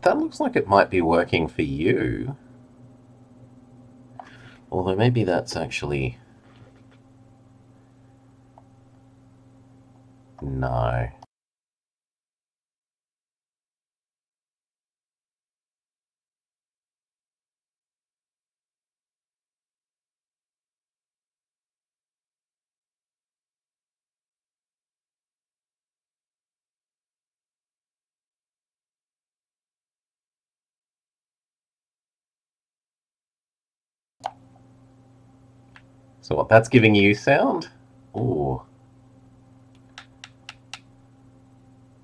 That looks like it might be working for you. Although maybe that's actually... No. So what, that's giving you sound? Ooh.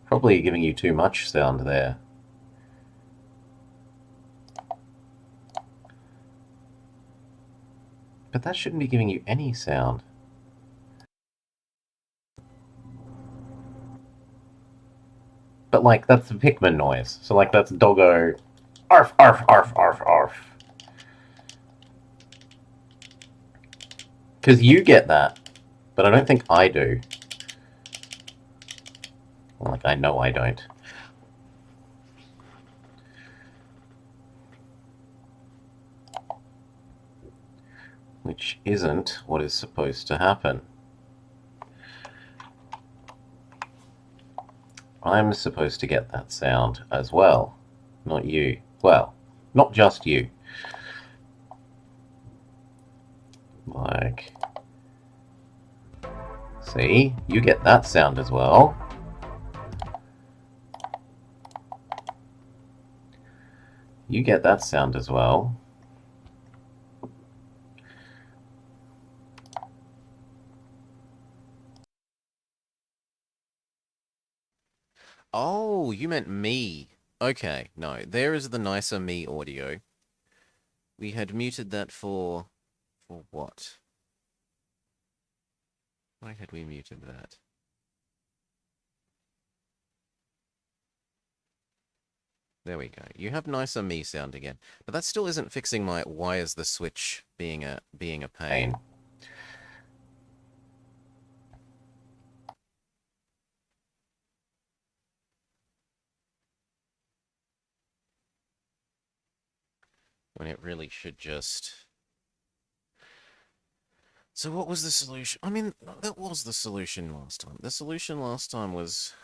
Probably giving you too much sound there. But that shouldn't be giving you any sound. But like, that's the Pikmin noise. So like, that's doggo... Arf, arf, arf, arf, arf. Because you get that. But I don't think I do. Like, I know I don't. Which isn't what is supposed to happen. I'm supposed to get that sound as well. Not you. Well, not just you. Like... See? You get that sound as well. You get that sound as well. Oh, you meant me. Okay, no. There is the nicer me audio. We had muted that for... For what? Why had we muted that? There we go. You have nicer me sound again. But that still isn't fixing my why is the switch being a pain. When it really should just... So what was the solution? I mean, that was the solution last time. The solution last time was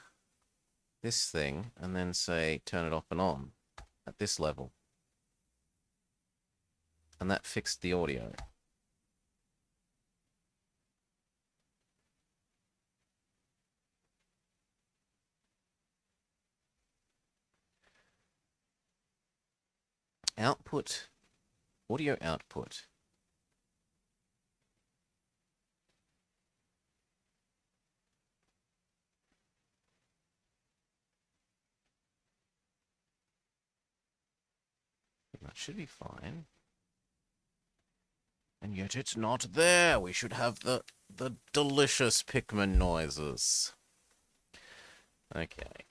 this thing, and then say turn it off and on at this level. And that fixed the audio. Output, audio output. That should be fine. And yet it's not there. We should have the delicious Pikmin noises. Okay.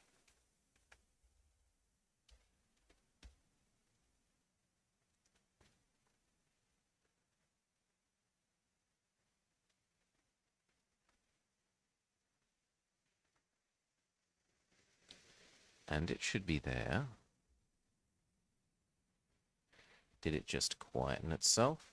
And it should be there. Did it just quieten itself?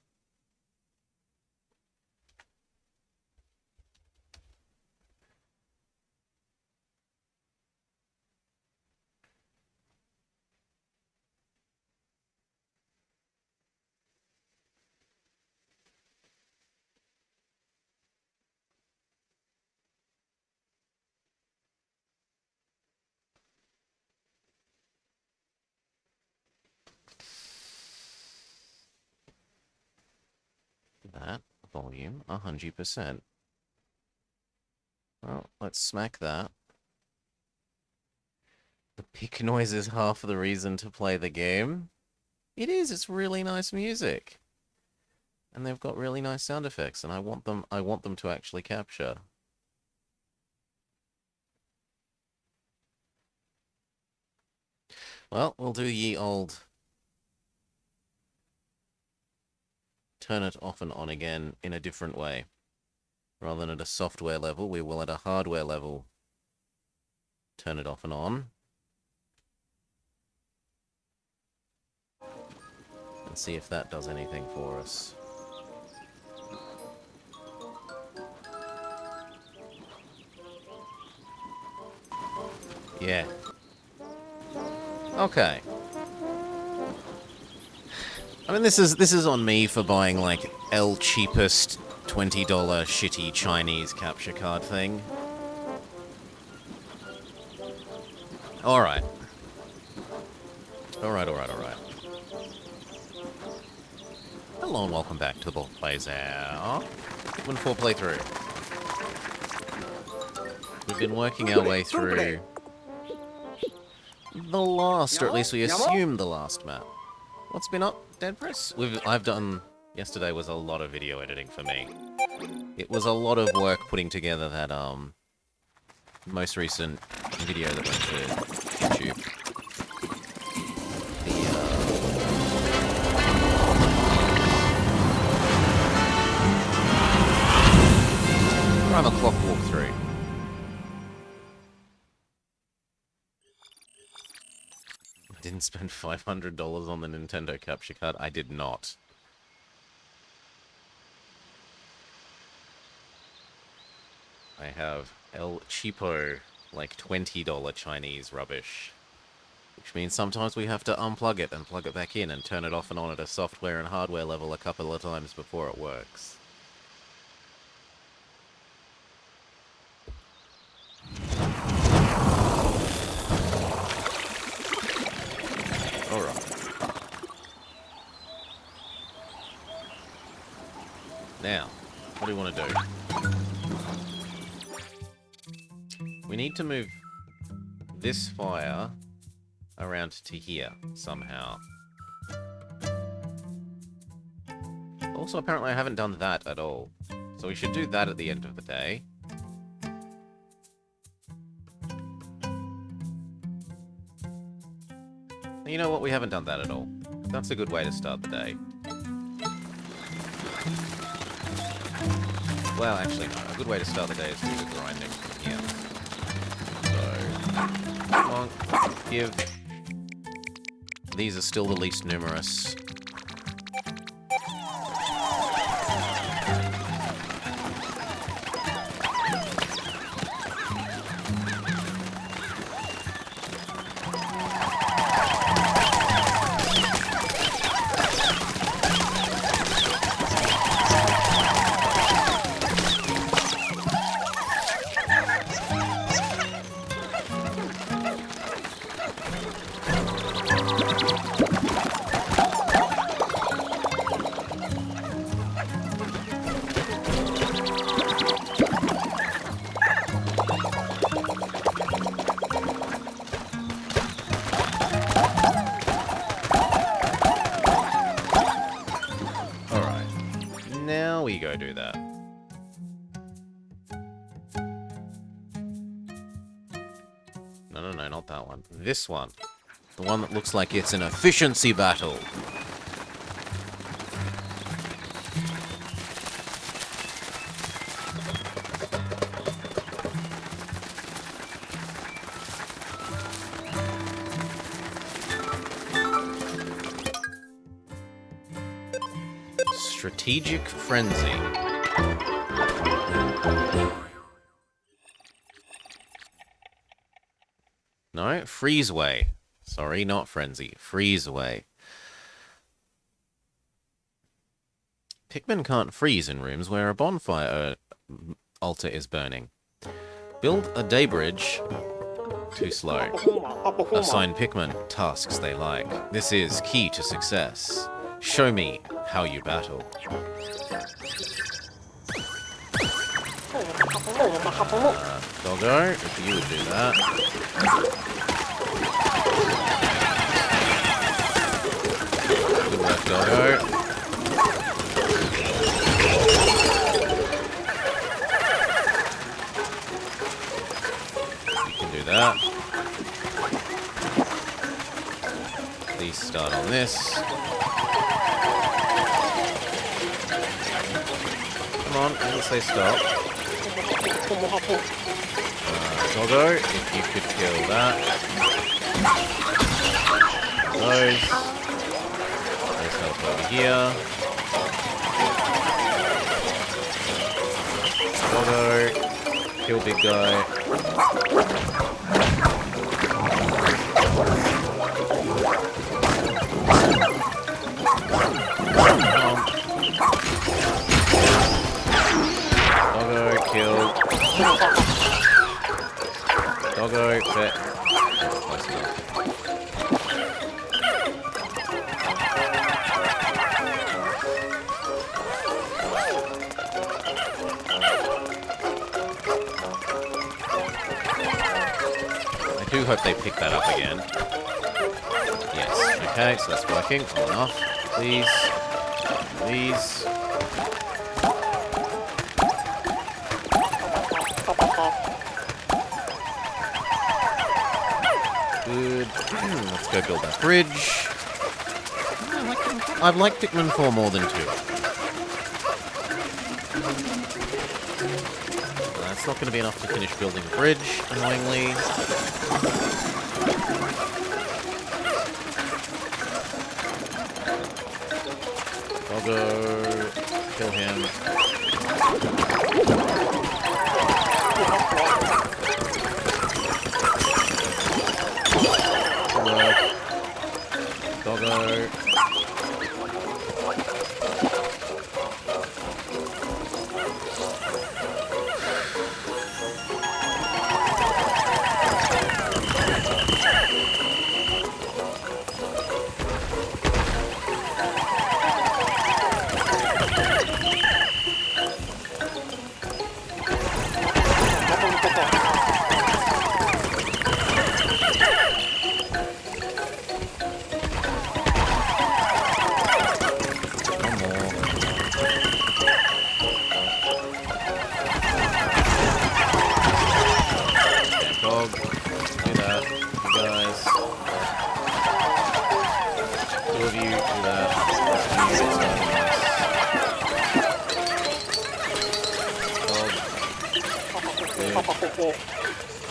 That volume, 100%. Well, let's smack that. The pick noise is half the reason to play the game. It is, it's really nice music. And they've got really nice sound effects, and I want them to actually capture. Well, we'll do ye old turn it off and on again in a different way. Rather than at a software level, we will at a hardware level turn it off and on. Let's see if that does anything for us. Yeah. Okay. I mean, this is on me for buying, like, El cheapest $20 shitty Chinese capture card thing. Alright. Alright. Hello and welcome back to the Bolt Plays Our Pikmin 4 playthrough. We've been working our way through the last, or at least we assume the last map. What's been up, Dead Press? I've done... Yesterday was a lot of video editing for me. It was a lot of work putting together that, most recent video that went to YouTube. Drive a clock walkthrough. I didn't spend $500 on the Nintendo capture card. I did not. I have El Cheapo, like $20 Chinese rubbish. Which means sometimes we have to unplug it and plug it back in and turn it off and on at a software and hardware level a couple of times before it works. Alright. Now, what do we want to do? We need to move this fire around to here, somehow. Also, apparently I haven't done that at all. So we should do that at the end of the day. You know what? We haven't done that at all. That's a good way to start the day. Well, actually, no. A good way to start the day is to do the grinding here. So, come on, give. These are still the least numerous. Go do that. No, not that one. This one. The one that looks like it's an efficiency battle. Strategic Frenzy. No, Freezeway. Sorry, not Frenzy. Freezeway. Pikmin can't freeze in rooms where a bonfire altar is burning. Build a day bridge. Too slow. Assign Pikmin tasks they like. This is key to success. Show me how you battle. Doggo, if you would do that. Good work, Doggo. You can do that. Please start on this. Come on, I didn't say stop. Doggo, if you could kill that. Those help Jump over here. Doggo. Kill big guy. Doggo, kill. Doggo, pet. Close enough. I do hope they pick that up again. Yes. Okay, so that's working. Well enough. Please. Please. Good. Let's go build that bridge. I've liked Pikmin 4 more than 2. That's not going to be enough to finish building the bridge, annoyingly. Doggo, kill him. Doggo.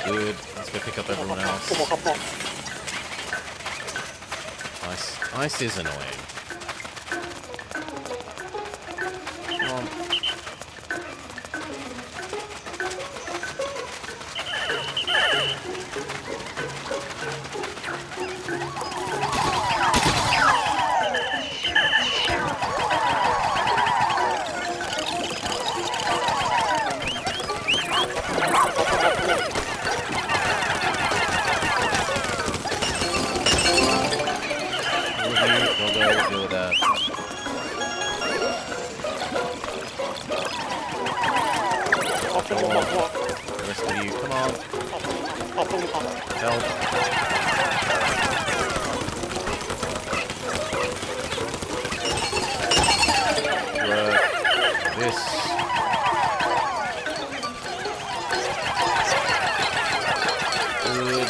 Good. Let's go pick up everyone else. Ice. Ice is annoying. Come on. The rest of you, come on. Help. Work. This. Good.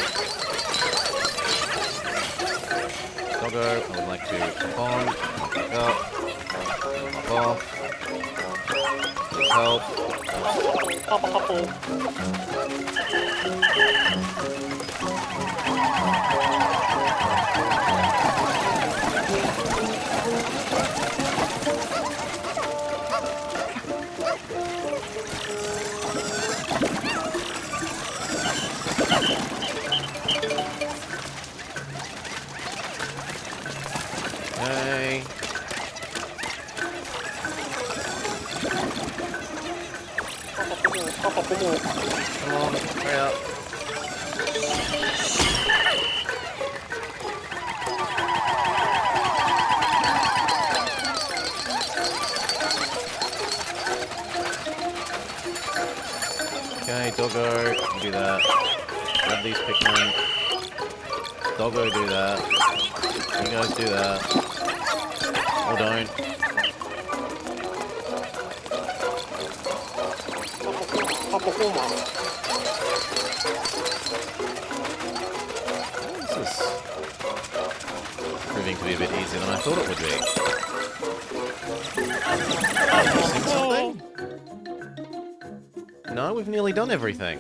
Doggo, I would like to hop on, back up, hop off. Help. Okay. Come on, hurry up. Okay, Doggo, you do that. Grab these Pikmin. Doggo, do that. You guys do that. Or don't. This is proving to be a bit easier than I thought it would be. Missing something? No, we've nearly done everything.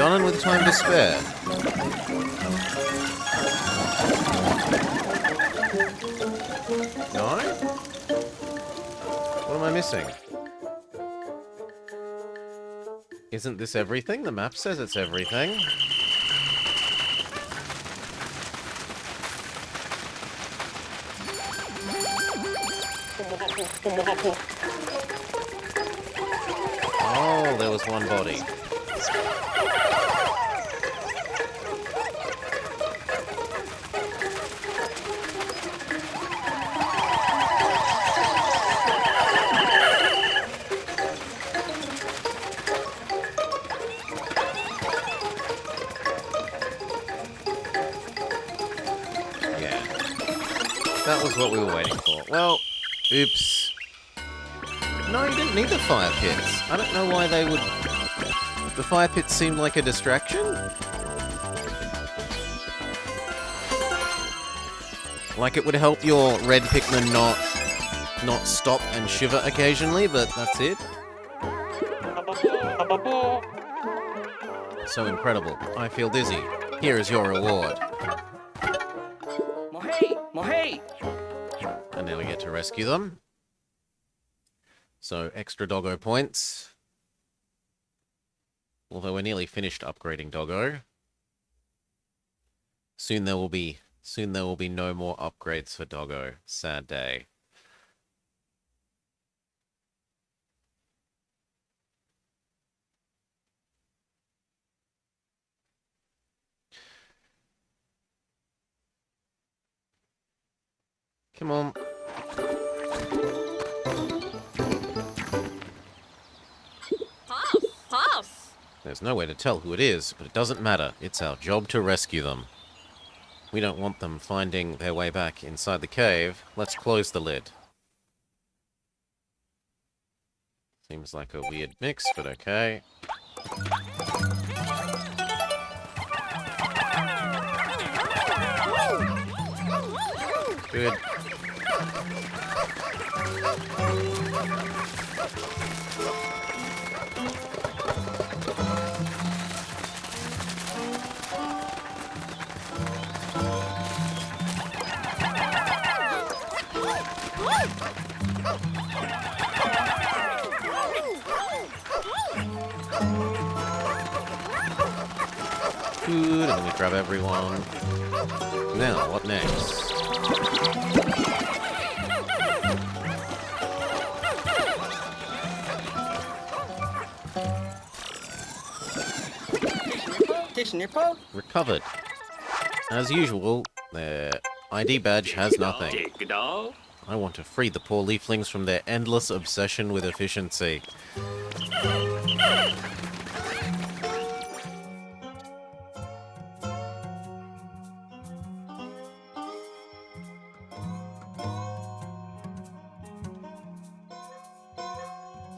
done and with time to spare. No? What am I missing? Isn't this everything? The map says it's everything. Oh, there was one body. That was what we were waiting for. Well, oops. No, you didn't need the fire pits. I don't know why they would... The fire pits seemed like a distraction? Like it would help your red Pikmin not stop and shiver occasionally, but that's it. So incredible. I feel dizzy. Here is your reward. And now we get to rescue them. So, extra doggo points. Although we're nearly finished upgrading doggo. Soon there will be no more upgrades for doggo. Sad day. Come on. There's no way to tell who it is, but it doesn't matter. It's our job to rescue them. We don't want them finding their way back inside the cave. Let's close the lid. Seems like a weird mix, but okay. Good. Good, and we grab everyone. Now, what next? Recovered. As usual, their ID badge has nothing. I want to free the poor leaflings from their endless obsession with efficiency.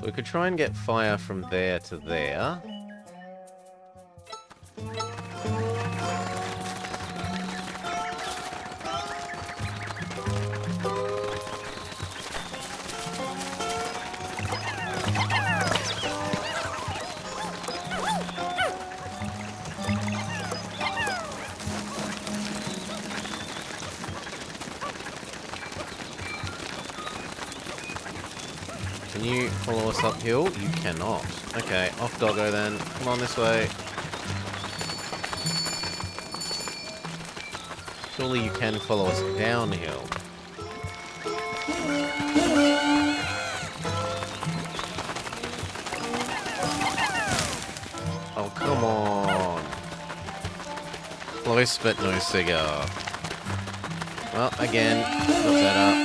We could try and get fire from there to there. Can you follow us uphill? You cannot. Okay, off doggo then. Come on this way. Surely you can follow us downhill. Oh, come on. Close but no cigar. Well, again, got better.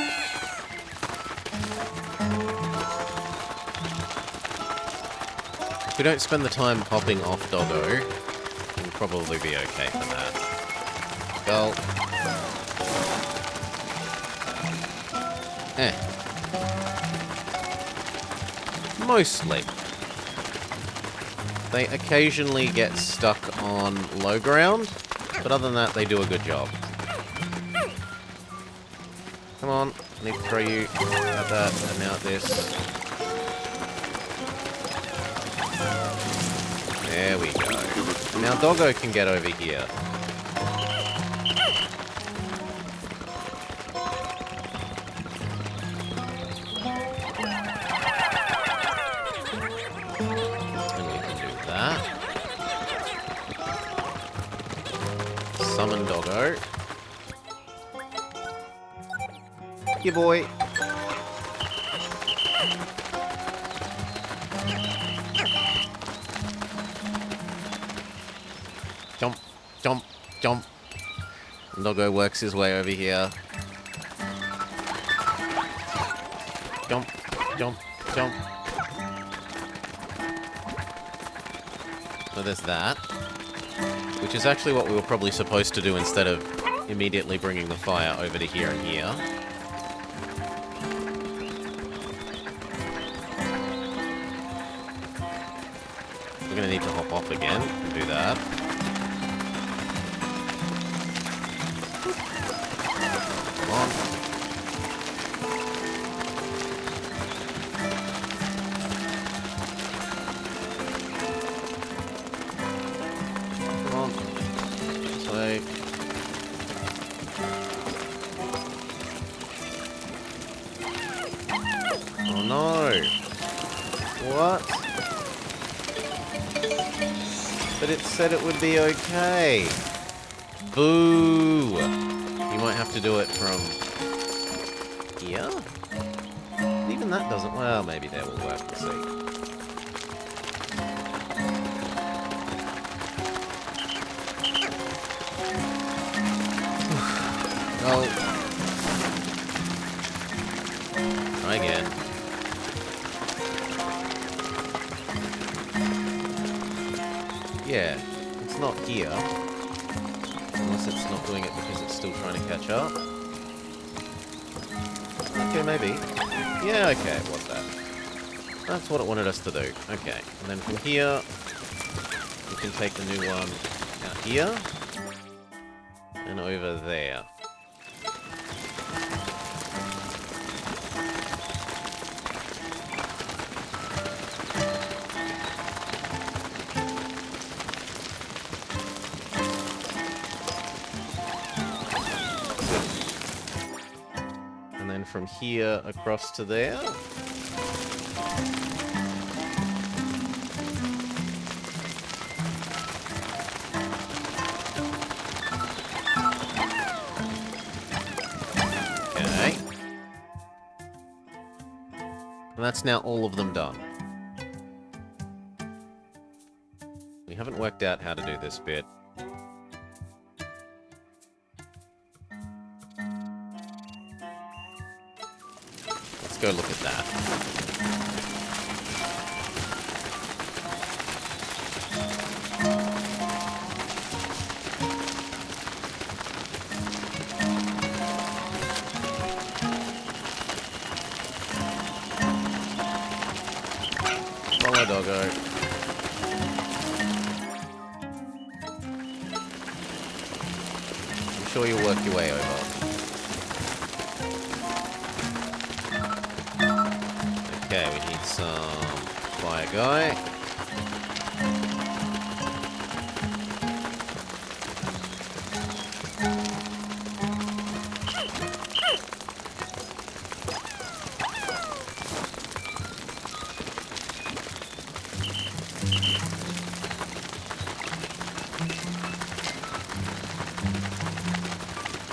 If we don't spend the time popping off doggo, we'll probably be okay for that. Well. Mostly. They occasionally get stuck on low ground, but other than that, they do a good job. Come on, I need to throw you at that, and now at this. There we go. Now Doggo can get over here. And we can do that. Summon Doggo. Here, boy. Jump, jump, jump. Doggo works his way over here. Jump, jump, jump. So there's that. Which is actually what we were probably supposed to do instead of immediately bringing the fire over to here and here. We're going to need to hop off again and do that. Come on. Come on. This way. Oh no! What? But it said it would be okay. Boo! You might have to do it from here? Even that doesn't... Well, maybe there will work. We'll see. Well... Try again. Yeah, it's not here. Unless it's not doing it because it's still trying to catch up. Okay, maybe. Yeah, okay, it was that. That's what it wanted us to do. Okay, and then from here, we can take the new one out here. And over there. From here across to there. Okay. And that's now all of them done. We haven't worked out how to do this bit. Go look at that. Follow Doggo. I'm sure you'll work your way over. Okay, we need some fire guy.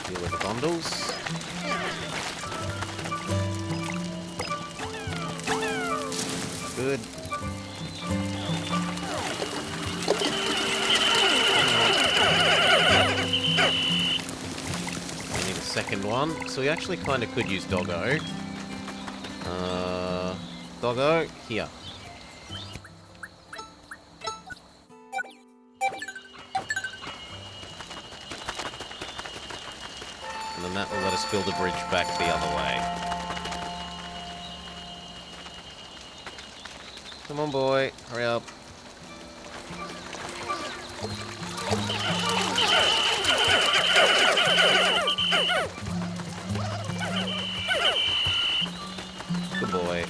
Deal with the bundles. Good. We need a second one. So we actually kind of could use Doggo. Doggo, here. And then that will let us build a bridge back the other way. Come on, boy. Hurry up. Good boy.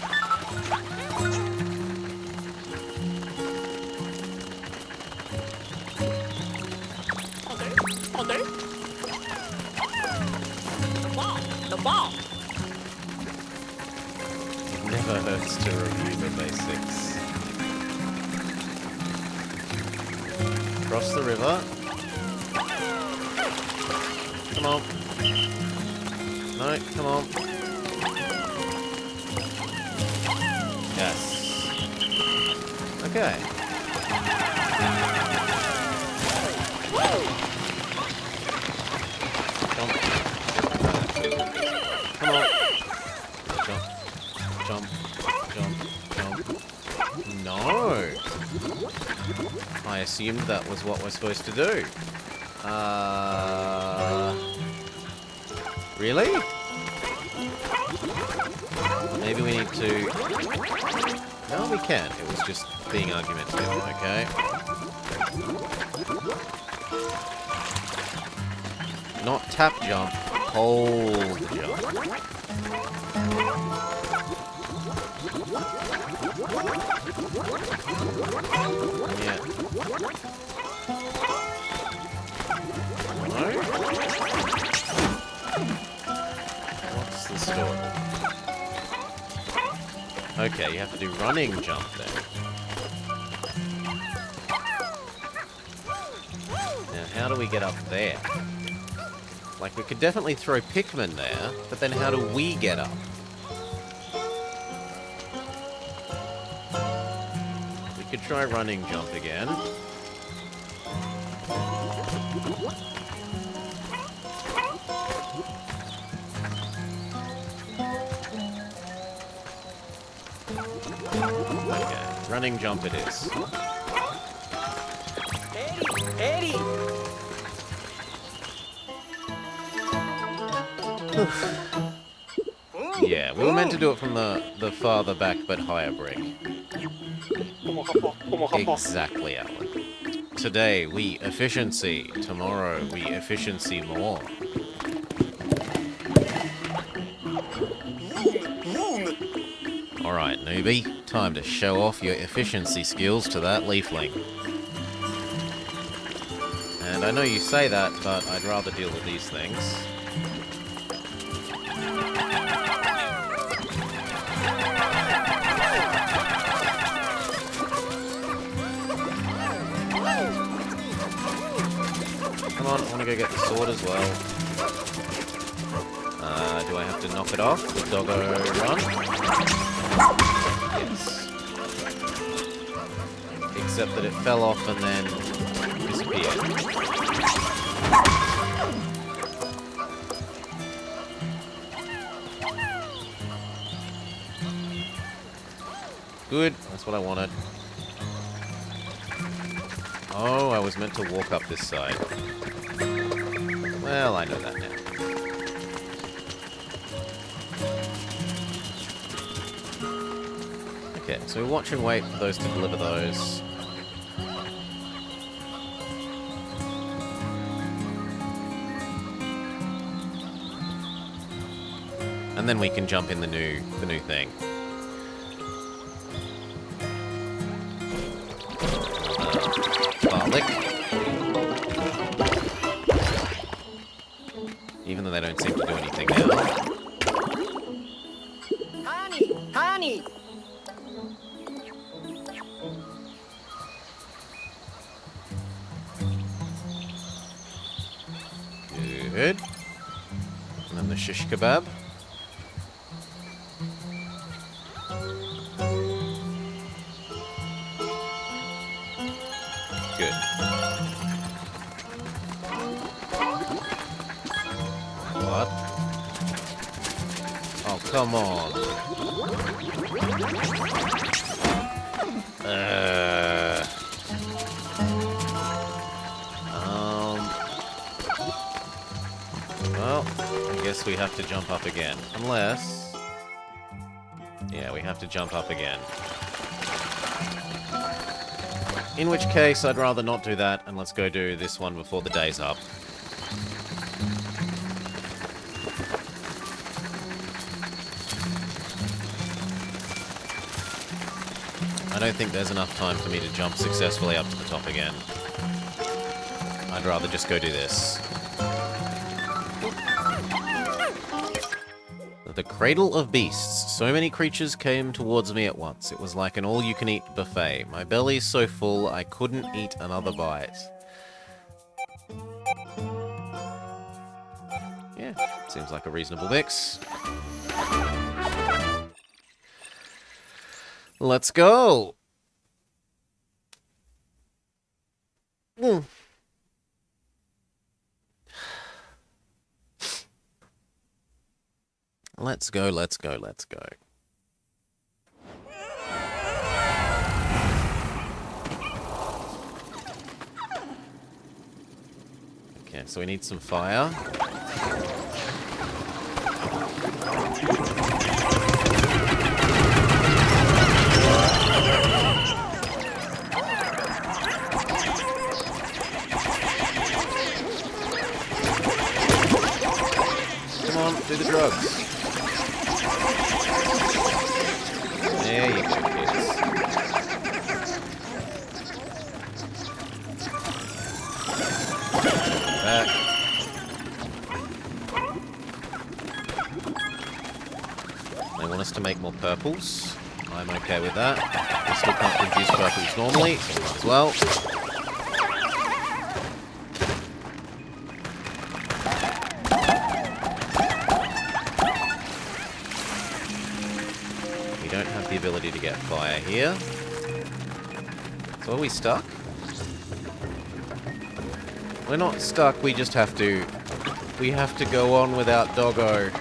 never hurts to review the basics. Cross the river. Come on. No, come on. Yes. Okay. Jump. Come on. Jump. Jump. Jump. Jump. No! I assumed that was what we're supposed to do. Really? Maybe we need to... No, we can. It was just being argumentative, okay? Not tap jump, hold jump. Yeah. No? What's the story? Okay, you have to do running jump then. Now, how do we get up there? Like, we could definitely throw Pikmin there, but then how do we get up? We could try running jump again. Okay, running jump it is. Eddie! Yeah, we were meant to do it from the farther back but higher brick. Exactly, Alan. Today, we efficiency. Tomorrow, we efficiency more. Alright, newbie. Time to show off your efficiency skills to that leafling. And I know you say that, but I'd rather deal with these things. Come on, I want to go get the sword as well. Do I have to knock it off? The doggo run? Yes. Except that it fell off and then disappeared. Good, that's what I wanted. Oh, I was meant to walk up this side. Well, I know that now. Okay, so we watch and wait for those to deliver those. And then we can jump in the new thing. Garlic. Even though they don't seem to do anything now. Honey! Honey! Good. And then the shish kebab. Good. What? Oh, come on. Well, I guess we have to jump up again. Unless... Yeah, we have to jump up again. In which case, I'd rather not do that, and let's go do this one before the day's up. I don't think there's enough time for me to jump successfully up to the top again. I'd rather just go do this. The cradle of beasts. So many creatures came towards me at once. It was like an all-you-can-eat buffet. My belly's so full I couldn't eat another bite. Yeah, seems like a reasonable mix. Let's go! Let's go, let's go, let's go. Okay, so we need some fire. Come on, do the drugs. There you go, kids. Back. They want us to make more purples. I'm okay with that. We still can't produce purples normally, so might as well. We don't have the ability to get fire here. So are we stuck? We're not stuck, we just have to... We have to go on without Doggo.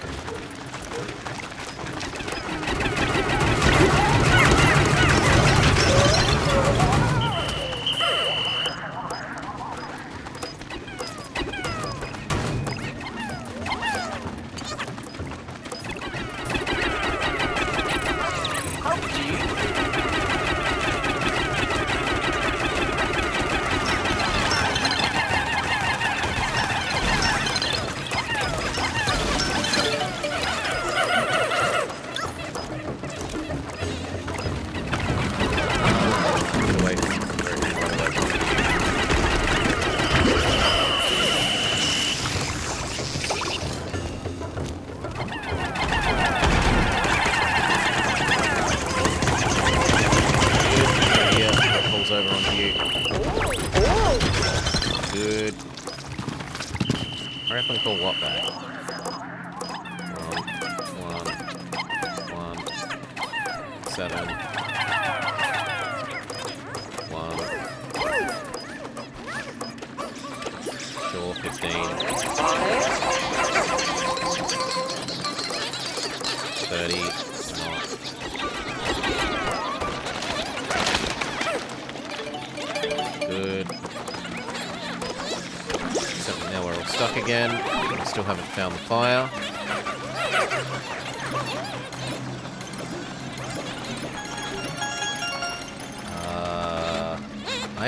Good. Hurry up and call what back? One. 7. 1. Sure, 15. 30. Not. Good. Except now we're all stuck again. We still haven't found the fire.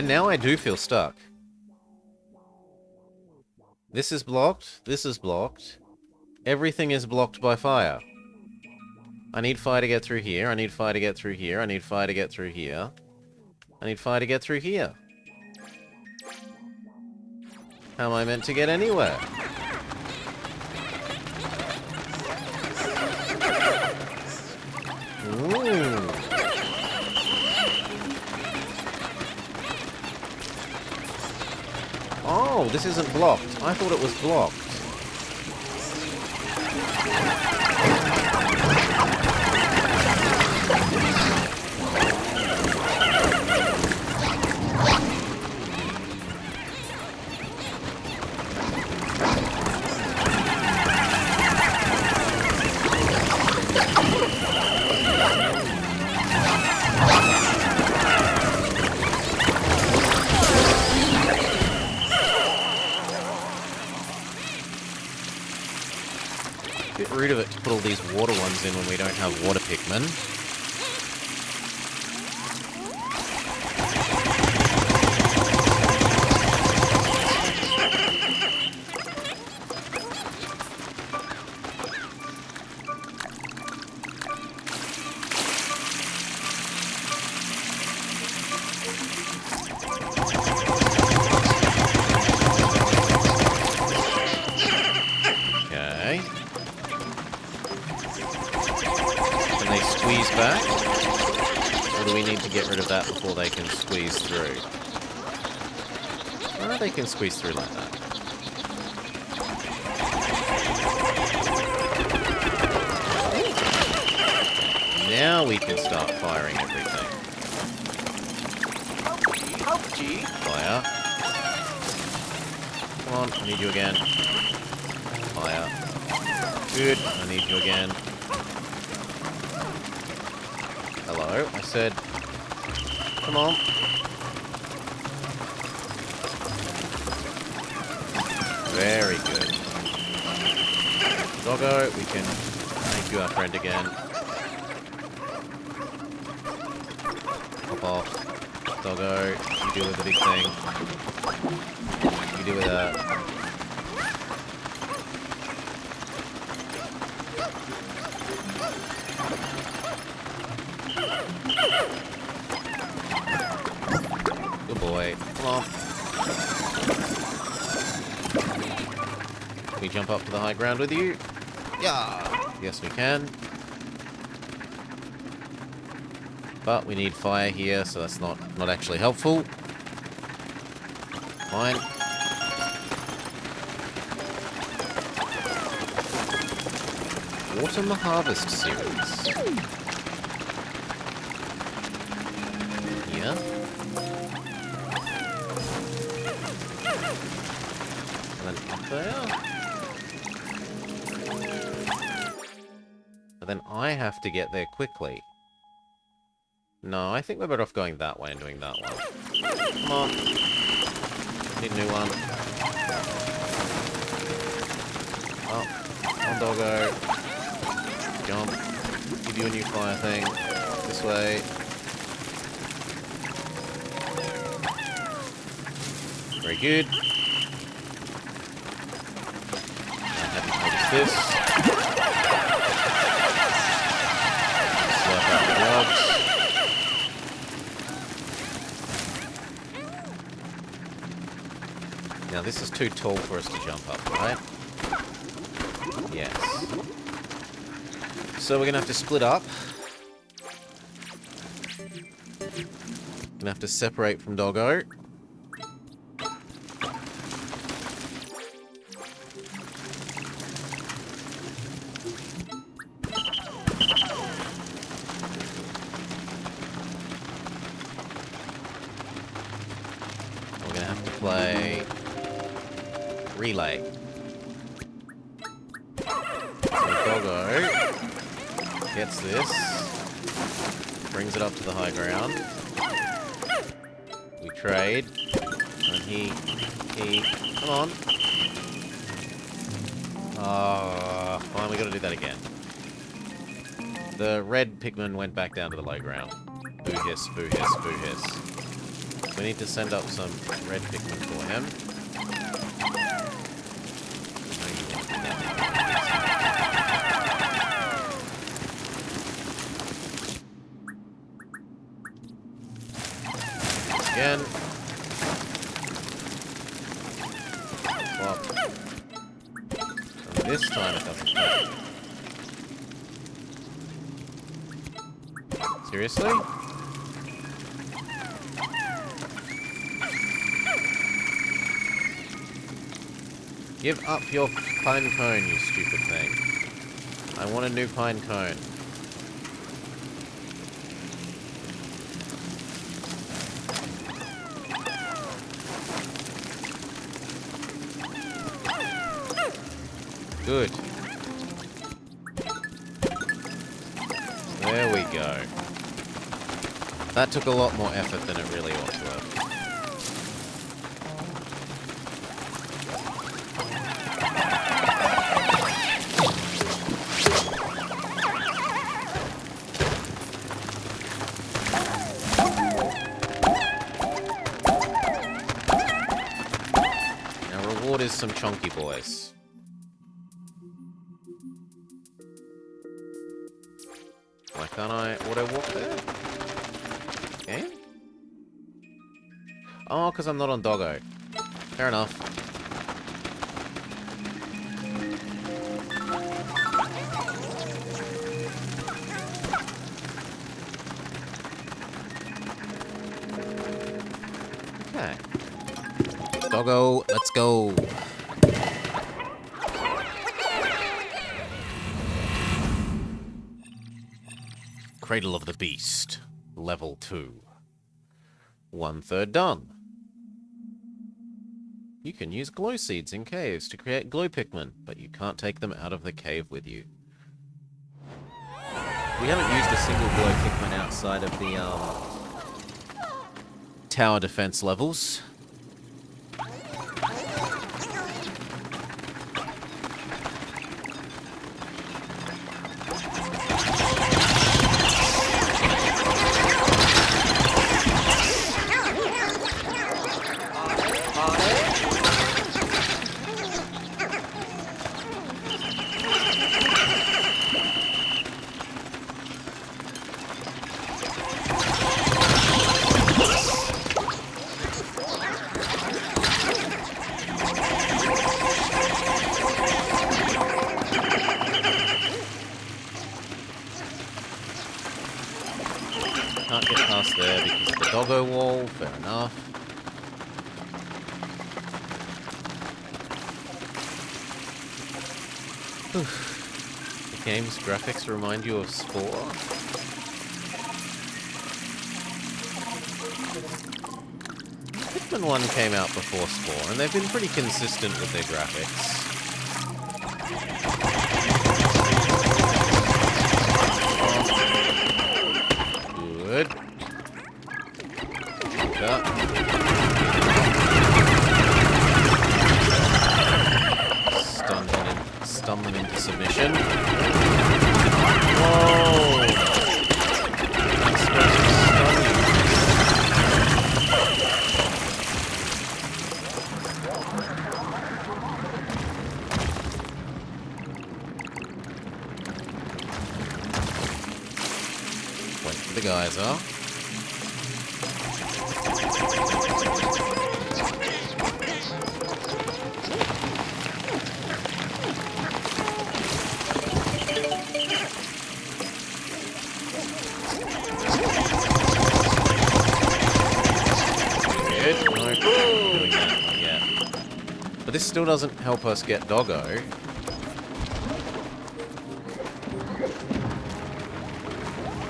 Now I do feel stuck. This is blocked. This is blocked. Everything is blocked by fire. I need fire to get through here. I need fire to get through here. I need fire to get through here. I need fire to get through here. How am I meant to get anywhere? Ooh. Oh, this isn't blocked. I thought it was blocked. Bit rude of it to put all these water ones in when we don't have water Pikmin. squeeze back? Or do we need to get rid of that before they can squeeze through? Oh, they can squeeze through like that. Now we can start firing everything. Fire. Come on, I need you again. Fire. Good, I need you again. Hello, I said... Come on. Very good. Doggo, we can make you our friend again. Hop off. Doggo, you deal with the big thing. You deal with that. Good boy. Come on. Can we jump up to the high ground with you? Yeah. Yes, we can. But we need fire here, so that's not actually helpful. Fine. Autumn Harvest series. Here. And then up there. But then I have to get there quickly. No, I think we're better off going that way and doing that one. Come on. Need a new one. Oh, on doggo. Jump. Give you a new fire thing. This way. Very good. I haven't noticed this. Slap out the gloves. Now this is too tall for us to jump up, right? Yes. So we're gonna have to split up. Gonna have to separate from Doggo. We're gonna have to play relay. So Doggo gets this, brings it up to the high ground. We trade, and he, come on. Fine, we gotta do that again. The red Pikmin went back down to the low ground. Boo hiss, boo hiss, boo hiss. We need to send up some red Pikmin for him. Again. Swap. And this time it doesn't work. Seriously? Give up your pine cone, you stupid thing. I want a new pine cone. Good. There we go. That took a lot more effort than it really ought to have. Our reward is some chunky boys. Why can't I auto-walk there? Okay. Oh, because I'm not on Doggo. Fair enough. Doggo, let's go. Cradle of the Beast, level 2. 1/3 done. You can use glow seeds in caves to create glow Pikmin, but you can't take them out of the cave with you. We haven't used a single glow Pikmin outside of the tower defense levels. Can't get past there because of the doggo wall, fair enough. The game's graphics remind you of Spore? Pikmin 1 came out before Spore, and they've been pretty consistent with their graphics. Good. Stun them into submission. Whoa! That's supposed to stun you. Went for the geyser. But this still doesn't help us get Doggo.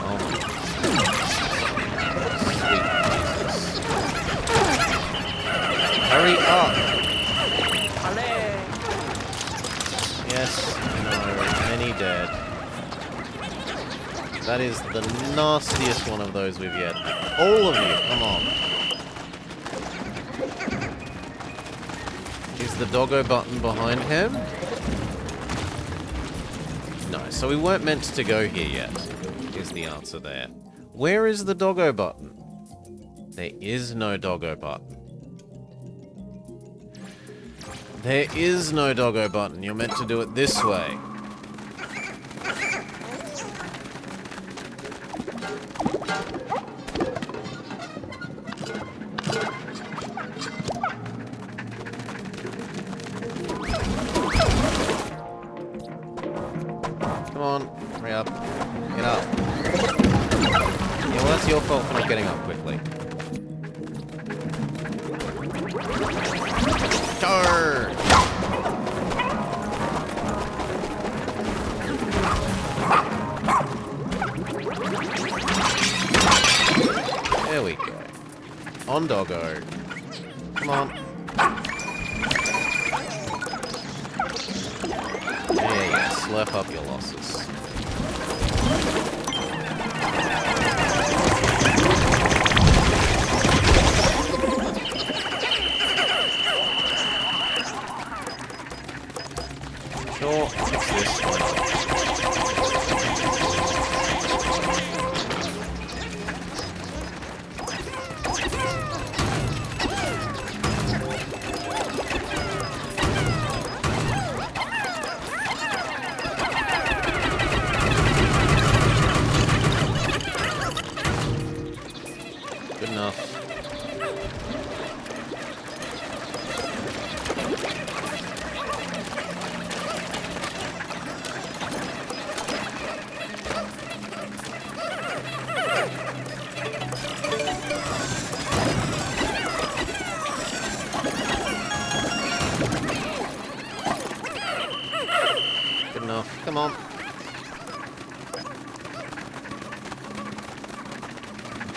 Oh my. Sweet Jesus. Hurry up! Yes, no, many dead. That is the nastiest one of those we've yet. All of you, come on. Is the doggo button behind him? No, so we weren't meant to go here yet, is the answer there. Where is the doggo button? There is no doggo button. There is no doggo button. You're meant to do it this way. Come on, hurry up. Get up. Yeah, well, that's your fault for not getting up quickly. Turn! There we go. On doggo. Come on. Yeah, slurp up your losses. Sure, fix this. Why not? Good enough.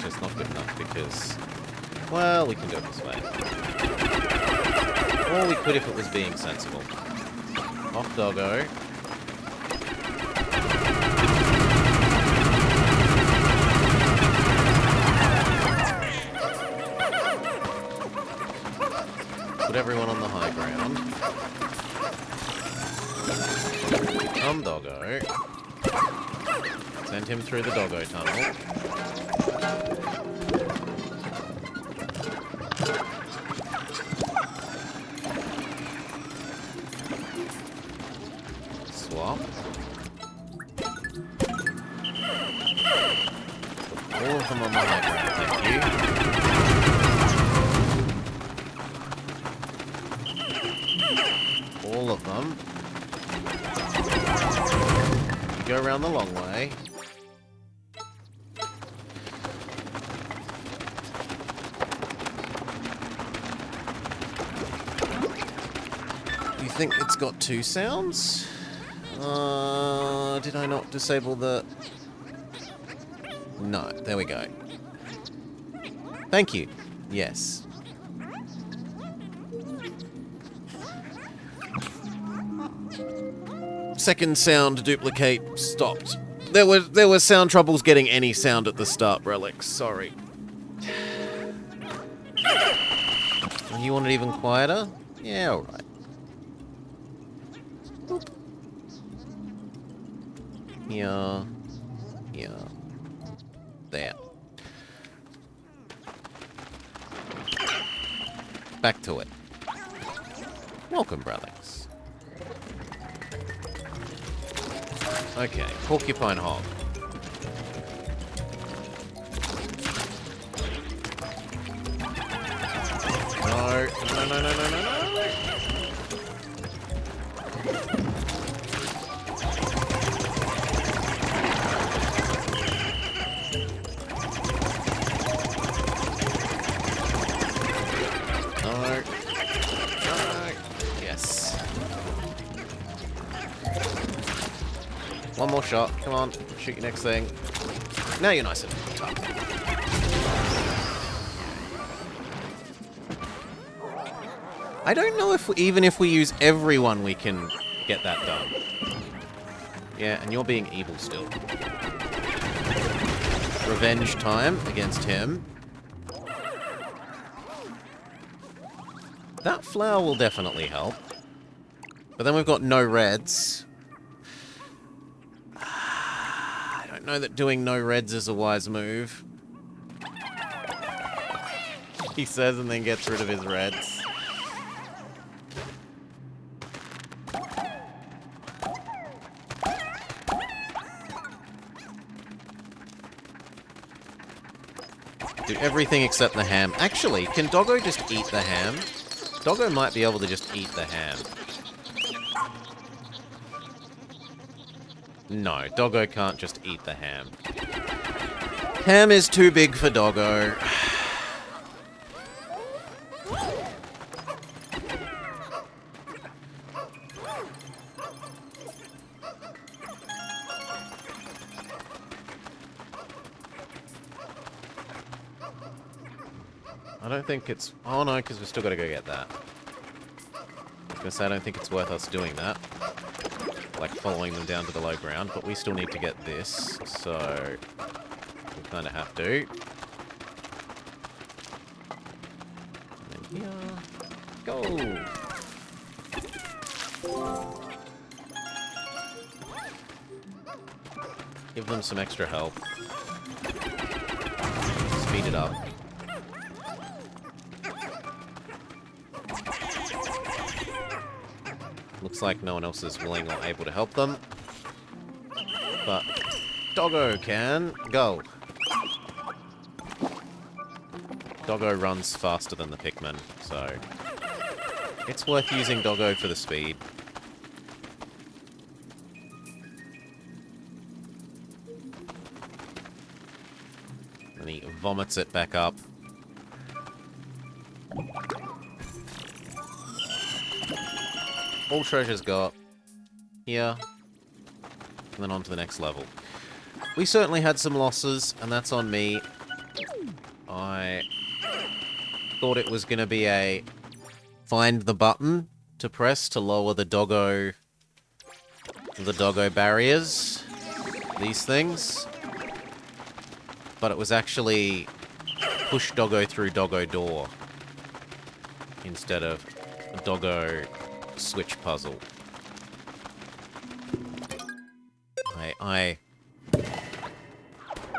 it's not good enough because... Well, we can go this way. Or we could if it was being sensible. Off doggo. Put everyone on the high ground. Come doggo. Send him through the doggo tunnel. Swap. Put all of them on the high ground, thank you. All of them. You go around the long way. You think it's got 2 sounds? Did I not disable the... No, there we go. Thank you. Yes. Second sound duplicate stopped. There were sound troubles getting any sound at the start, Relics. Sorry. You want it even quieter? Yeah, alright. Here. Here. There. Back to it. Welcome, Relics. Okay, porcupine hog. No, no, no, no, no, no, no. Yes. One more shot. Come on. Shoot your next thing. Now you're nice and tough. I don't know if even if we use everyone we can get that done. Yeah, and you're being evil still. Revenge time against him. That flower will definitely help. But then we've got no reds. I don't know that doing no reds is a wise move. He says and then gets rid of his reds. Do everything except the ham. Actually, can Doggo just eat the ham? Doggo might be able to just eat the ham. No, Doggo can't just eat the ham. Ham is too big for Doggo. I don't think it's... Oh no, because we've still got to go get that. I was going to say I don't think it's worth us doing that. Like following them down to the low ground, but we still need to get this, so... we kind of have to. And then here... Go! Give them some extra help. Speed it up. Looks like no one else is willing or able to help them. But Doggo can go. Doggo runs faster than the Pikmin, so it's worth using Doggo for the speed. And he vomits it back up. All treasures got here, and then on to the next level. We certainly had some losses, and that's on me. I thought it was going to be a find the button to press to lower the doggo barriers. These things. But it was actually push doggo through doggo door instead of a doggo switch puzzle. I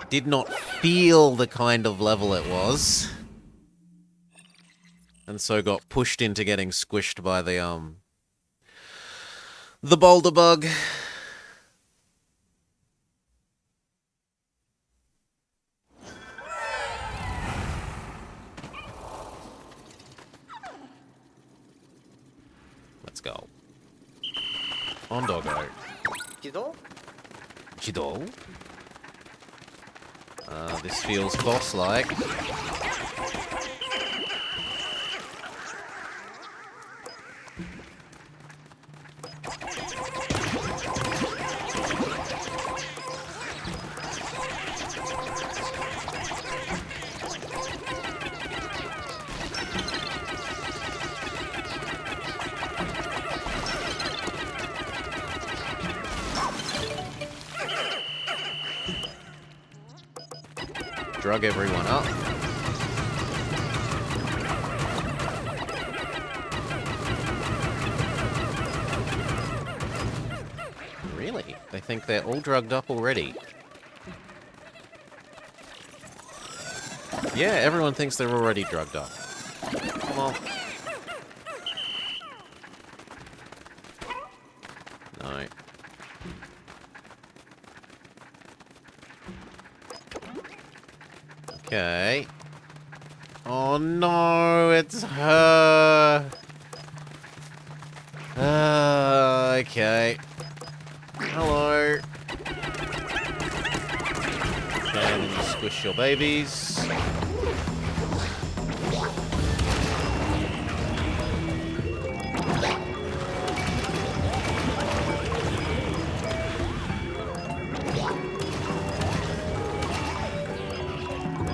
did not feel the kind of level it was, and so got pushed into getting squished by the boulder bug. Let's go. On doggo. Jido? This feels boss-like. Drug everyone up. Really? They think they're all drugged up already. Yeah, everyone thinks they're already drugged up. Come on. No. Okay. Oh no, it's her. Okay. Hello. Okay, and then you squish your babies.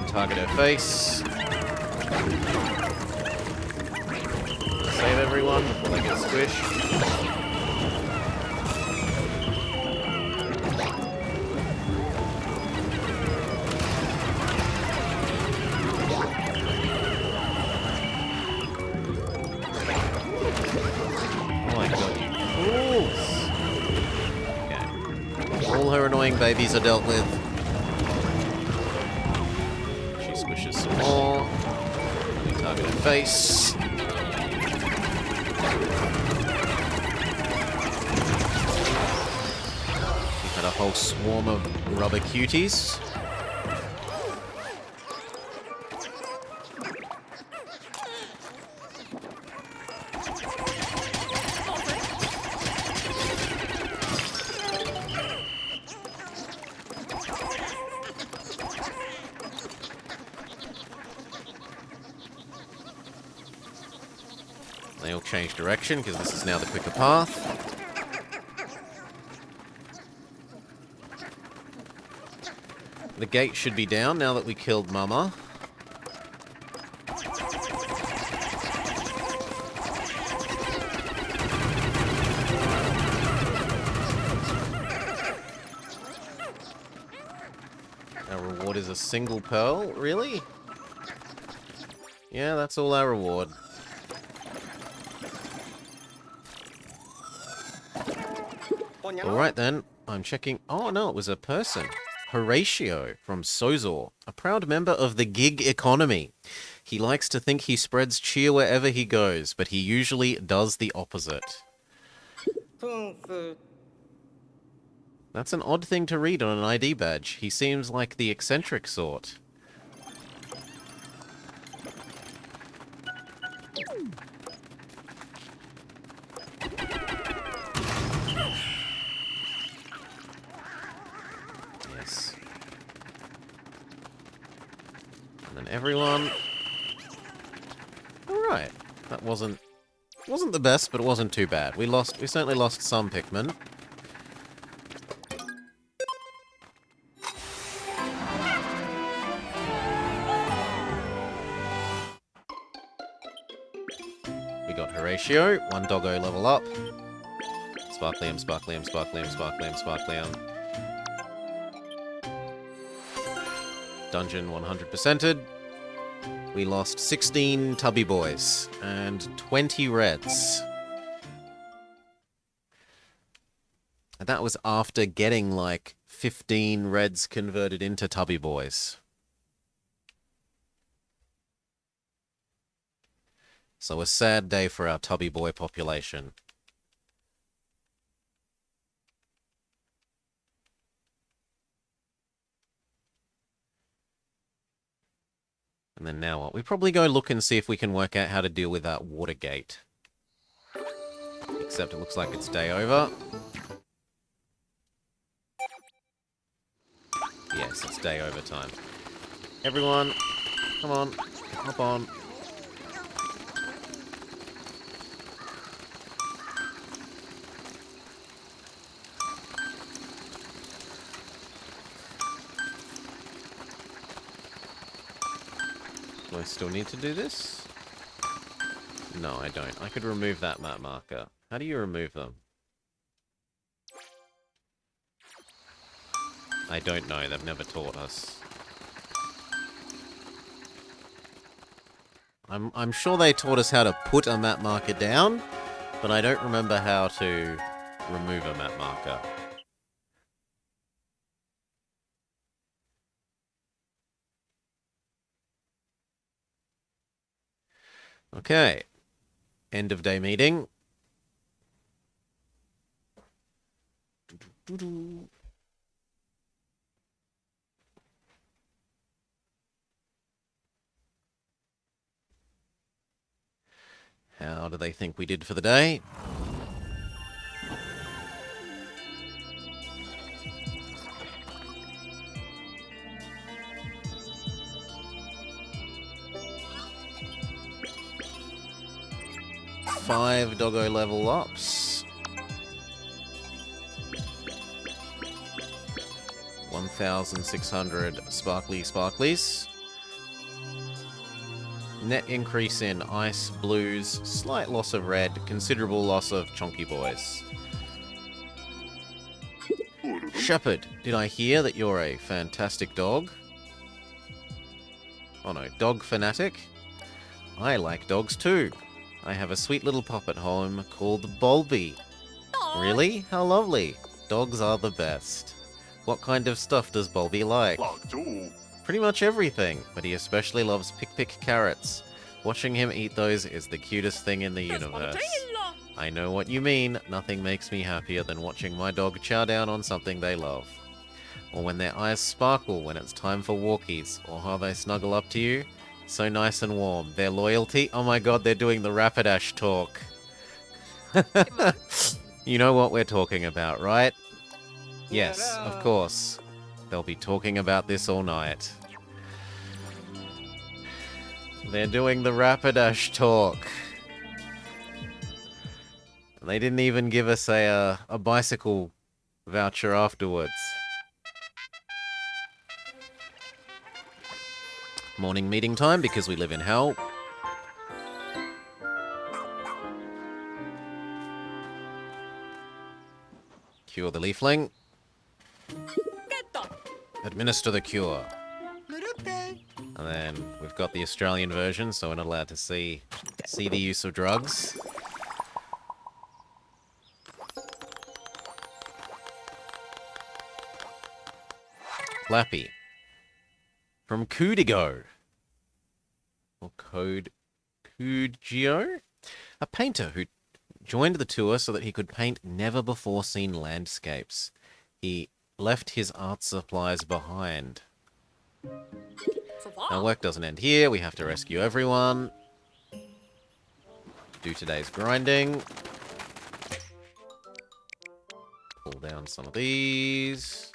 Target her face. Save everyone before they get squished. Oh my god, you fools! Okay. All her annoying babies are dealt with. Squishes some more. We target her face. We've had a whole swarm of rubber cuties. They all change direction because this is now the quicker path. The gate should be down now that we killed Mama. Our reward is a single pearl, really? Yeah, that's all our reward. Alright then, I'm checking... Oh no, it was a person. Horatio from Sozor, a proud member of the gig economy. He likes to think he spreads cheer wherever he goes, but he usually does the opposite. That's an odd thing to read on an ID badge. He seems like the eccentric sort. Yes. And then everyone... Alright. That wasn't the best, but it wasn't too bad. We certainly lost some Pikmin. We got Horatio, 1 doggo level up. Sparklium, Sparklium, Sparklium, Sparklium, Sparklium. Dungeon 100%ed. We lost 16 tubby boys and 20 reds. And that was after getting like 15 reds converted into tubby boys. So a sad day for our tubby boy population. And then now what? We probably go look and see if we can work out how to deal with that water gate. Except it looks like it's day over. Yes, it's day over time. Everyone, come on, hop on. Do I still need to do this? No, I don't. I could remove that map marker. How do you remove them? I don't know. They've never taught us. I'm sure they taught us how to put a map marker down, but I don't remember how to remove a map marker. Okay. End of day meeting. How do they think we did for the day? Five doggo level ups. 1,600 sparkly sparklies. Net increase in ice, blues, slight loss of red, considerable loss of chonky boys. Shepherd, did I hear that you're a fantastic dog? Oh no, dog fanatic? I like dogs too. I have a sweet little pup at home called Bulby. Really? How lovely. Dogs are the best. What kind of stuff does Bulby like? Pretty much everything, but he especially loves pick carrots. Watching him eat those is the cutest thing in the universe. I know what you mean. Nothing makes me happier than watching my dog chow down on something they love. Or when their eyes sparkle when it's time for walkies, or how they snuggle up to you. So nice and warm. Their loyalty? Oh my god, they're doing the Rapidash talk. You know what we're talking about, right? Yes, of course. They'll be talking about this all night. They're doing the Rapidash talk. They didn't even give us a bicycle voucher afterwards. Morning meeting time because we live in hell. Cure the leafling. Administer the cure. And then we've got the Australian version, so we're not allowed to see the use of drugs. Flappy. From Kudigo. Or Kudgio? A painter who joined the tour so that he could paint never-before-seen landscapes. He left his art supplies behind. Our work doesn't end here. We have to rescue everyone. Do today's grinding. Pull down some of these.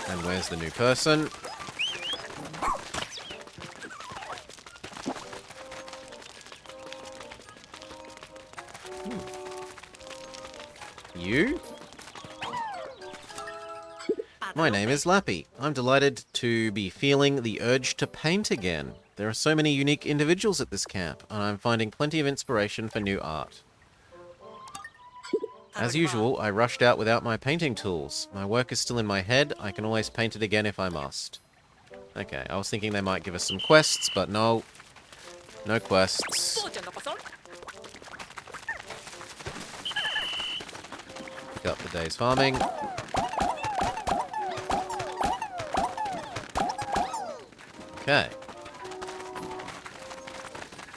And where's the new person? You? My name is Lappy. I'm delighted to be feeling the urge to paint again. There are so many unique individuals at this camp, and I'm finding plenty of inspiration for new art. As usual, I rushed out without my painting tools. My work is still in my head. I can always paint it again if I must. Okay, I was thinking they might give us some quests, but no. No quests. Pick up the day's farming. Okay.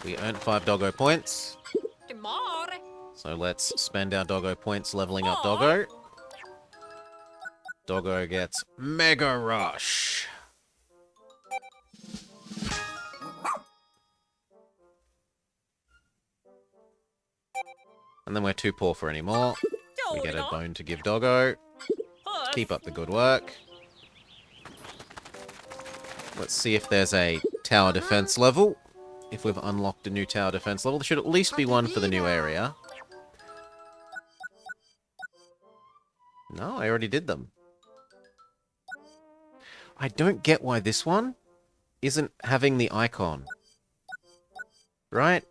We earned 5 doggo points. So let's spend our doggo points leveling up doggo. Doggo gets Mega Rush. And then we're too poor for any more. We get a bone to give doggo. Keep up the good work. Let's see if there's a tower defense level. If we've unlocked a new tower defense level. There should at least be one for the new area. No, I already did them. I don't get why this one isn't having the icon. Right?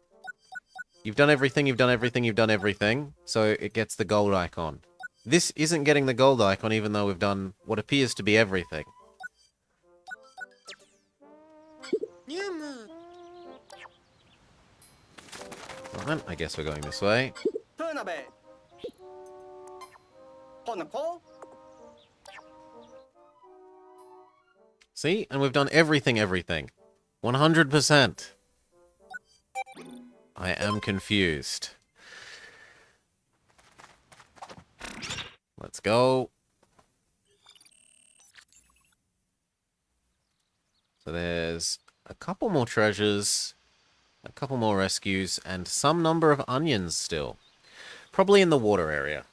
You've done everything, you've done everything, you've done everything, so it gets the gold icon. This isn't getting the gold icon even though we've done what appears to be everything. Right, I guess we're going this way. See? And we've done everything, everything. 100%. I am confused. Let's go. So there's a couple more treasures, a couple more rescues, and some number of onions still. Probably in the water area.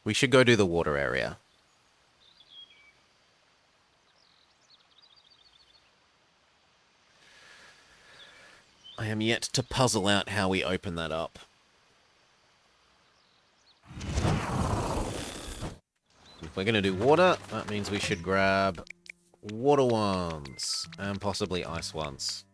We should go do the water area. I am yet to puzzle out how we open that up. If we're going to do water, that means we should grab water ones, and possibly ice ones.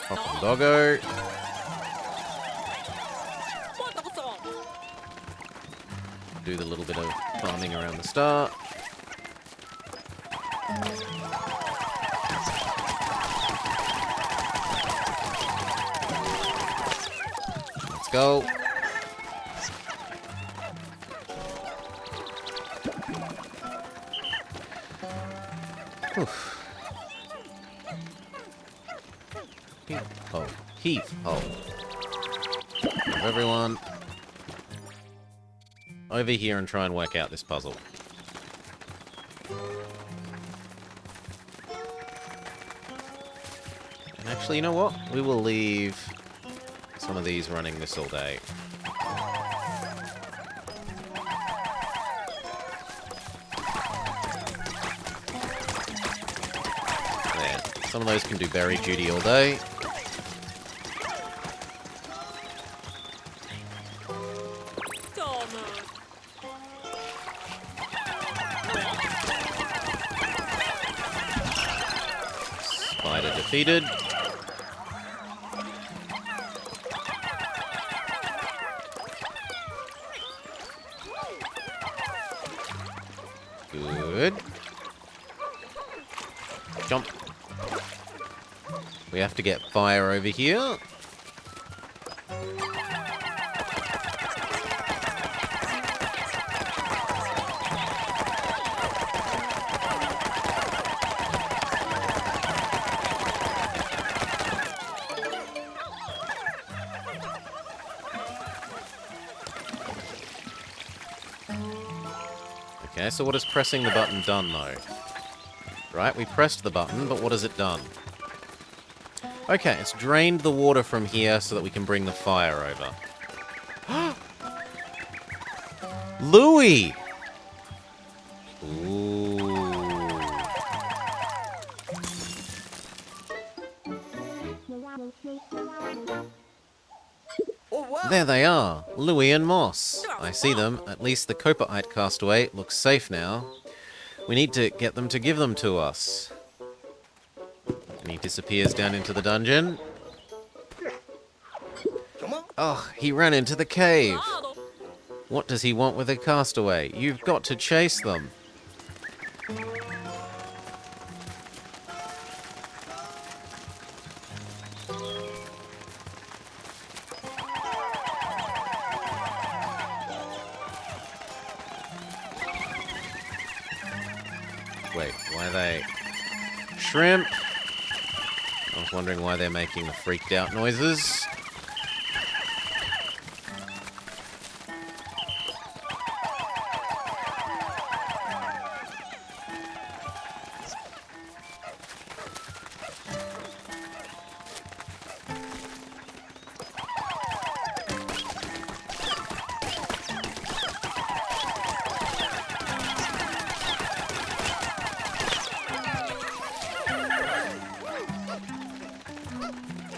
Hop on doggo. Do the little bit of farming around the start. Let's go. Oof. Heave ho. Heave ho. Have everyone over here and try and work out this puzzle. And actually, you know what? We will leave some of these running this all day. There. Some of those can do berry duty all day. Spider defeated. Good. Jump. We have to get fire over here. Okay, so what has pressing the button done, though? Right, we pressed the button, but what has it done? Okay, it's drained the water from here so that we can bring the fire over. Louis! Oh, wow. There they are, Louis and Moss. I see them. At least the Copperite castaway looks safe now. We need to get them to give them to us. And he disappears down into the dungeon. Come on. Oh, he ran into the cave. What does he want with a castaway? You've got to chase them. Wait, why are they... Shrimp! I was wondering why they're making the freaked out noises.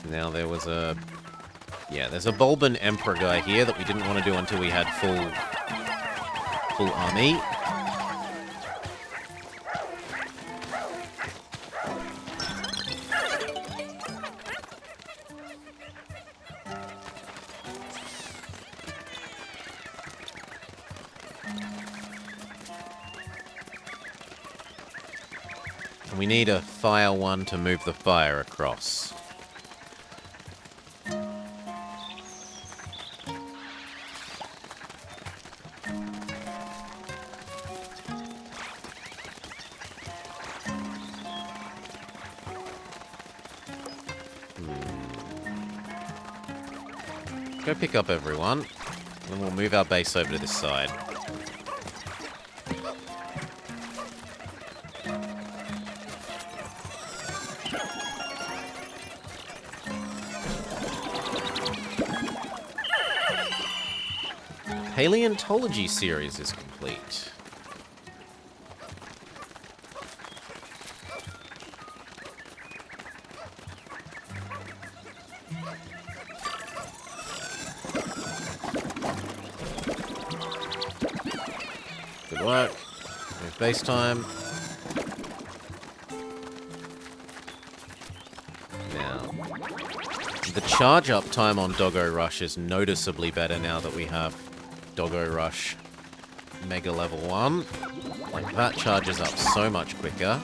Now there was a... Yeah, there's a Bulban Emperor guy here that we didn't want to do until we had full army. And we need a fire one to move the fire across. Go pick up everyone, and we'll move our base over to this side. Paleontology series is complete. Good work. Move base time. Now, the charge up time on Doggo Rush is noticeably better now that we have Doggo Rush Mega Level 1. Like, that charges up so much quicker.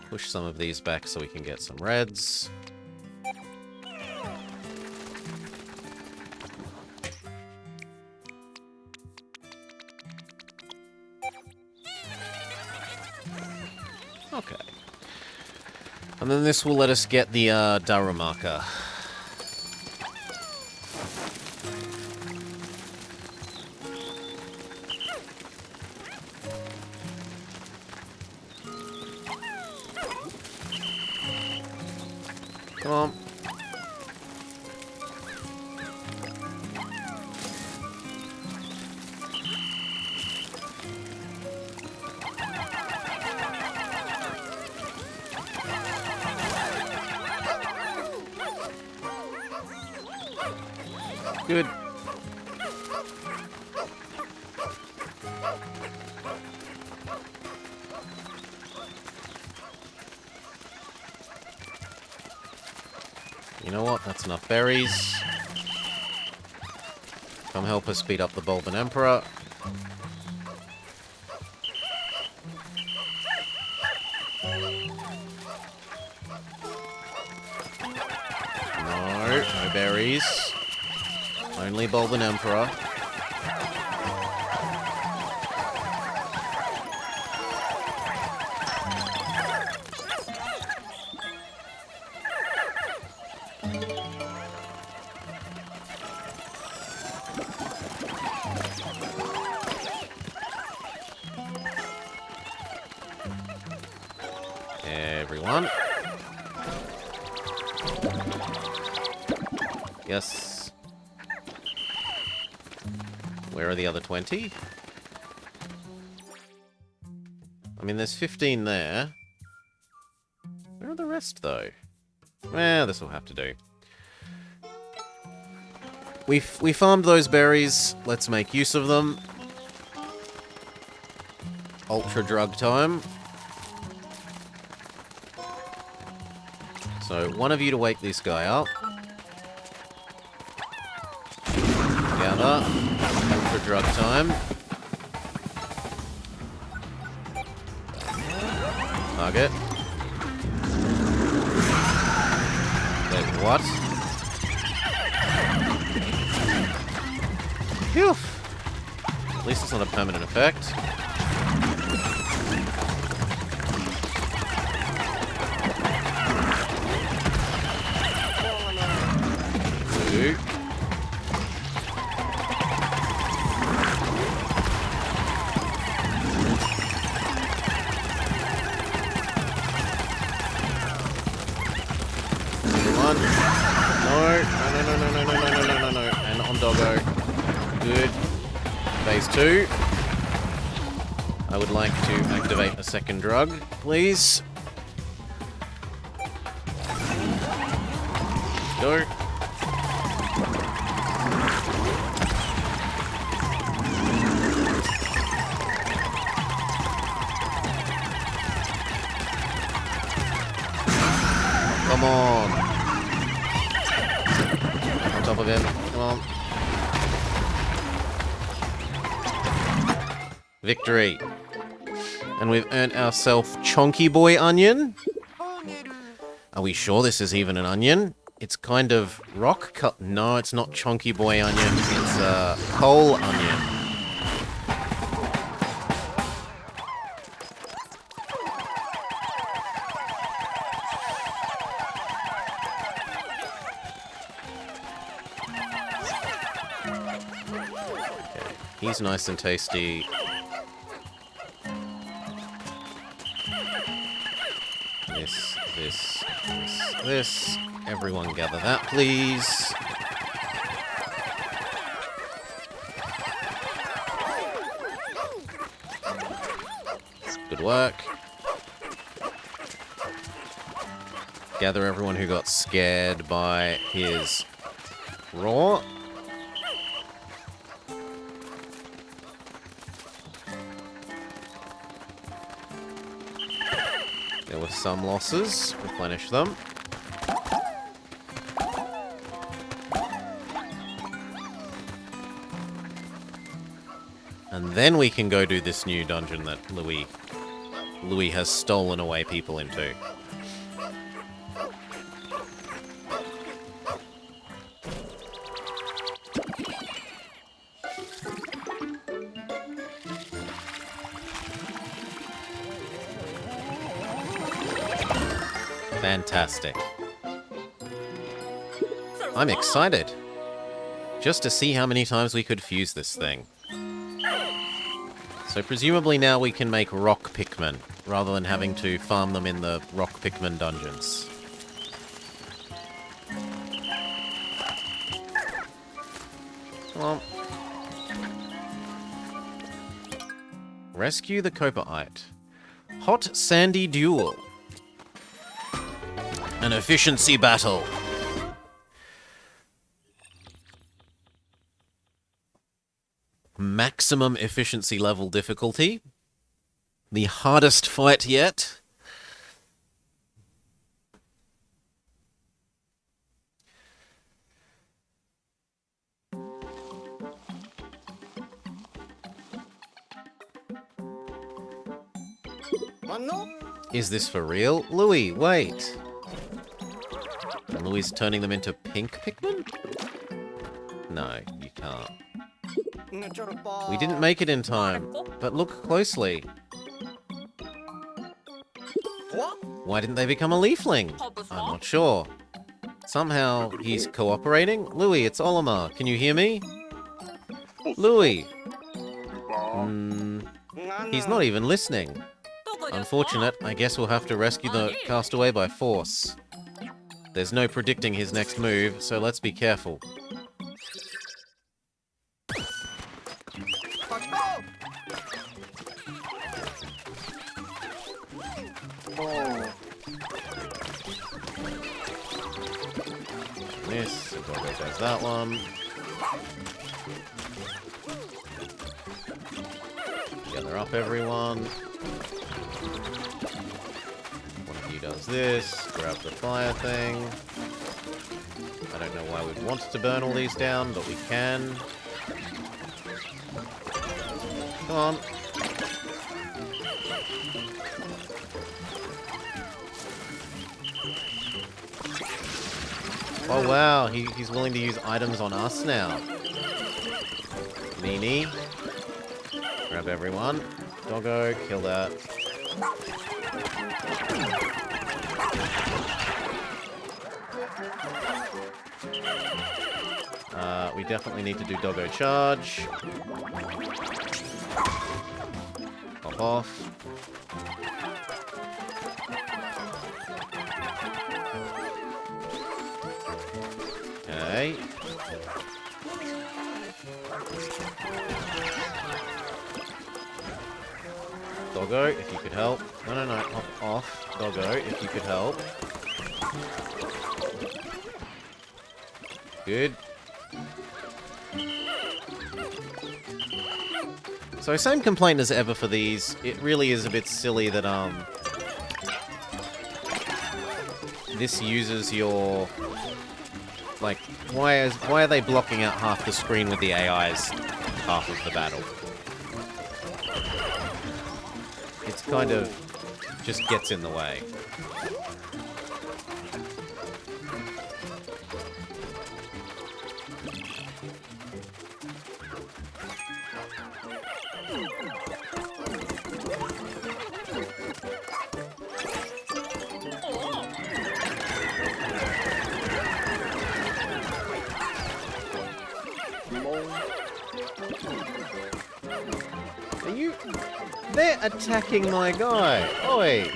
Push some of these back so we can get some reds. Okay. And then this will let us get the Darumaka. Come on. Good. You know what? That's enough berries. Come help us beat up the Bulban Emperor. No berries. Only Bulban Emperor. Everyone. Yes. Where are the other 20? I mean, there's 15 there. Where are the rest, though? Well, this will have to do. We farmed those berries. Let's make use of them. Ultra drug time. So, one of you to wake this guy up. Gather. Ultra drug time. Target. Wait, what? Phew! At least it's not a permanent effect. Two. One. No. And on doggo. Good. Phase 2. I would like to activate a second drug, please. Go. Come on. On top of him. Come on. Victory. And we've earned ourselves Chonky Boy Onion. Are we sure this is even an onion? It's kind of rock cut. No, it's not Chonky Boy Onion. It's a coal onion. Okay, he's nice and tasty. This. Everyone gather that, please. Good work. Gather everyone who got scared by his roar. There were some losses. Replenish them. And then we can go do this new dungeon that Louis has stolen away people into. Fantastic. I'm excited. Just to see how many times we could fuse this thing. So presumably now we can make rock Pikmin, rather than having to farm them in the rock Pikmin dungeons. Come on. Rescue the Copperite. Hot Sandy Duel. An efficiency battle. Maximum efficiency level difficulty. The hardest fight yet. Is this for real? Louis, wait. And Louis is turning them into pink Pikmin? No, you can't. We didn't make it in time, but look closely. Why didn't they become a leafling? I'm not sure. Somehow he's cooperating? Louis, it's Olimar. Can you hear me? Louis! He's not even listening. Unfortunate, I guess we'll have to rescue the castaway by force. There's no predicting his next move, so let's be careful. This, the doggo does that one. Gather up everyone. One of you does this, grab the fire thing. I don't know why we'd want to burn all these down, but we can. Come on. Oh wow, he's willing to use items on us now. Meanie. Grab everyone. Doggo, kill that. We definitely need to do doggo charge. Pop off. Okay. Doggo, if you could help. No, pop off. Doggo, if you could help. Good. So same complaint as ever for these. It really is a bit silly that this uses your like why are they blocking out half the screen with the AIs half of the battle? It's kind of just gets in the way. They're attacking my guy. Oi!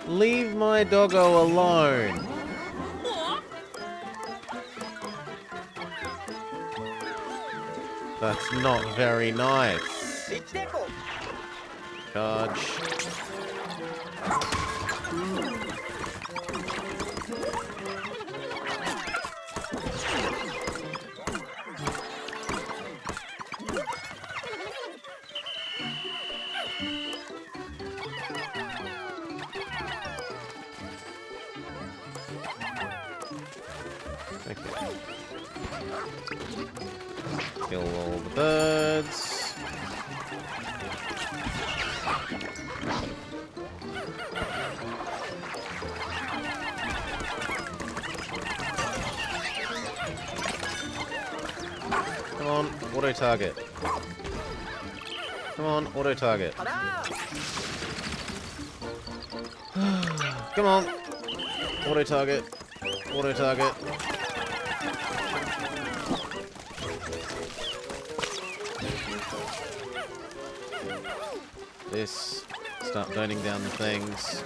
Leave my doggo alone. That's not very nice. Charge. Kill all the birds. Come on, auto target. Come on, auto target. Come on. Auto target. Auto target. This. Start burning down the things.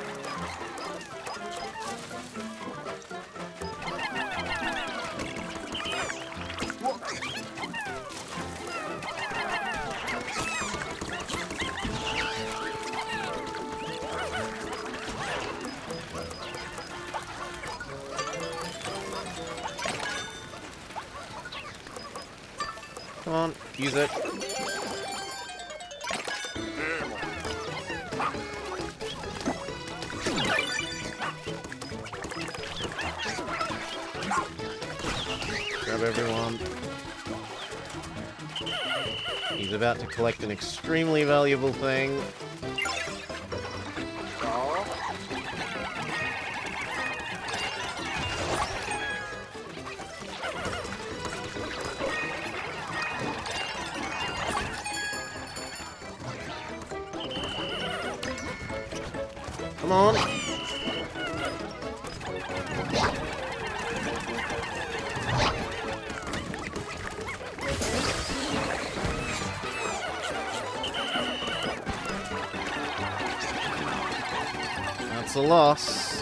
Come on, use it. Grab everyone. He's about to collect an extremely valuable thing. Come on. That's a loss.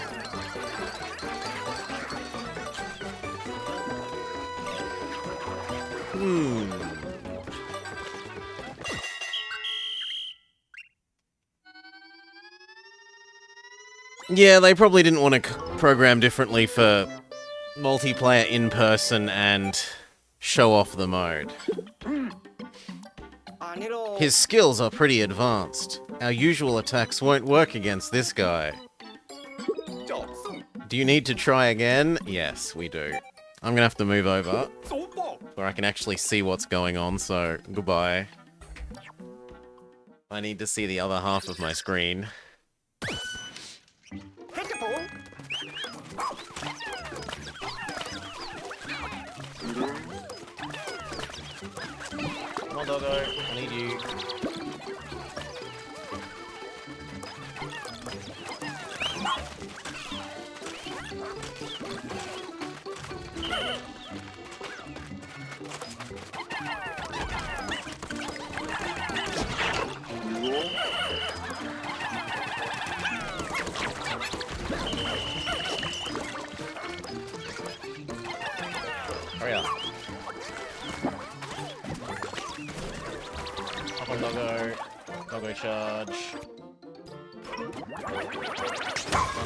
Yeah, they probably didn't want to program differently for multiplayer in person and show off the mode. His skills are pretty advanced. Our usual attacks won't work against this guy. Do you need to try again? Yes, we do. I'm gonna have to move over where I can actually see what's going on, so goodbye. I need to see the other half of my screen. Come on, doggo. I need you. Hurry up. Hop on, doggo. Doggo charge.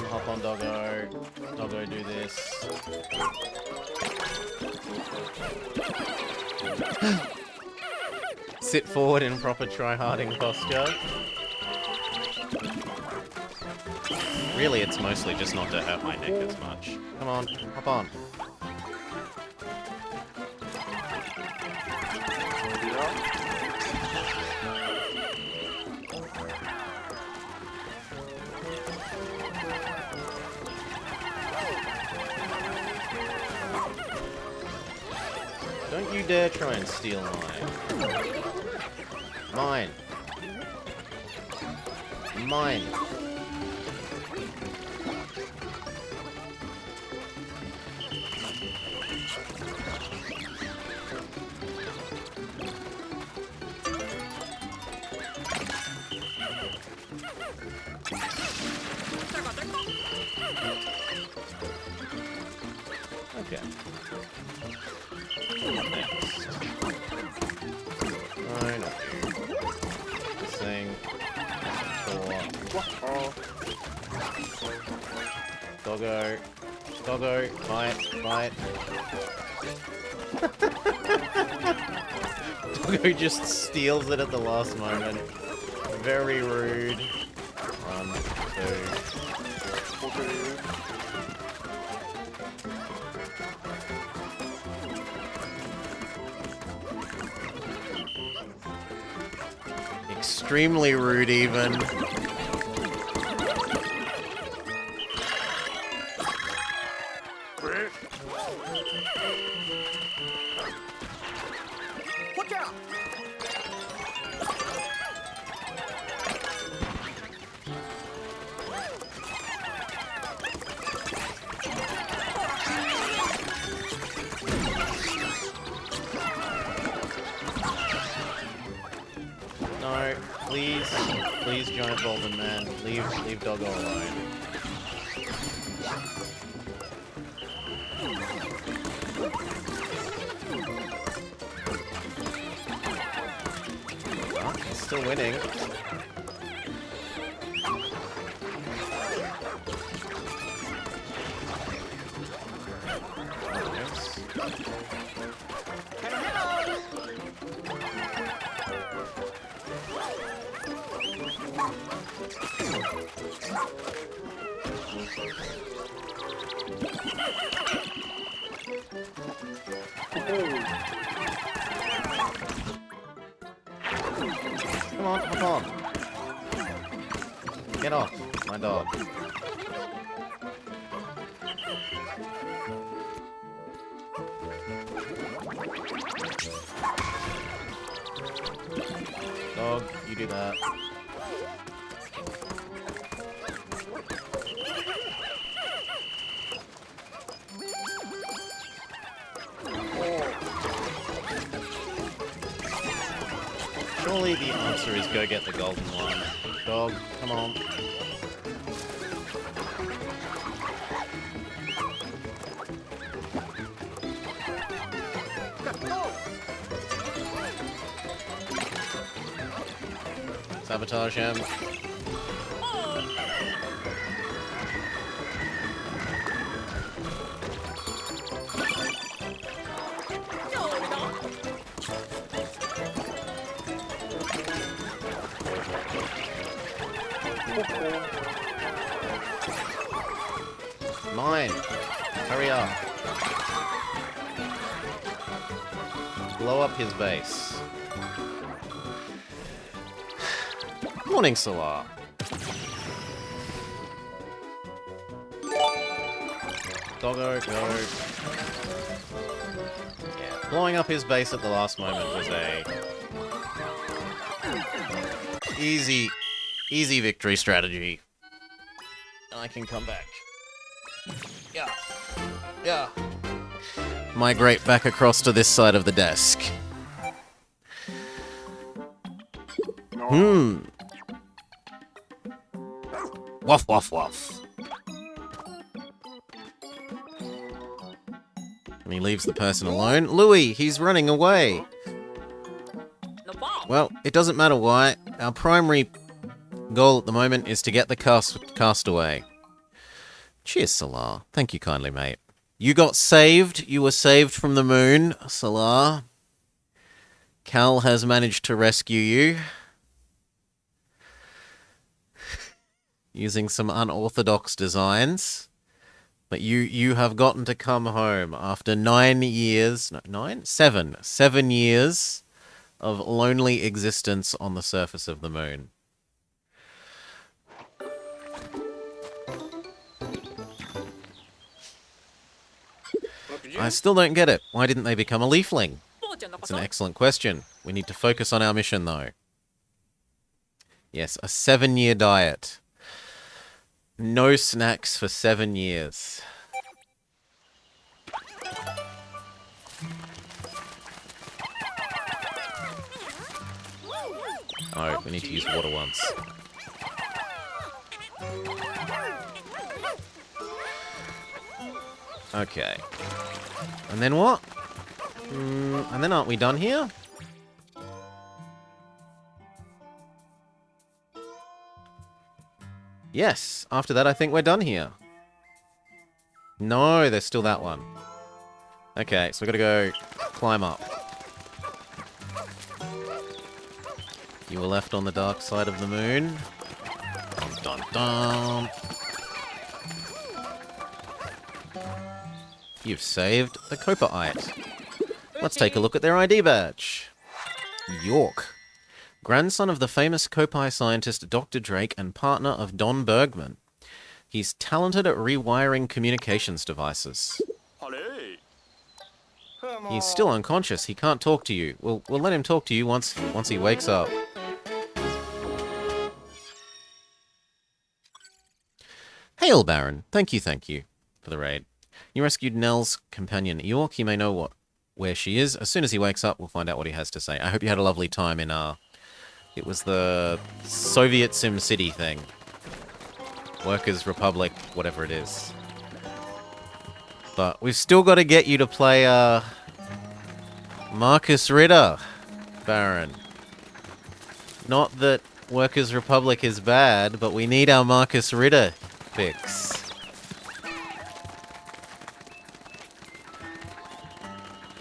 Hop on, doggo. Doggo do this. Sit forward in proper try-harding posture. Really, it's mostly just not to hurt my neck as much. Come on, hop on. Don't you dare try and steal mine. Mine. Mine. Okay. Next. No, not you. This thing. Doggo. Doggo. Bite. Bite. Doggo just steals it at the last moment. Very rude. 1, 2. Extremely rude, even. Watch out! No, please, please, giant golden man, leave Doggo alone. Oh, he's still winning. Come on, hop on. Get off, my dog. Dog, you do that. Surely the answer is go get the golden one. Dog, come on. Sabotage him. Mine. Hurry up. Blow up his base. Morning, Salar. Doggo, go. Yeah, blowing up his base at the last moment was a easy victory strategy. I can come back. Yeah. Yeah. Migrate back across to this side of the desk. Wuff, wuff, wuff. And he leaves the person alone. Louis, he's running away. Well, it doesn't matter why. Our primary goal at the moment is to get the castaway. Cheers, Salar. Thank you kindly, mate. You got saved. You were saved from the moon, Salar. Cal has managed to rescue you. Using some unorthodox designs. But you have gotten to come home after 9 years... No, 9? 7. 7 years of lonely existence on the surface of the moon. I still don't get it. Why didn't they become a leafling? It's an excellent question. We need to focus on our mission, though. Yes, a 7-year diet. No snacks for 7 years. Oh, we need to use water once. Okay. And then what? And then aren't we done here? Yes, after that I think we're done here. No, there's still that one. Okay, so we gotta go climb up. You were left on the dark side of the moon. Dun dun dun. You've saved the Copaite. Let's take a look at their ID badge. York. Grandson of the famous Copai scientist Dr. Drake and partner of Don Bergman. He's talented at rewiring communications devices. He's still unconscious. He can't talk to you. We'll let him talk to you once he wakes up. Hail, Baron. Thank you for the raid. You rescued Nell's companion, York. He may know where she is. As soon as he wakes up, we'll find out what he has to say. I hope you had a lovely time in, it was the Soviet Sim City thing. Workers' Republic, whatever it is. But we've still got to get you to play, Marcus Ritter, Baron. Not that Workers' Republic is bad, but we need our Marcus Ritter fix.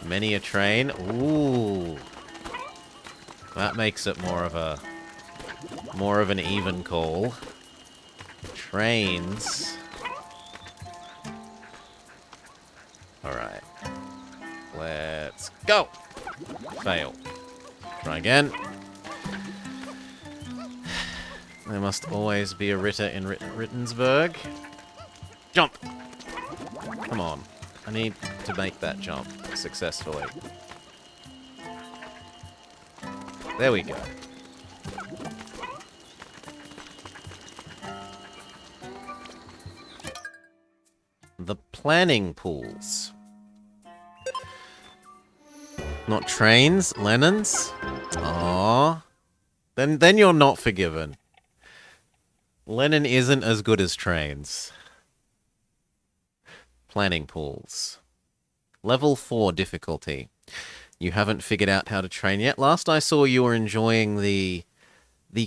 Many a train. Ooh. That makes it more of an even call. Trains. Alright. Let's go! Fail. Try again. There must always be a Ritter in Rittensburg. Jump! Come on. I need to make that jump successfully. There we go. The planning pools. Not trains, Lennons? Aww. Then you're not forgiven. Lennon isn't as good as trains. Planning pools. Level 4 difficulty. You haven't figured out how to train yet. Last I saw you were enjoying the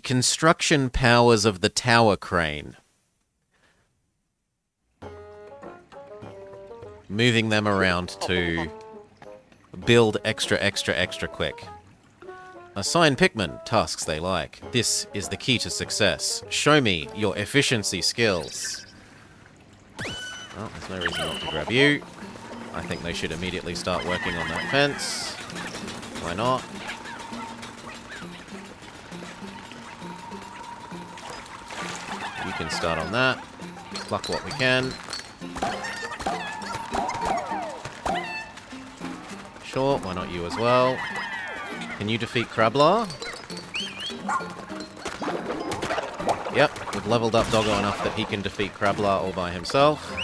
construction powers of the tower crane. Moving them around to build extra quick. Assign Pikmin tasks they like. This is the key to success. Show me your efficiency skills. Well, there's no reason not to grab you. I think they should immediately start working on that fence. Why not? You can start on that. Pluck what we can. Sure, why not you as well? Can you defeat Crablar? Yep, we've leveled up Doggo enough that he can defeat Crablar all by himself.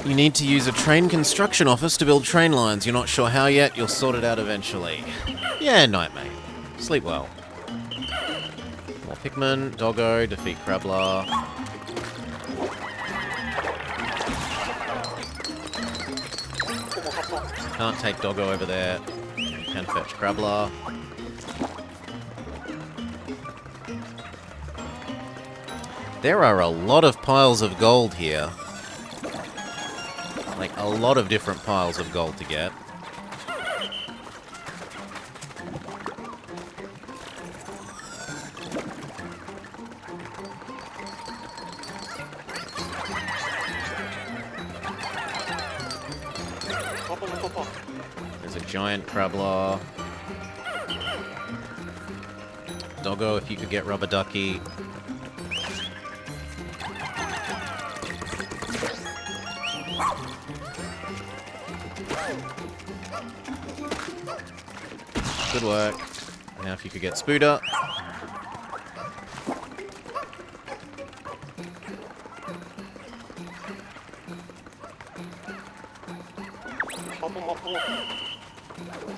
You need to use a train construction office to build train lines. You're not sure how yet, you'll sort it out eventually. Yeah, night, mate. Sleep well. More Pikmin, Doggo, defeat Crablar. Can't take Doggo over there. Can fetch Crablar. There are a lot of piles of gold here. Like, a lot of different piles of gold to get. There's a giant Crablar. Doggo, if you could get Rubber Ducky. Good work. Now if you could get Spooder.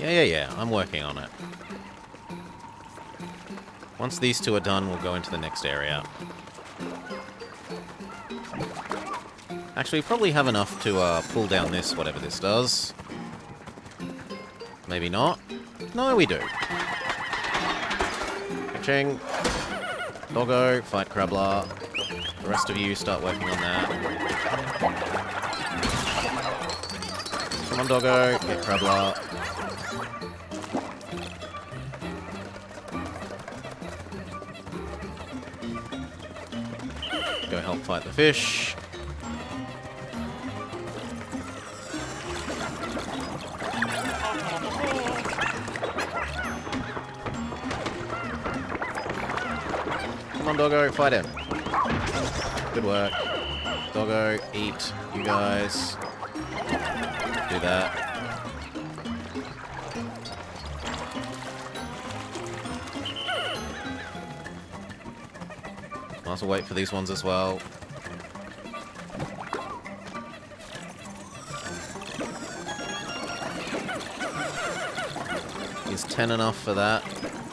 Yeah. I'm working on it. Once these two are done, we'll go into the next area. Actually, we probably have enough to pull down this, whatever this does. Maybe not. No, we do. Ka-ching. Doggo, fight Crablar. The rest of you start working on that. Come on, Doggo, get Crablar. Go help fight the fish. Come on, Doggo, fight him. Good work. Doggo, eat, you guys. Do that. Might as well wait for these ones as well. Is 10 enough for that?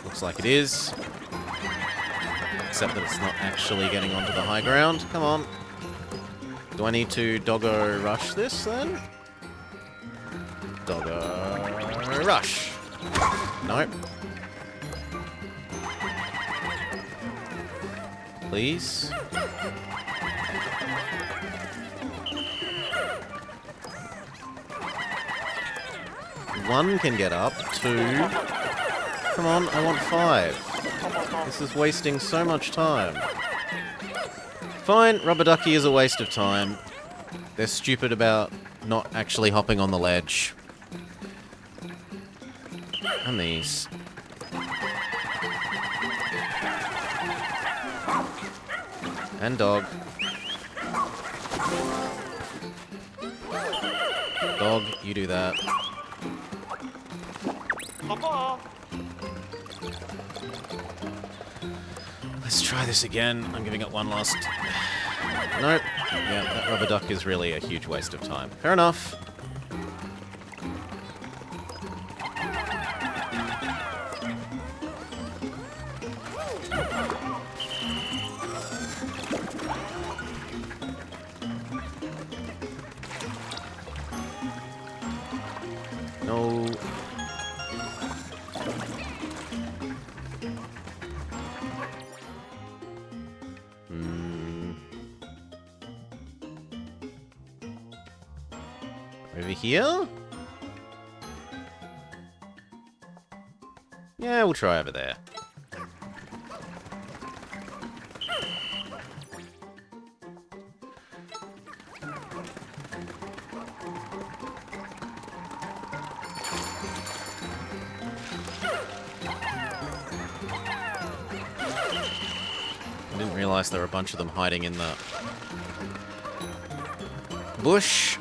Looks like it is. Except that it's not actually getting onto the high ground. Come on. Do I need to Doggo rush this then? Doggo rush. Nope. Please. One can get up. Two. Come on, I want 5. This is wasting so much time. Fine, Rubber Ducky is a waste of time. They're stupid about not actually hopping on the ledge. And these. And Dog. Dog, you do that. Let's try this again. I'm giving it one last... Nope. Yeah, that Rubber Duck is really a huge waste of time. Fair enough. No. Over here? Yeah, we'll try over there. I didn't realize there were a bunch of them hiding in the bush.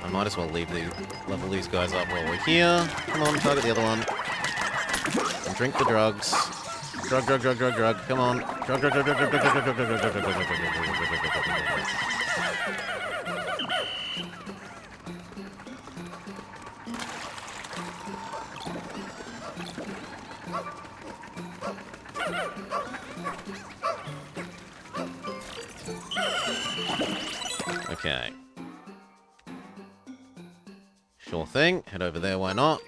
I might as well level these guys up while we're here. Come on, target the other one. And drink the drugs. Drug. Come on. Drug. Okay. Sure thing. Head over there, why not?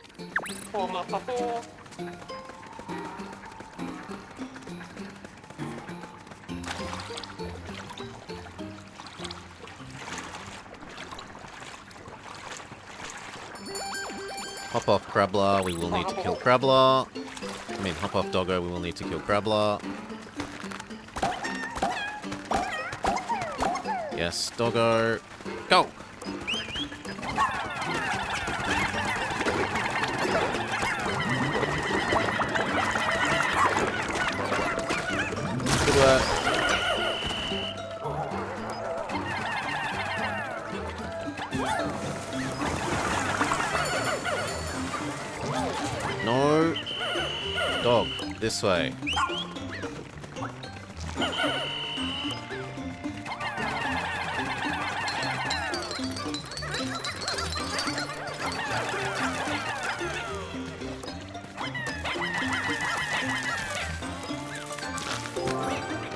Hop off Krabbler, we will need to kill Krabbler. I mean, hop off Doggo, we will need to kill Krabbler. Yes, Doggo. Go! Good work. No. Dog, this way.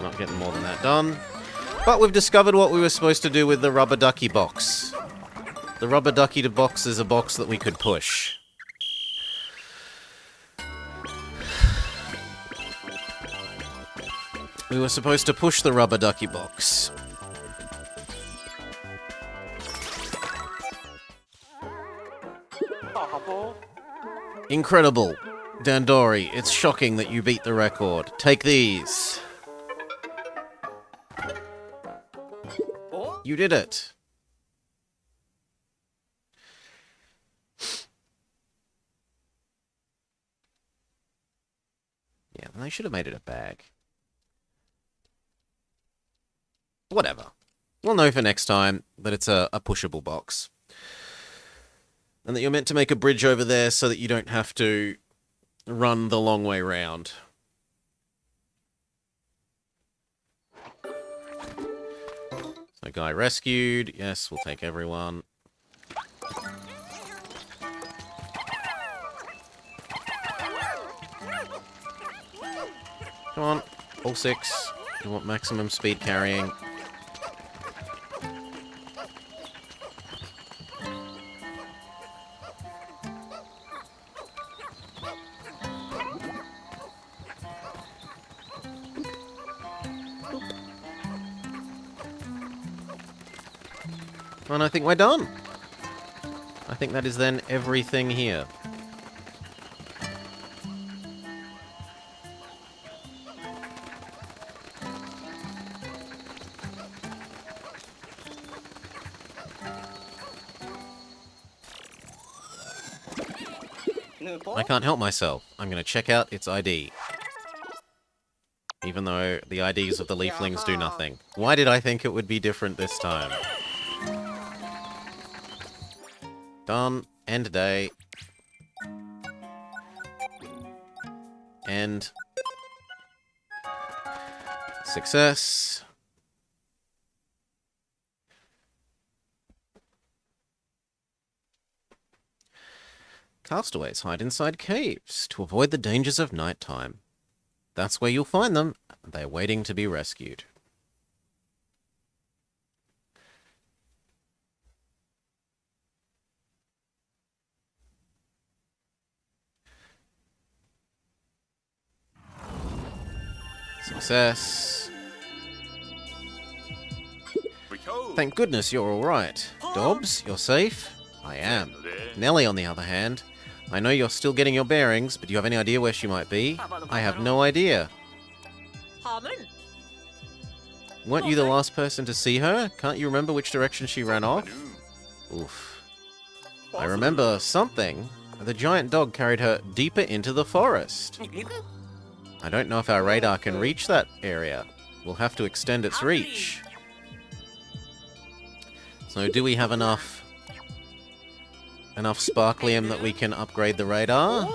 Not getting more than that done. But we've discovered what we were supposed to do with the rubber ducky box. The rubber ducky box is a box that we could push. We were supposed to push the rubber ducky box. Incredible. Dandori, it's shocking that you beat the record. Take these. You did it. Yeah, they should have made it a bag. Whatever. We'll know for next time that it's a pushable box. And that you're meant to make a bridge over there so that you don't have to run the long way round. So guy rescued. Yes, we'll take everyone. Come on, all six. You want maximum speed carrying. And I think we're done. I think that is then everything here. I can't help myself. I'm going to check out its ID. Even though the IDs of the leaflings do nothing. Why did I think it would be different this time? Done. End day. End. Success. Castaways hide inside caves to avoid the dangers of nighttime. That's where you'll find them. They're waiting to be rescued. Success. Thank goodness you're alright. Dobbs, you're safe? I am. Nellie, on the other hand, I know you're still getting your bearings, but do you have any idea where she might be? I have no idea. Weren't you the last person to see her? Can't you remember which direction she ran off? Oof. I remember something. The giant dog carried her deeper into the forest. I don't know if our radar can reach that area. We'll have to extend its reach. So do we have enough sparklium that we can upgrade the radar?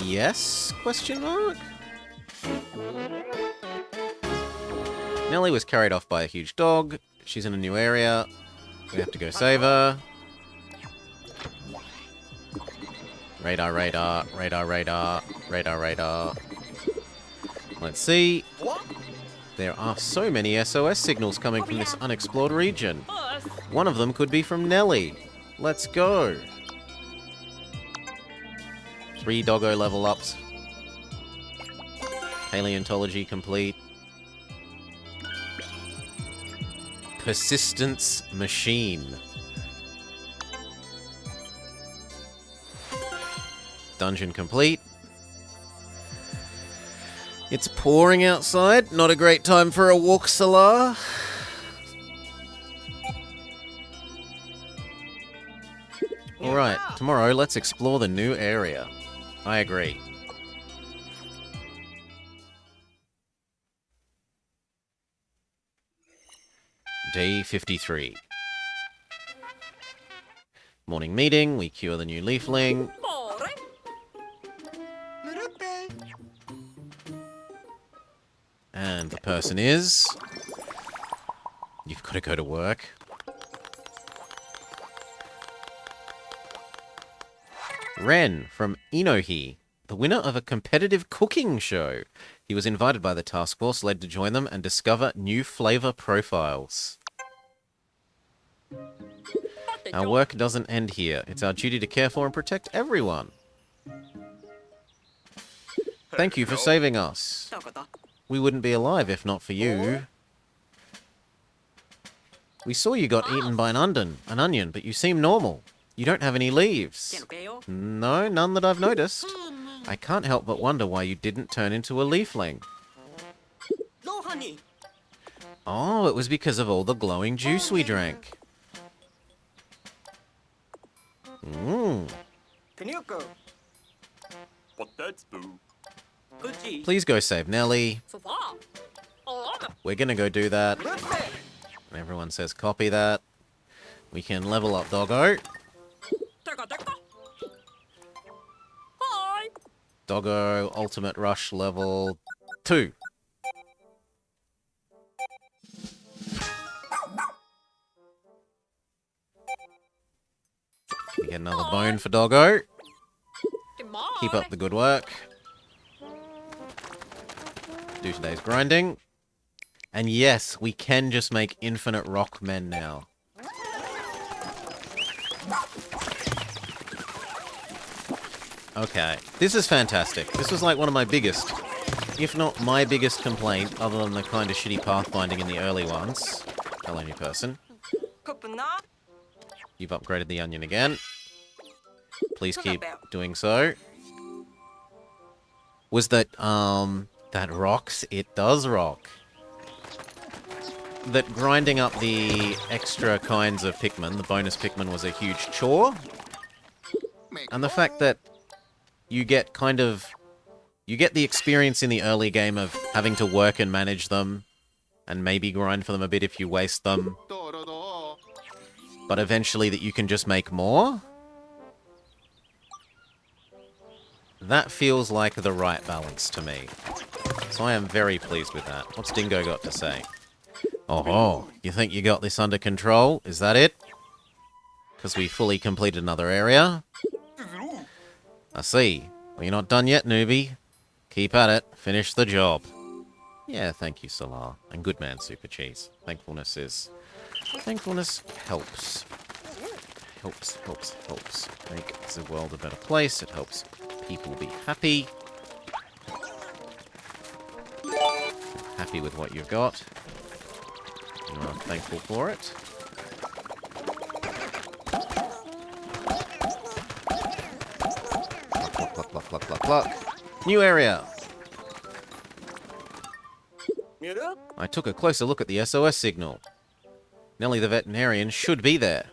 Yes? Question mark? Nellie was carried off by a huge dog. She's in a new area. We have to go save her. Radar, radar, radar, radar, radar, radar. Let's see. There are so many SOS signals coming from this unexplored region. One of them could be from Nellie. Let's go. 3 doggo level ups. Paleontology complete. Persistence machine. Dungeon complete. It's pouring outside. Not a great time for a walk, Salar. Alright, tomorrow let's explore the new area. I agree. Day 53. Morning meeting, we cure the new leafling. And the person is... You've got to go to work. Ren from Inohi, the winner of a competitive cooking show. He was invited by the task force, led to join them, and discover new flavor profiles. Our work doesn't end here. It's our duty to care for and protect everyone. Thank you for saving us. We wouldn't be alive if not for you. We saw you got eaten by an onion, but you seem normal. You don't have any leaves. No, none that I've noticed. I can't help but wonder why you didn't turn into a leafling. Oh, it was because of all the glowing juice we drank. Mmm. Please go save Nellie. We're gonna go do that. And everyone says copy that. We can level up Doggo. Doggo, Ultimate Rush level 2. We get another bone for Doggo. Keep up the good work. Do today's grinding. And yes, we can just make infinite rock men now. Okay, this is fantastic. This was like one of my biggest, if not my biggest complaint, other than the kind of shitty pathfinding in the early ones. Hello, new person. You've upgraded the onion again. Please keep doing so. Was that, that rocks? It does rock. That grinding up the extra kinds of Pikmin, the bonus Pikmin, was a huge chore. And the fact that you get you get the experience in the early game of having to work and manage them, and maybe grind for them a bit if you waste them. But eventually that you can just make more. That feels like the right balance to me. So I am very pleased with that. What's Dingo got to say? Oh, you think you got this under control? Is that it? Because we fully completed another area. I see. Well, you're not done yet, newbie. Keep at it. Finish the job. Yeah, thank you, Solar. And good man, Super Cheese. Thankfulness helps. Helps. Make the world a better place. It helps people be happy. Happy with what you've got. You are thankful for it. Pluck. New area! I took a closer look at the SOS signal. Nellie the veterinarian should be there.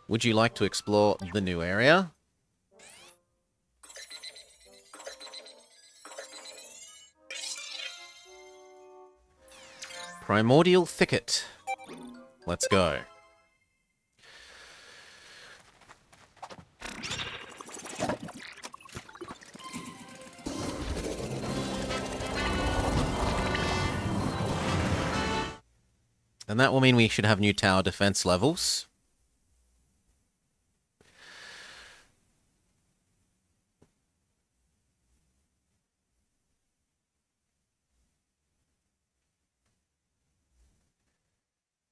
Would you like to explore the new area? Primordial Thicket. Let's go. And that will mean we should have new tower defense levels.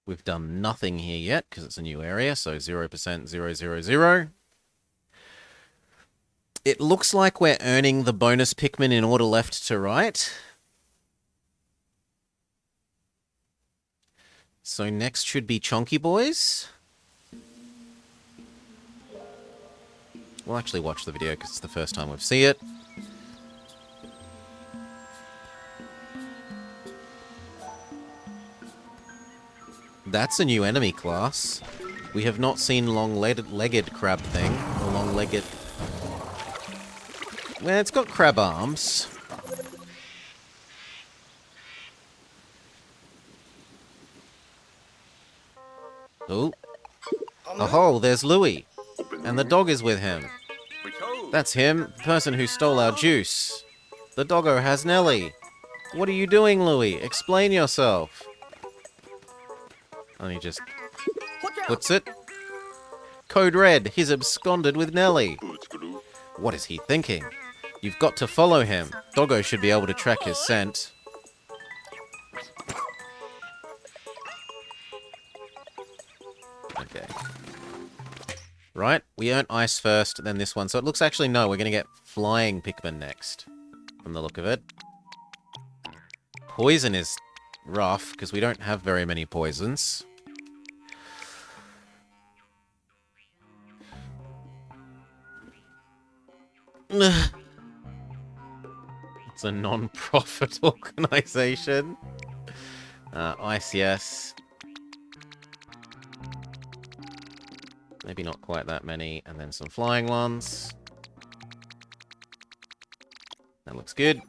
We've done nothing here yet because it's a new area, so 0%, 000. It looks like we're earning the bonus Pikmin in order left to right. So next should be Chonky Boys. We'll actually watch the video because it's the first time we've seen it. That's a new enemy class. We have not seen long-legged crab thing. Or long-legged... Well, it's got crab arms. Oh. Oh, there's Louie. And the dog is with him. That's him, the person who stole our juice. The doggo has Nellie. What are you doing, Louie? Explain yourself. And he just puts it. Code Red, he's absconded with Nellie. What is he thinking? You've got to follow him. Doggo should be able to track his scent. Okay. Right, we earned ice first, then this one. So it looks actually, no, we're going to get flying Pikmin next. From the look of it. Poison is rough, because we don't have very many poisons. It's a non-profit organization. Ice, yes. Maybe not quite that many. And then some flying ones. That looks good.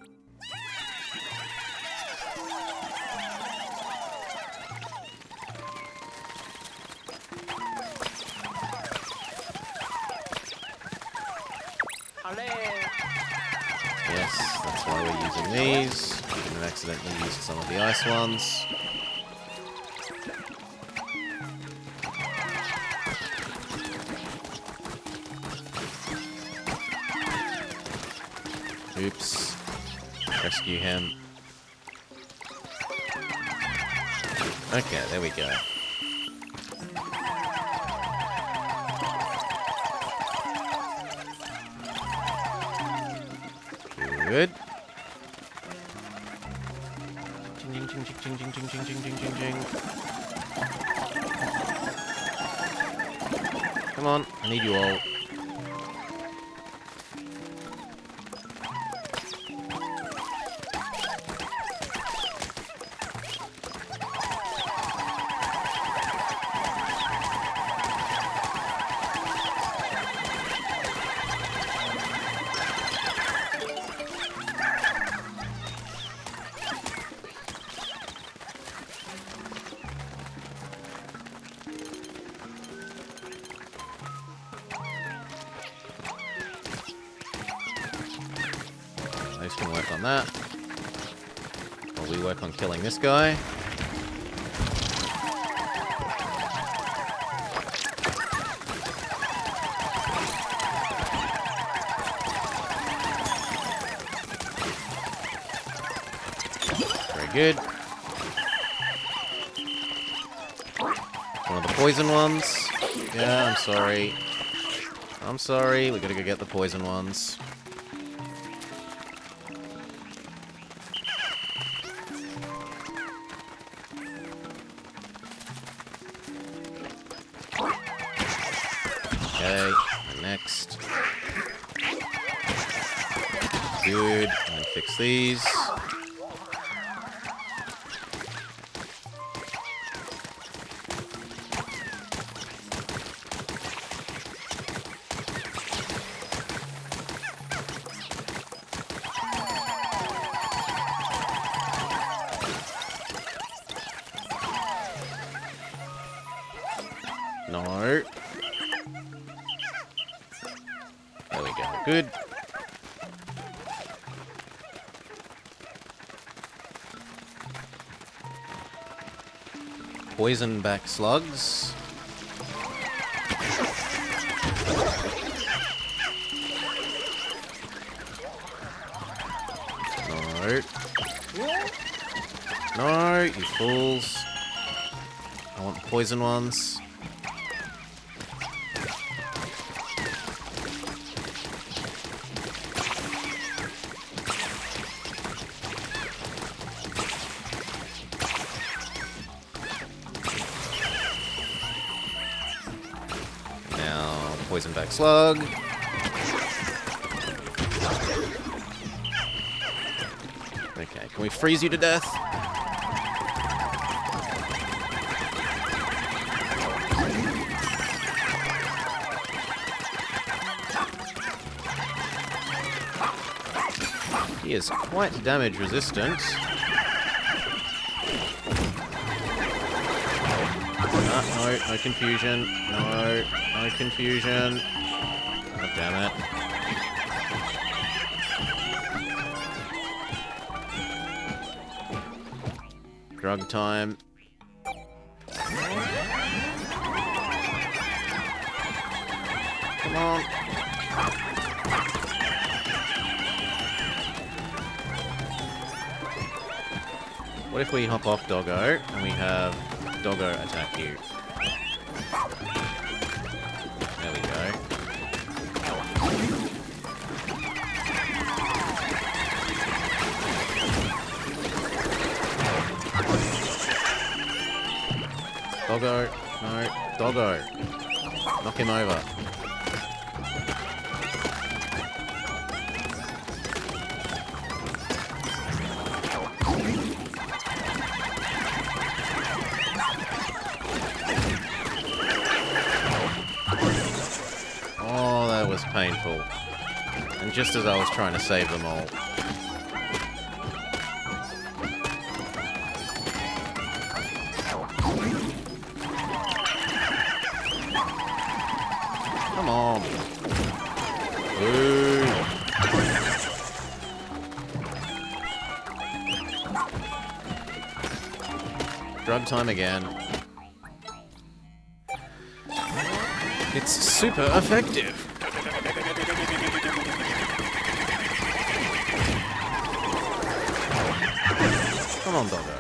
Yes, that's why we're using these. We didn't accidentally use some of the ice ones. Oops. Rescue him. Okay, there we go. Good. Jing, jing, jing, jing, jing, jing, jing, jing, jing, jing, jing. Come on, I need you all. Those can work on that. While we work on killing this guy. good. One of the poison ones. Yeah, I'm sorry. I'm sorry. We gotta go get the poison ones. Okay, and next. Good. And fix these. No. There we go. Good. Poison back slugs. No. No, you fools. I want the poison ones. Now, poison back slug. Okay, can we freeze you to death? He is quite damage resistant. No, no confusion. No, no confusion. God damn it. Drug time. Come on. What if we hop off Doggo and we have Doggo attack you? There we go. Doggo, no, Doggo. Knock him over. Oh, that was painful. And just as I was trying to save them all. Come on. Ooh. Drug time again. It's super effective. Come on, Doggo.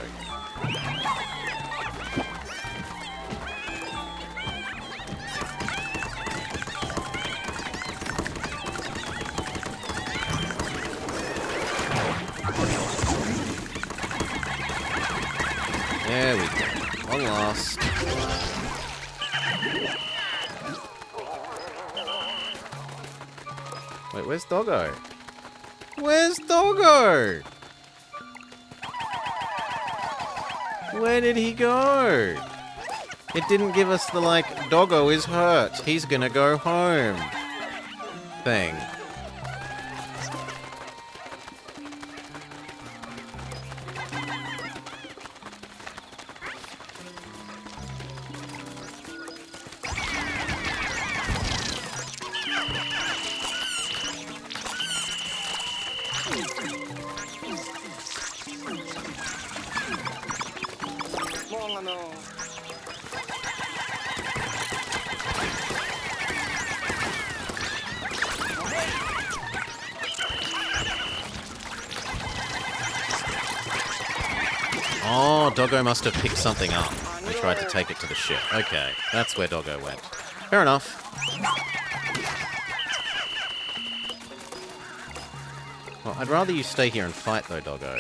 There we go. One last. Wait, where's Doggo? Where's Doggo? Where did he go? It didn't give us the, like, Doggo is hurt, he's gonna go home thing. Oh, Doggo must have picked something up and tried to take it to the ship. Okay, that's where Doggo went. Fair enough. Well, I'd rather you stay here and fight, though, Doggo.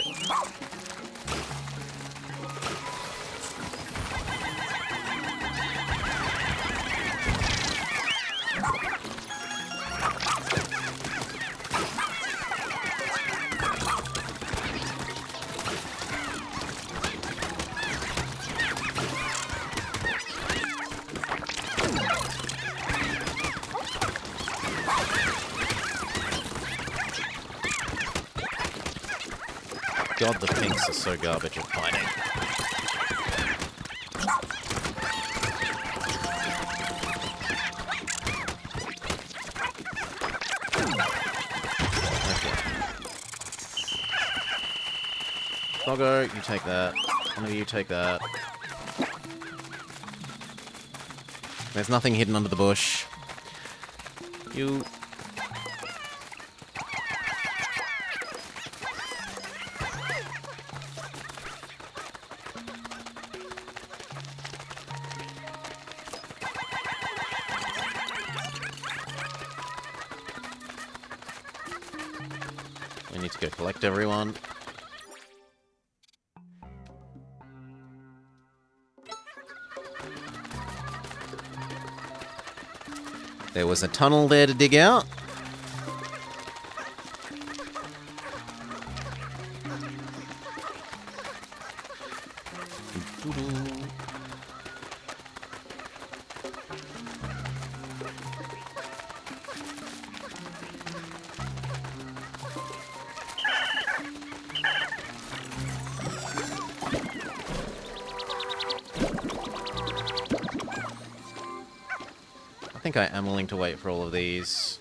God, the pinks are so garbage at fighting. Okay. Doggo, you take that. No, you take that. There's nothing hidden under the bush. You... We need to go collect everyone. There was a tunnel there to dig out. I think I am willing to wait for all of these.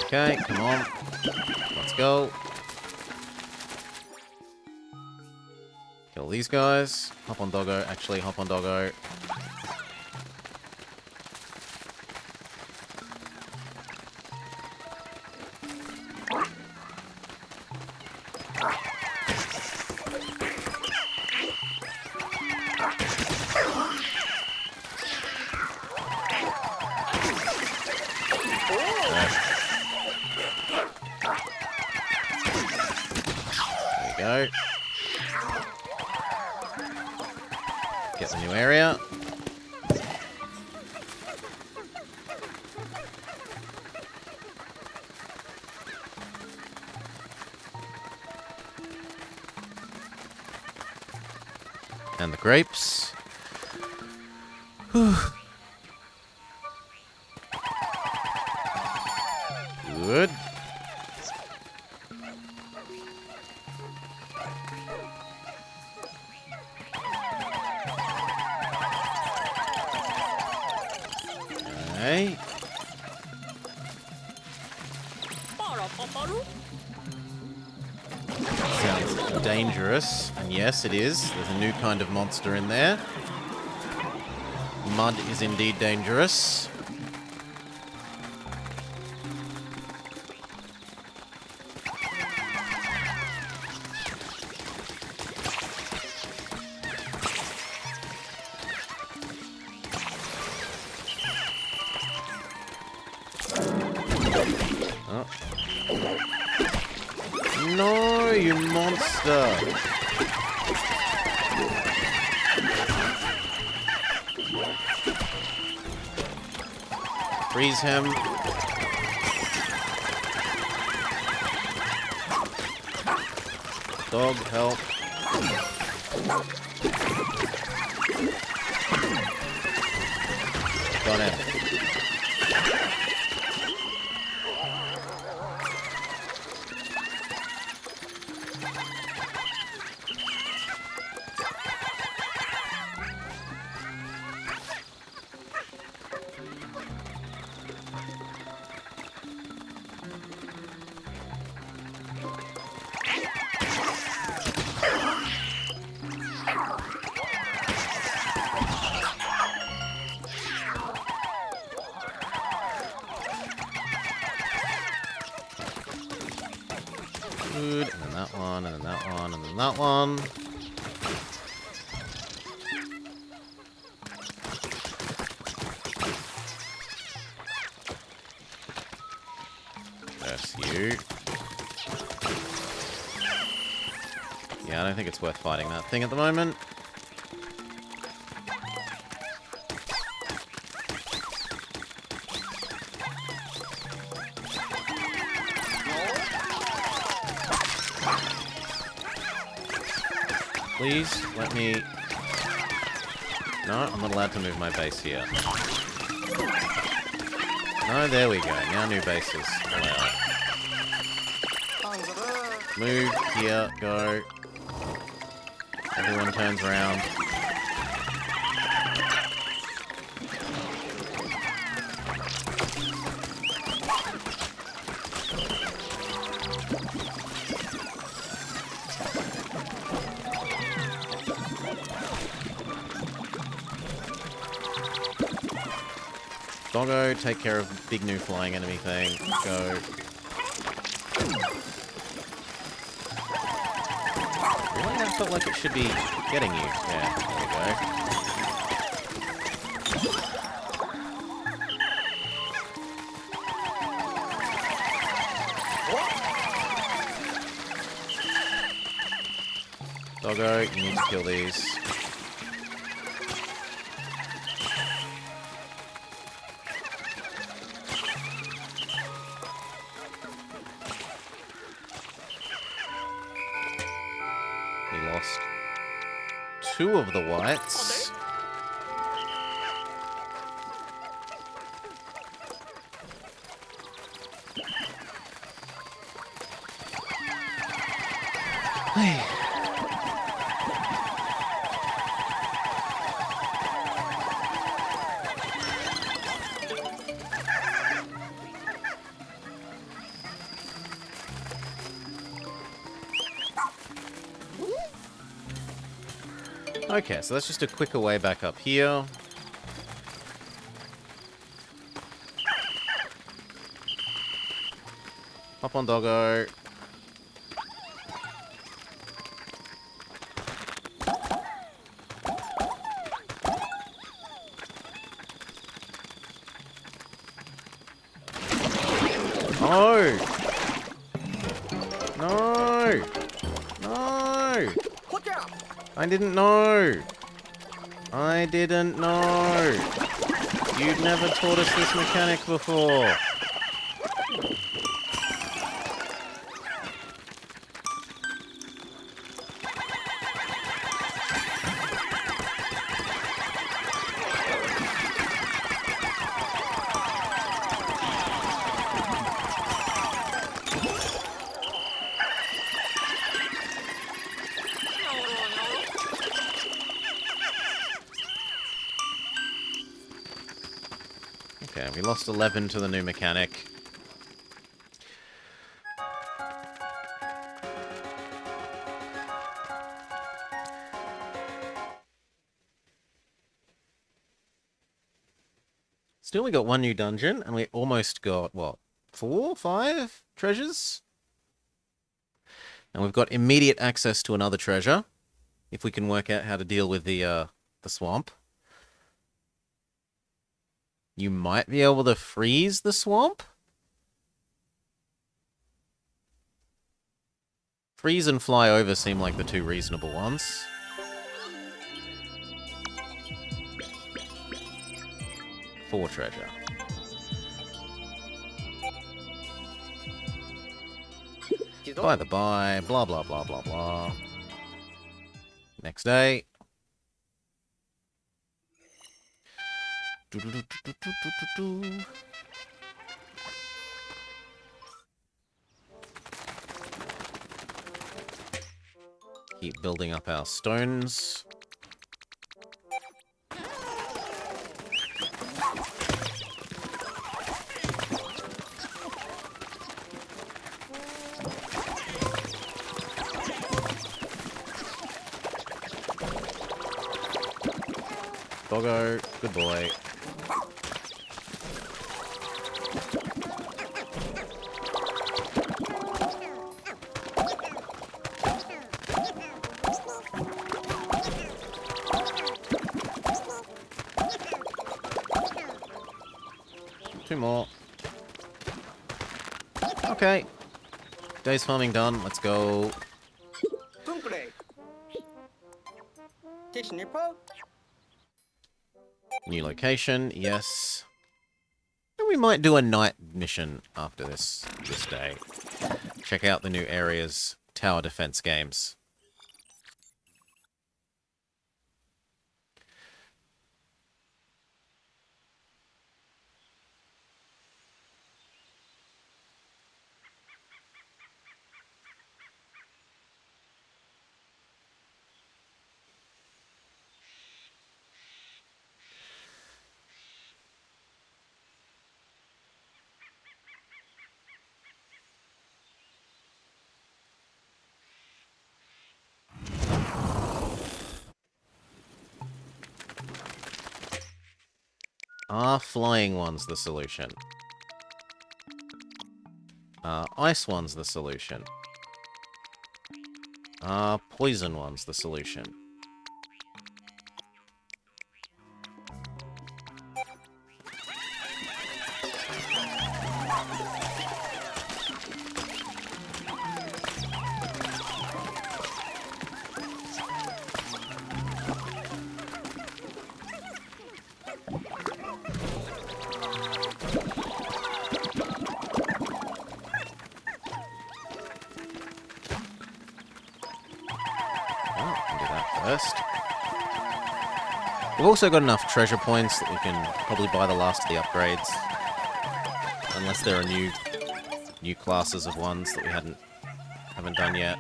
Okay, come on. Let's go. Kill these guys. Hop on Doggo. Actually, hop on Doggo. There we go. Get the new area. And the grapes. Whew. Good. Okay. Sounds dangerous, and yes, it is. There's a new kind of monster in there. Mud is indeed dangerous. Oh. No, you monster! Freeze him. Dog, help. Got him. Good. And then that one, and then that one, and then that one. There's you. Yeah, I don't think it's worth fighting that thing at the moment. Please, let me... No, I'm not allowed to move my base here. No, there we go. Now new base is allowed. Move, here, go. Everyone turns around. Doggo, take care of big new flying enemy thing. Go. Really? That felt like it should be getting you. Yeah, there we go. Doggo, you need to kill these. We lost 2 of the whites. Hey. Okay, so that's just a quicker way back up here. Hop on, doggo. No! No! No! I didn't know! I didn't know! You'd never taught us this mechanic before! Okay, we lost 11 to the new mechanic. Still, we got 1 new dungeon, and we almost got, what, 4, 5 treasures? And we've got immediate access to another treasure, if we can work out how to deal with the swamp. You might be able to freeze the swamp? Freeze and fly over seem like the 2 reasonable ones. For treasure. By the by, blah blah blah blah blah. Next day. Keep building up our stones. Doggo, good boy. 2 more. Okay. Day's farming done. Let's go. New location. Yes. And we might do a night mission after this day. Check out the new areas. Tower defense games. Are flying ones the solution? Ice ones the solution? Are poison ones the solution? First. We've also got enough treasure points that we can probably buy the last of the upgrades. Unless there are new classes of ones that we haven't done yet.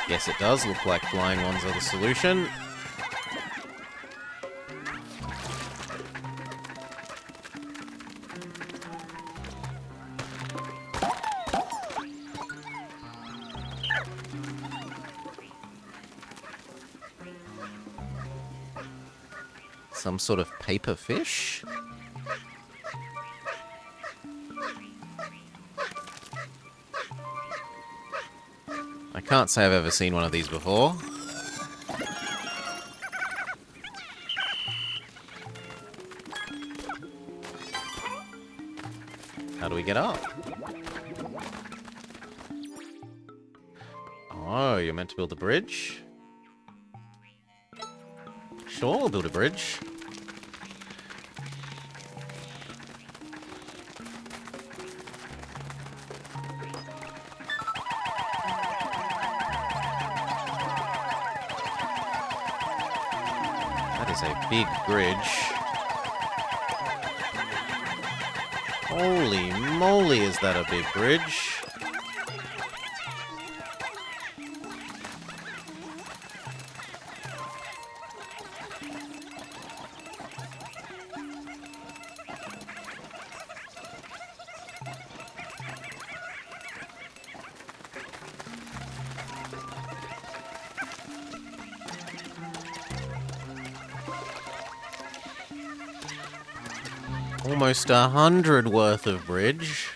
Yes, it does look like flying ones are the solution. Some sort of paper fish? I can't say I've ever seen one of these before. How do we get up? Oh, you're meant to build a bridge? Sure, we'll build a bridge. That is a big bridge. Holy moly, is that a big bridge? Almost 100 worth of bridge.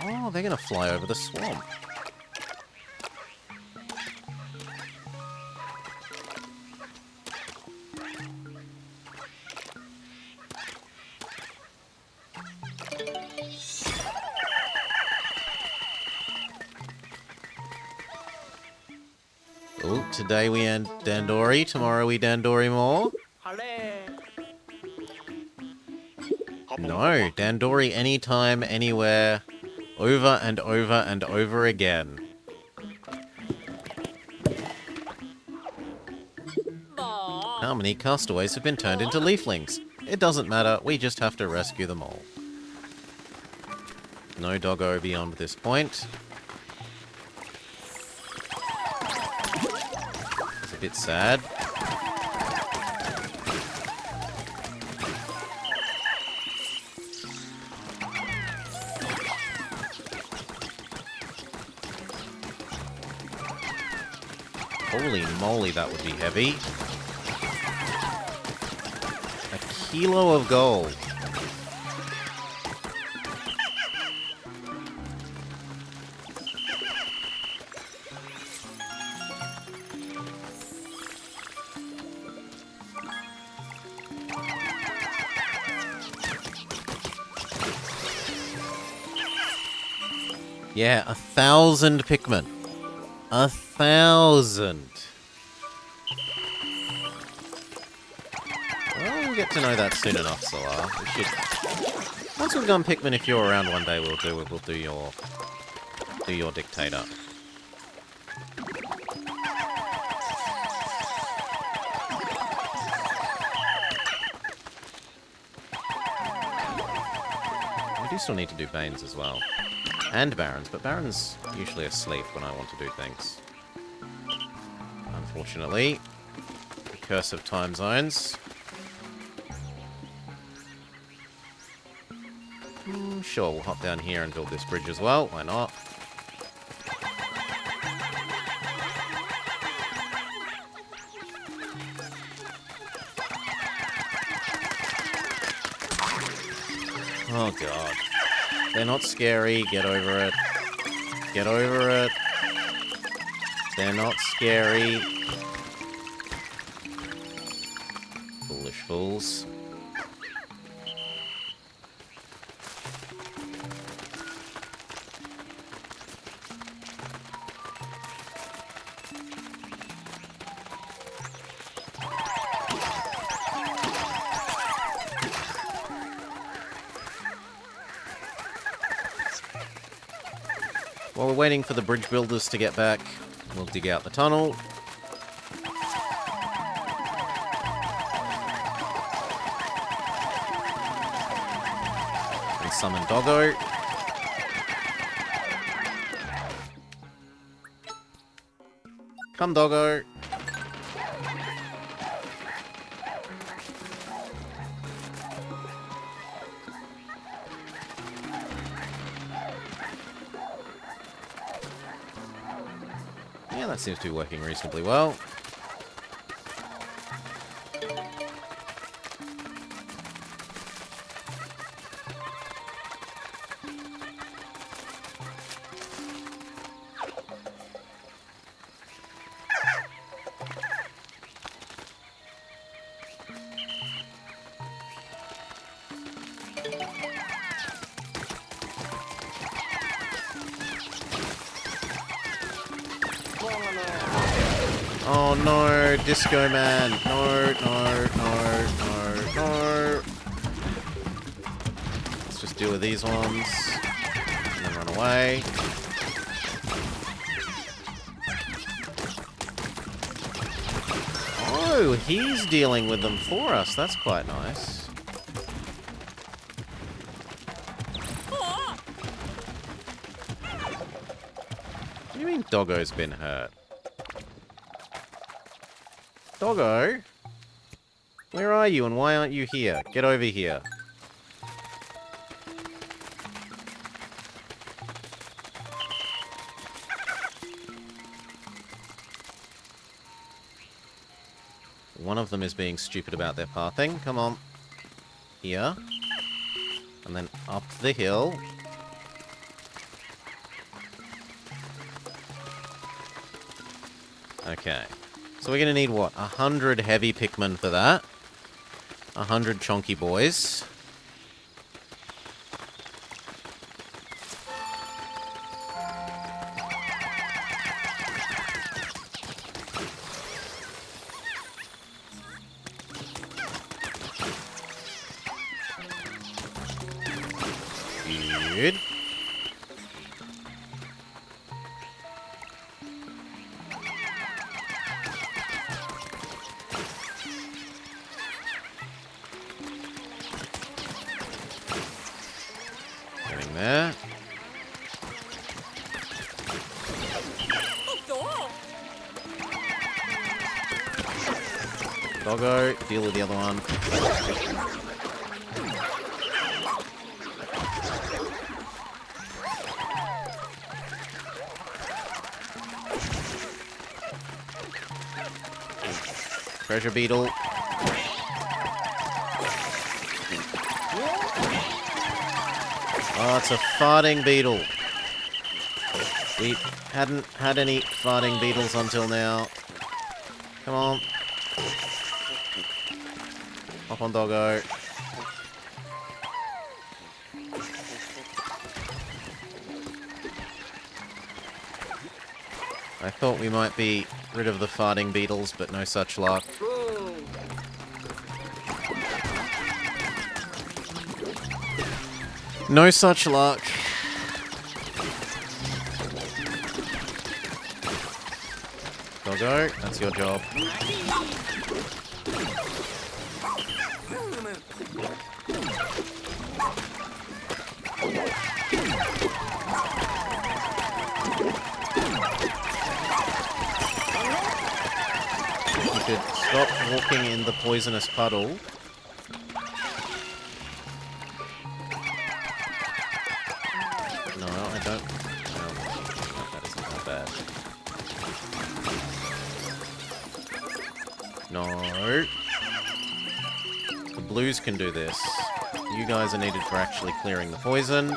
Oh, they're gonna fly over the swamp. Oh, today we end Dandori, tomorrow we Dandori more. No, Dandori anytime, anywhere, over and over and over again. How many castaways have been turned into leaflings? It doesn't matter, we just have to rescue them all. No doggo beyond this point. It's a bit sad. Holy moly, that would be heavy. A kilo of gold. Yeah, 1,000 Pikmin. 1,000. Well, we'll get to know that soon enough, Solar. We should. Once we've done Pikmin, if you're around one day, we'll do your dictator. We do still need to do Banes as well. And Barons, but Baron's usually asleep when I want to do things. Unfortunately. The curse of time zones. Sure, we'll hop down here and build this bridge as well. Why not? Oh god. They're not scary. Get over it. Get over it. They're not scary. Foolish fools. While we're waiting for the bridge builders to get back, we'll dig out the tunnel. And summon Doggo. Come, Doggo. Yeah, that seems to be working reasonably well. Oh no, Disco Man. No, no, no, no, no. Let's just deal with these ones. And then run away. Oh, he's dealing with them for us. That's quite nice. What do you mean Doggo's been hurt? Doggo? Where are you and why aren't you here? Get over here. One of them is being stupid about their pathing. Come on. Here. And then up the hill. Okay. So we're going to need, what, 100 heavy Pikmin for that. 100 chonky boys. Good. Getting there. Doggo, deal with the other one. Treasure beetle. Oh, it's a farting beetle. We hadn't had any farting beetles until now. Come on. Hop on, doggo. I thought we might be rid of the farting beetles, but no such luck. No such luck. Doggo, that's your job. You could stop walking in the poisonous puddle. No, I don't. No, that isn't that bad. No. The blues can do this. You guys are needed for actually clearing the poison.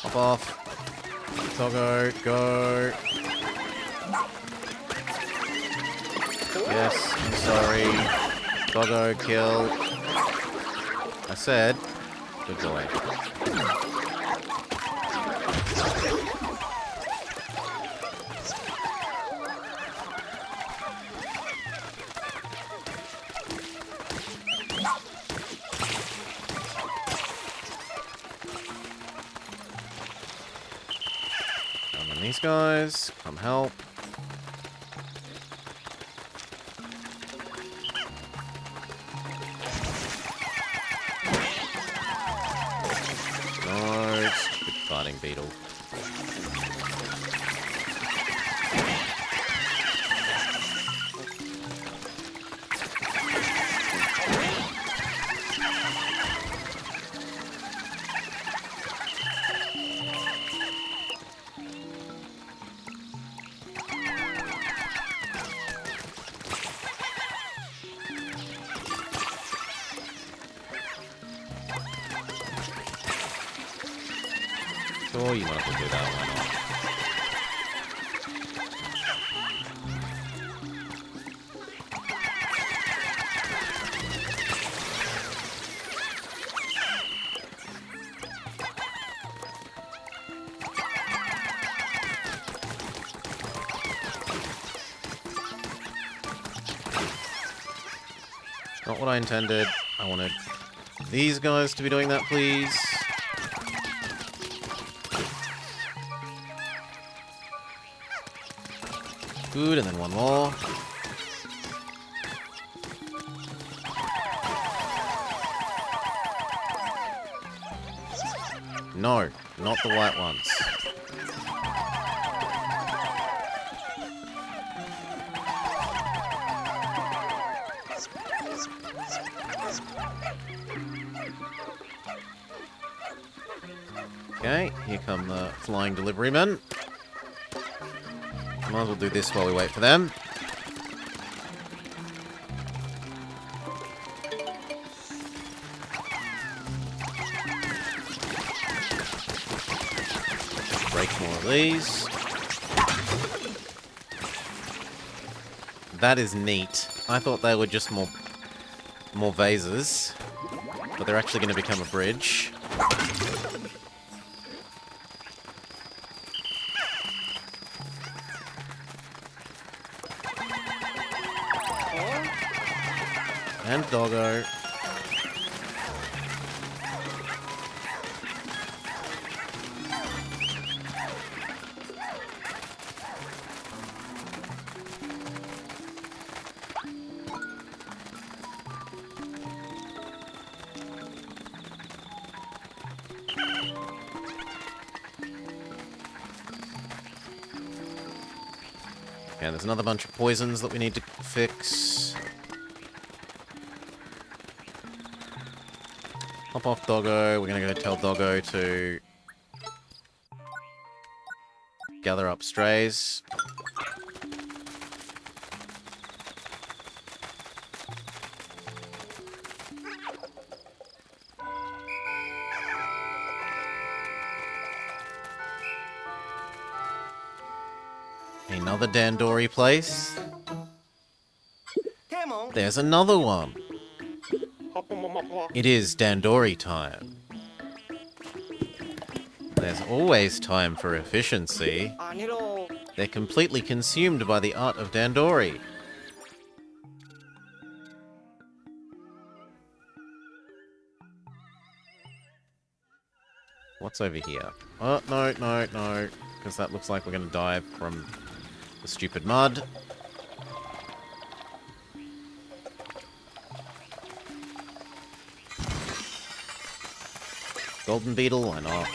Hop off. Doggo, go. Yes, I'm sorry. Doggo, kill. I said, good boy. Come on, these guys, come help. No, stupid farting beetle. Sure, you might as well do that, why not? Not what I intended. I wanted these guys to be doing that, please. Good, and then one more. No, not the white ones. Okay, here come the flying delivery men. Might as well do this while we wait for them. Break more of these. That is neat. I thought they were just more vases, but they're actually going to become a bridge. And doggo. Okay, there's another bunch of poisons that we need to fix. Hop Drop off Doggo. We're gonna go tell Doggo to gather up strays. Another Dandori place. Come on. There's another one. It is Dandori time. There's always time for efficiency. They're completely consumed by the art of Dandori. What's over here? Oh, no, no, no. Because that looks like we're going to die from the stupid mud. Golden beetle, why not?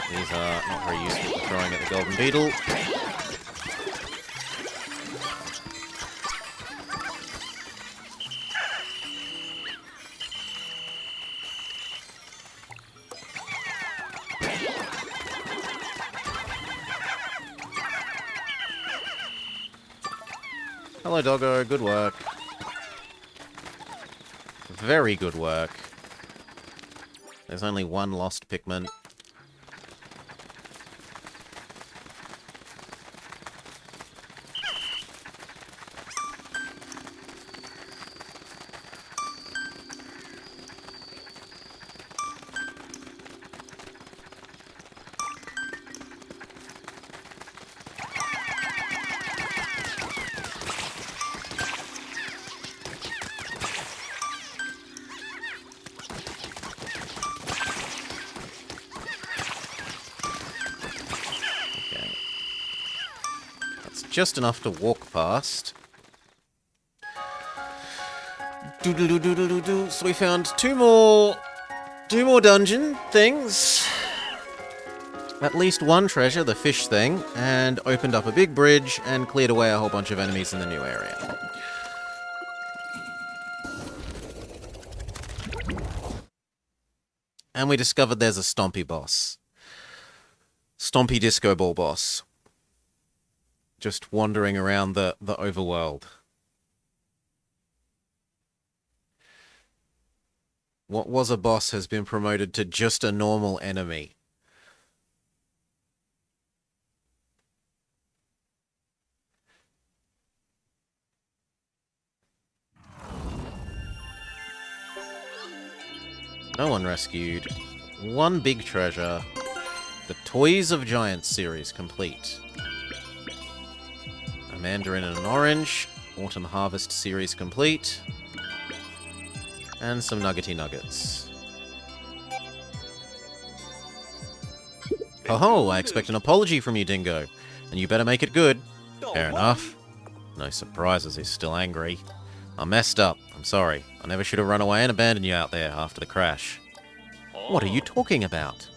These are not very useful for throwing at the golden beetle. Hello, Doggo. Good work. Very good work. There's only one lost Pikmin. Just enough to walk past. So we found two more dungeon things. At least one treasure, the fish thing, and opened up a big bridge and cleared away a whole bunch of enemies in the new area. And we discovered there's a Stompy boss. Stompy Disco Ball boss. Just wandering around the overworld. What was a boss has been promoted to just a normal enemy. No one rescued. One big treasure. The Toys of Giants series complete. A mandarin and an orange. Autumn Harvest series complete. And some nuggety nuggets. Oh, I expect an apology from you, Dingo. And you better make it good. Fair enough. No surprises, he's still angry. I messed up. I'm sorry. I never should have run away and abandoned you out there after the crash. What are you talking about?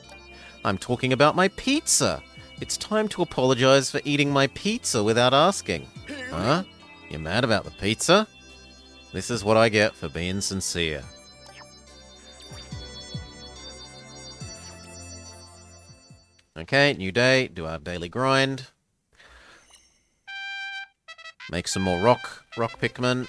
I'm talking about my pizza. It's time to apologize for eating my pizza without asking. Huh? You mad about the pizza? This is what I get for being sincere. Okay, new day. Do our daily grind. Make some more rock Pikmin.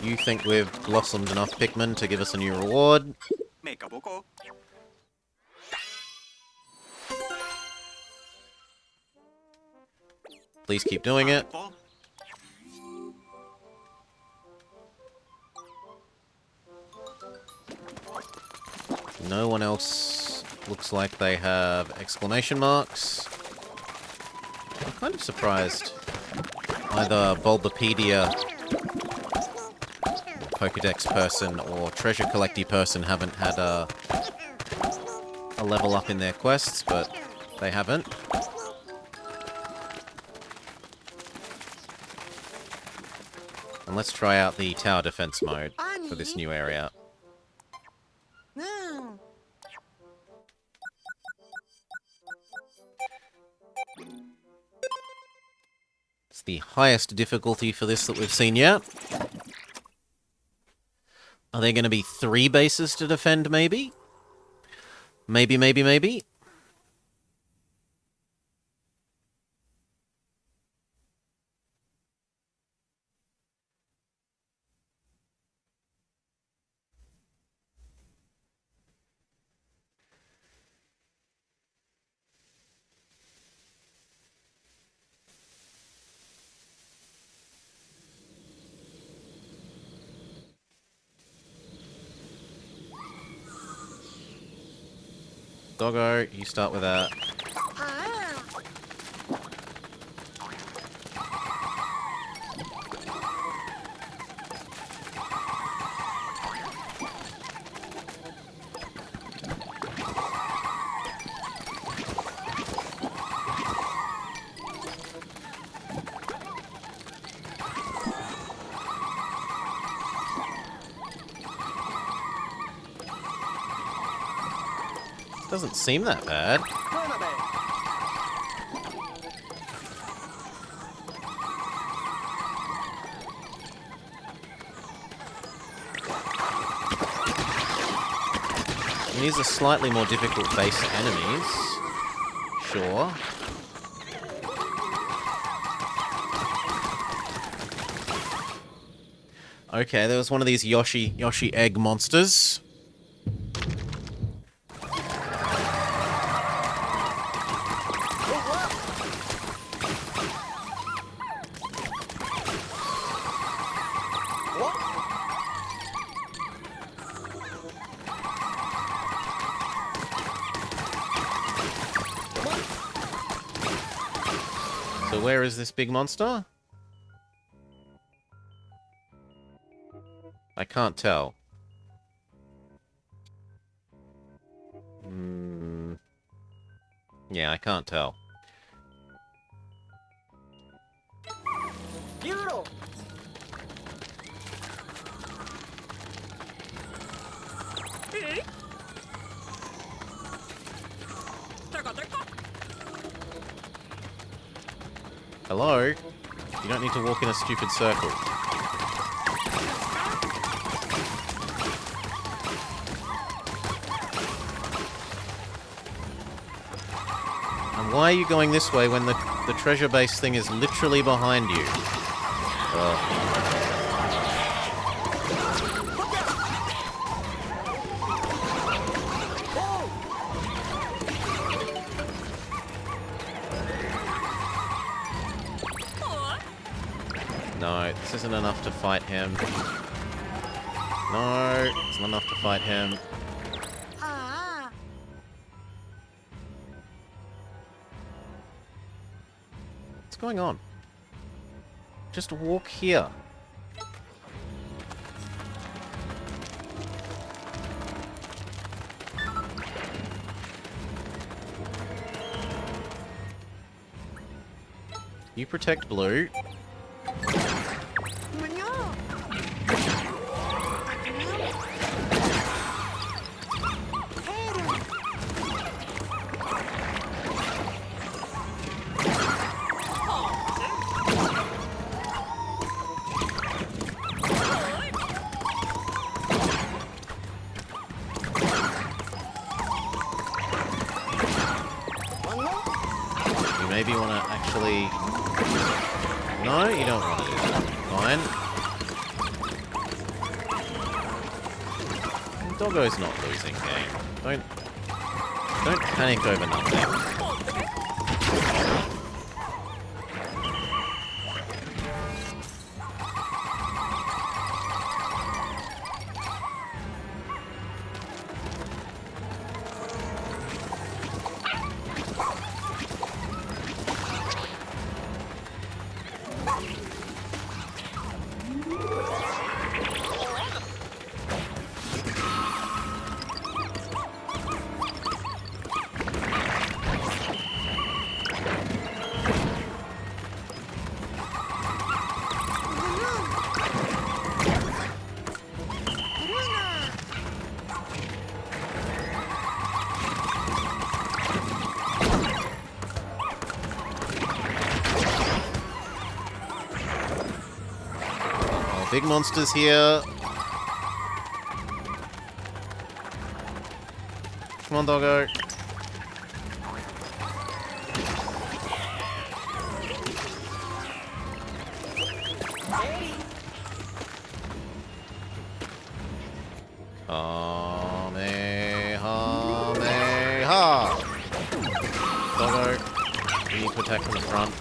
You think we've blossomed enough Pikmin to give us a new reward? Please keep doing it. No one else looks like they have exclamation marks. I'm kind of surprised either Bulbapedia, Pokedex person, or treasure collecty person haven't had a level up in their quests, but they haven't. And let's try out the tower defense mode for this new area. No. It's the highest difficulty for this that we've seen yet. Are there going to be 3 bases to defend, maybe? Maybe. Doggo, you start with that. Ah. Doesn't seem that bad. These are slightly more difficult base enemies. Sure. Okay, there was one of these Yoshi egg monsters. So where is this big monster? I can't tell. Yeah, I can't tell. Beautiful. Hello? You don't need to walk in a stupid circle. And why are you going this way when the treasure base thing is literally behind you? No, this isn't enough to fight him. No, it's not enough to fight him. Ah. What's going on? Just walk here. You protect Blue. You maybe want to actually... No, you don't want to do that. Fine. Doggo's not losing game. Don't panic over nothing. Big monster's here. Come on, doggo. Kamehameha! Doggo, you need to attack from the front.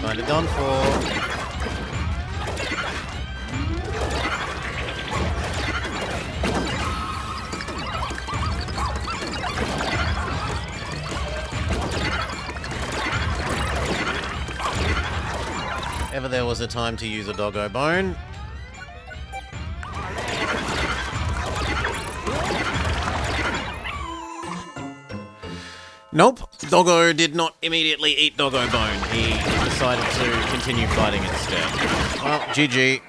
Kinda done for. Ever there was a time to use a doggo bone. Nope, Doggo did not immediately eat Doggo Bone. He decided to continue fighting instead. Well, GG.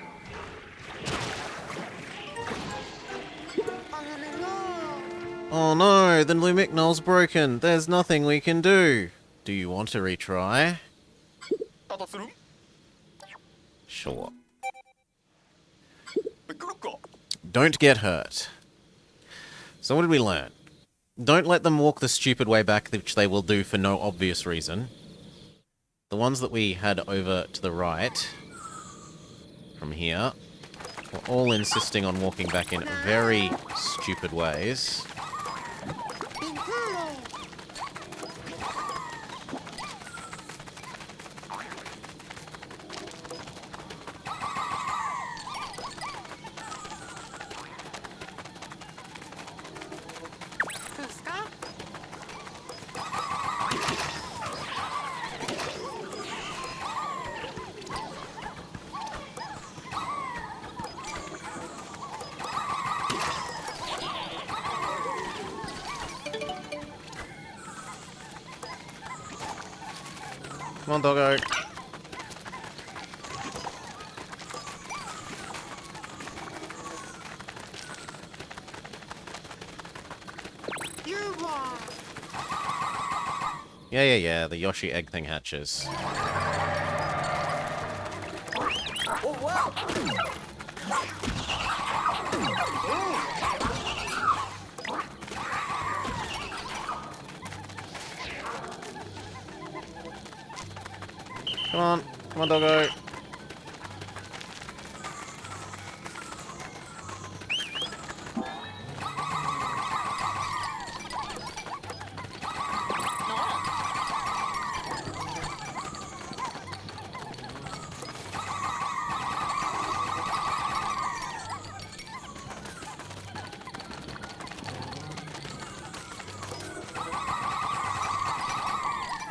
Oh no, the Lumicnol's broken. There's nothing we can do. Do you want to retry? Sure. Don't get hurt. So what did we learn? Don't let them walk the stupid way back, which they will do for no obvious reason. The ones that we had over to the right, from here, were all insisting on walking back in very stupid ways. Come on, doggo. Yeah, the Yoshi egg thing hatches. Oh, wow. Come on, doggo.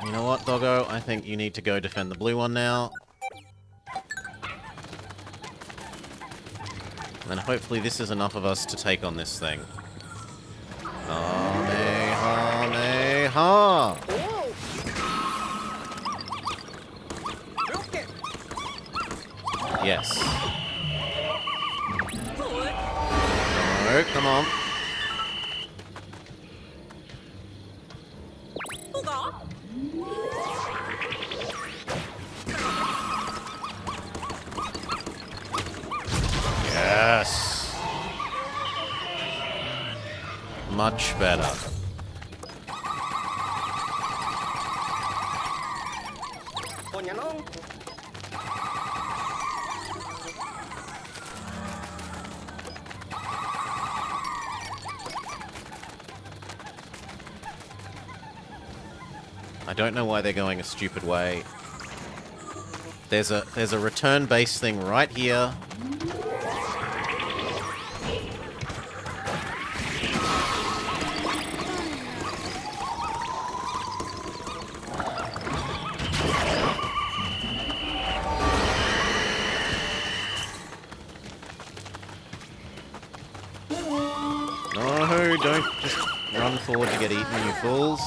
You know what, doggo? I think you need to go defend the blue one now. And then hopefully this is enough of us to take on this thing. Kamehameha! Yes. No, come on. Yes. Much better. I don't know why they're going a stupid way. There's a return base thing right here. Don't just run forward to get eaten, you fools.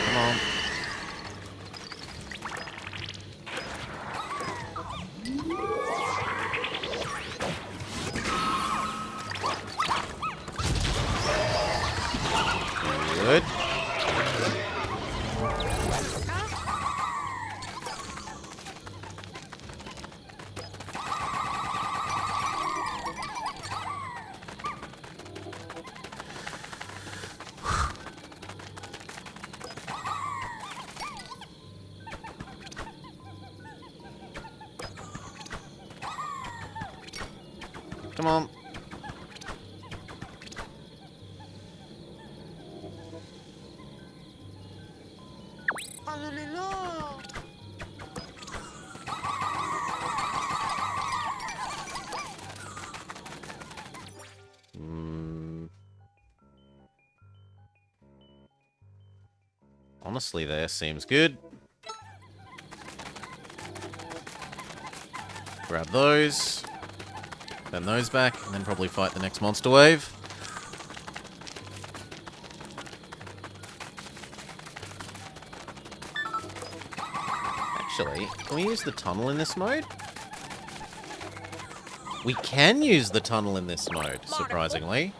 Come on. Good. Come on. Honestly, there seems good. Grab those. Send those back, and then probably fight the next monster wave. Actually, can we use the tunnel in this mode? We can use the tunnel in this mode, surprisingly.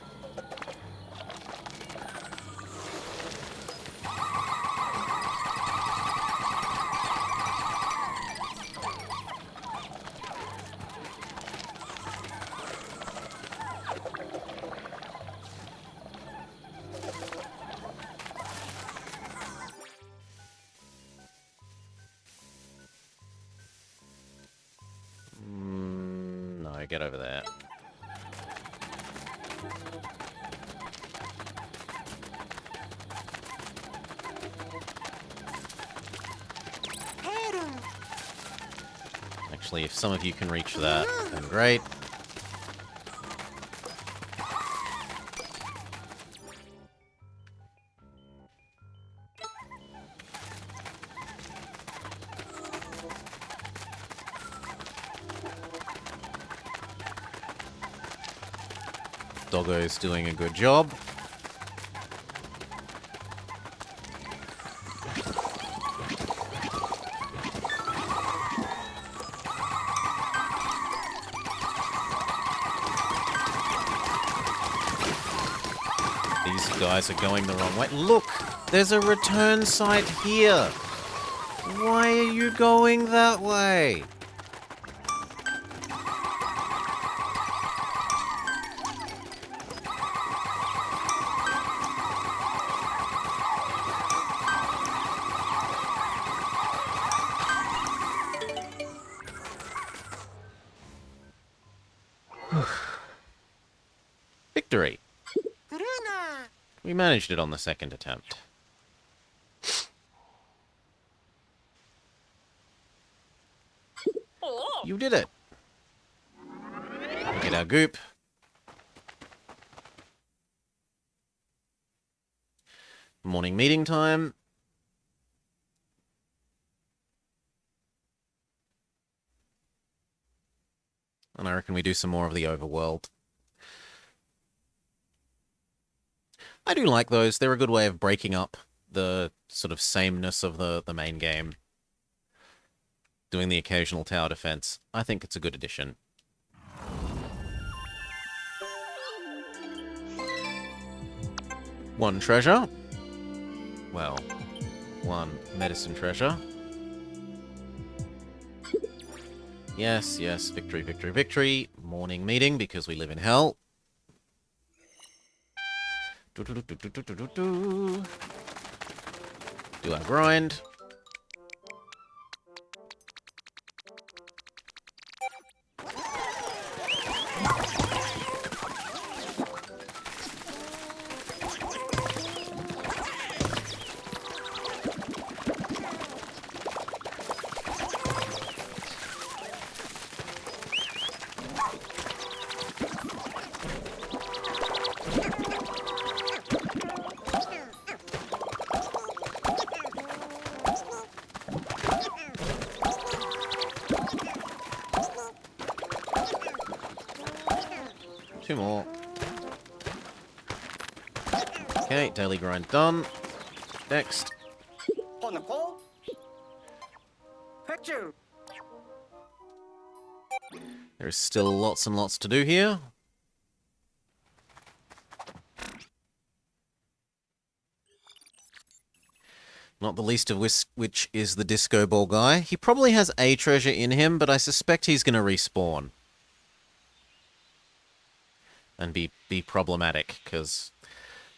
No, get over there. Actually, if some of you can reach that, then great. Doggo's doing a good job. These guys are going the wrong way. Look! There's a return site here! Why are you going that way? Victory! We managed it on the second attempt. You did it! Get our goop. Morning meeting time. And I reckon we do some more of the overworld. I do like those. They're a good way of breaking up the sort of sameness of the main game. Doing the occasional tower defense. I think it's a good addition. One treasure. Well, one medicine treasure. Yes, yes, victory, victory, victory. Morning meeting because we live in hell. Do our grind. 2 more. Okay, daily grind done. Next. On the pole. Picture. There is still lots and lots to do here. Not the least of which is the disco ball guy. He probably has a treasure in him, but I suspect he's going to respawn. And be problematic, because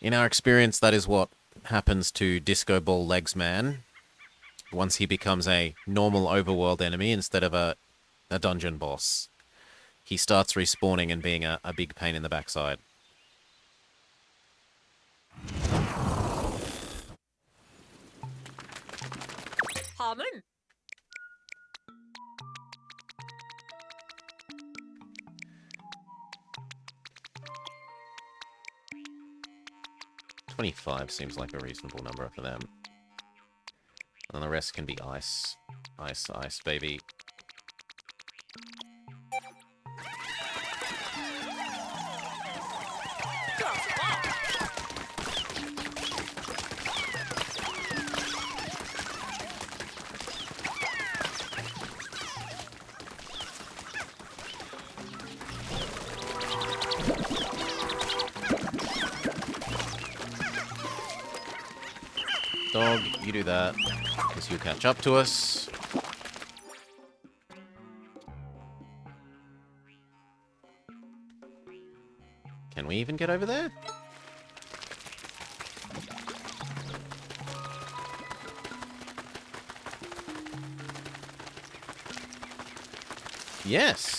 in our experience, that is what happens to Disco Ball Legs Man once he becomes a normal overworld enemy instead of a dungeon boss. He starts respawning and being a big pain in the backside. Harmon. 25 seems like a reasonable number for them. And then the rest can be ice. Ice, ice, baby. Dog, you do that, because you'll catch up to us. Can we even get over there? Yes!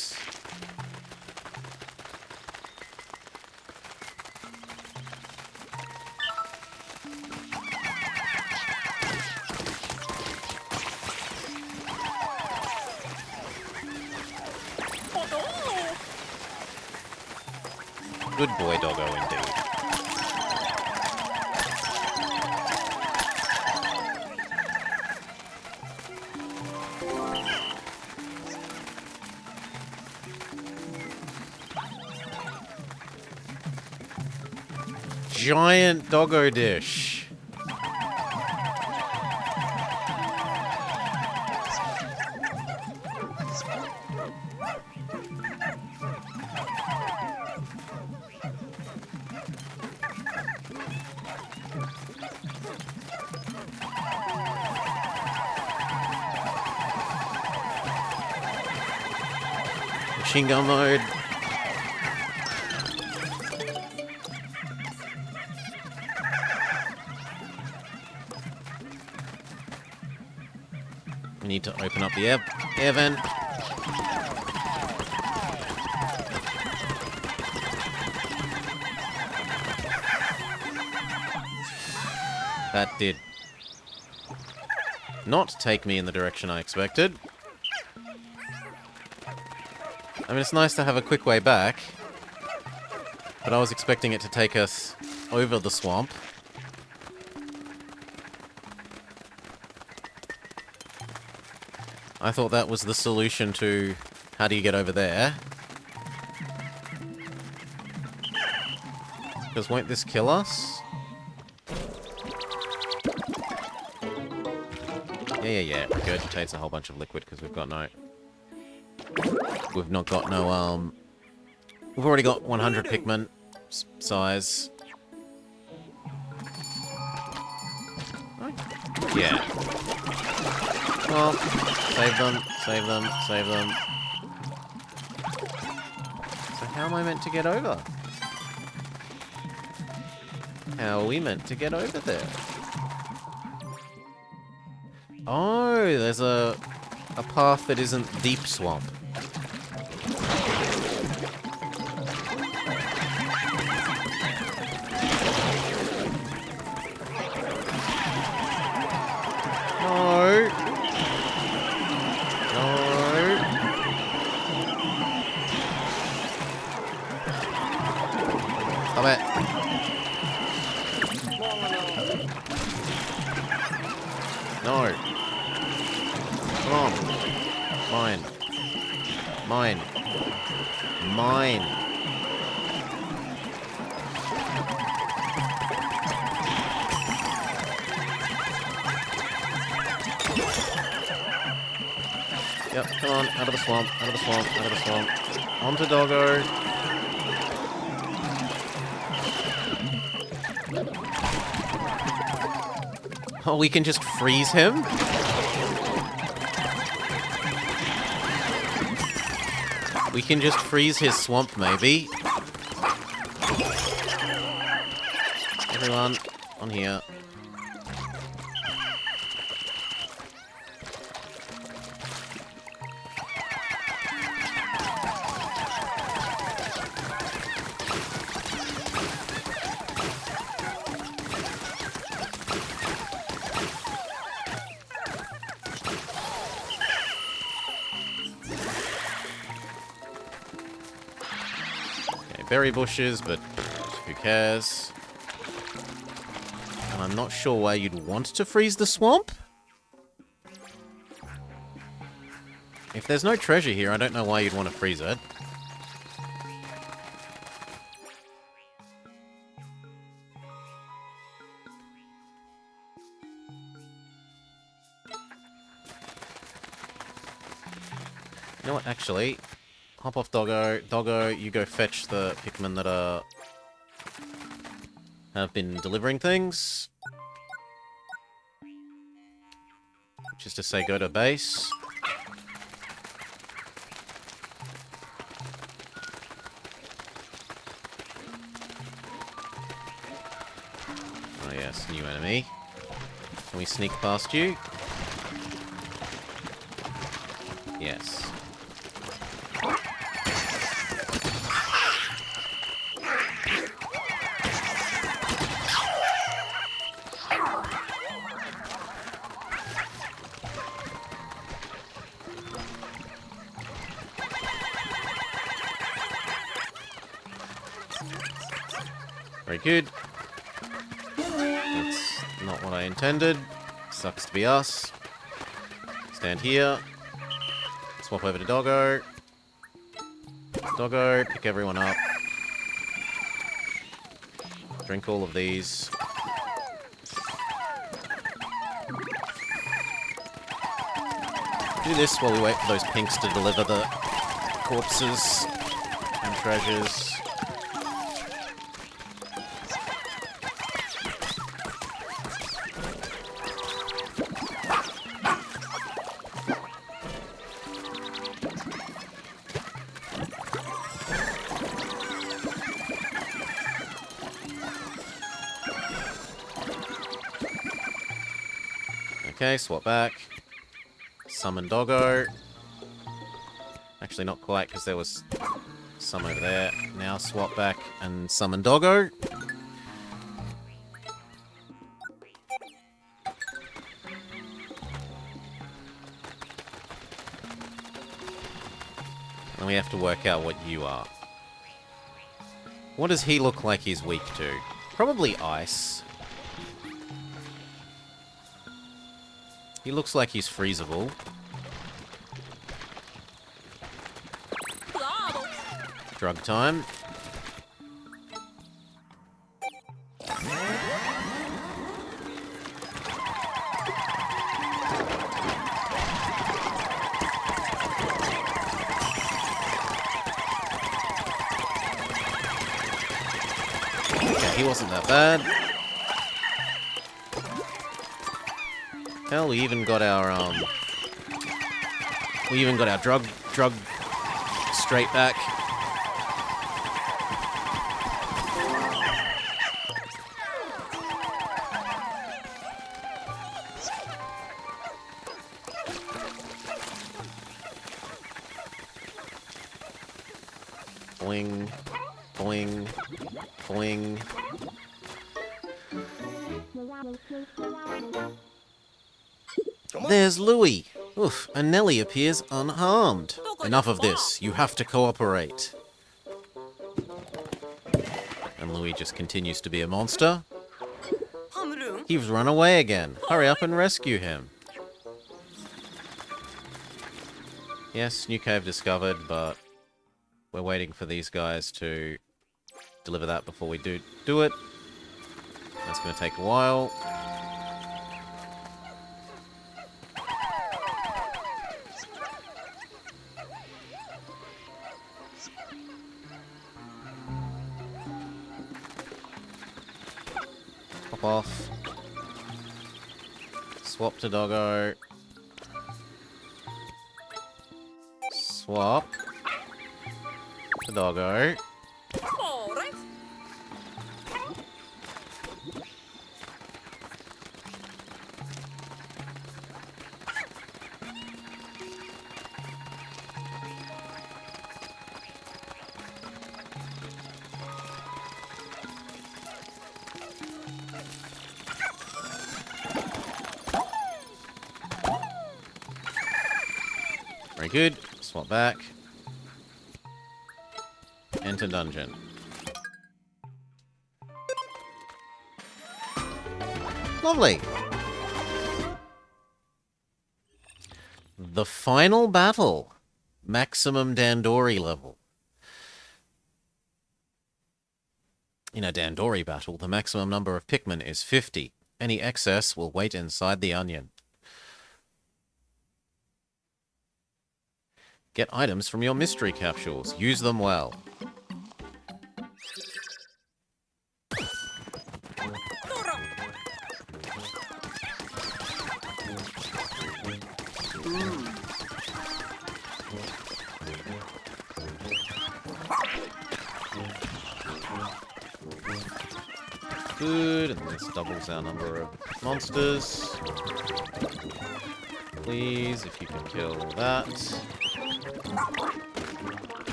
Good boy, doggo, indeed. Giant doggo dish. Machine gun mode. We need to open up the air vent. That did not take me in the direction I expected. I mean, it's nice to have a quick way back, but I was expecting it to take us over the swamp. I thought that was the solution to how do you get over there. Because won't this kill us? Yeah. Regurgitates a whole bunch of liquid because we've got no... We've not got no, We've already got 100 Pikmin size. Yeah. Well, save them. So how am I meant to get over? How are we meant to get over there? Oh, there's a path that isn't deep swamp. Stop it. No. Come on. Mine. Yep, come on, out of the swamp, out of the swamp, out of the swamp. Onto Doggo. Oh, we can just freeze him? We can just freeze his swamp, maybe. Everyone, on here. Berry bushes, but who cares? And I'm not sure why you'd want to freeze the swamp. If there's no treasure here, I don't know why you'd want to freeze it. You know what, actually... Hop off, Doggo. Doggo, you go fetch the Pikmin that have been delivering things. Which is to say, go to base. Oh yes, new enemy. Can we sneak past you? Yes. Very good. That's not what I intended. Sucks to be us. Stand here. Swap over to Doggo. Doggo, pick everyone up. Drink all of these. Do this while we wait for those pinks to deliver the corpses and treasures. Okay, swap back. Summon Doggo. Actually, not quite, because there was some over there. Now swap back and summon Doggo. And we have to work out what you are. What does he look like he's weak to? Probably ice. He looks like he's freezable. Drug time. Okay, he wasn't that bad. Hell, we even got our drug straight back. Boing, boing, boing. There's Louis. Oof, and Nelly appears unharmed. Enough of this. You have to cooperate. And Louis just continues to be a monster. He's run away again. Hurry up and rescue him. Yes, new cave discovered, but we're waiting for these guys to deliver that before we do it. That's going to take a while. Swap off. Swap to doggo. Swap to doggo. All right. Very good. Swap back. Enter dungeon. Lovely. The final battle. Maximum Dandori level. In a Dandori battle, the maximum number of Pikmin is 50. Any excess will wait inside the onion. Get items from your mystery capsules. Use them well. Good, and this doubles our number of monsters. Please, if you can kill that.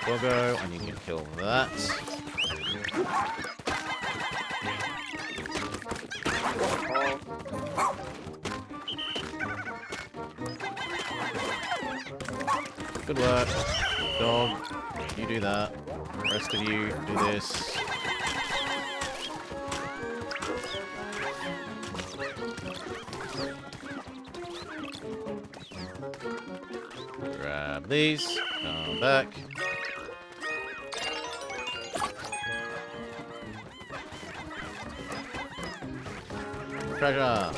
Doggo, I need you to kill that. Good work. Dog, you do that. The rest of you do this. Grab these. Come back. Treasure.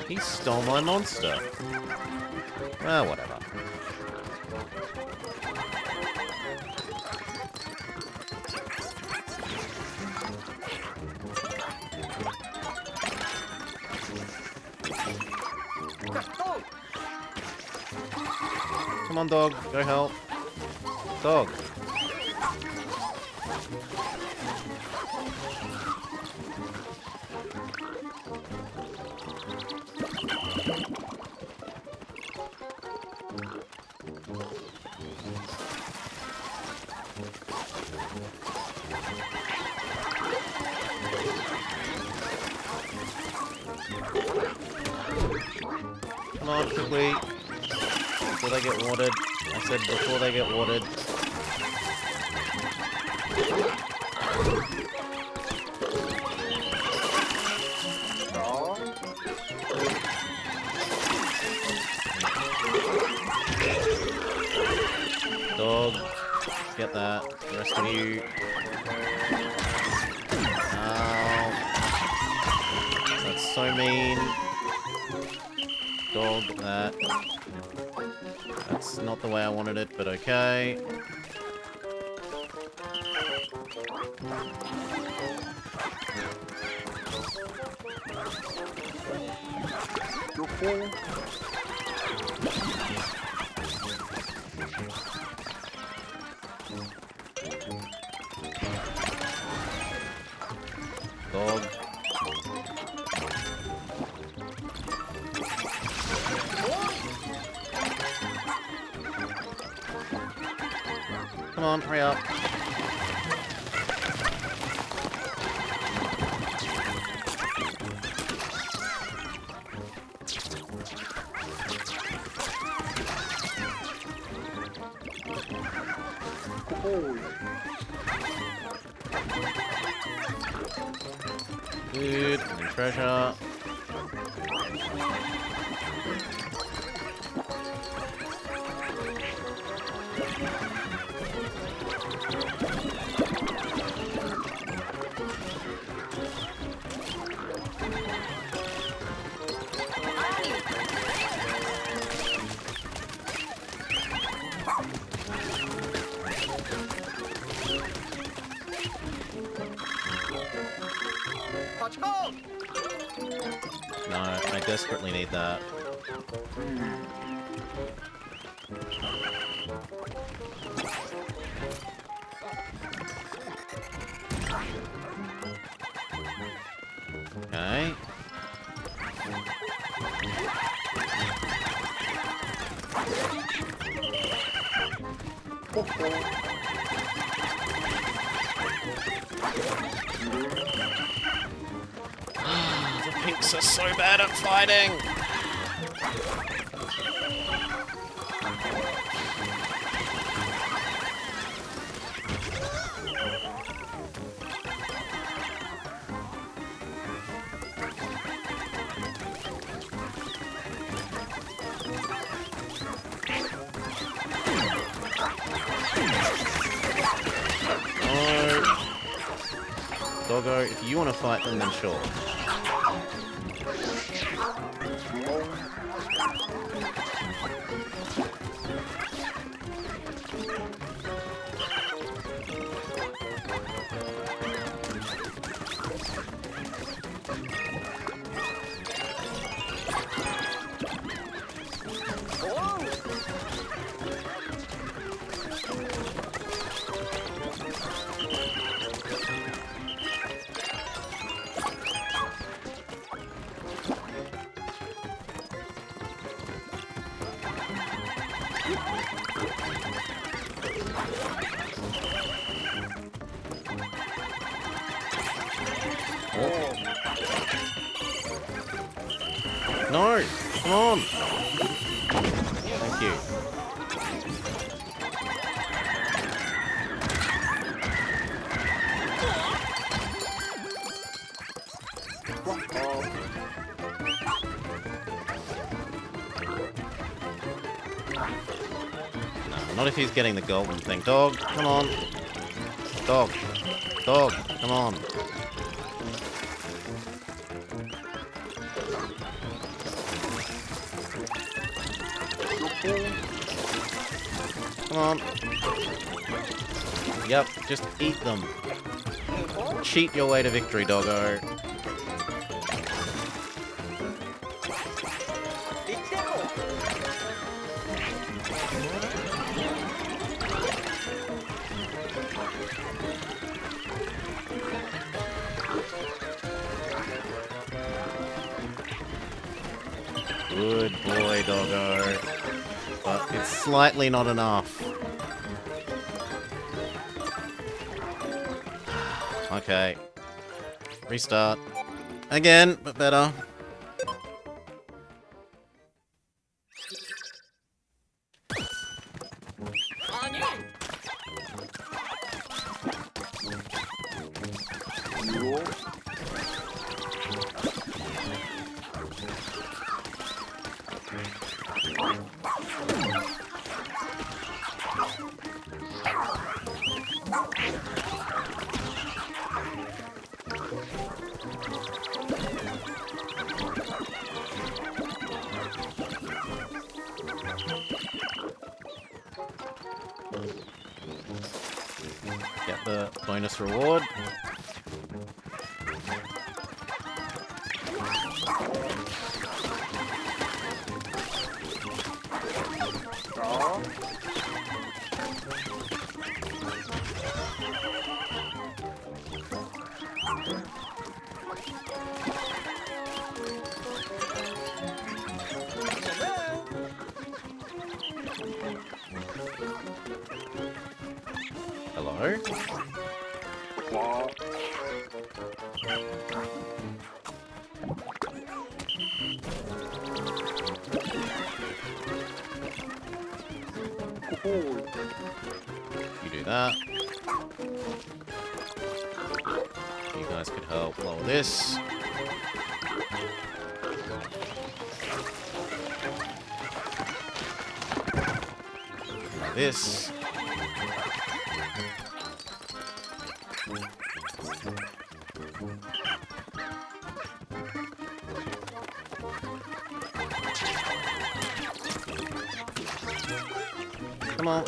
He stole my monster. Well, whatever. Come on, dog. Go help. Dog. Come on, quickly. Before they get watered. I said before they get watered. Dog. Get that. The rest of you. Ow. That's so mean. Dog that. That's not the way I wanted it, but okay. Dog. Come on, hurry up. Good, and treasure. desperately need that. Okay. The pinks are so bad at fighting! Doggo, if you want to fight them, then sure. No! Come on! Thank you. No, not if he's getting the golden thing. Dog, come on. Dog. Dog, come on. Come on. Yep, just eat them. Cheat your way to victory, doggo. Good boy, doggo. But it's slightly not enough. Okay. Restart. Again, but better. Get the bonus reward. Hello? You do that. You guys could help lower this. This. Come on.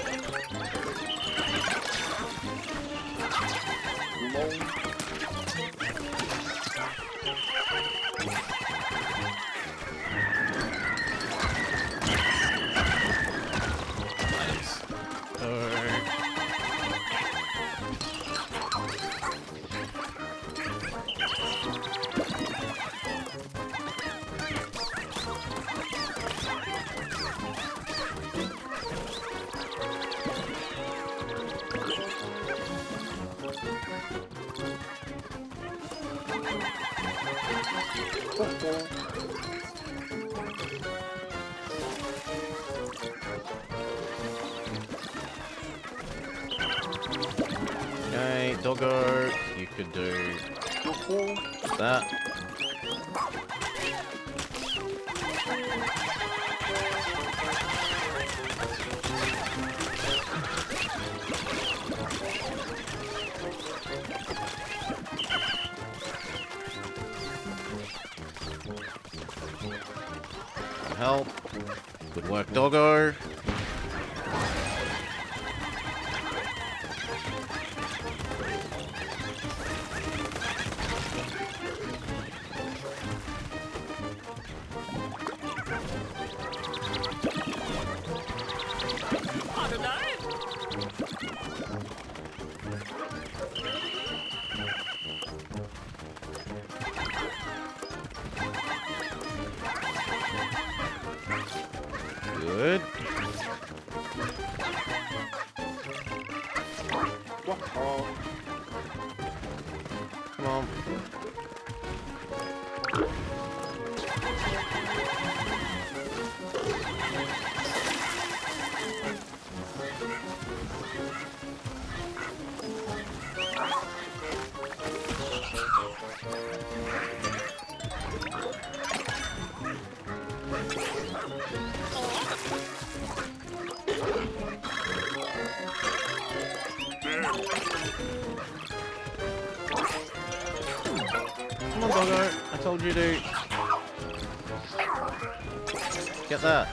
Okay, doggo, you could do that. Help. Good work, doggo. I don't know. Good. Come on. Come on, doggo. I told you to. Get that.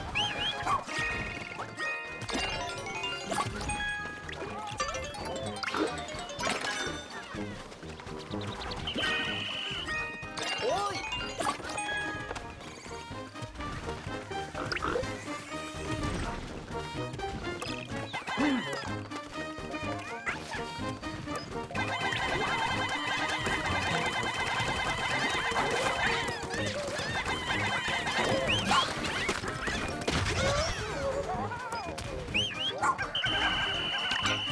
Oi!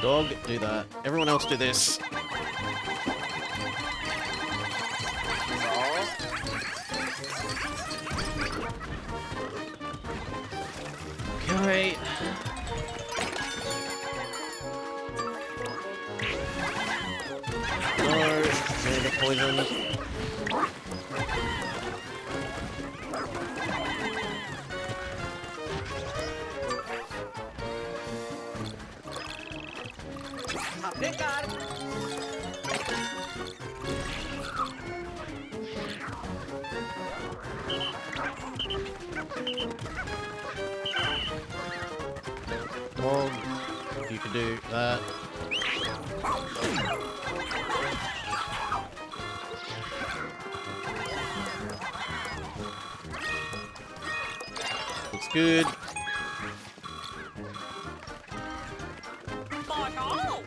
Dog, do that. Everyone else do this. Okay. No, the poison. Aplicar. Dog, you can do that. Looks good. Bye now.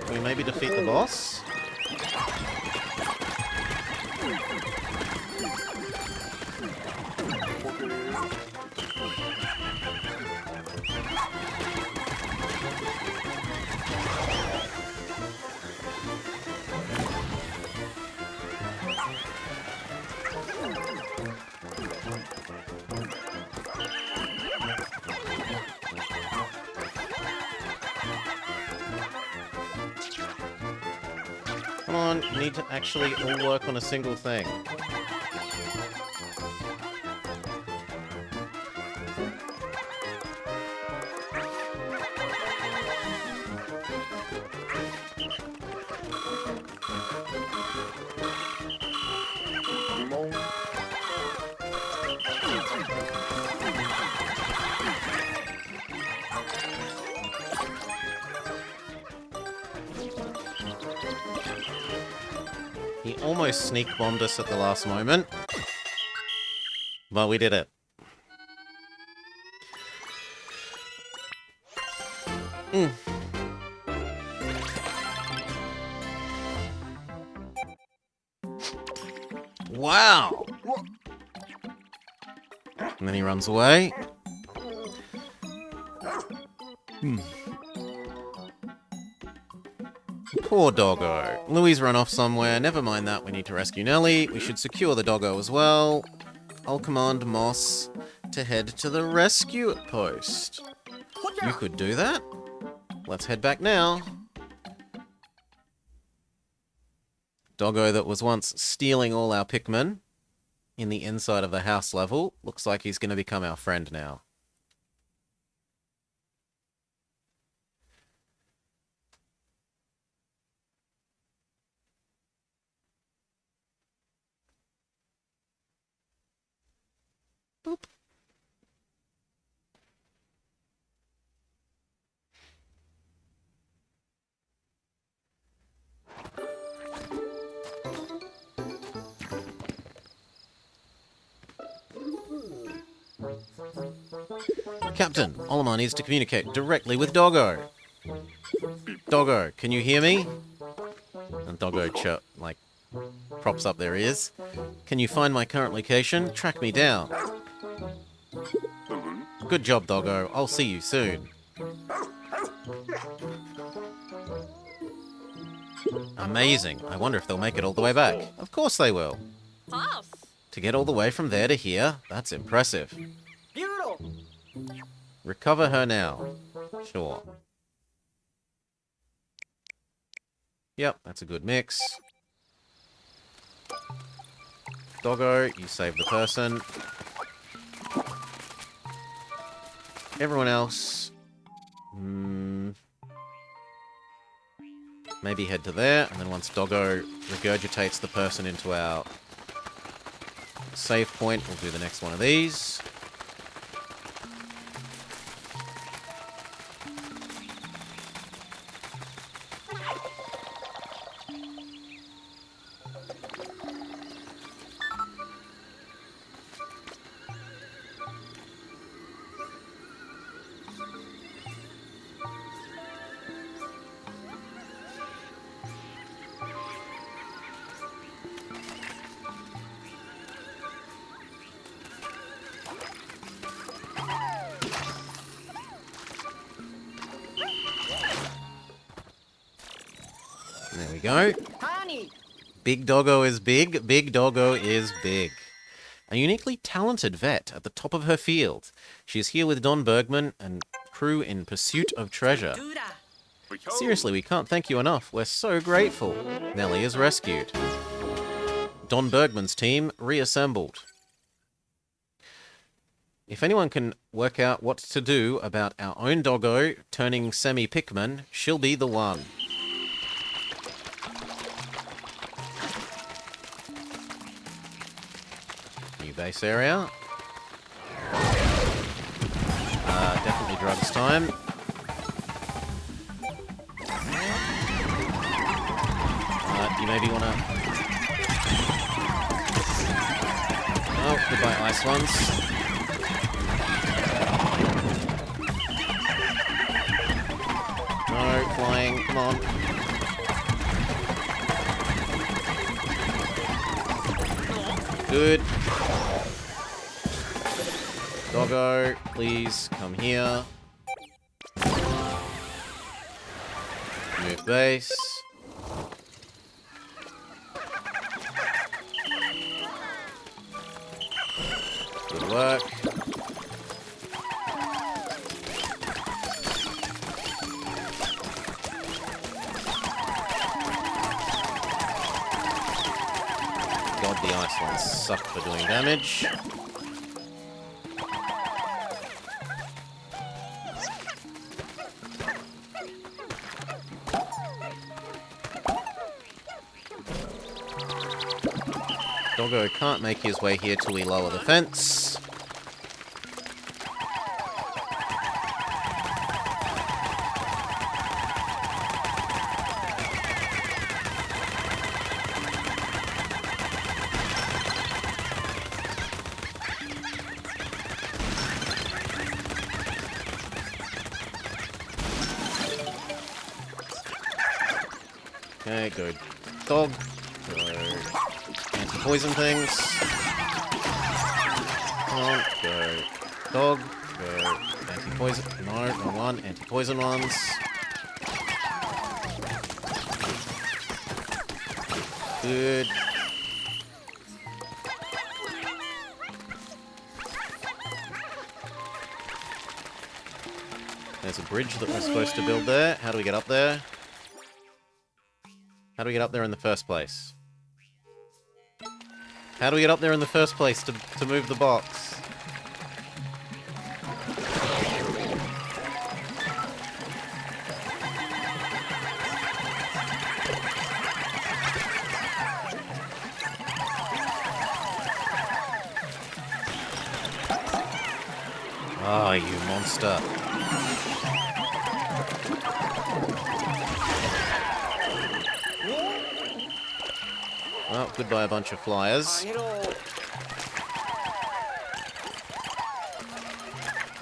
Can we maybe defeat the boss? Come on, you need to actually all work on a single thing. He almost sneak bombed us at the last moment, but we did it. Wow! And then he runs away. Poor doggo. Louie's run off somewhere. Never mind that. We need to rescue Nellie. We should secure the doggo as well. I'll command Moss to head to the rescue post. You could do that. Let's head back now. Doggo that was once stealing all our Pikmin in the inside of the house level. Looks like he's going to become our friend now. Boop. Captain, Olimar needs to communicate directly with Doggo. Doggo, can you hear me? And Doggo props up their ears. Can you find my current location? Track me down. Good job, Doggo. I'll see you soon. Amazing. I wonder if they'll make it all the way back. Of course they will. Off. To get all the way from there to here, that's impressive. Beautiful. Recover her now. Sure. Yep, that's a good mix. Doggo, you save the person. Everyone else... maybe head to there, and then once Doggo regurgitates the person into our save point, we'll do the next one of these. There we go. Honey. Big Doggo is big. Big Doggo is big. A uniquely talented vet at the top of her field. She is here with Don Bergman and crew in pursuit of treasure. Seriously, we can't thank you enough. We're so grateful. Nellie is rescued. Don Bergman's team reassembled. If anyone can work out what to do about our own Doggo turning semi-Pikmin, she'll be the one. New base area. Definitely drugs time. You maybe want to... Oh, goodbye, ice ones. No, flying, come on. Good. Doggo, please come here. Move base. Good work. God, the ice ones suck for doing damage. Doggo can't make his way here till we lower the fence. Okay, good. Dog. Go. Anti-poison things. Come on, go. Dog. Go. Anti-poison. No, wrong one. Anti-poison ones. Good. There's a bridge that we're supposed to build there. How do we get up there? How do we get up there in the first place? How do we get up there in the first place to move the box? Oh, you monster. Well, goodbye a bunch of flyers.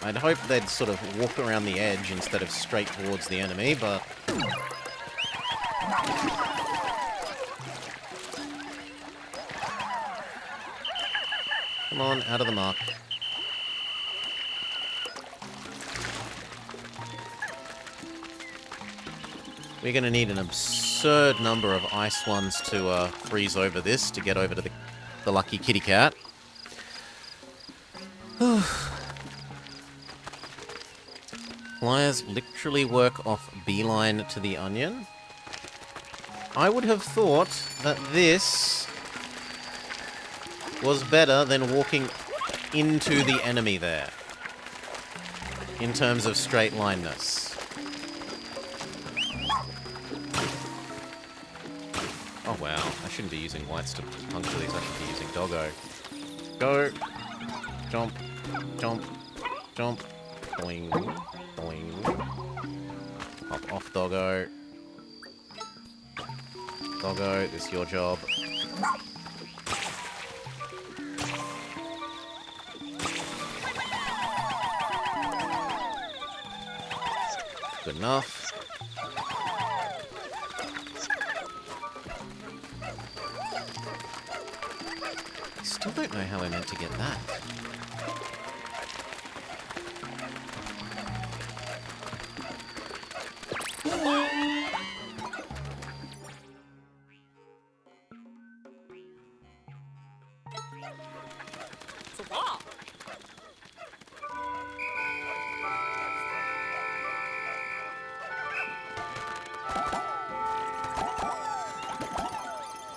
I'd hope they'd sort of walk around the edge instead of straight towards the enemy, but... Come on, out of the muck. We're going to need an absurd number of ice ones to freeze over this to get over to the lucky kitty cat. Flyers literally work off beeline to the onion. I would have thought that this was better than walking into the enemy there, in terms of straight lineness. Oh wow, I shouldn't be using whites to puncture these, I should be using doggo. Go! Jump, jump, jump. Boing, boing. Hop off, doggo. Doggo, this is your job. Good enough. Still don't know how I meant to get that.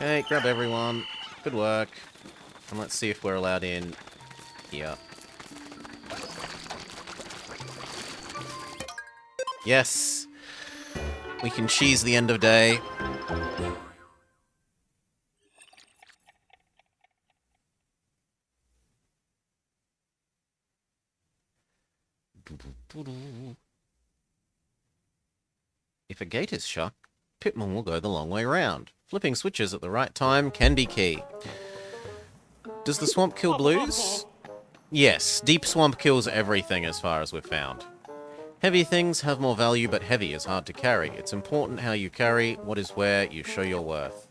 Okay, grab everyone. Good work. And let's see if we're allowed in here. Yes! We can cheese the end of day. If a gate is shut, Pitman will go the long way round. Flipping switches at the right time can be key. Does the swamp kill blues? Yes, deep swamp kills everything as far as we've found. Heavy things have more value, but heavy is hard to carry. It's important how you carry what is where you show your worth.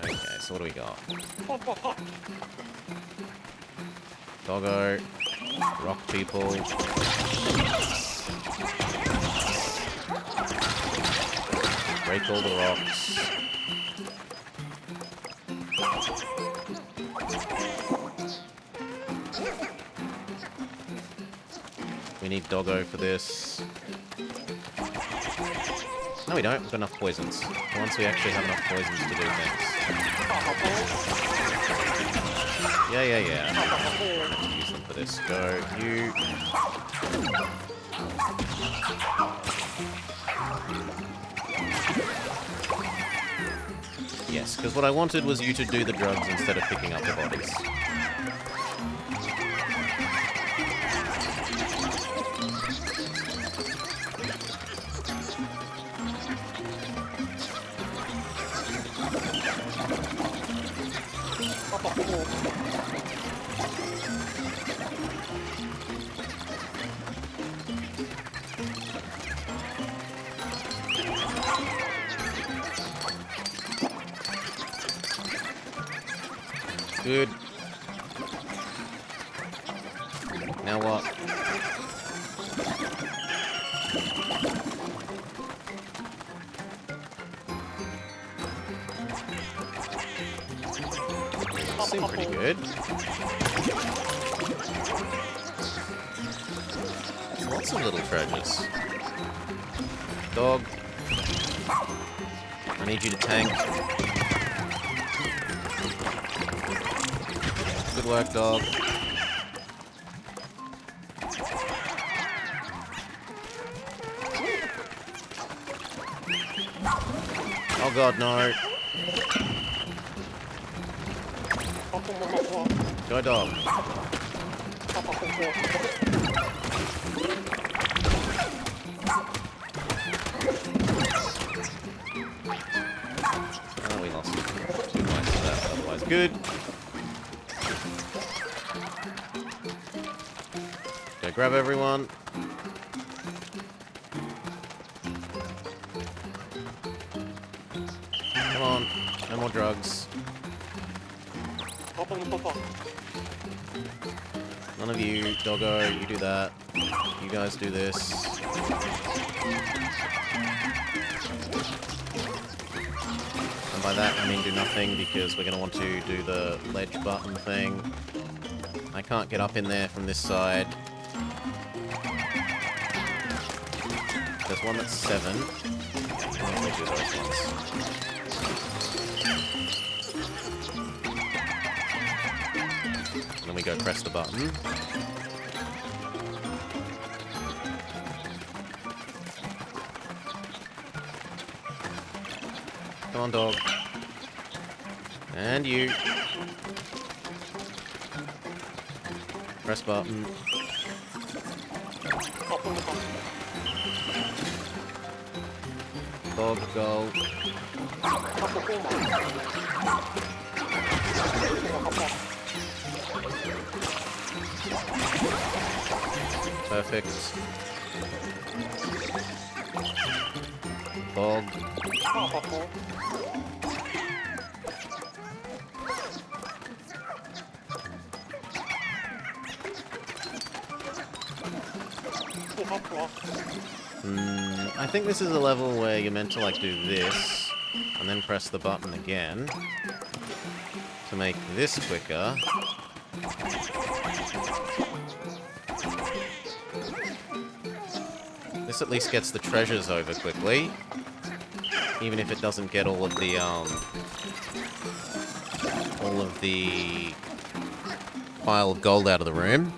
Okay, so what do we got? Doggo. Rock people. Break all the rocks. We need Doggo for this. No, we don't. We've got enough poisons. Once we actually have enough poisons to do things. Yeah. Use them for this. Go. You. Yes, because what I wanted was you to do the drugs instead of picking up the bodies. Good. Now what? Seem pretty good. Lots of little treasures. Dog. I need you to tank. Good work, dog. Oh god, no. Go, dog. Oh, we lost 2 points to that, otherwise good. Go grab everyone. Come on, no more drugs. None of you, doggo, you do that. You guys do this. And by that I mean do nothing, because we're going to want to do the ledge button thing. I can't get up in there from this side. There's one that's 7. Let me do those ones. And then we go press the button. Come on, dog. And you. Press button. Dog, go. Perfect. Dog. I think this is a level where you're meant to, like, do this, and then press the button again to make this quicker. This at least gets the treasures over quickly, even if it doesn't get all of the pile of gold out of the room.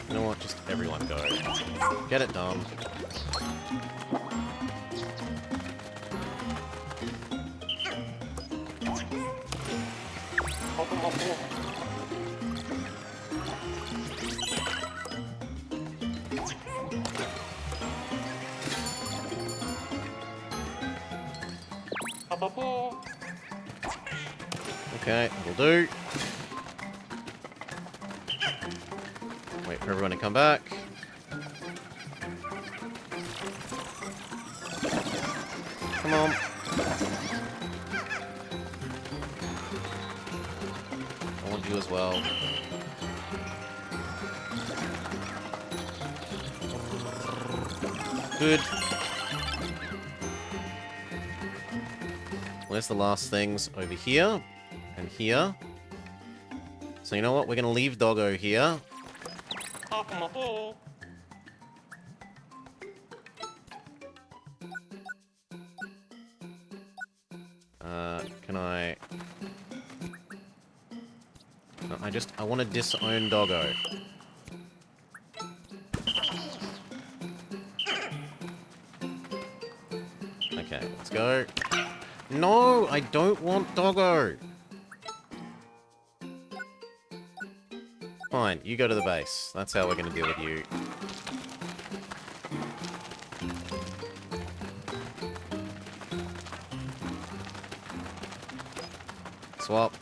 You know what? Just everyone go. Get it done. Okay, will do. Wait for everyone to come back. Come on. I want you as well. Good. Where's the last things? Over here. And here. So you know what? We're going to leave Doggo here. Can I... No, I want to disown Doggo. Okay, let's go. No, I don't want Doggo. Fine, you go to the base. That's how we're going to deal with you. Swap.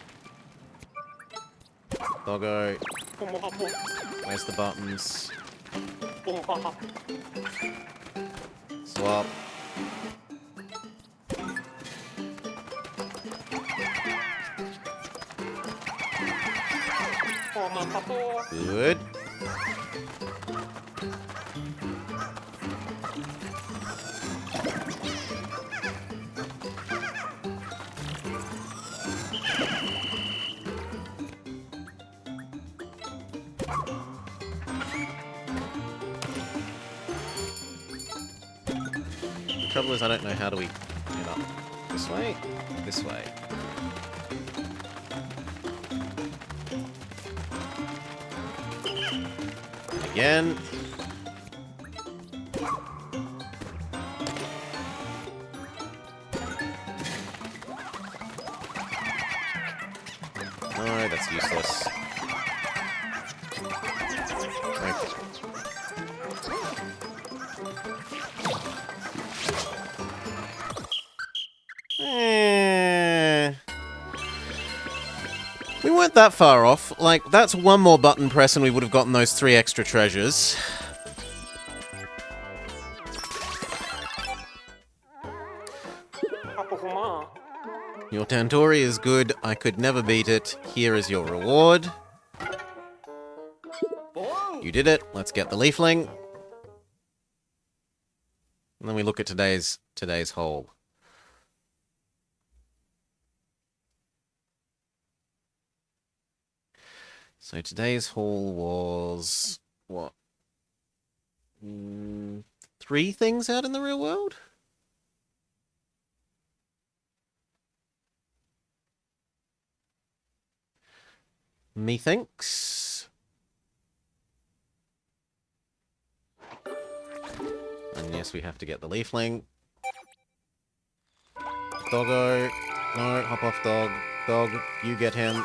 Doggo. Where's the buttons? Swap. Good. The trouble is I don't know how do we get up. This way? This way. Again. No, that's useless. Okay. We weren't that far off. Like, that's one more button press and we would have gotten those 3 extra treasures. Your Tandoori is good. I could never beat it. Here is your reward. You did it. Let's get the leafling. And then we look at today's haul. So today's haul was what? 3 things out in the real world? Methinks. And yes, we have to get the leafling. Doggo. No, hop off, dog. Dog, you get him.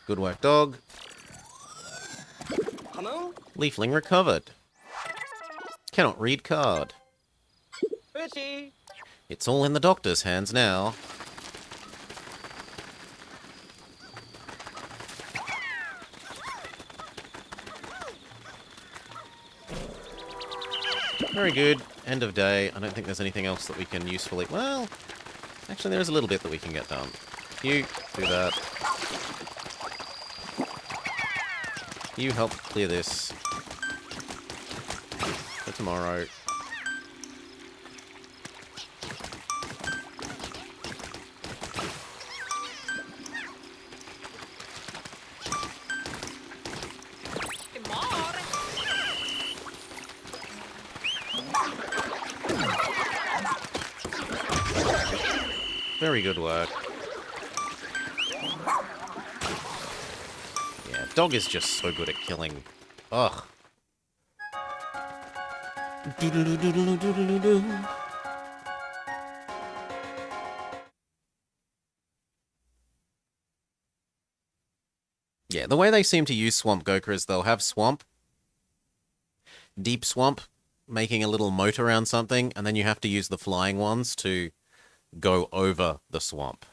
Good work, dog. Hello? Leafling recovered. Cannot read card. Fishy. It's all in the doctor's hands now. Very good. End of day. I don't think there's anything else that we can usefully... Well, actually there is a little bit that we can get done. You do that. You help clear this for tomorrow. Very good work. Yeah, dog is just so good at killing. Ugh. Doodle-doo-doodle-doo-doodle-doo. Yeah, the way they seem to use Swamp Goka is they'll have swamp, deep swamp, making a little moat around something, and then you have to use the flying ones to go over the swamp.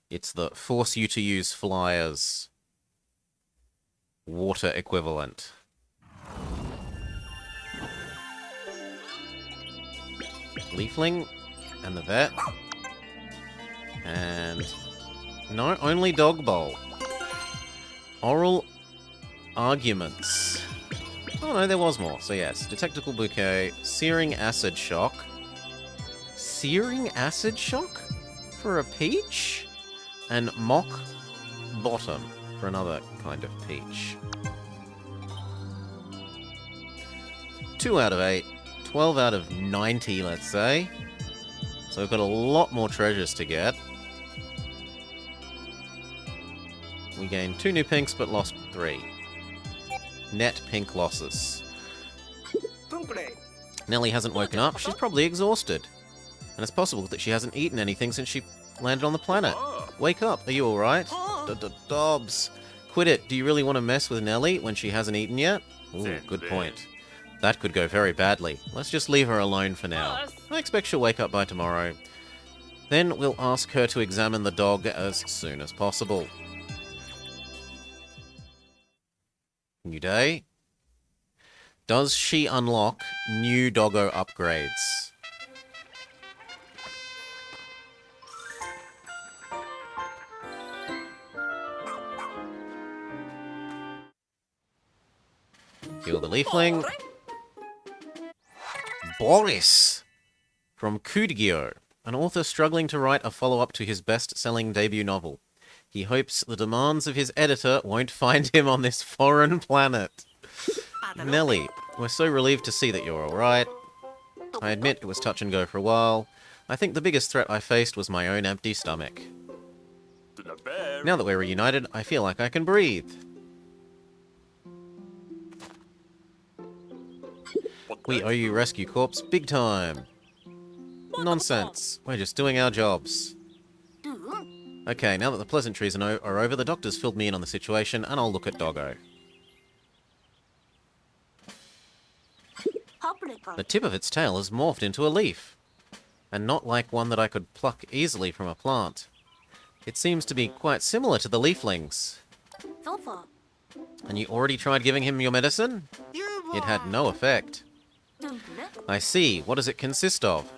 It's the force you to use flyers water equivalent. Leafling and the vet. And no, only dog bowl. Oral arguments. Oh no, there was more. So yes, detectable bouquet, searing acid shock. Searing acid shock for a peach? And mock bottom for another kind of peach. 2 out of 8. 12 out of 90, let's say. So we've got a lot more treasures to get. We gained 2 new pinks, but lost 3. Net pink losses. Nellie hasn't woken up. She's probably exhausted. And it's possible that she hasn't eaten anything since she landed on the planet. Wake up. Are you alright? Dobbs. Quit it. Do you really want to mess with Nellie when she hasn't eaten yet? Ooh, good point. That could go very badly. Let's just leave her alone for now. Boss. I expect she'll wake up by tomorrow. Then we'll ask her to examine the dog as soon as possible. New day. Does she unlock new doggo upgrades? Kill the leafling. Boris! From Kudgyo, an author struggling to write a follow-up to his best-selling debut novel. He hopes the demands of his editor won't find him on this foreign planet. Nelly, we're so relieved to see that you're alright. I admit it was touch and go for a while. I think the biggest threat I faced was my own empty stomach. Now that we're reunited, I feel like I can breathe. We owe you, Rescue Corps, big time. Nonsense. We're just doing our jobs. Okay, now that the pleasantries are over, the doctor's filled me in on the situation, and I'll look at Doggo. The tip of its tail has morphed into a leaf, and not like one that I could pluck easily from a plant. It seems to be quite similar to the leaflings. And you already tried giving him your medicine? It had no effect. I see. What does it consist of?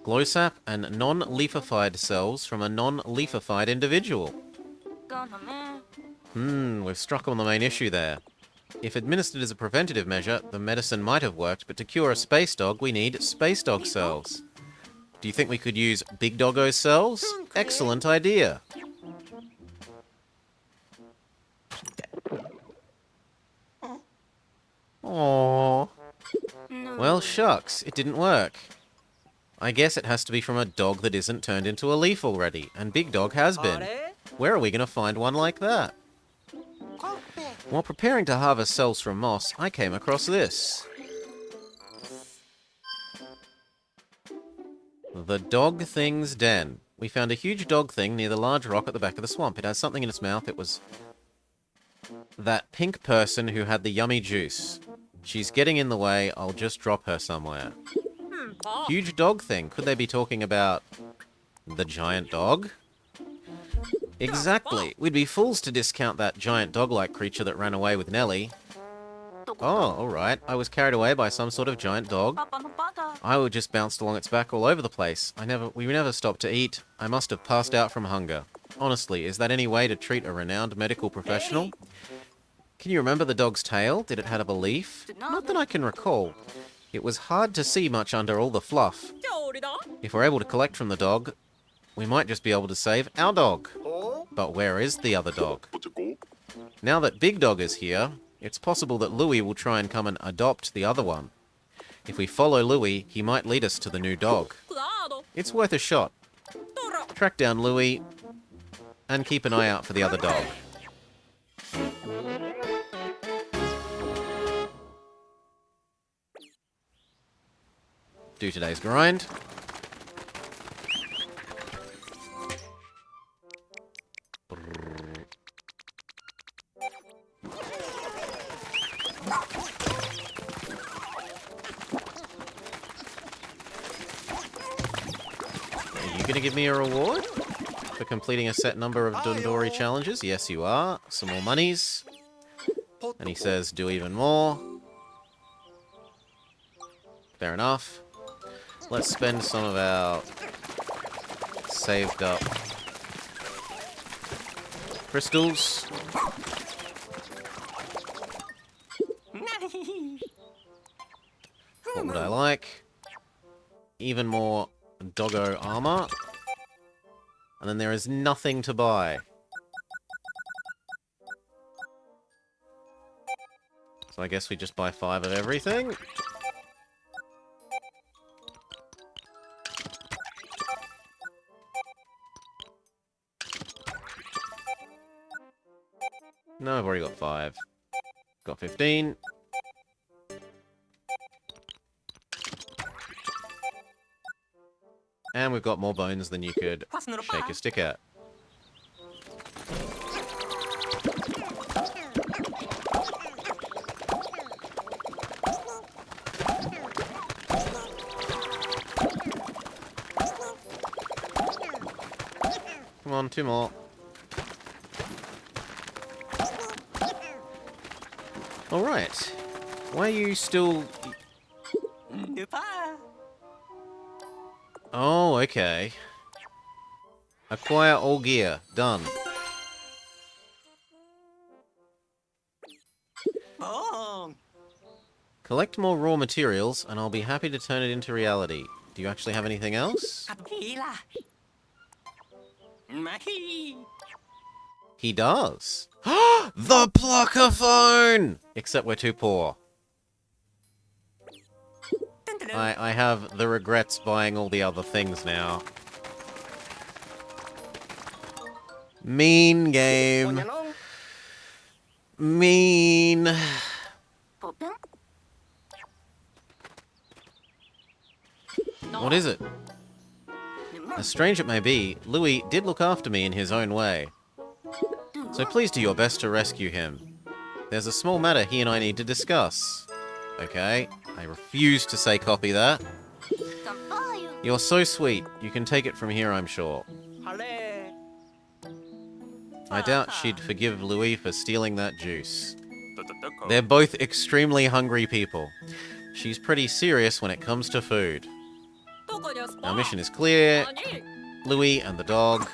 Glow sap and non-leafified cells from a non-leafified individual. We've struck on the main issue there. If administered as a preventative measure, the medicine might have worked, but to cure a space dog, we need space dog cells. Do you think we could use Big Doggo cells? Excellent idea. Aww. Well, shucks, it didn't work. I guess it has to be from a dog that isn't turned into a leaf already, and Big Dog has been. Where are we going to find one like that? While preparing to harvest cells from moss, I came across this. The Dog Thing's Den. We found a huge dog thing near the large rock at the back of the swamp. It has something in its mouth. It was that pink person who had the yummy juice. She's getting in the way. I'll just drop her somewhere. Huge dog thing. Could they be talking about the giant dog? Exactly. We'd be fools to discount that giant dog-like creature that ran away with Nelly. Oh, alright. I was carried away by some sort of giant dog. I just bounced along its back all over the place. We never stopped to eat. I must have passed out from hunger. Honestly, is that any way to treat a renowned medical professional? Can you remember the dog's tail? Did it have a leaf? Not that I can recall. It was hard to see much under all the fluff. If we're able to collect from the dog, we might just be able to save our dog. But where is the other dog? Now that Big Dog is here, it's possible that Louie will try and come and adopt the other one. If we follow Louie, he might lead us to the new dog. It's worth a shot. Track down Louie and keep an eye out for the other dog. Do today's grind. Are you going to give me a reward for completing a set number of Dundori challenges? Yes, you are. Some more monies. And he says, do even more. Fair enough. Let's spend some of our saved up crystals. What would I like? Even more doggo armor. And then there is nothing to buy. So I guess we just buy 5 of everything. No, I've already got 5. Got 15. And we've got more bones than you could shake a stick at. Come on, 2 more. Alright. Why are you still... Oh, okay. Acquire all gear. Done. Collect more raw materials, and I'll be happy to turn it into reality. Do you actually have anything else? He does. The plucker phone! Except we're too poor. I have the regrets buying all the other things now. Mean game. Mean. What is it? As strange it may be, Louis did look after me in his own way. So please do your best to rescue him. There's a small matter he and I need to discuss. Okay, I refuse to say copy that. You're so sweet. You can take it from here, I'm sure. I doubt she'd forgive Louis for stealing that juice. They're both extremely hungry people. She's pretty serious when it comes to food. Our mission is clear. Louis and the dog.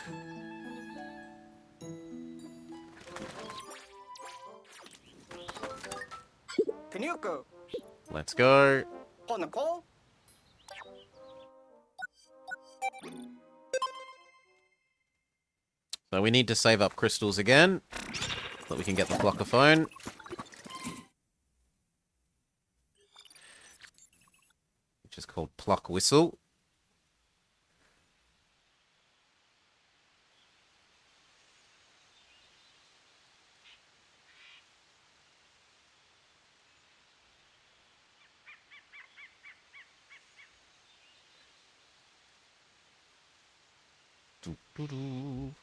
Let's go. So we need to save up crystals again, so that we can get the plucker phone. Which is called Pluck Whistle. Doo-doo-doo.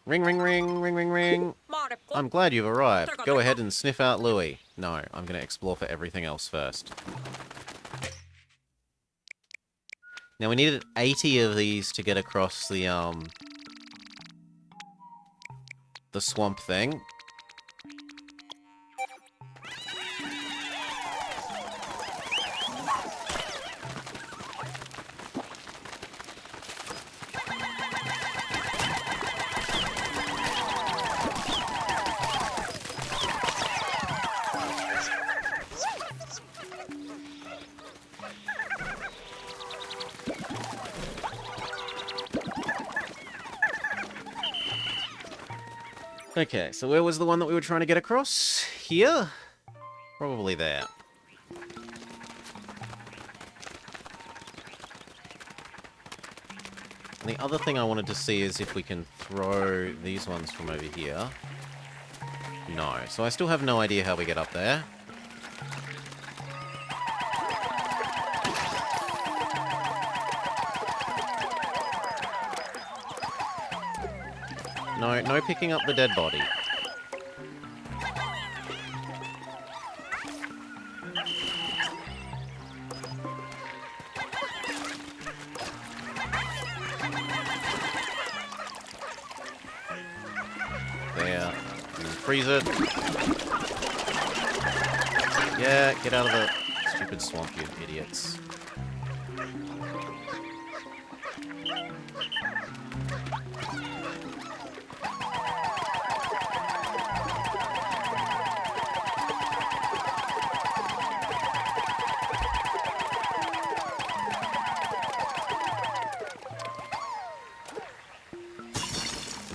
Ring, ring, ring, ring, ring, ring. I'm glad you've arrived. Go ahead and sniff out Louis. No, I'm going to explore for everything else first. Now, we needed 80 of these to get across the swamp thing. Okay, so where was the one that we were trying to get across? Here? Probably there. And the other thing I wanted to see is if we can throw these ones from over here. No, so I still have no idea how we get up there. No, no picking up the dead body. There. And freeze it. Yeah, get out of the stupid swamp, you idiots.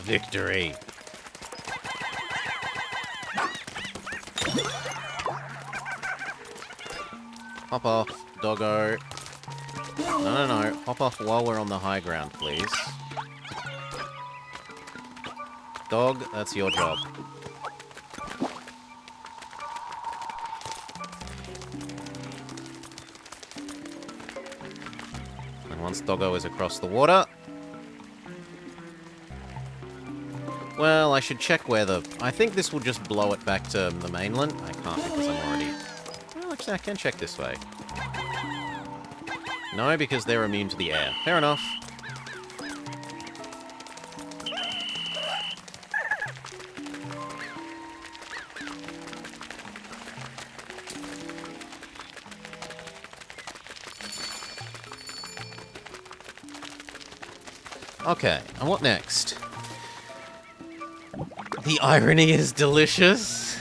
Victory. Hop off, doggo. No. Hop off while we're on the high ground, please. Dog, that's your job. And once Doggo is across the water... Well, I should check where the... I think this will just blow it back to the mainland. I can't because I'm already... Well, actually, I can check this way. No, because they're immune to the air. Fair enough. Okay, and what next? The irony is delicious.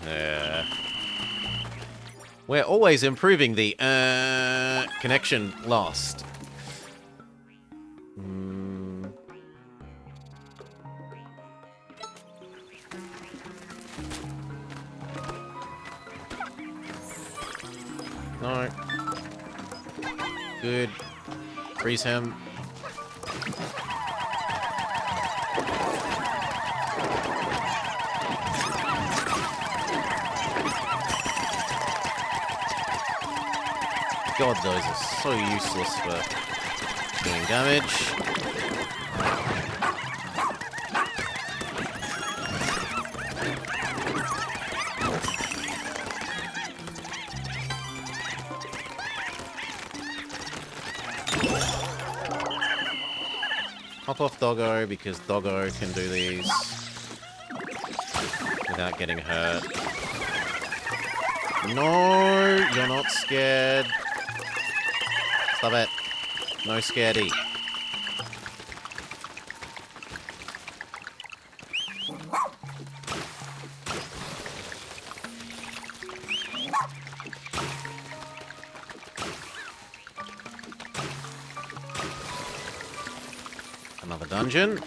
Yeah. We're always improving the connection lost. No. Good. Freeze him. God, those are so useless for doing damage. Hop off Doggo, because Doggo can do these without getting hurt. No, you're not scared. Stop it. No scaredy. Another dungeon.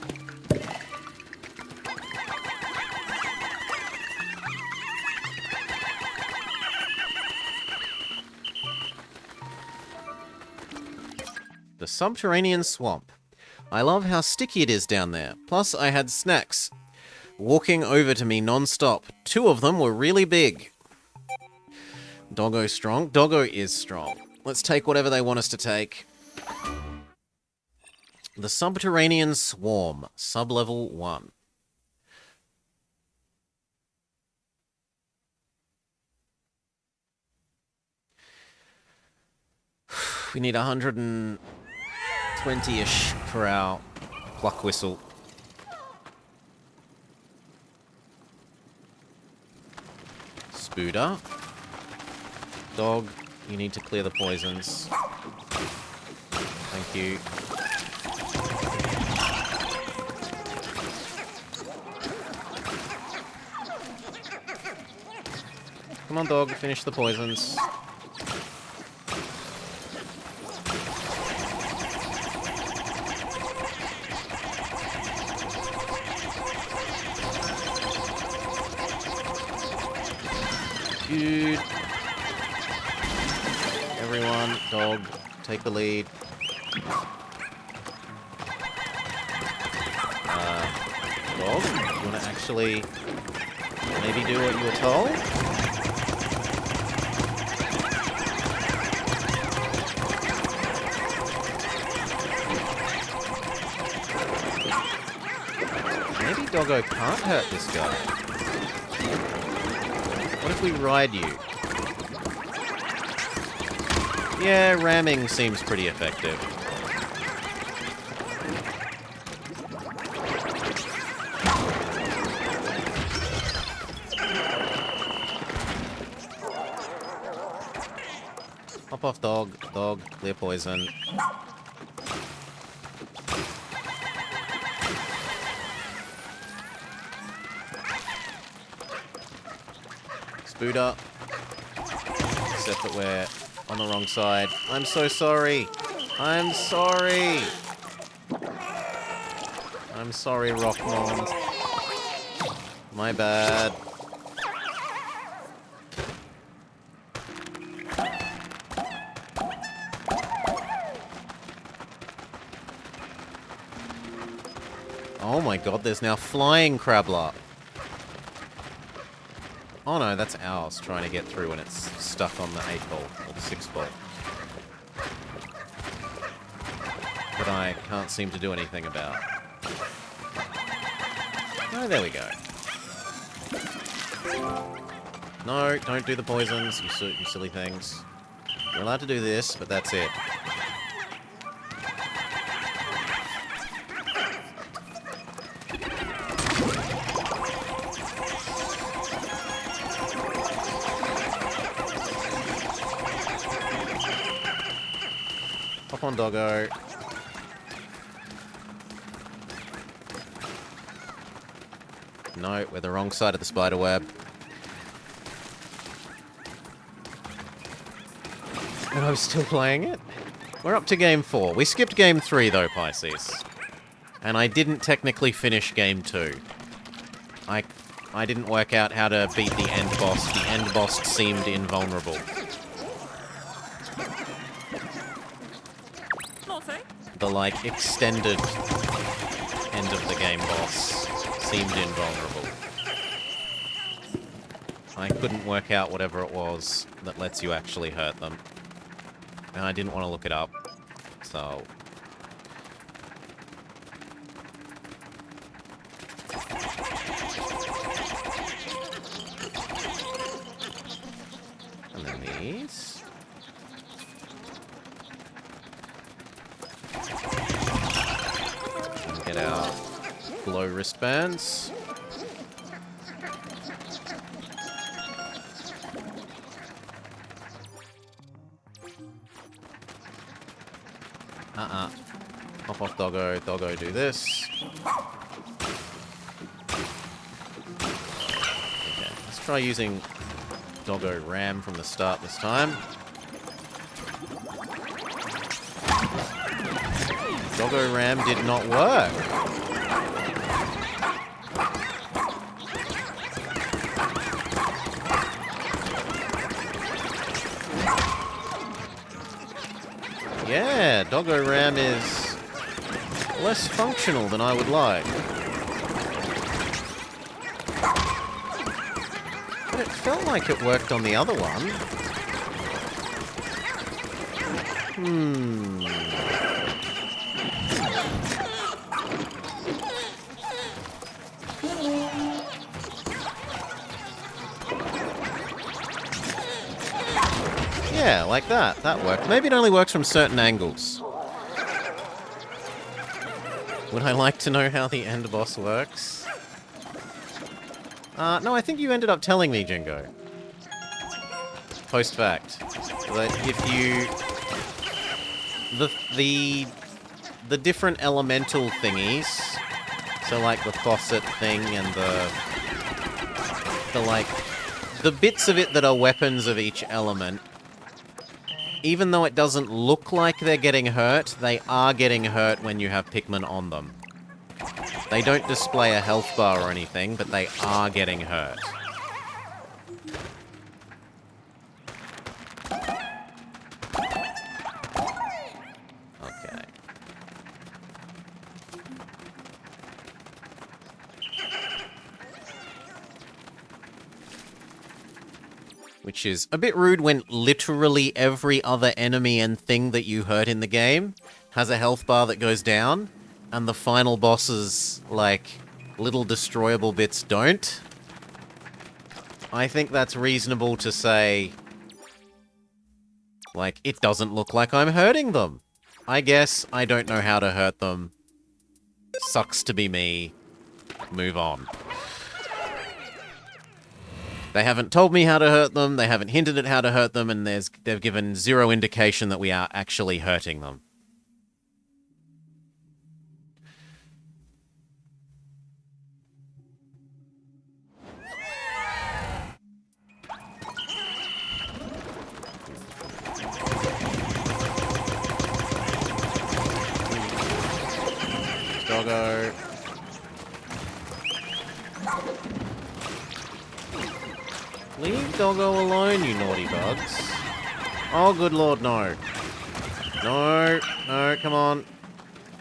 The subterranean swamp. I love how sticky it is down there. Plus, I had snacks walking over to me non-stop. 2 of them were really big. Doggo strong? Doggo is strong. Let's take whatever they want us to take. The subterranean swarm. Sub-level 1. We need 120-ish for our pluck whistle. Spooder. Dog, you need to clear the poisons. Thank you. Come on, dog, finish the poisons. Good. Everyone, dog, take the lead. Dog, you want to actually maybe do what you were told? Maybe Doggo can't hurt this guy. What if we ride you? Yeah, ramming seems pretty effective. Hop off, dog. Dog, clear poison. Spooder. Except that we're on the wrong side. I'm so sorry. I'm sorry. I'm sorry, Rockmond. My bad. Oh my god, there's now flying Crabbler. Oh no, that's ours trying to get through when it's stuck on the 8-ball, or the 6-ball. But I can't seem to do anything about. Oh, there we go. No, don't do the poisons, you silly things. You're allowed to do this, but that's it. Hop on, doggo. No, we're the wrong side of the spider web. And I'm still playing it. We're up to game 4. We skipped game 3 though, Pisces. And I didn't technically finish game 2. I didn't work out how to beat the end boss. The end boss seemed invulnerable. The, like, extended end of the game boss seemed invulnerable. I couldn't work out whatever it was that lets you actually hurt them. And I didn't want to look it up, so... And then these... And get our glow wristbands. Hop off, doggo. Doggo, do this. Okay, let's try using doggo ram from the start this time. Doggo ram did not work. Yeah, doggo ram is less functional than I would like. But it felt like it worked on the other one. Yeah, like that. That worked. Maybe it only works from certain angles. Would I like to know how the end boss works? No, I think you ended up telling me, Jingo. Post fact. That if you... The different elemental thingies, so like the faucet thing and the bits of it that are weapons of each element, even though it doesn't look like they're getting hurt, they are getting hurt when you have Pikmin on them. They don't display a health bar or anything, but they are getting hurt. Okay. Which is a bit rude when literally every other enemy and thing that you hurt in the game has a health bar that goes down, and the final boss's, like, little destroyable bits don't. I think that's reasonable to say, like, it doesn't look like I'm hurting them. I guess I don't know how to hurt them. Sucks to be me. Move on. They haven't told me how to hurt them, they haven't hinted at how to hurt them, and they've given zero indication that we are actually hurting them. Doggo. Leave Doggo alone, you naughty bugs. Oh, good lord, no. No, no, come on.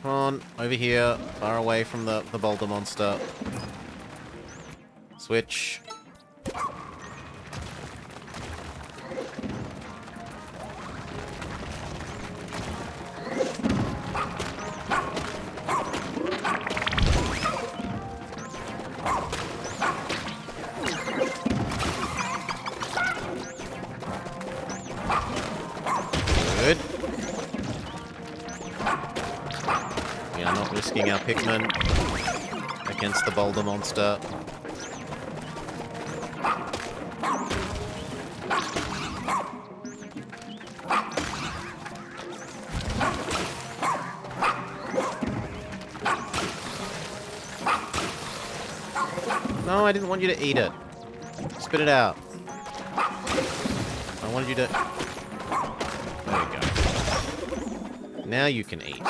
Come on, over here. Far away from the boulder monster. Switch. risking our Pikmin against the boulder monster. No, I didn't want you to eat it. Spit it out. I wanted you to... There you go. Now you can eat.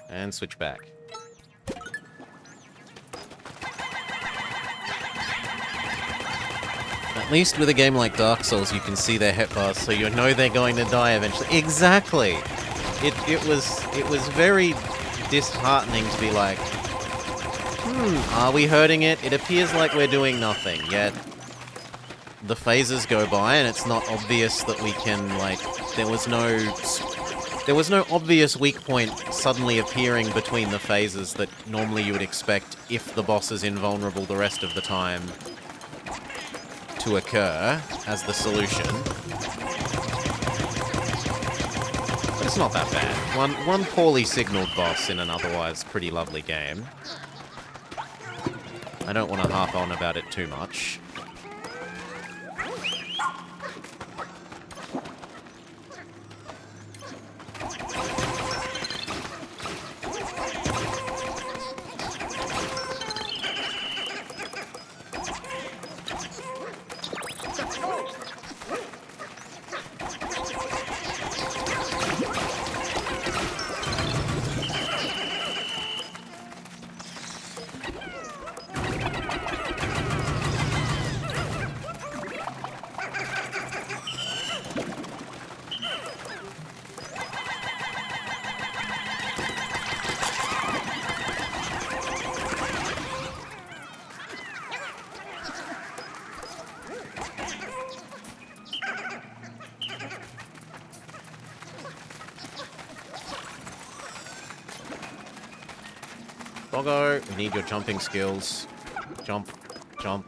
And switch back. At least with a game like Dark Souls, you can see their hit bars, so you know they're going to die eventually. Exactly! It was very disheartening to be like, are we hurting it? It appears like we're doing nothing, yet the phases go by and it's not obvious that we can, like, there was no obvious weak point suddenly appearing between the phases that normally you would expect if the boss is invulnerable the rest of the time to occur as the solution. But it's not that bad. One poorly signaled boss in an otherwise pretty lovely game. I don't want to harp on about it too much. Doggo, we need your jumping skills. Jump, jump.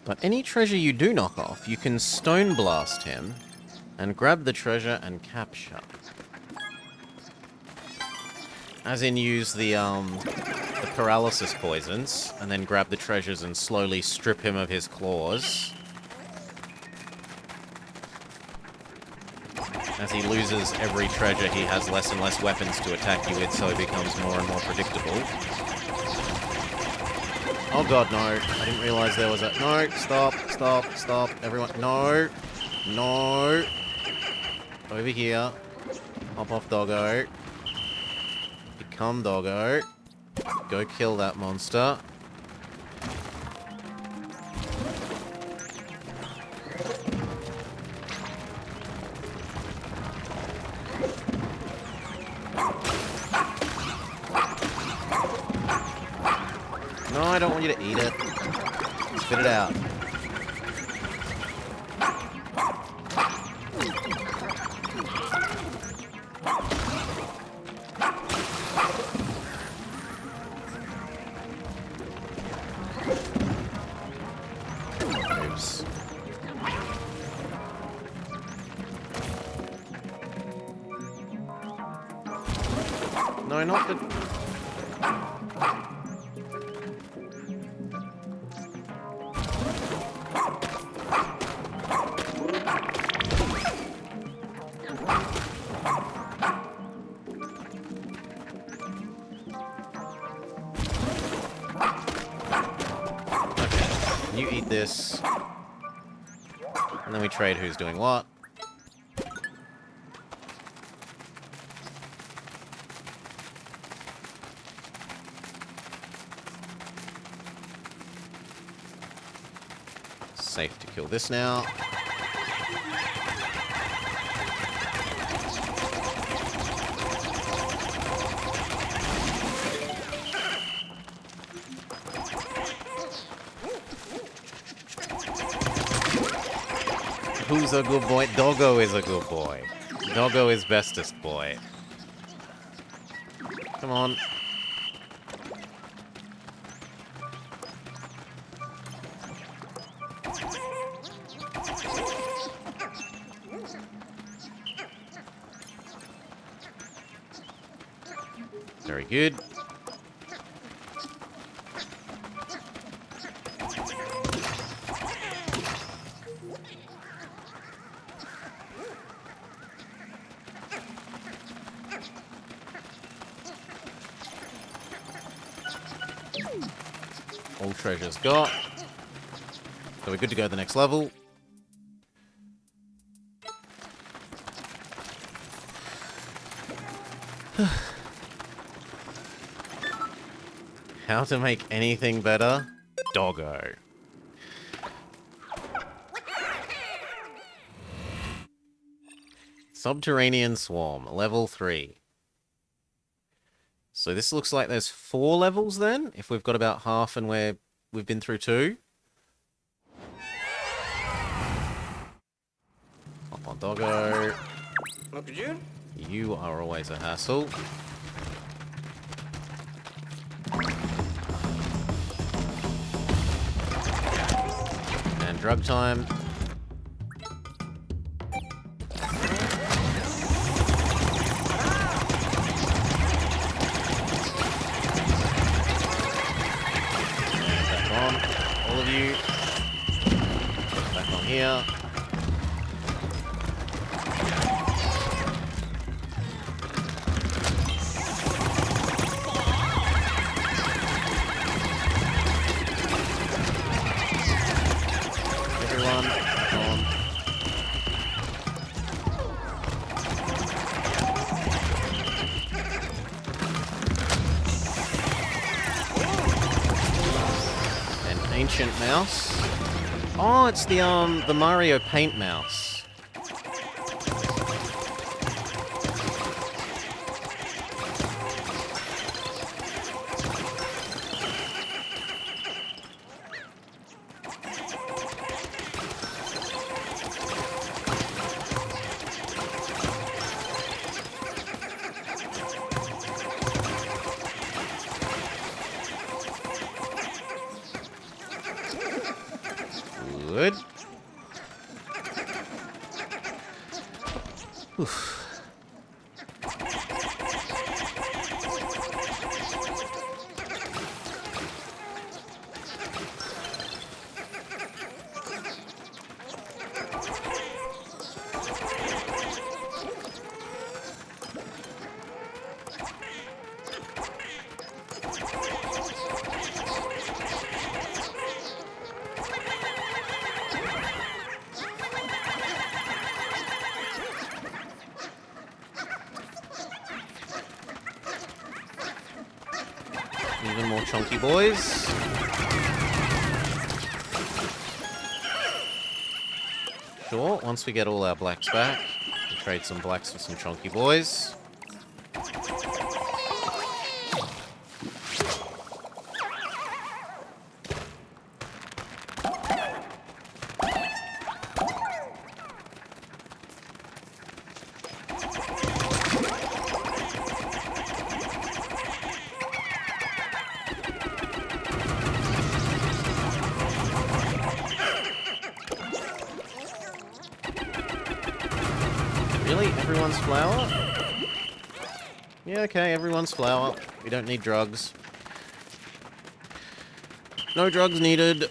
But any treasure you do knock off, you can stone blast him and grab the treasure and capture. As in use the paralysis poisons and then grab the treasures and slowly strip him of his claws. As he loses every treasure, he has less and less weapons to attack you with, so he becomes more and more predictable. Oh god, no. I didn't realize there was a... No, stop, stop, stop. Everyone, no. No. Over here. Hop off, doggo. Become doggo. Go kill that monster. No, I don't want you to eat it. Spit it out. Oops. No, not the... You eat this, and then we trade who's doing what. Safe to kill this now. Who's a good boy? Doggo is a good boy. Doggo is bestest boy. Come on. Very good. All treasures got. So we're good to go to the next level. How to make anything better? Doggo. Subterranean Swarm, level 3. So this looks like there's 4 levels then, if we've got about half and we've been through 2. Hop on, Doggo. Look at you. You are always a hassle. And drug time. Back on, all of you. Back on here. Everyone, back on. An ancient mouse. Oh, it's the Mario Paint mouse. Good. Oof. Even more chunky boys. Sure, once we get all our blacks back, we'll trade some blacks for some chunky boys. Really? Everyone's flower? Yeah, okay, everyone's flower. We don't need drugs. No drugs needed.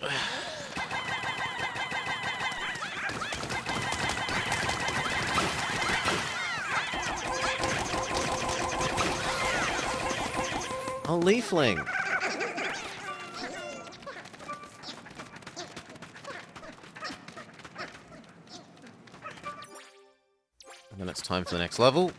A leafling. And then it's time for the next level.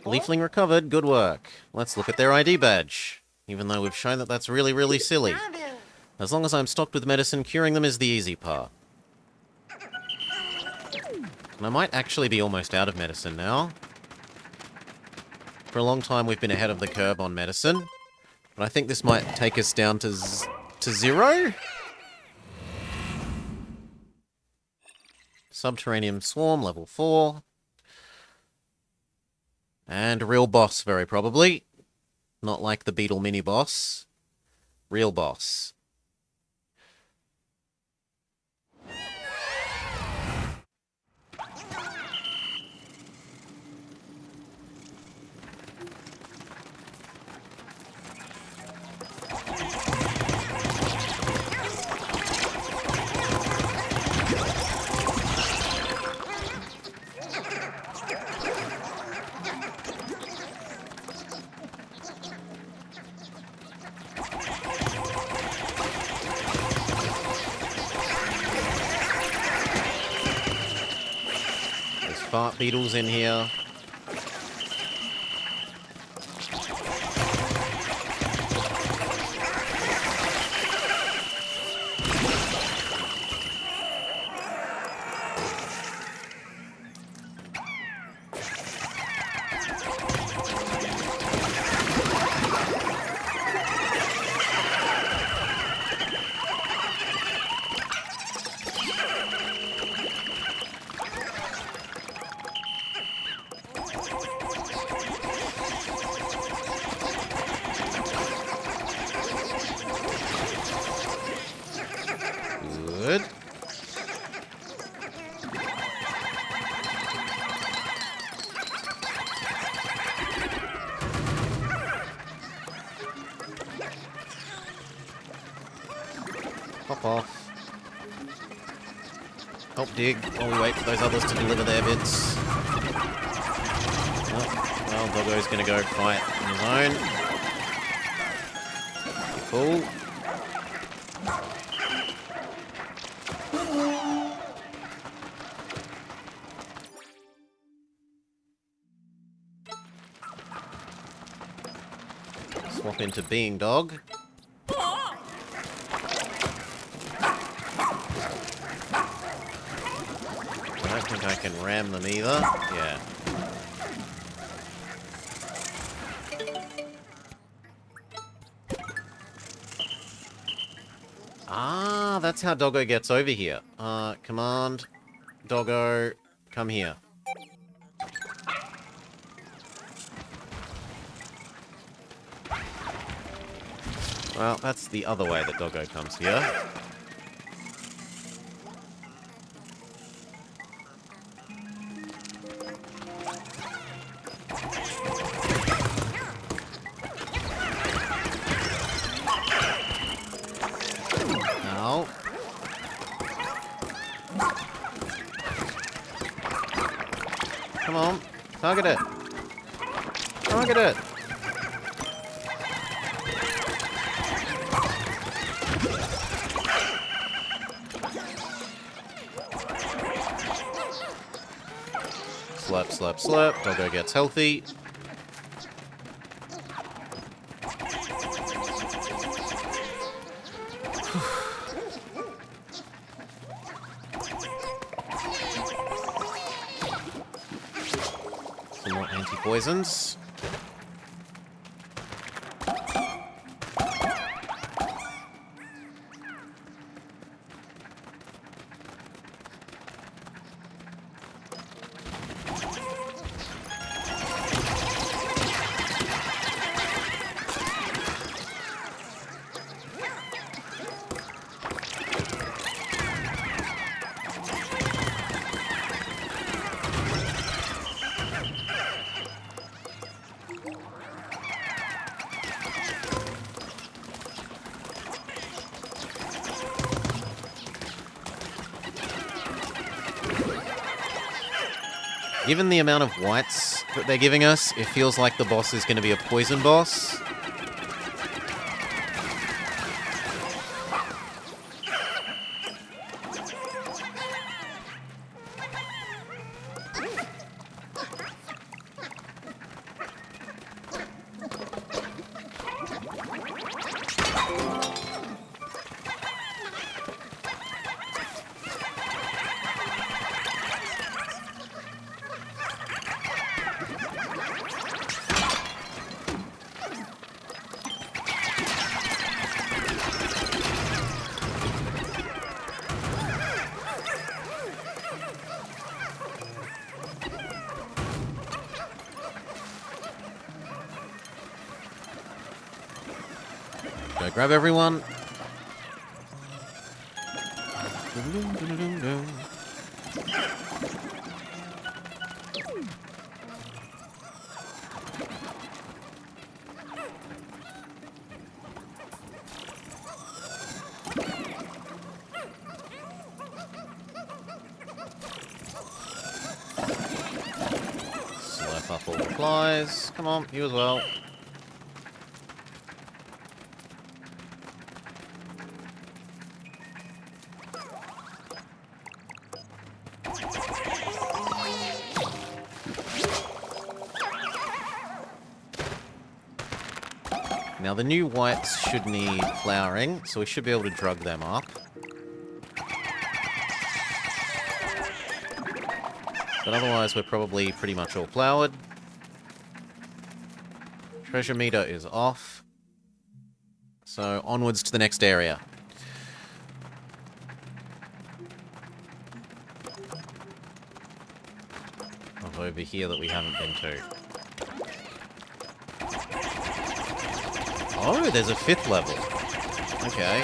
Leafling recovered. Good work. Let's look at their ID badge. Even though we've shown that that's really, really silly. As long as I'm stocked with medicine, curing them is the easy part. And I might actually be almost out of medicine now. For a long time, we've been ahead of the curve on medicine. But I think this might take us down to 0? Subterranean Swarm, level 4. And a real boss, very probably. Not like the Beetle mini-boss. Real boss. Fart beetles in here. Good. Hop off. Help dig while we wait for those others to deliver their bits. Oh, well, Doggo's gonna go fight on his own. Cool. Swap into being dog. I don't think I can ram them either. Yeah. Ah, that's how Doggo gets over here. Command, Doggo, come here. Well, that's the other way that Doggo comes here. Now. Come on, target it. Target it. Slurp, slurp, slurp. Doggo gets healthy. Some more anti-poisons. Given the amount of whites that they're giving us, it feels like the boss is going to be a poison boss. Go grab everyone. Slurp up all the flies. Come on, you as well. Now the new whites should need flowering, so we should be able to drug them up. But otherwise we're probably pretty much all flowered. Treasure meter is off. So onwards to the next area. Of over here that we haven't been to. Oh, there's a 5th level. Okay.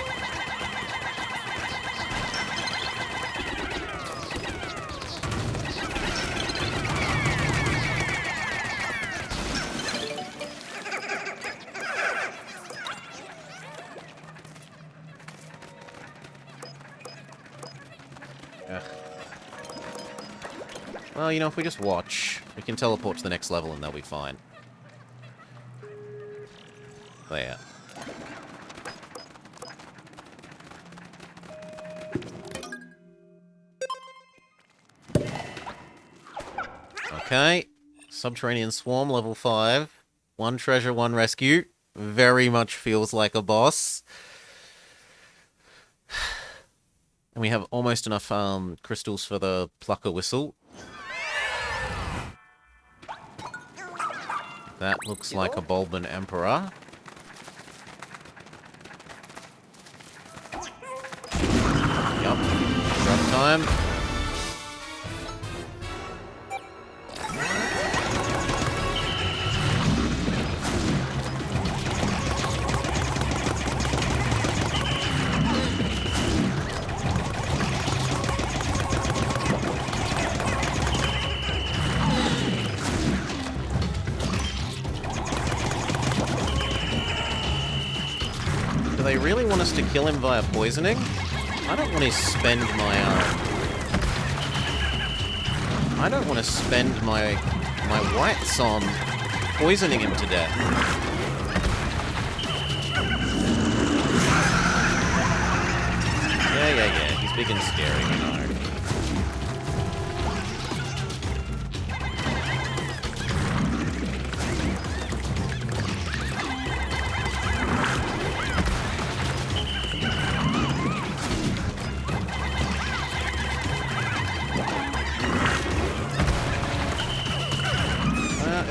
Ugh. Well, you know, if we just watch, we can teleport to the next level and they'll be fine. There. Okay. Subterranean Swarm, level 5. 1 treasure, 1 rescue. Very much feels like a boss. And we have almost enough crystals for the plucker whistle. That looks like a Bulbin Emperor. Yup. Drop time. Do they really want us to kill him via poisoning? I don't want to spend my I don't want to spend my whites on poisoning him to death. Yeah, he's big and scary, I know.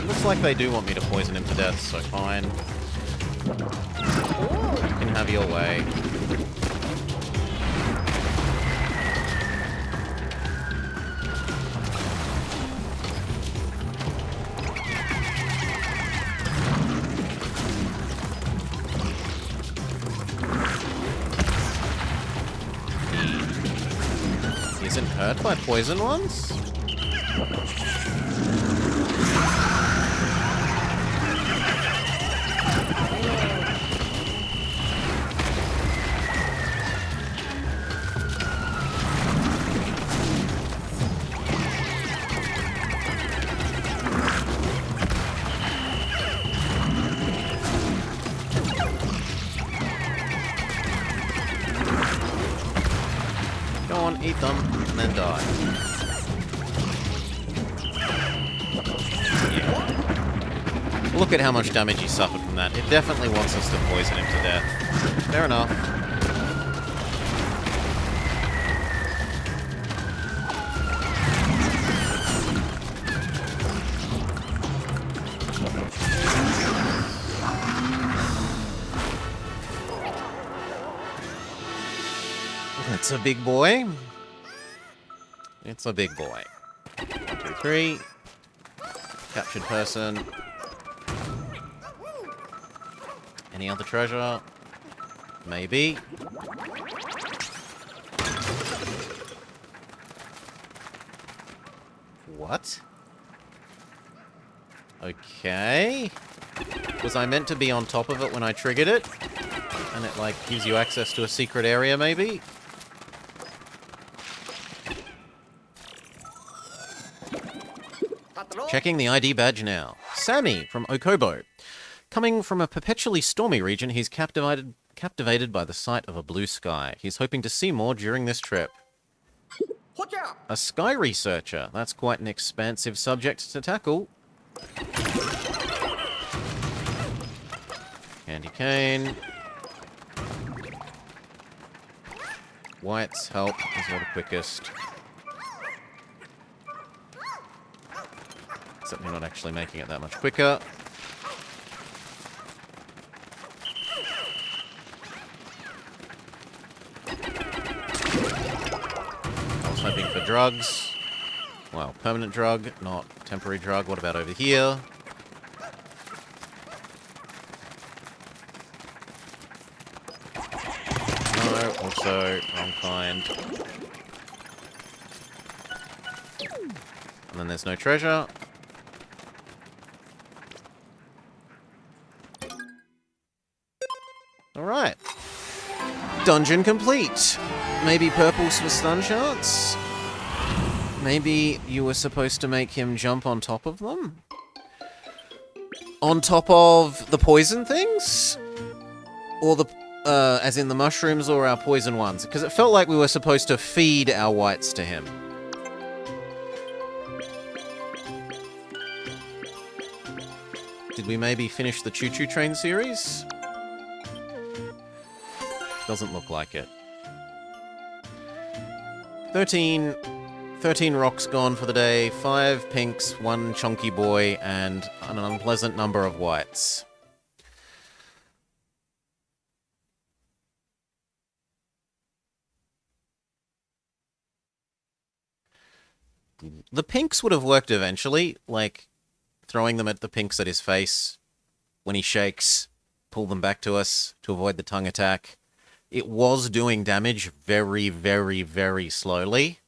Looks like they do want me to poison him to death, so fine. You can have your way. He isn't hurt by poison ones? Go on, eat them, and then die. Yeah. Look at how much damage he suffered from that. It definitely wants us to poison him to death. Fair enough. It's a big boy. It's a big boy. 1, 2, 3. Captured person. Any other treasure? Maybe. What? Okay. Was I meant to be on top of it when I triggered it? And it, like, gives you access to a secret area, maybe? Checking the ID badge now. Sammy from Okobo. Coming from a perpetually stormy region, he's captivated by the sight of a blue sky. He's hoping to see more during this trip. A sky researcher. That's quite an expansive subject to tackle. Candy cane. Whites help is the quickest. Except you're not actually making it that much quicker. I was hoping for drugs. Well, permanent drug, not temporary drug. What about over here? No, also wrong kind. And then there's no treasure. Alright. Dungeon complete. Maybe purples for stun shots? Maybe you were supposed to make him jump on top of them? On top of the poison things? Or the, as in the mushrooms or our poison ones? Because it felt like we were supposed to feed our whites to him. Did we maybe finish the Choo Choo Train series? Doesn't look like it. 13 rocks gone for the day, 5 pinks, 1 chunky boy, and an unpleasant number of whites. The pinks would have worked eventually, like throwing them at the pinks at his face when he shakes, pull them back to us to avoid the tongue attack. It was doing damage very, very, very slowly.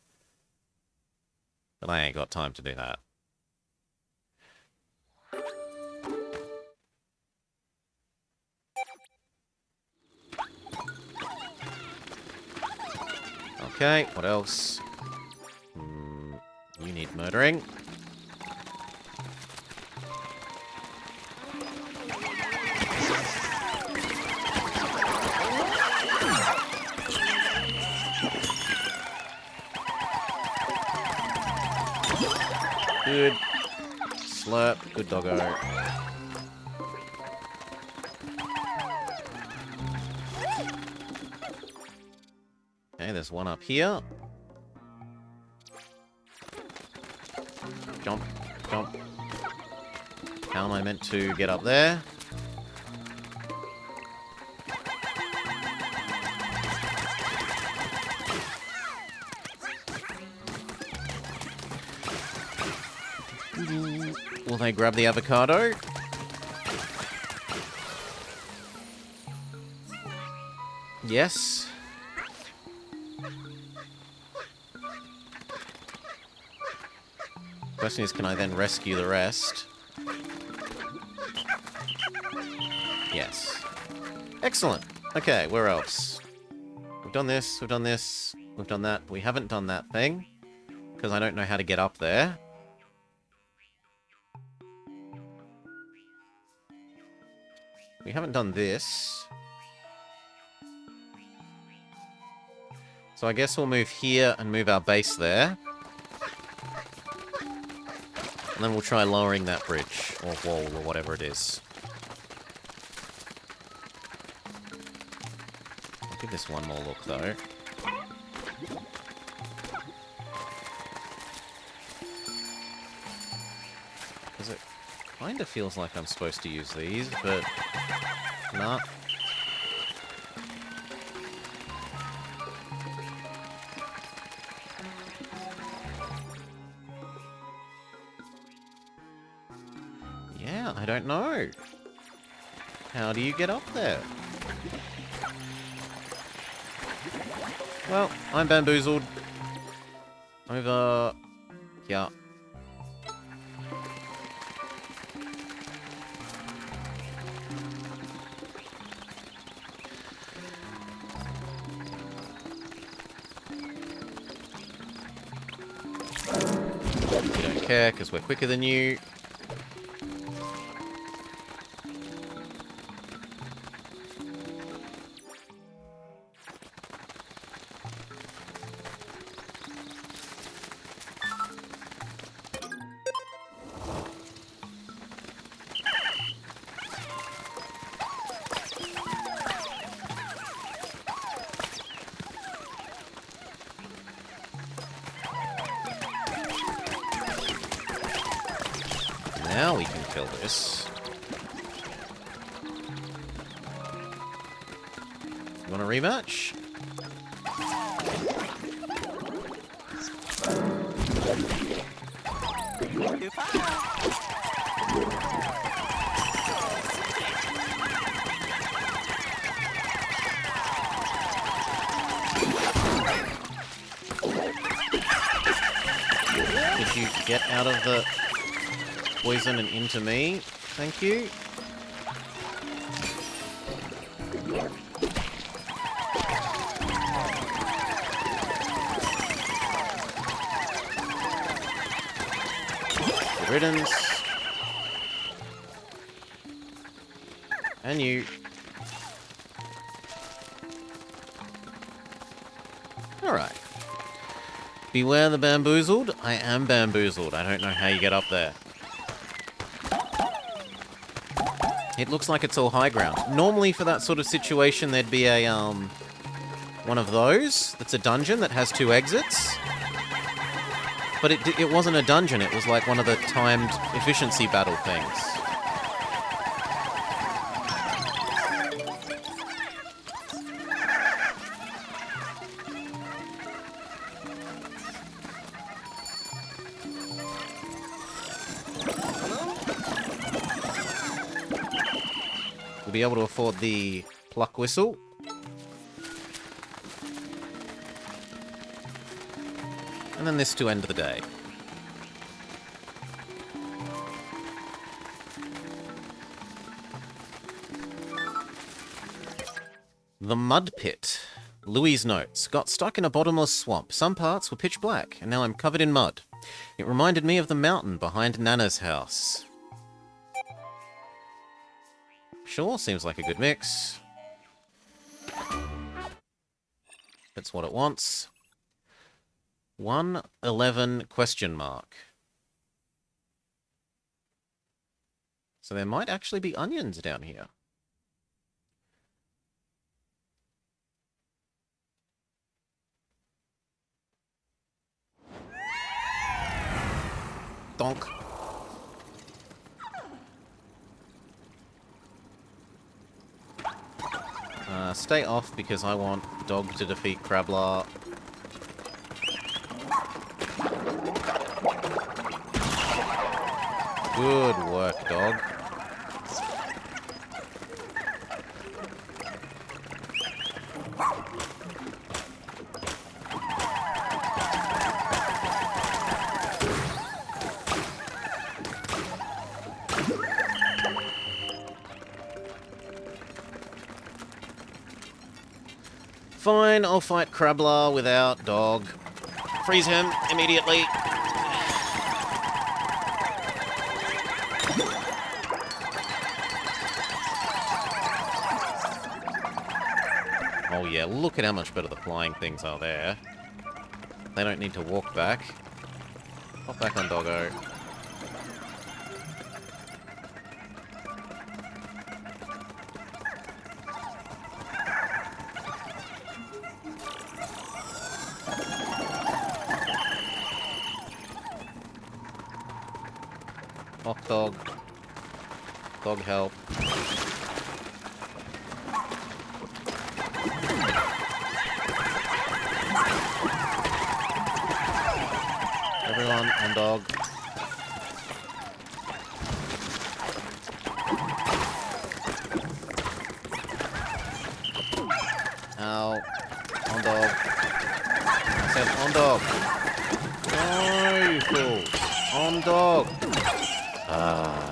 But I ain't got time to do that. Okay, what else? You need murdering. Good. Slurp. Good doggo. Okay, there's one up here. Jump. Jump. How am I meant to get up there? Will they grab the avocado? Yes. Question is, can I then rescue the rest? Yes. Excellent. Okay, where else? We've done this, we've done this, we've done that. We haven't done that thing, because I don't know how to get up there. We haven't done this. So I guess we'll move here and move our base there. And then we'll try lowering that bridge, or wall, or whatever it is. I'll give this one more look, though. Because it kind of feels like I'm supposed to use these, but... nah. Yeah, I don't know. How do you get up there? Well, I'm bamboozled. Over here. You don't care, because we're quicker than you. Now we can kill this. You want a rematch? Could you get out of the poison and into me? Thank you. Good riddance. And you. Alright. Beware the bamboozled. I am bamboozled. I don't know how you get up there. It looks like it's all high ground. Normally for that sort of situation there'd be a, one of those. That's a dungeon that has 2 exits. But it wasn't a dungeon, it was like one of the timed efficiency battle things. We'll be able to afford the pluck whistle. And then this to end the day. The Mud Pit. Louis notes, got stuck in a bottomless swamp. Some parts were pitch black, and now I'm covered in mud. It reminded me of the mountain behind Nana's house. Sure, seems like a good mix. That's what it wants. 111 question mark. So there might actually be onions down here. Donk. Stay off because I want Dog to defeat Crablar. Good work, Dog. Fine, I'll fight Crablar without Dog. Freeze him immediately. Oh yeah, look at how much better the flying things are there. They don't need to walk back. Hop back on Doggo. Hot dog. Dog help. Everyone on Dog. Ow. On Dog. said on dog. No, you fool. On dog. Ah.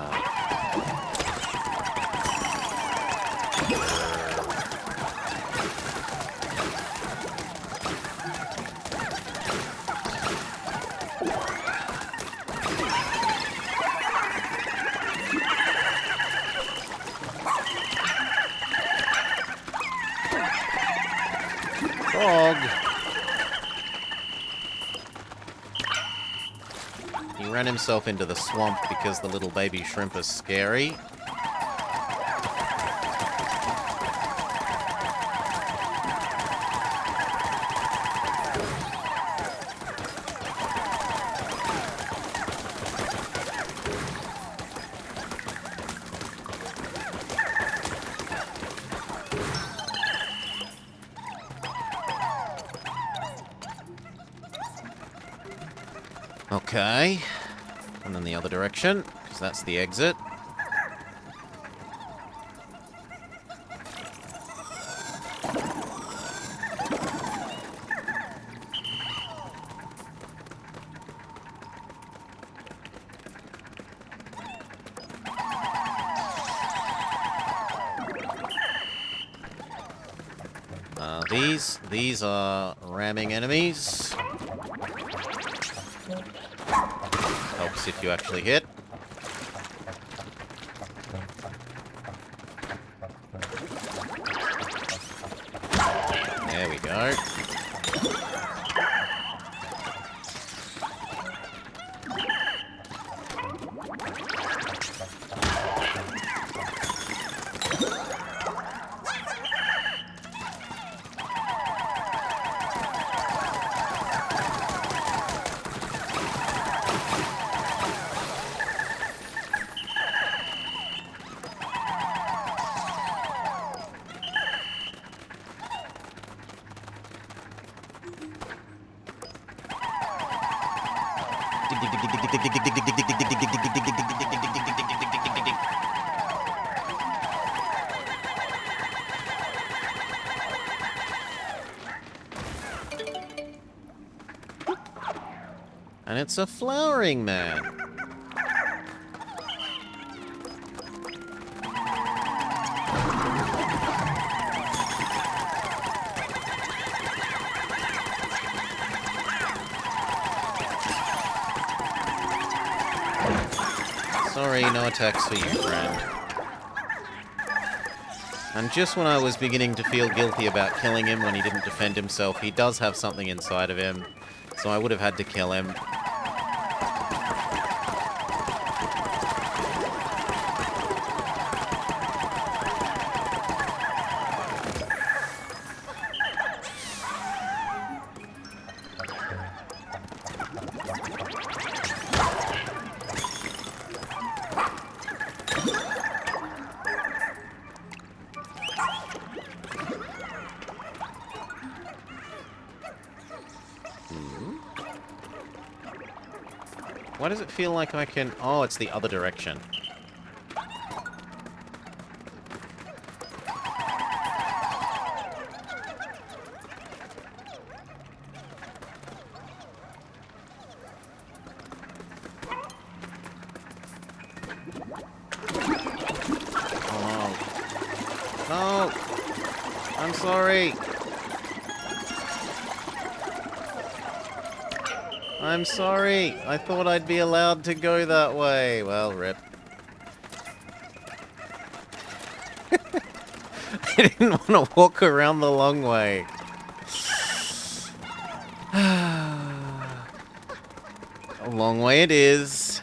Dog. He ran himself into the swamp because the little baby shrimp is scary. Okay. And then the other direction, because that's the exit. These are ramming enemies. Helps if you actually hit. There we go. And it's a flowering man. Sorry, no attacks for you, friend. And just when I was beginning to feel guilty about killing him when he didn't defend himself, he does have something inside of him, so I would have had to kill him. Why does it feel like I can... Oh, it's the other direction. Oh, no. No! I'm sorry! I'm sorry. I thought I'd be allowed to go that way. Well, rip. I didn't want to walk around the long way. A long way it is.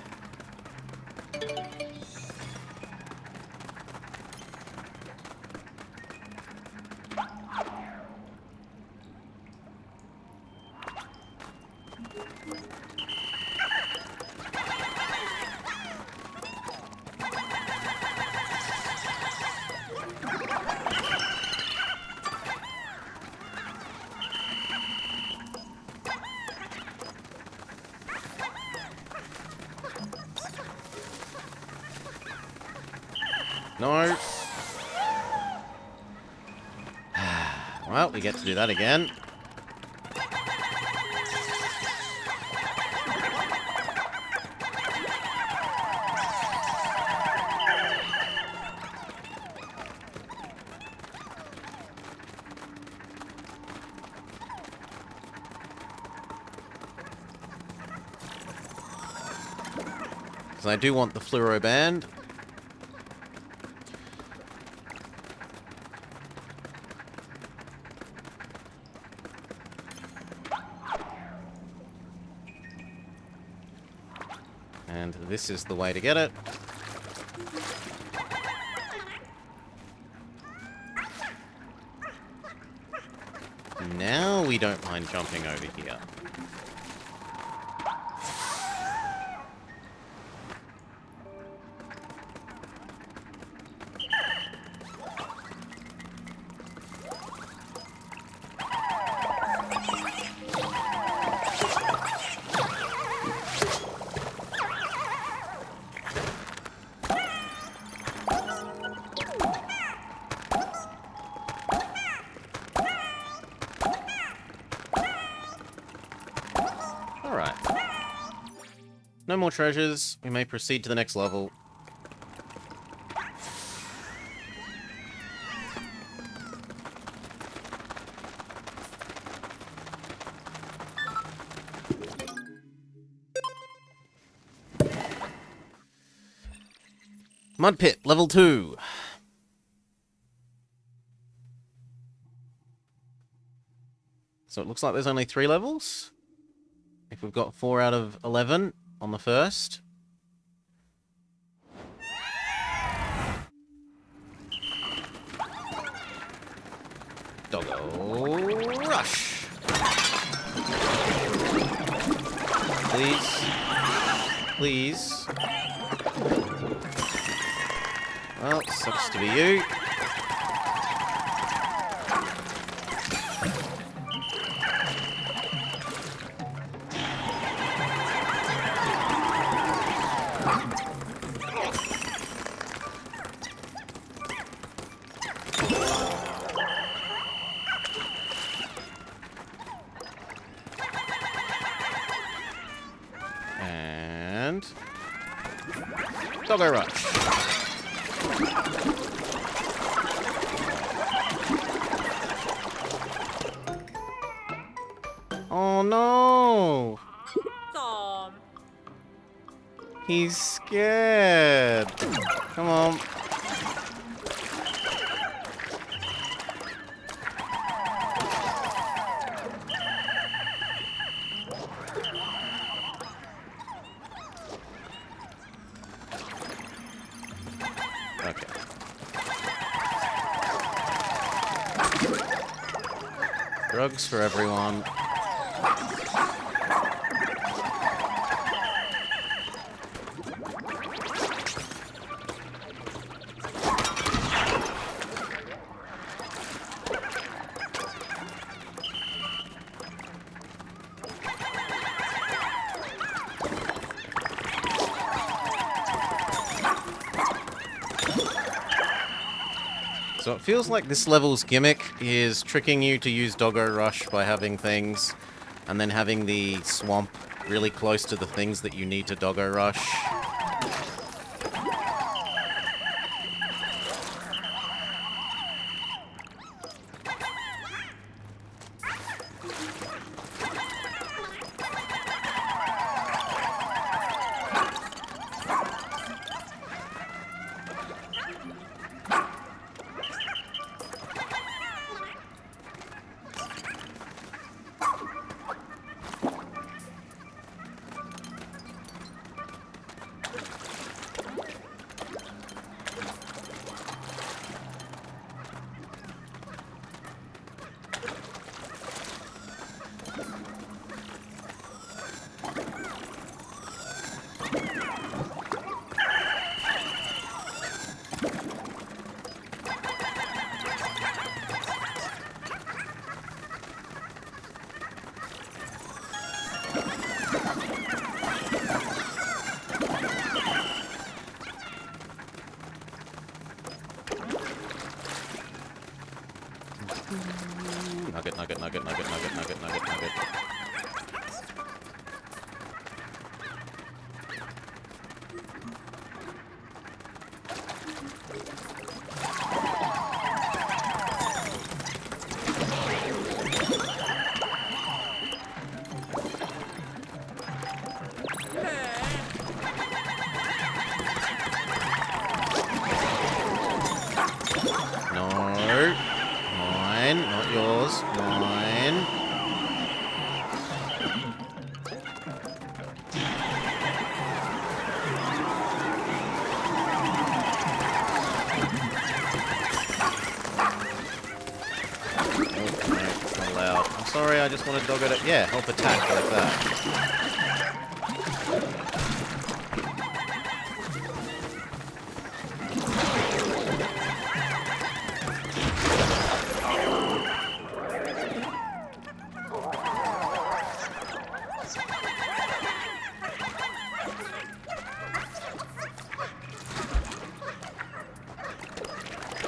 No. Well, we get to do that again. Because I do want the fluoro band. And this is the way to get it. Now we don't mind jumping over here. Alright. No more treasures. We may proceed to the next level. Mud Pit, level 2. So it looks like there's only 3 levels. If we've got 4 out of 11 on the first. Doggo rush. Please. Please. Well, sucks to be you. And Doggo rush. Oh no! Tom. He's scared. Come on. Okay. Drugs for everyone. So it feels like this level's gimmick is tricking you to use Doggo Rush by having things, and then having the swamp really close to the things that you need to Doggo Rush. Nugget, nugget, nugget, nugget, nugget, nugget, nugget, nugget. I just wanted Doggo to... Yeah, help attack like that.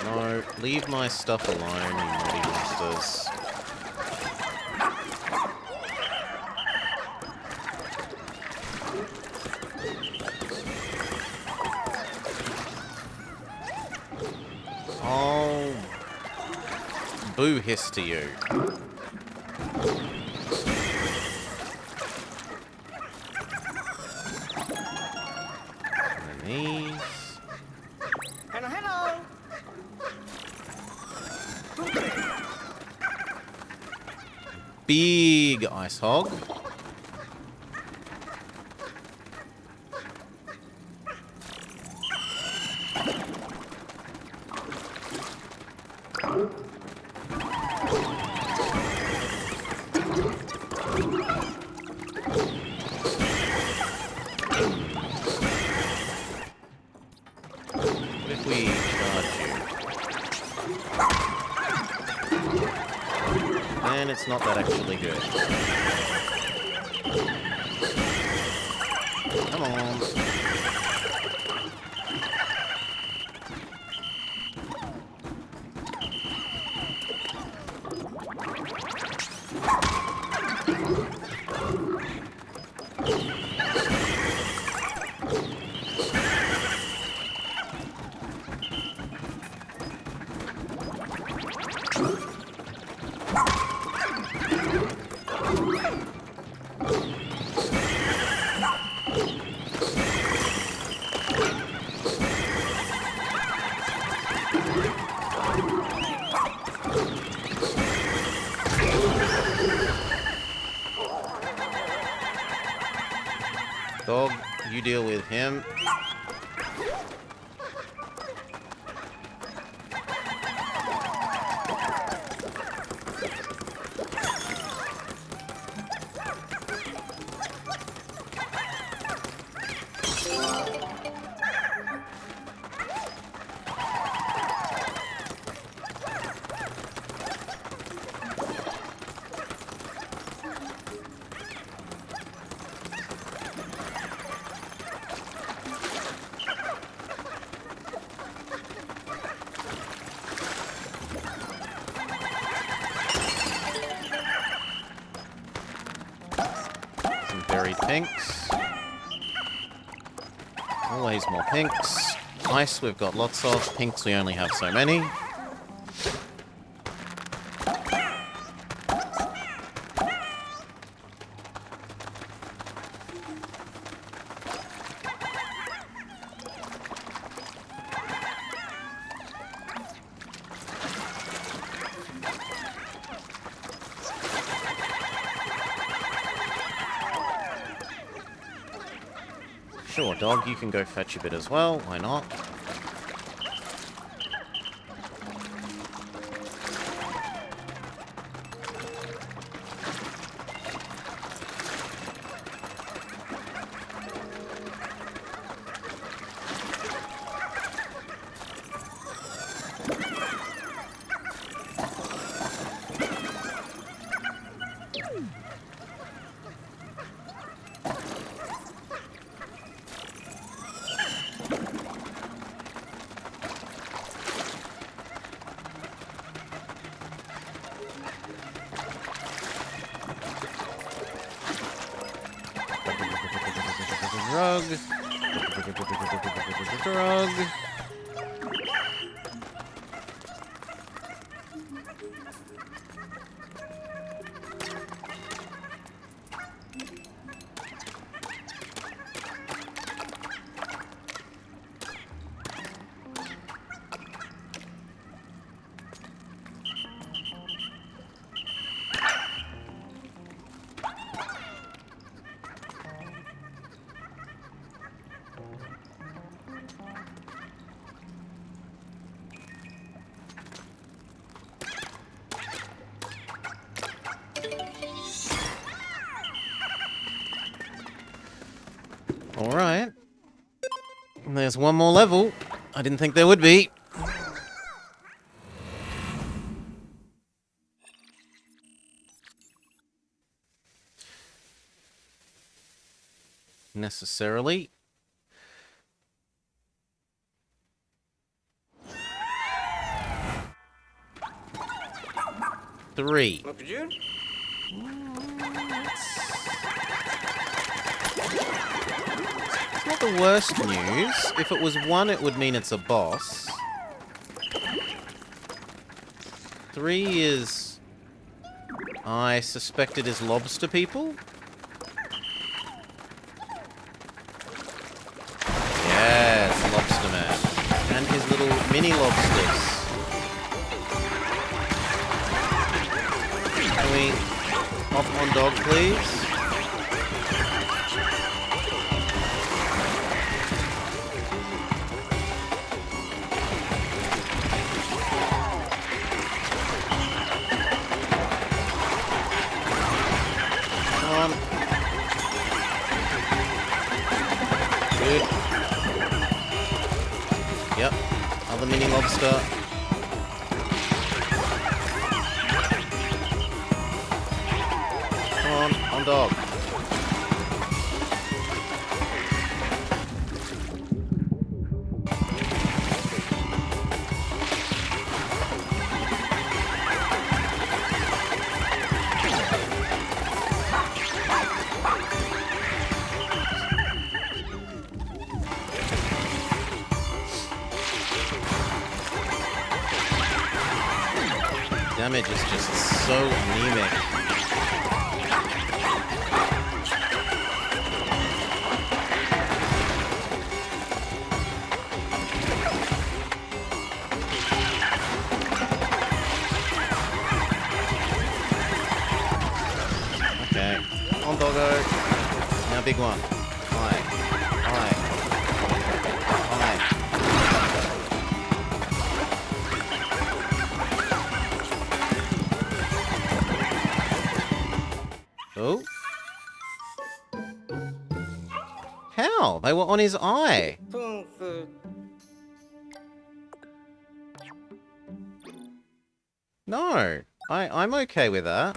No, leave my stuff alone, you naughty monsters. Oh, boo hiss to you. And then these. Hello, hello. Big ice hog. What if we charge you? And it's not that actually good. Come on. Dog, you deal with him. Some buried pinks. Always more pinks. Ice we've got lots of. Pinks we only have so many. Sure, dog, you can go fetch a bit as well. Why not? Drug. Drug. Alright. There's one more level. I didn't think there would be. Necessarily. Three. Look at you. It's not the worst news. If it was one, it would mean it's a boss. Three is... I suspect it is lobster people? Yes, Lobster Man. And his little mini lobsters. Can we hop on dog, please? Come on. Good. Yep. Other mini lobster. Come on dog. Damage is just so anemic. Okay, on doggo. Now big one. High. High. High. Oh. How? They were on his eye. Spoon food. No. I'm okay with that.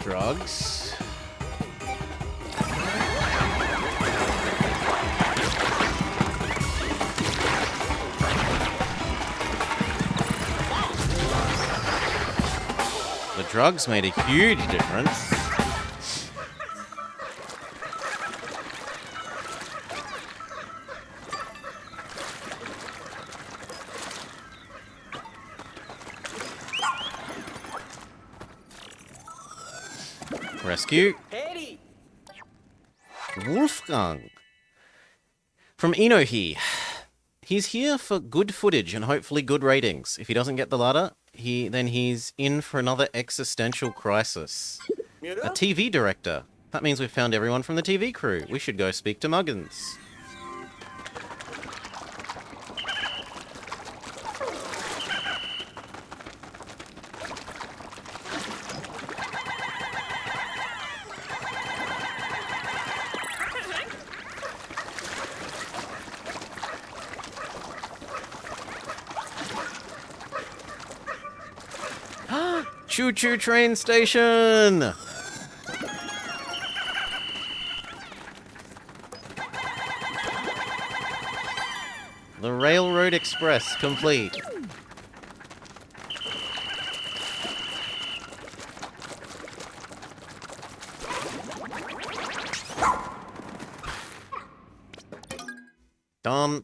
Drugs. The drugs made a huge difference. Rescue. Eddie. Wolfgang. From Enohi. He's here for good footage and hopefully good ratings. If he doesn't get the latter, then he's in for another existential crisis. A TV director. That means we've found everyone from the TV crew. We should go speak to Muggins. Choo-choo train station! The Railroad Express complete. Done.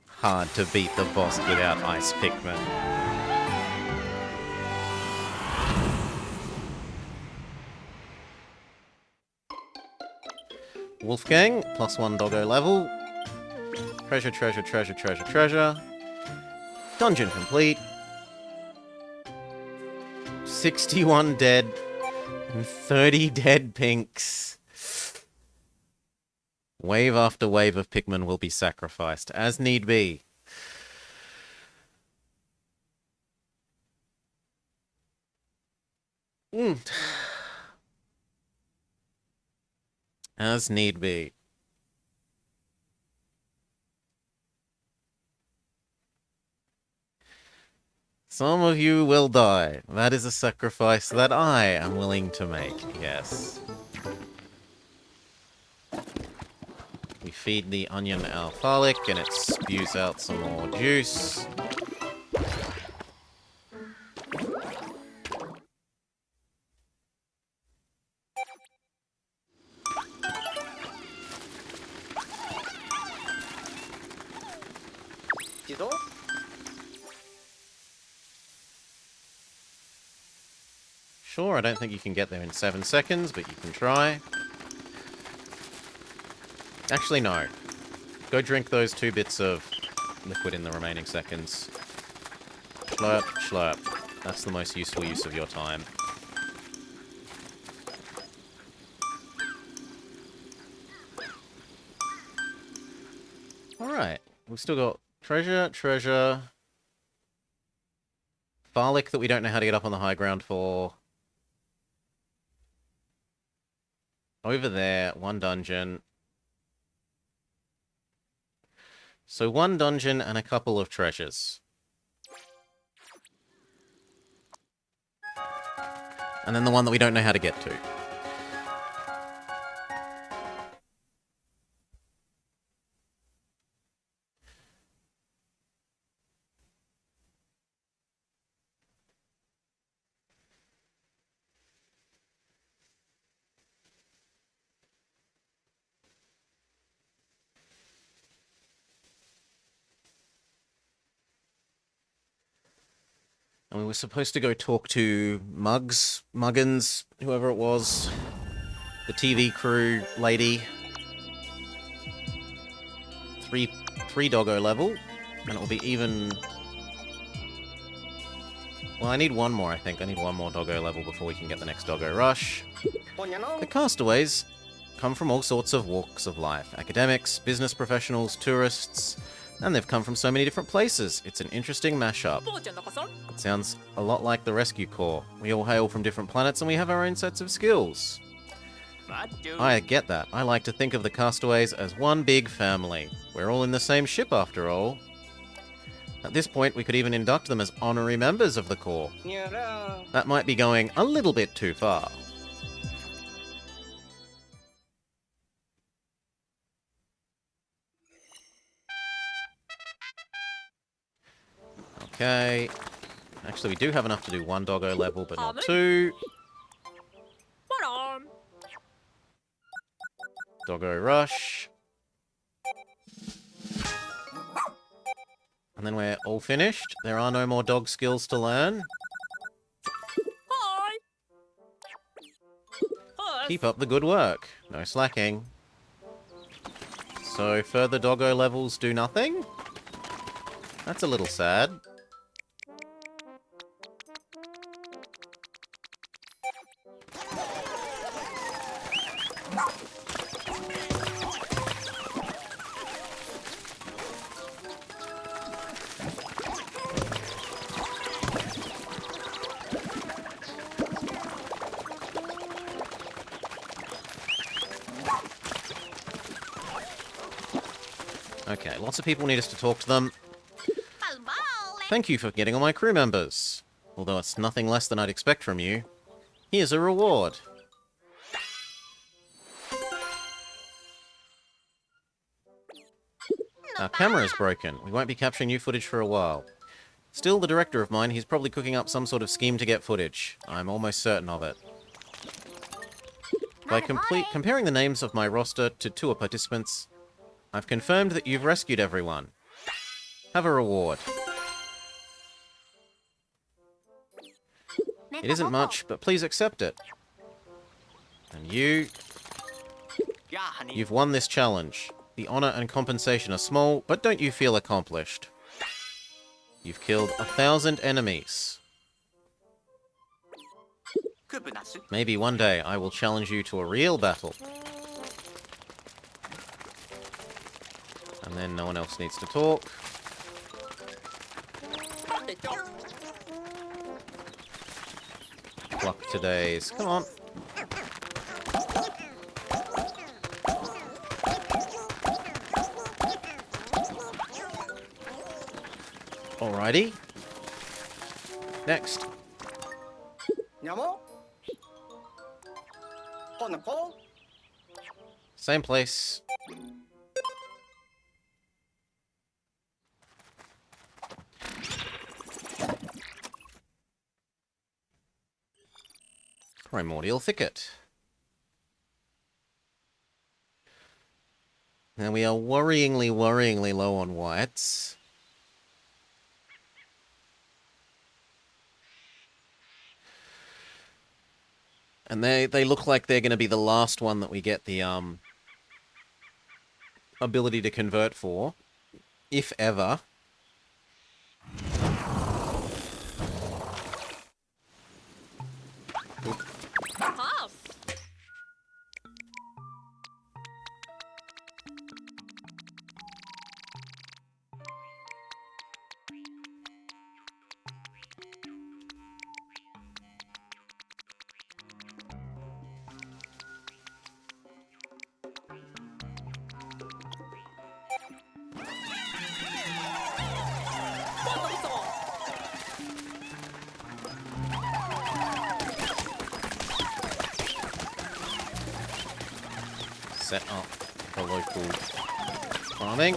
Hard to beat the boss without ice Pikmin. Wolfgang, +1 doggo level. Treasure, treasure, treasure, treasure, treasure. Dungeon complete. 61 dead and 30 dead pinks. Wave after wave of Pikmin will be sacrificed, as need be. As need be. Some of you will die. That is a sacrifice that I am willing to make, yes. We feed the onion our garlic and it spews out some more juice. Sure, I don't think you can get there in 7 seconds, but you can try. Actually, no. Go drink those 2 bits of liquid in the remaining seconds. Slurp, slurp. That's the most useful use of your time. Alright. We've still got treasure, treasure. Garlic that we don't know how to get up on the high ground for. Over there, 1 dungeon. So 1 dungeon and a couple of treasures. And then the one that we don't know how to get to. And we were supposed to go talk to Muggins, whoever it was. The TV crew lady. 3 doggo level. And it'll be even... Well, I need 1 more, I think. I need 1 more doggo level before we can get the next doggo rush. The castaways come from all sorts of walks of life. Academics, business professionals, tourists... And they've come from so many different places. It's an interesting mashup. It sounds a lot like the Rescue Corps. We all hail from different planets and we have our own sets of skills. I get that. I like to think of the castaways as one big family. We're all in the same ship after all. At this point, we could even induct them as honorary members of the Corps. That might be going a little bit too far. Okay. Actually, we do have enough to do 1 doggo level, but not 2. Doggo rush. And then we're all finished. There are no more dog skills to learn. Keep up the good work. No slacking. So further doggo levels do nothing? That's a little sad. Okay, lots of people need us to talk to them. Thank you for getting all my crew members. Although it's nothing less than I'd expect from you. Here's a reward. Our camera is broken. We won't be capturing new footage for a while. Still, the director of mine, he's probably cooking up some sort of scheme to get footage. I'm almost certain of it. By comparing the names of my roster to tour participants, I've confirmed that you've rescued everyone. Have a reward. It isn't much, but please accept it. And you've won this challenge. The honor and compensation are small, but don't you feel accomplished? You've killed 1,000 enemies. Maybe one day I will challenge you to a real battle. And then no one else needs to talk. Pluck today's. Come on. Alrighty. Next. Nyamo? Konako? Same place. Primordial Thicket. Now we are worryingly low on whites. And they look like they're going to be the last one that we get the ability to convert for, if ever. Set up for local farming.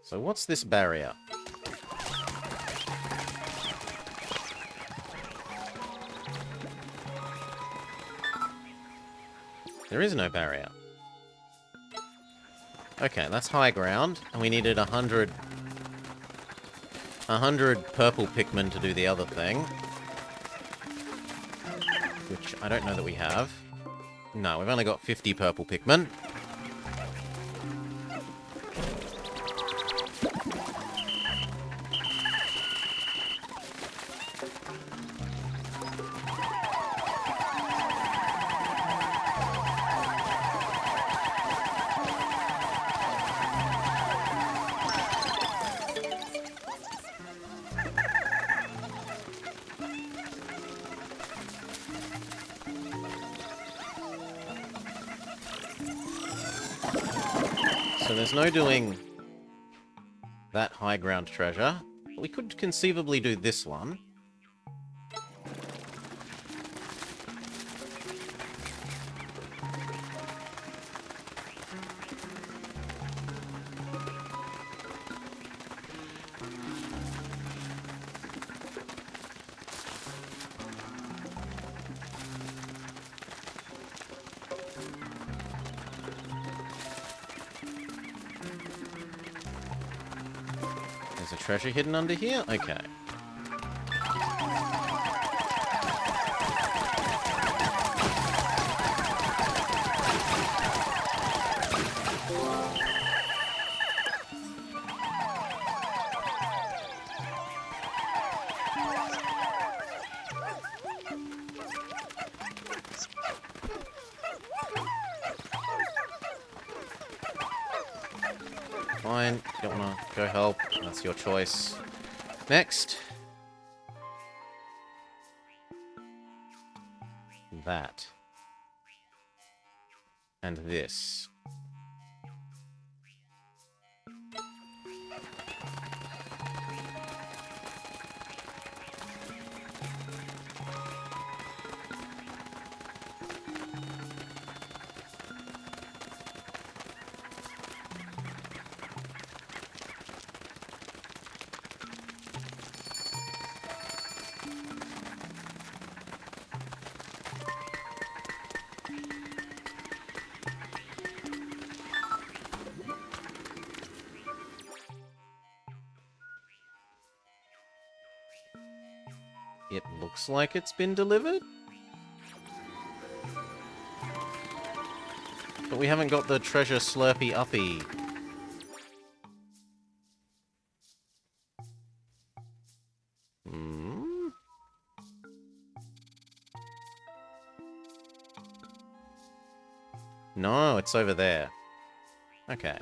So what's this barrier? There is no barrier. Okay, that's high ground, and we needed 100 purple Pikmin to do the other thing. Which I don't know that we have. No, we've only got 50 purple Pikmin. So there's no doing that high ground treasure. We could conceivably do this one. There's a treasure hidden under here? Okay. Fine, you don't wanna go help, that's your choice. Next. That. And this. It looks like it's been delivered. But we haven't got the treasure slurpy uppy. Hmm? No, it's over there. Okay.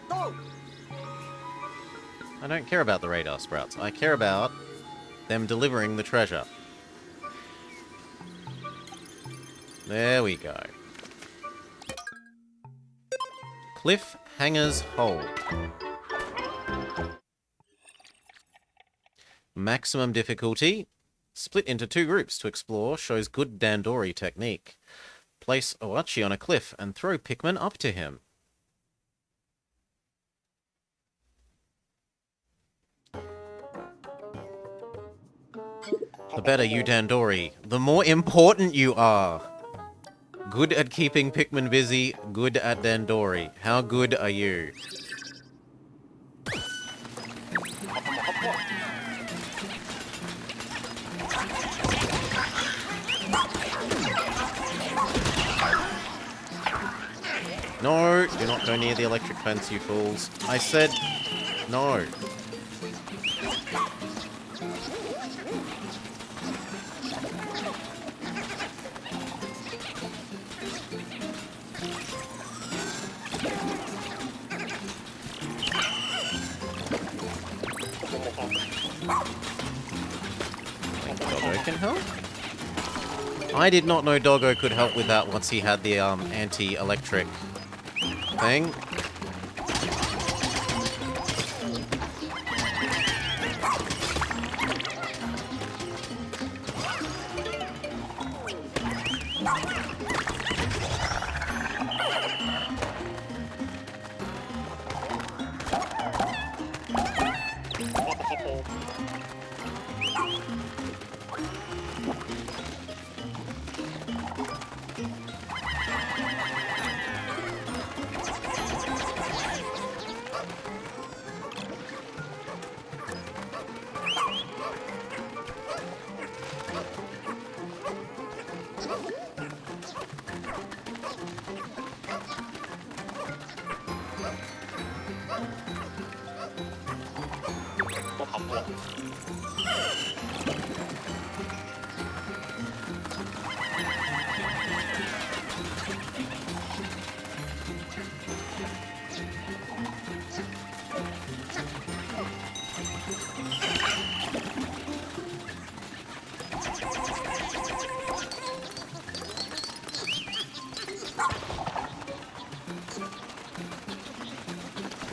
Go! I don't care about the radar sprouts. I care about them delivering the treasure. There we go. Cliffhanger's Hold. Maximum difficulty. Split into 2 groups to explore. Shows good Dandori technique. Place Owachi on a cliff and throw Pikmin up to him. The better you, Dandori, the more important you are. Good at keeping Pikmin busy, good at Dandori. How good are you? No, do not go near the electric fence, you fools. I said no. Doggo can help? I did not know Doggo could help with that once he had the anti-electric thing.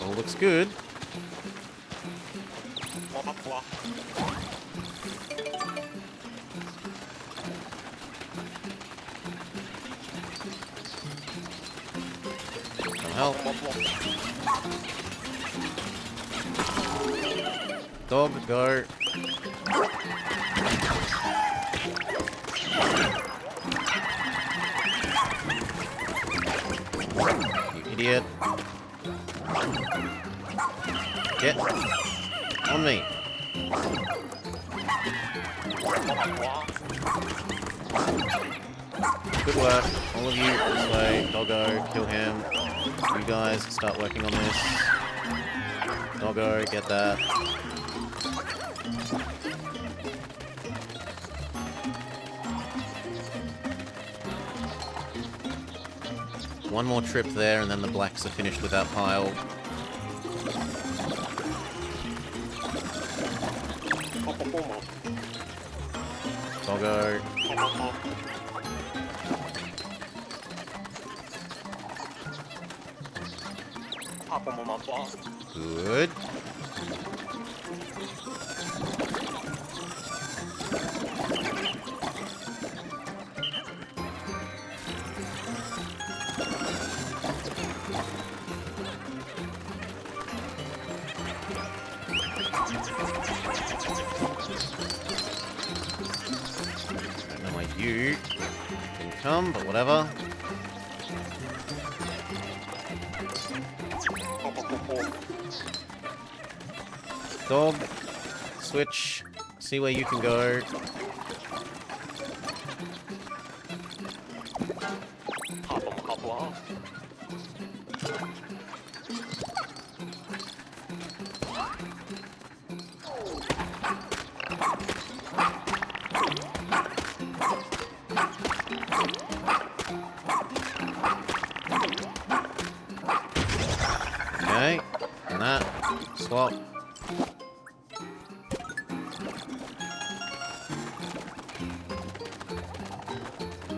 All looks good. Come help. Dog, go. You idiot. Get on me. Good work. All of you this way. Doggo, kill him. You guys start working on this. Doggo, get that. One more trip there and then the blacks are finished with that pile. Doggo. Good. Don't know why you didn't come, but whatever. Dog, switch, see where you can go. Okay, and that, swap.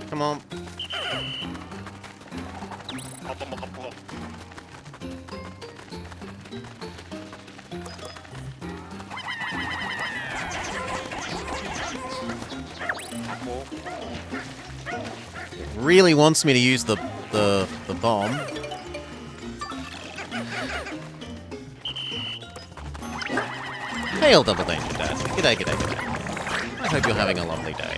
Come on. Really wants me to use the bomb. Hail, Double Danger Dad. G'day, g'day, g'day. I hope you're having a lovely day.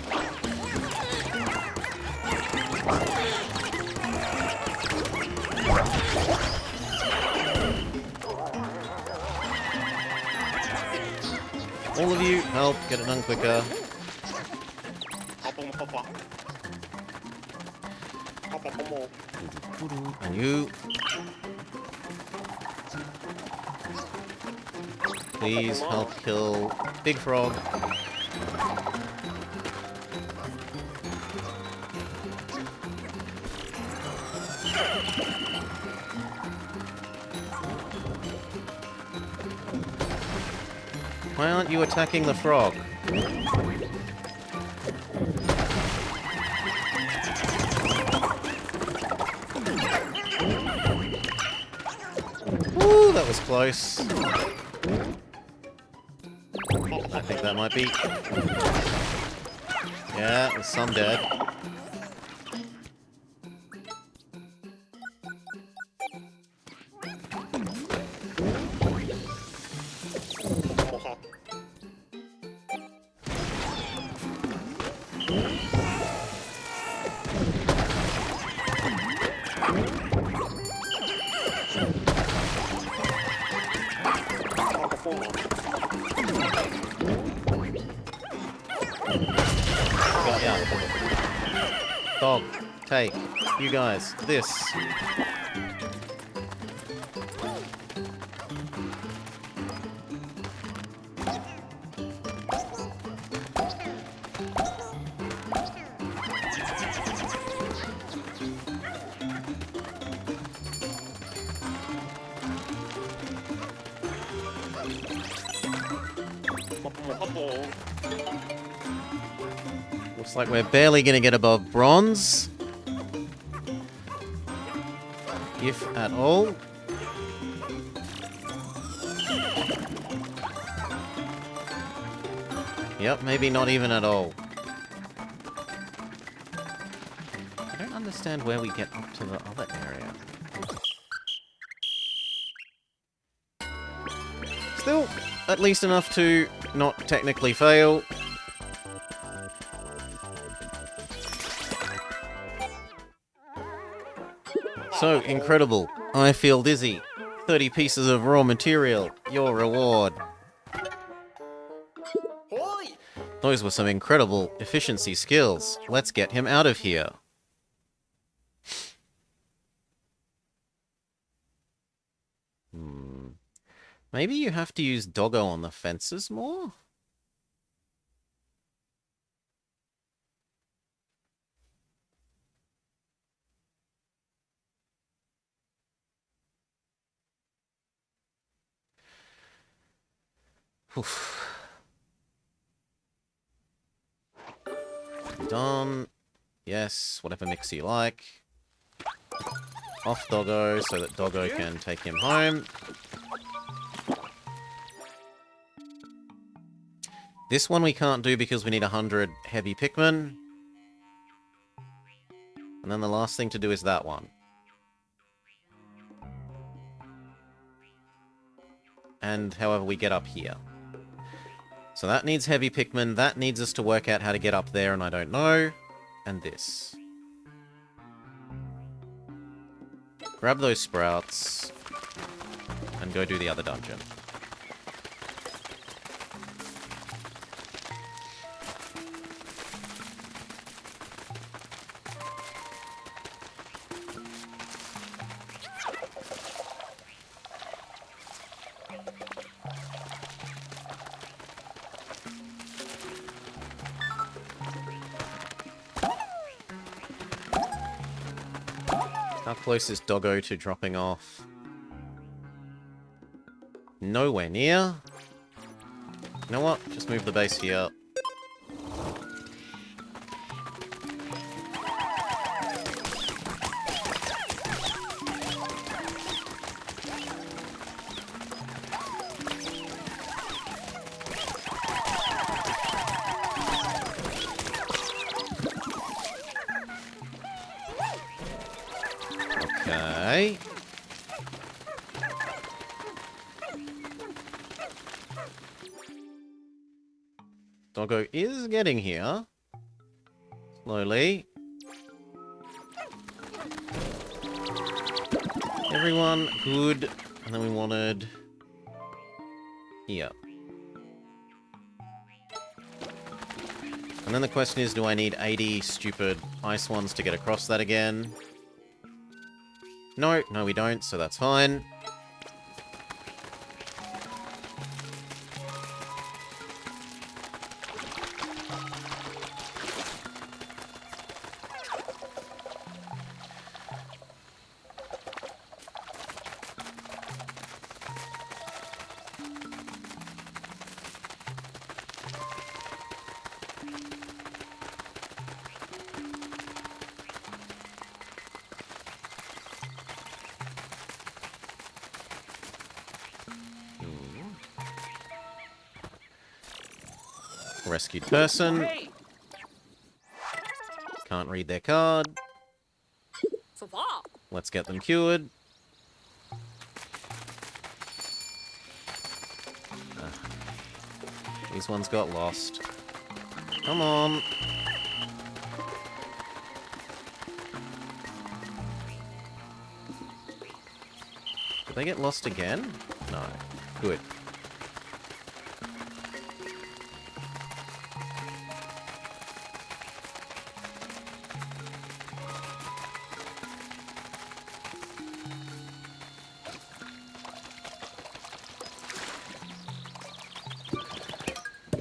All of you, help, get it done quicker. And you. Please help kill Big Frog. Why aren't you attacking the frog? Ooh, that was close. I think that might be... Yeah, there's some dead. Dog, take, you guys, this. Looks like we're barely gonna get above bronze. If at all. Yep, maybe not even at all. I don't understand where we get up to the other area. Still, at least enough to not technically fail. So incredible. I feel dizzy. 30 pieces of raw material. Your reward. Those were some incredible efficiency skills. Let's get him out of here. Maybe you have to use Doggo on the fences more? Oof. Done. Yes, whatever mix you like. Off Doggo so that Doggo can take him home. This one we can't do because we need 100 heavy Pikmin. And then the last thing to do is that one. And however we get up here. So that needs heavy Pikmin, that needs us to work out how to get up there, and I don't know. And this. Grab those sprouts. and go do the other dungeon. How close is Doggo to dropping off? Nowhere near. You know what? Just move the base here. Okay. Doggo is getting here. Slowly. Everyone, good. And then we wanted... here. And then the question is, do I need 80 stupid ice ones to get across that again? No, we don't, so that's fine. Rescued person. Can't read their card. Let's get them cured. These ones got lost. Come on. Did they get lost again? No. Good.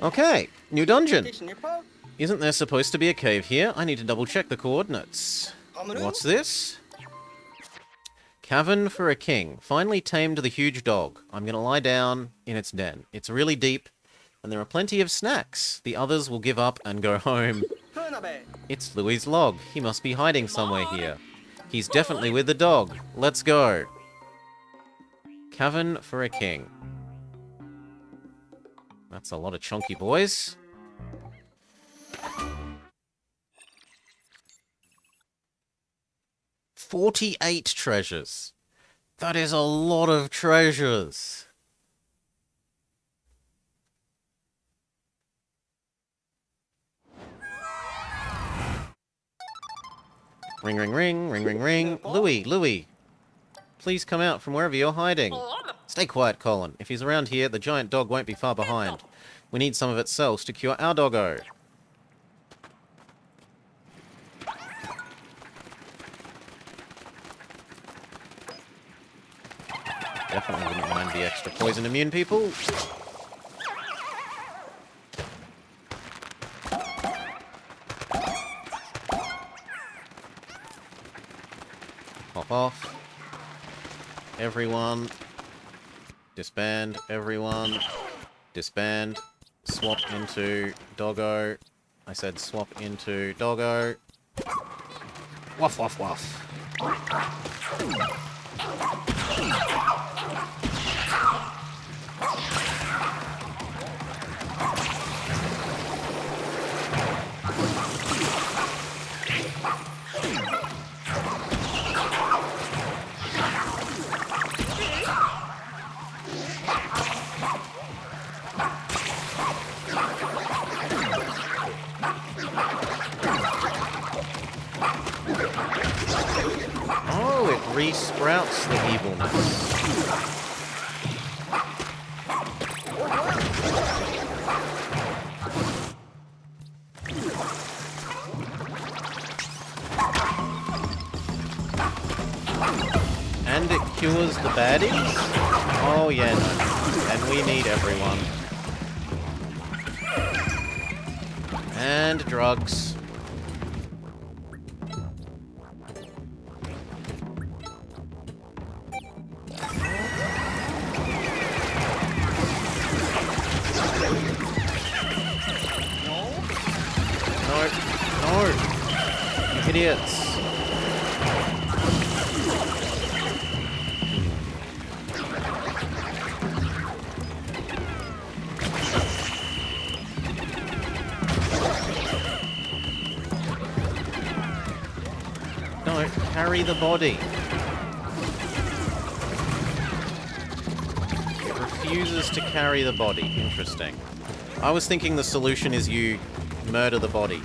Okay, new dungeon. Isn't there supposed to be a cave here? I need to double check the coordinates. What's this? Cavern for a king. Finally tamed the huge dog. I'm gonna lie down in its den. It's really deep, and there are plenty of snacks. The others will give up and go home. It's Louis's log. He must be hiding somewhere here. He's definitely with the dog. Let's go. Cavern for a king. That's a lot of chunky boys. $48 treasures. That is a lot of treasures. Ring, ring, ring, ring, ring, ring. Louis. Please come out from wherever you're hiding. Stay quiet, Colin. If he's around here, the giant dog won't be far behind. We need some of its cells to cure our doggo. Definitely wouldn't mind the extra poison immune people. Pop off. Everyone. Disband. Everyone. Disband. Swap into doggo. I said swap into doggo. Woof, woof, woof. Oh, it re-sprouts the evilness. And it cures the baddies? Oh yeah, no. And we need everyone. And drugs. No, no, you idiots. No, carry the body. It refuses to carry the body. Interesting. I was thinking the solution is you murder the body.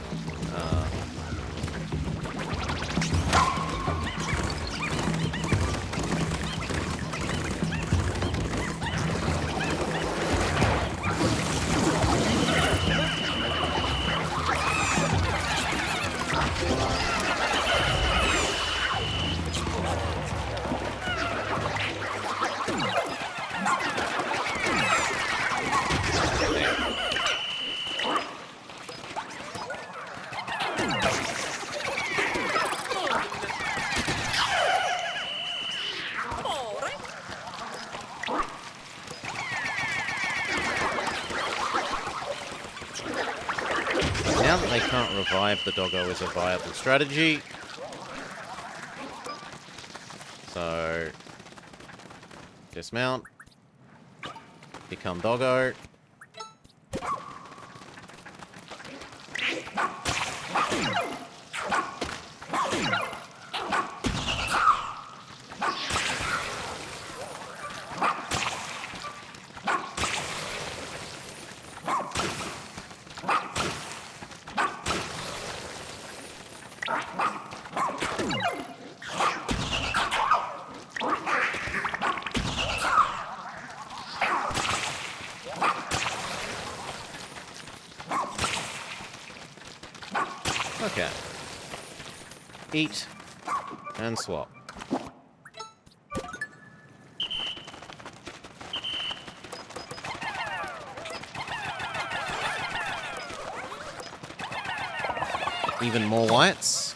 Now that they can't revive the doggo is a viable strategy. So, dismount, become doggo. Okay. Eat and swap. Even more whites.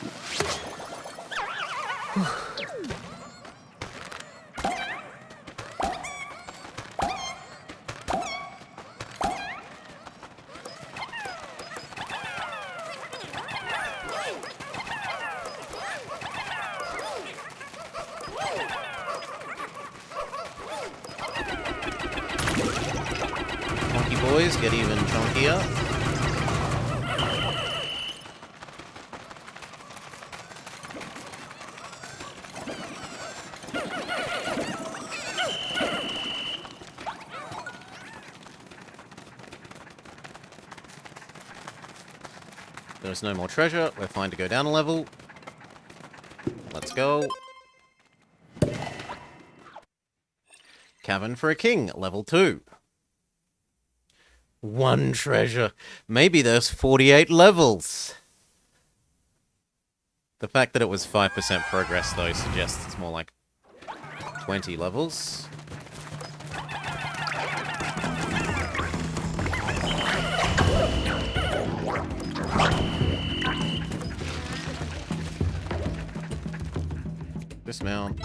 Chunky boys get even chunkier. There's no more treasure. We're fine to go down a level. Let's go. Cavern for a King, level 2. 1 treasure. Maybe there's 48 levels. The fact that it was 5% progress, though, suggests it's more like 20 levels. Dismount.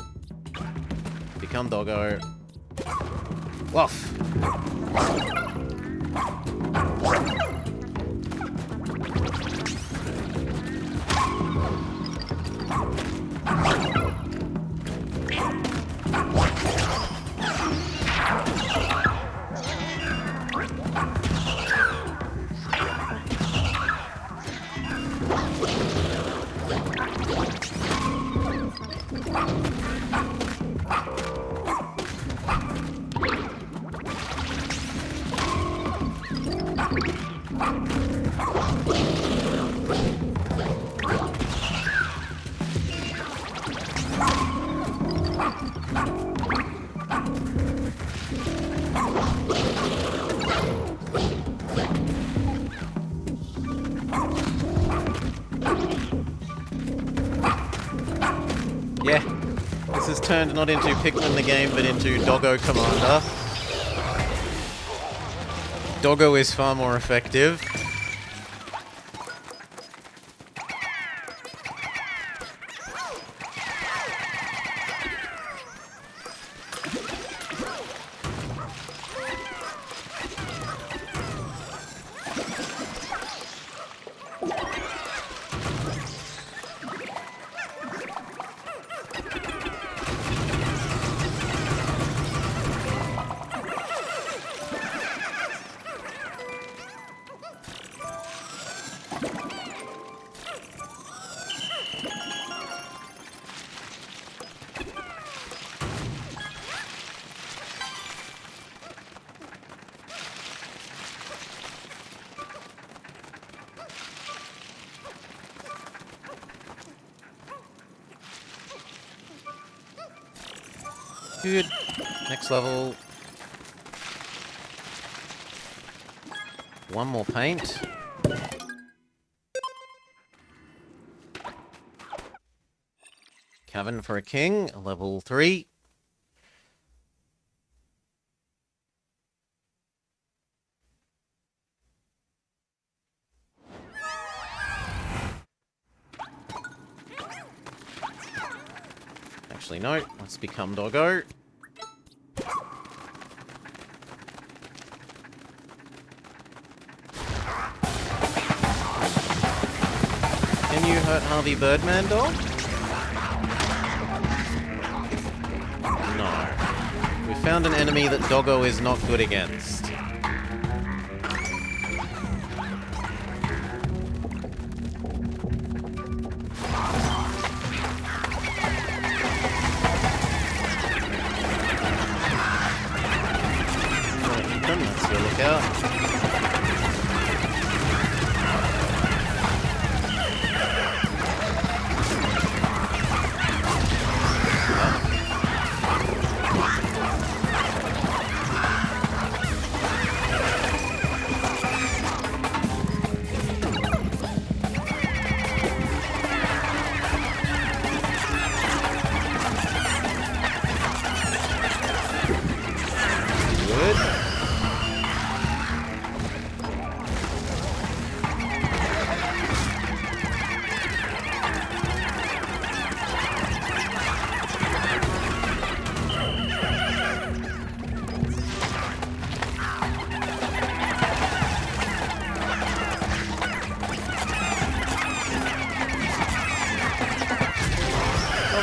Become doggo. Woof. This is turned not into Pikmin the game, but into Doggo Commander. Doggo is far more effective. Good. Next level. One more paint. Cavern for a king, level 3. Actually, no. Let's become Doggo. Can you hurt Harvey Birdman, dog? No. We found an enemy that Doggo is not good against. Let's go look out.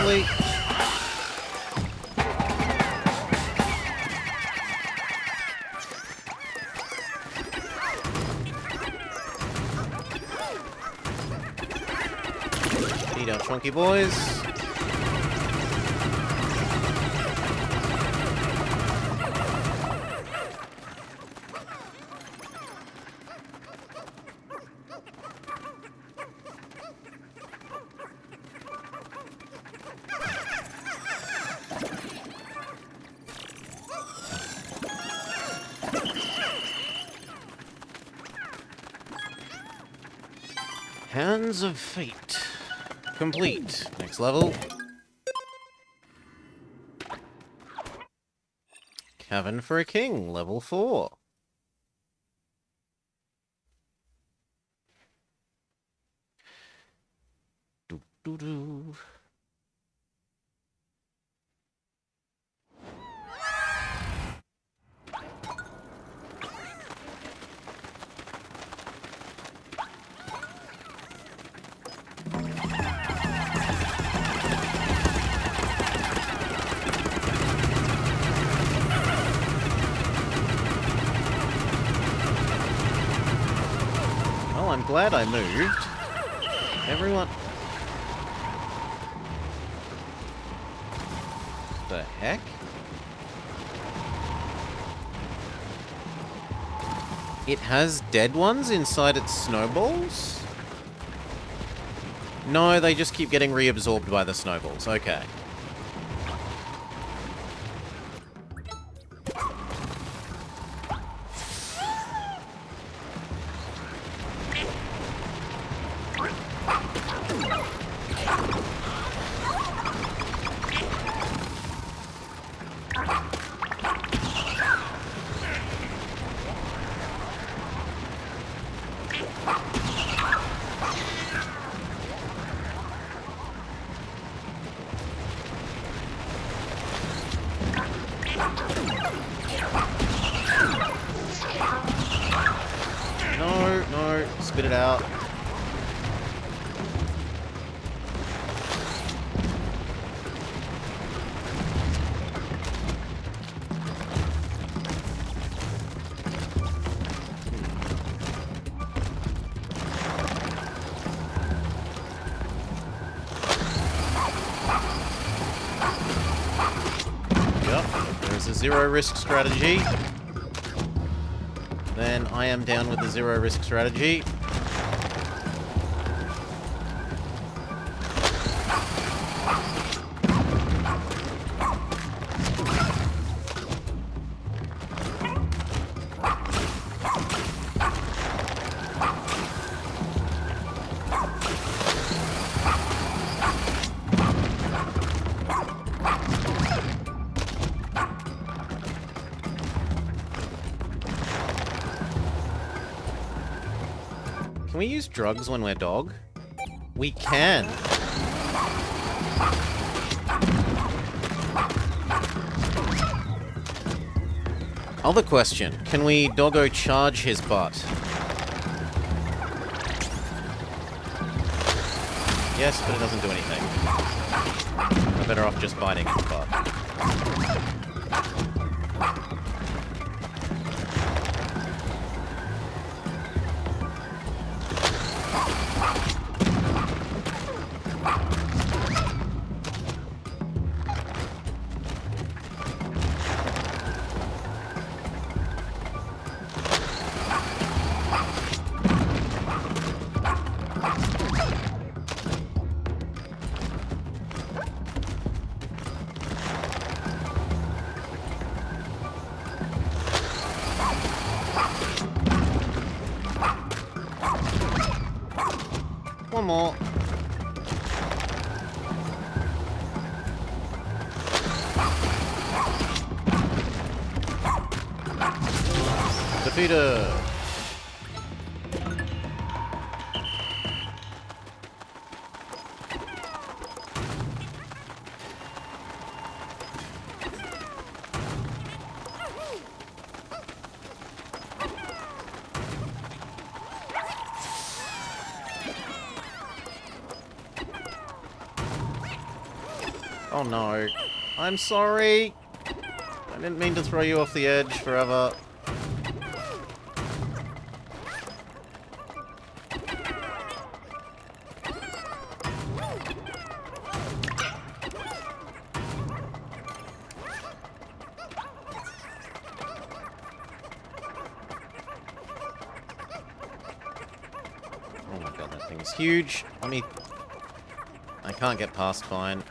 Lovely. Eat our chunky boys. Hands of Fate. Complete. Next level. Cavern for a King. Level 4. Doo-doo-doo. I'm glad I moved. Everyone... The heck? It has dead ones inside its snowballs? No, they just keep getting reabsorbed by the snowballs. Okay. No, no, spit it out. Yep, there's a zero risk strategy. Then I am down with the zero risk strategy. Can we use drugs when we're dog? We can. Other question. Can we doggo charge his butt? Yes, but it doesn't do anything. We're better off just biting his butt. One more. Defeated. Oh no. I'm sorry. I didn't mean to throw you off the edge forever. Oh my god, that thing is huge. Let me... I can't get past fine.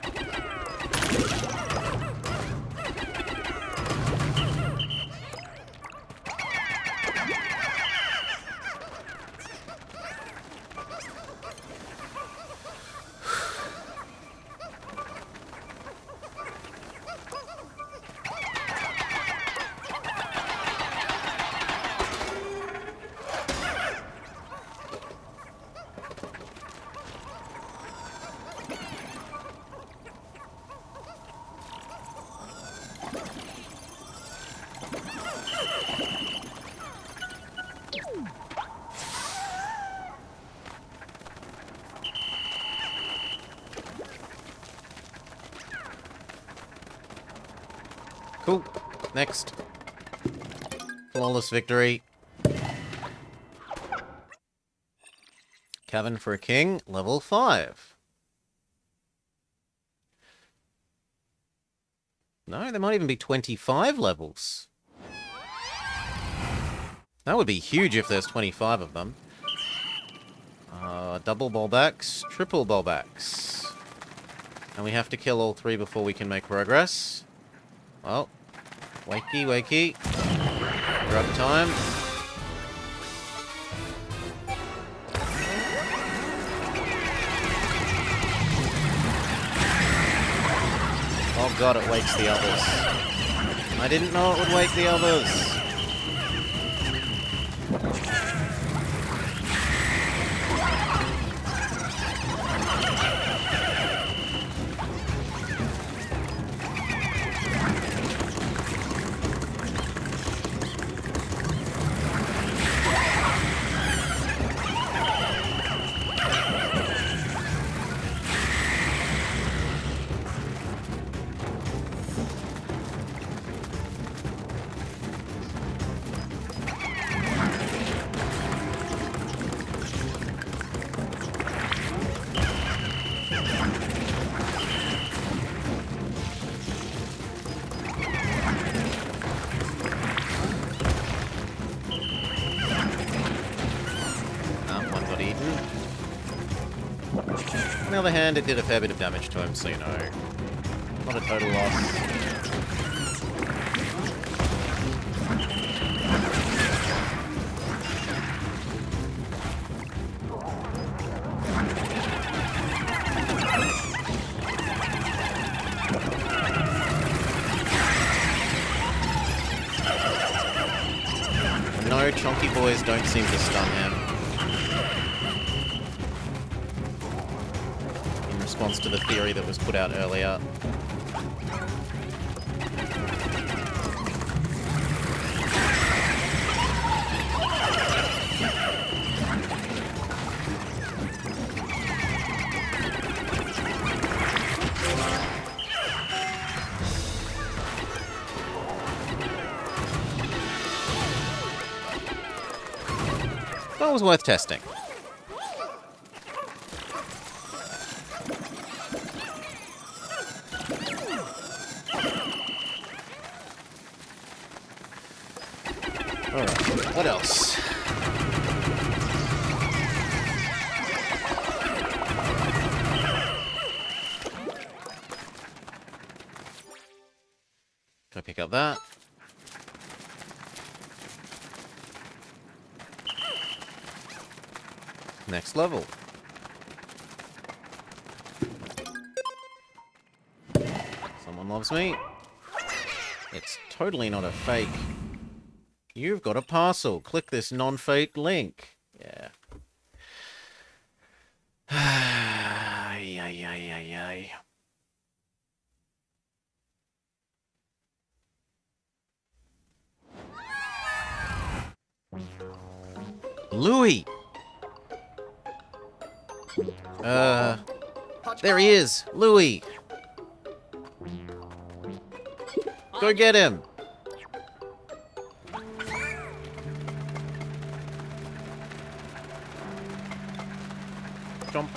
Cool. Next. Flawless victory. Cabin for a King, level 5. No, there might even be 25 levels. That would be huge if there's 25 of them. Double ballbacks, triple ballbacks. And we have to kill all 3 before we can make progress. Well, wakey, wakey. Drug time. Oh god, it wakes the others. I didn't know it would wake the others. other hand, it did a fair bit of damage to him, so you know, not a total loss. No, chunky boys don't seem to stun him. In response to the theory that was put out earlier. That was worth testing. Alright, what else? Can I pick up that? Next level. Someone loves me. It's totally not a fake. You've got a parcel. Click this non-fake link. Yeah. Ay, ay, ay, ay, ay. Louis! There he is! Louis! Go get him! Jump.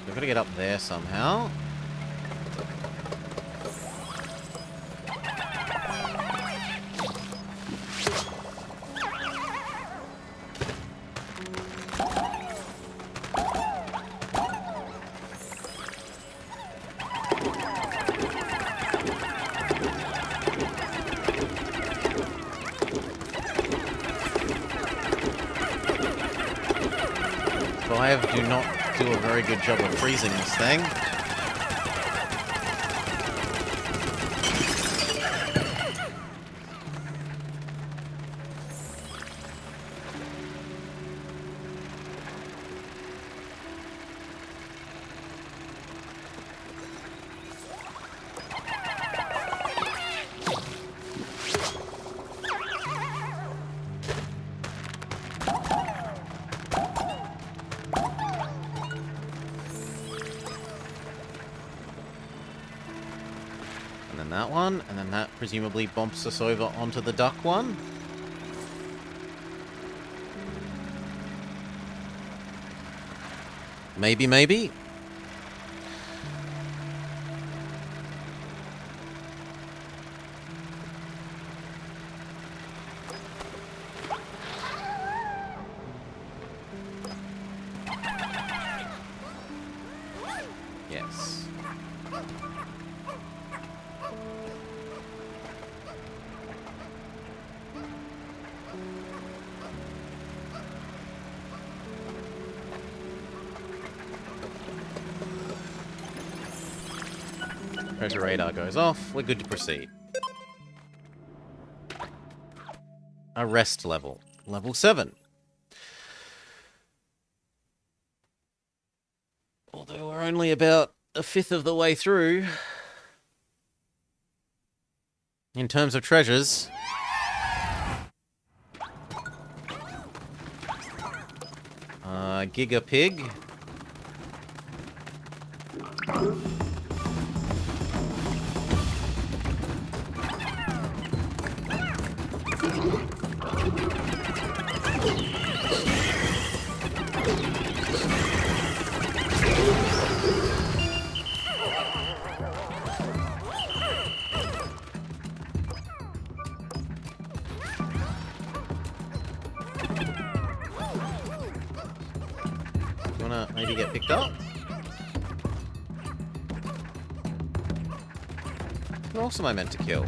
We've got to get up there somehow. Do not do a very good job of freezing this thing. That one, and then that presumably bumps us over onto the duck one. Maybe, maybe. Yes. Treasure radar goes off. We're good to proceed. A rest level. Level 7. Although we're only about a fifth of the way through. In terms of treasures. Giga Pig. gonna maybe get picked up. Who else am I meant to kill?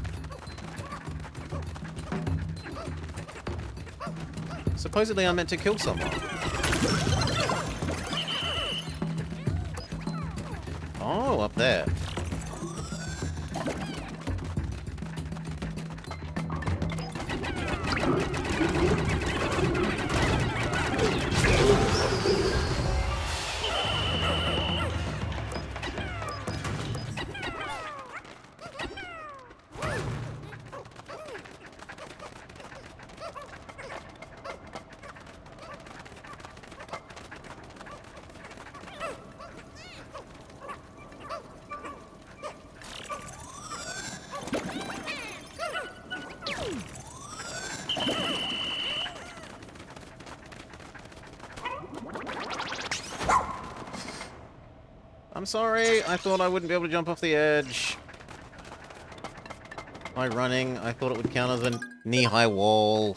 Supposedly I'm meant to kill someone. Oh, up there. I'm sorry, I thought I wouldn't be able to jump off the edge. By running, I thought it would count as a knee-high wall.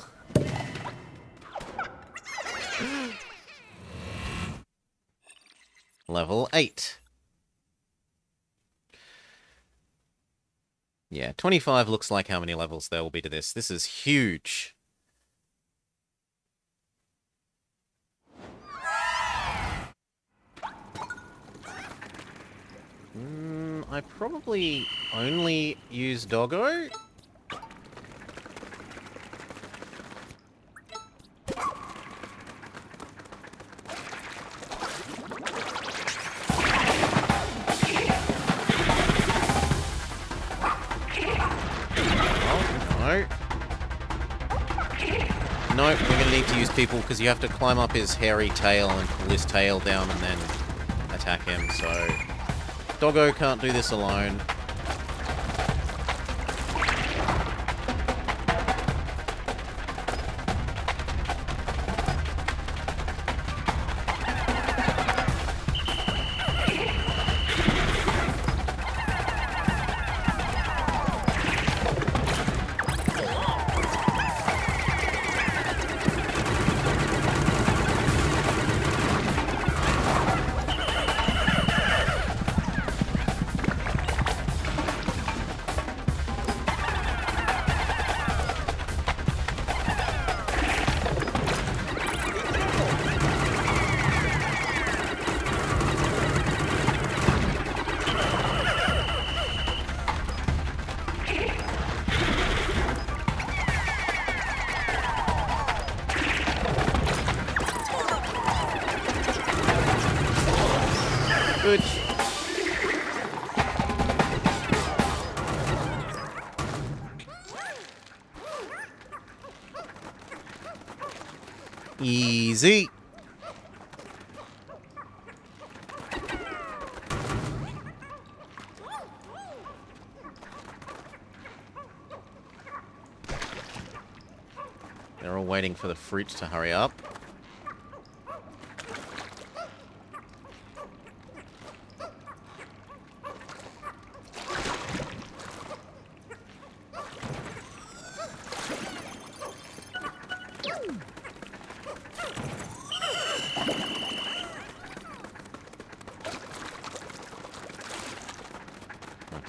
Level 8. Yeah, 25 looks like how many levels there will be to this. This is huge. I probably only use Doggo. No, we're going to need to use people because you have to climb up his hairy tail and pull his tail down and then attack him, so Doggo can't do this alone. Good. Easy. They're all waiting for the fruit to hurry up.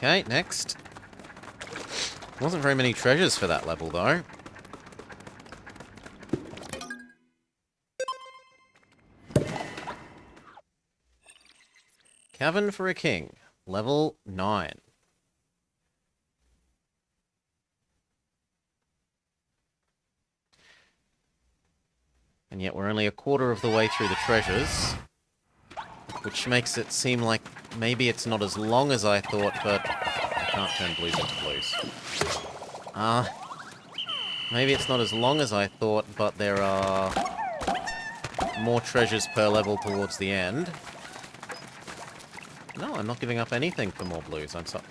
Okay, next. Wasn't very many treasures for that level, though. Cavern for a King, level 9. And yet we're only a quarter of the way through the treasures, which makes it seem like maybe it's not as long as I thought, but I can't turn blues into blues. Maybe it's not as long as I thought, but there are more treasures per level towards the end. No, I'm not giving up anything for more blues. I'm sorry.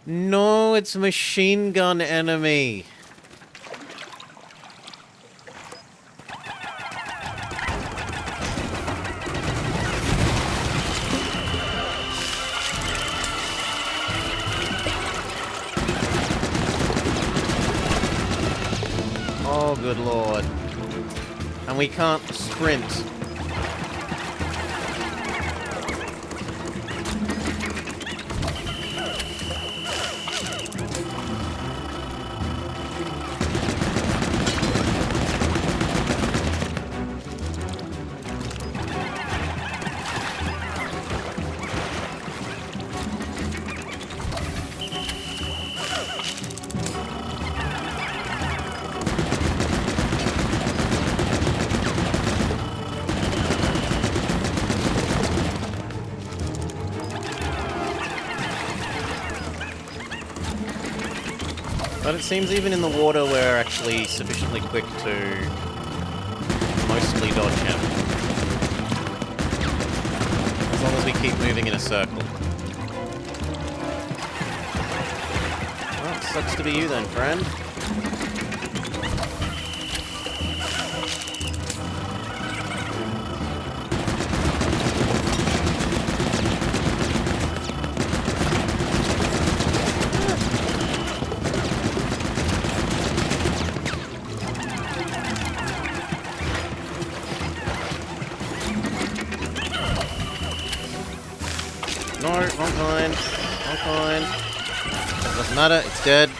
No, it's a machine gun enemy. Oh, good lord. And we can't sprint. But it seems even in the water we're actually sufficiently quick to mostly dodge him. As long as we keep moving in a circle. Well, it sucks to be you then, friend. No, wrong kind. Wrong kind. Doesn't matter, it's dead.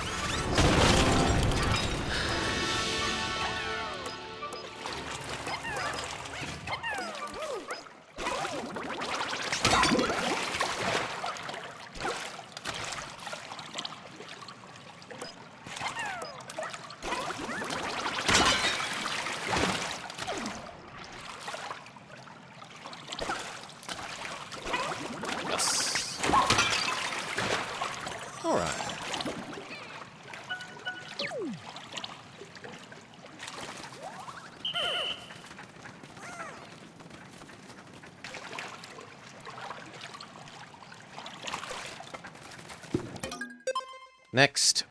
Next.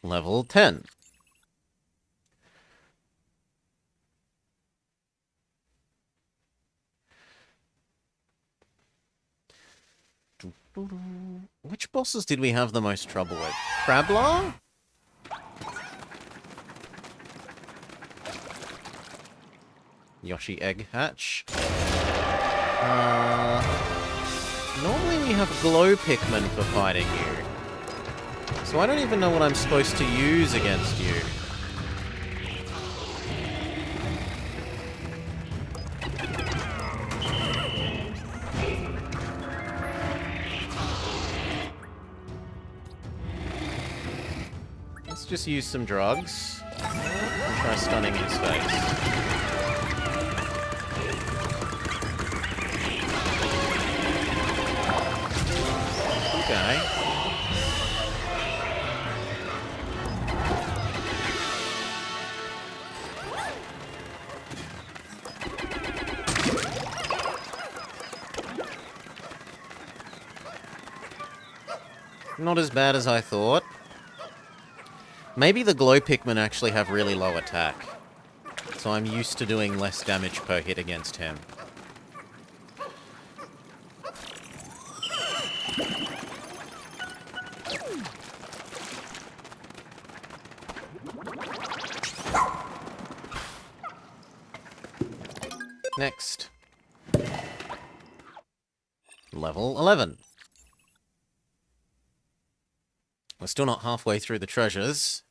Level 10. Which bosses did we have the most trouble with? Crablar? Yoshi Egg Hatch? Normally we have glow Pikmin for fighting you. So I don't even know what I'm supposed to use against you. Let's just use some drugs and try stunning his face. Okay. Not as bad as I thought. Maybe the glow Pikmin actually have really low attack. So I'm used to doing less damage per hit against him. Next. Level 11. We're still not halfway through the treasures.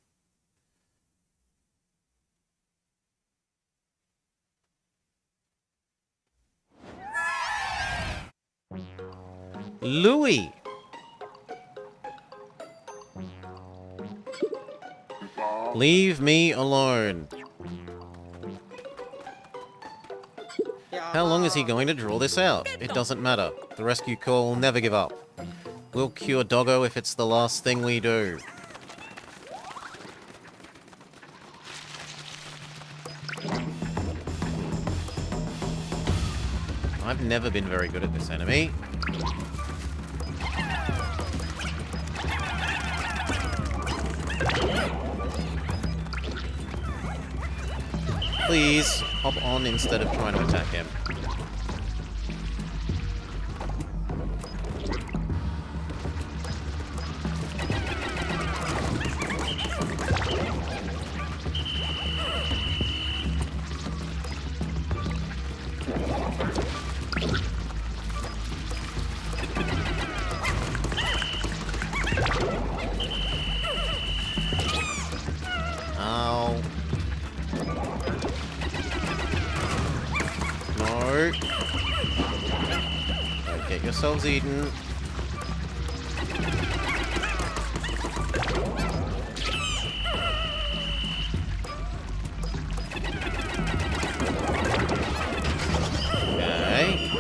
Louis! Leave me alone. How long is he going to draw this out? It doesn't matter. The rescue corps will never give up. We'll cure Doggo if it's the last thing we do. I've never been very good at this enemy. Please, hop on instead of trying to attack him. Ow. No. Don't get yourselves eaten. Okay.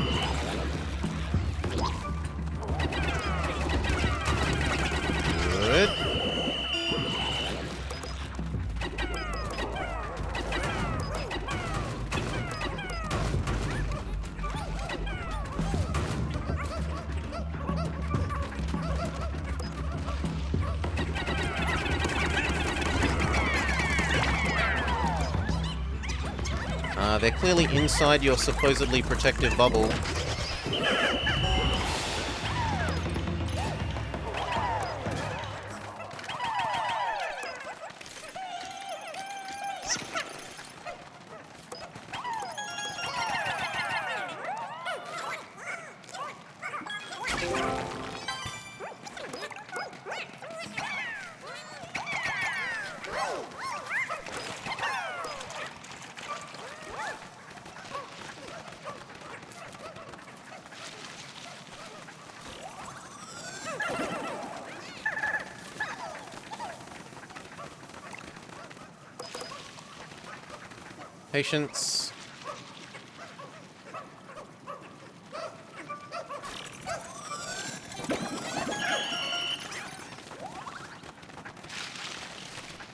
They're clearly inside your supposedly protective bubble. Patience.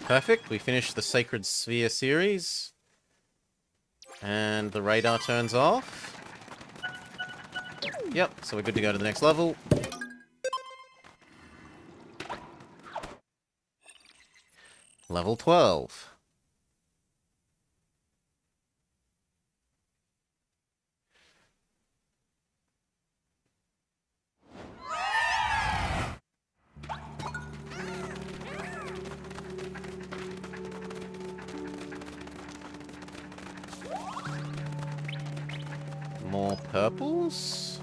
Perfect, we finished the Sacred Sphere series. And the radar turns off. Yep, so we're good to go to the next level. Level 12. More purples?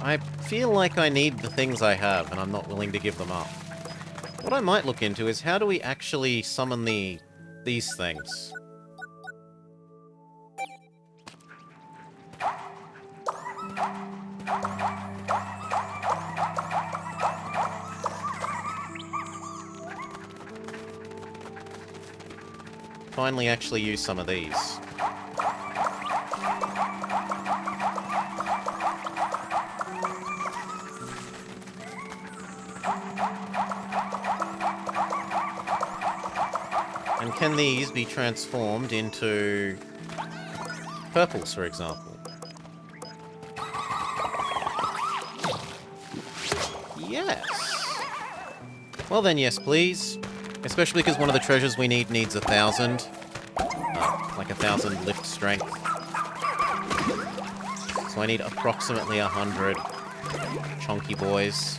I feel like I need the things I have, and I'm not willing to give them up. What I might look into is how do we actually summon these things? Finally actually use some of these. And can these be transformed into purples, for example? Yes. Well then, yes, please. Especially because one of the treasures we need needs 1,000. Like 1,000 lift strength. So I need approximately 100 chunky boys.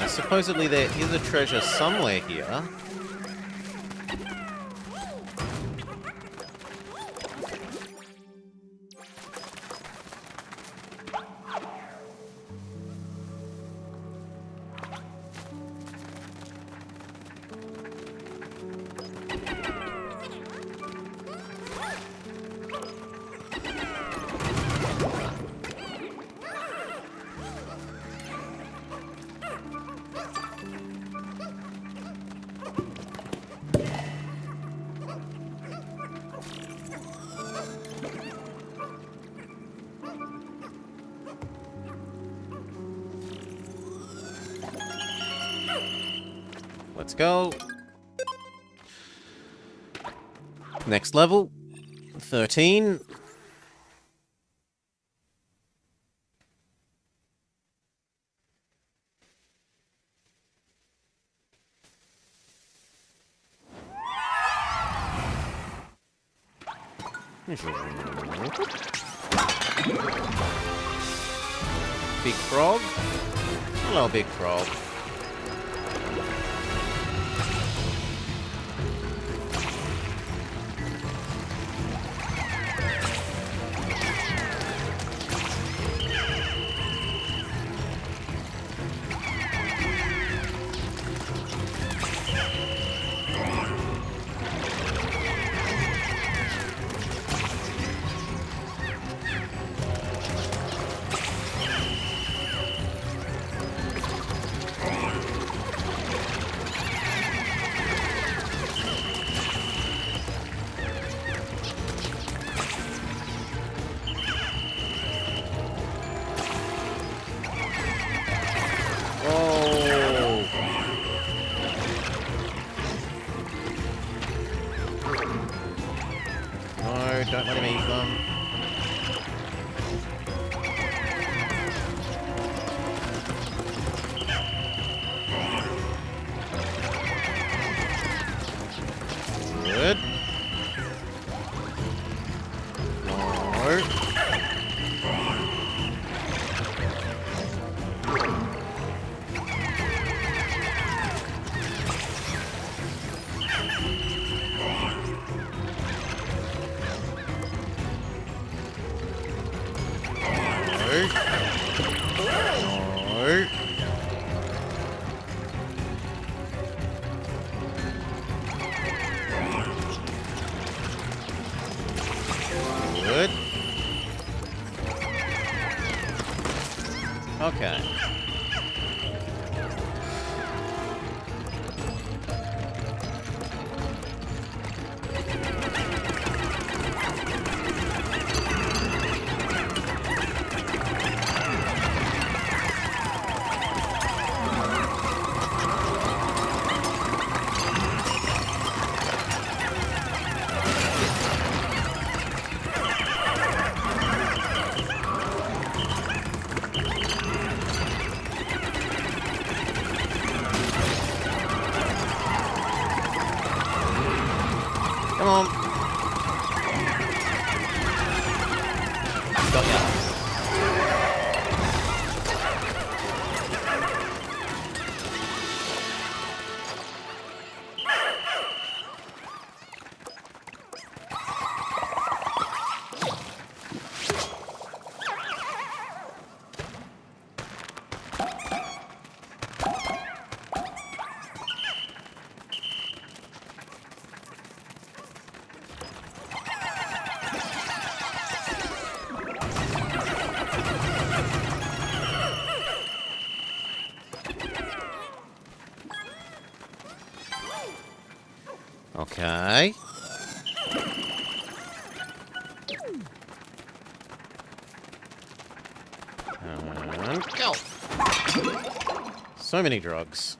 Supposedly there is a treasure somewhere here. Let's go. Next level. 13. Big frog. Hello, big frog. Okay. Come on. Got ya. Okay. And go. So many drugs.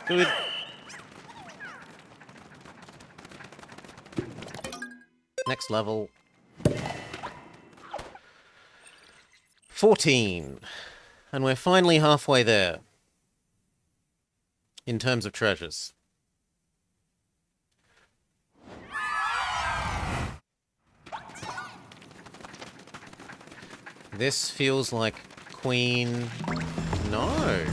Good. Next level. 14. And we're finally halfway there. In terms of treasures. This feels like Queen... No.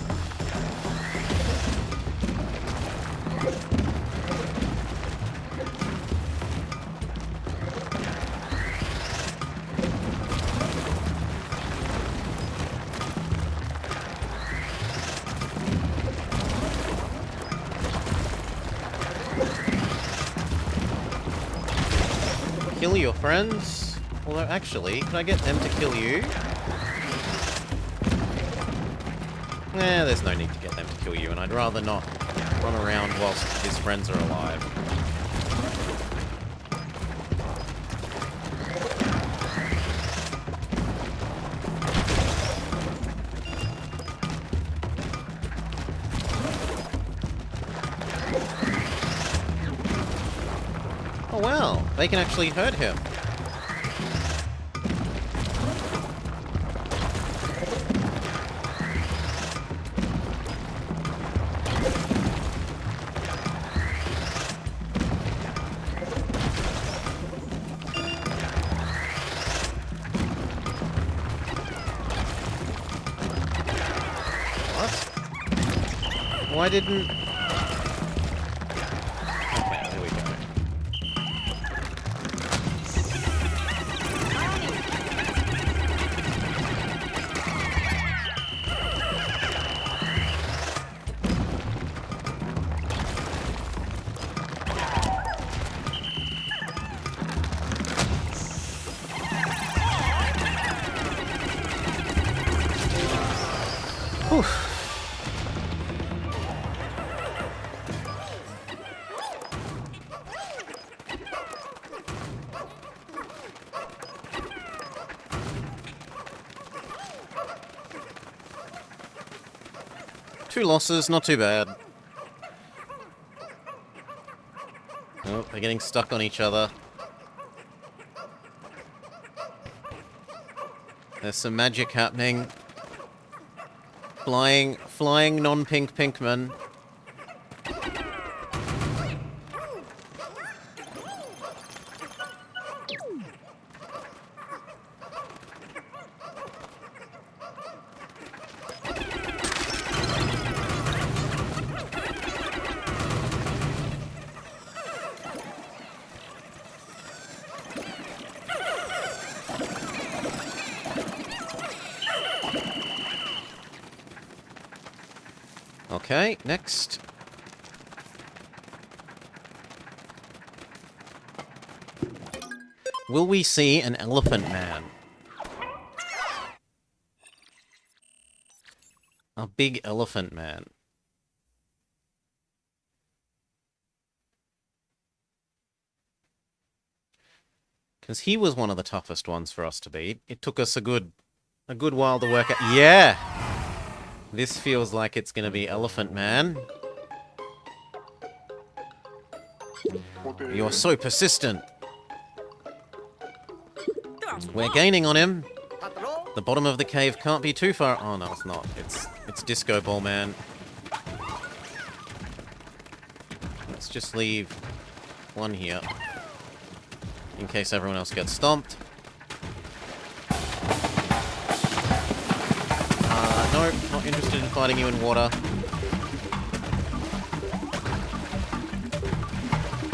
Kill your friends? Although, actually, can I get them to kill you? Nah, there's no need to get them to kill you, and I'd rather not run around whilst his friends are alive. Oh wow, they can actually hurt him. What? Why didn't... Okay, there we go. Whew. Two losses, not too bad. Oh, they're getting stuck on each other. There's some magic happening. Flying non-pink Pinkman. Okay, next. Will we see an elephant man? A big elephant man. Because he was one of the toughest ones for us to beat. It took us a good while to work out. Yeah! This feels like it's going to be Elephant Man. You're so persistent. We're gaining on him. The bottom of the cave can't be too far. Oh, no, it's not. It's Disco Ball Man. Let's just leave one here. In case everyone else gets stomped. Nope, not interested in fighting you in water.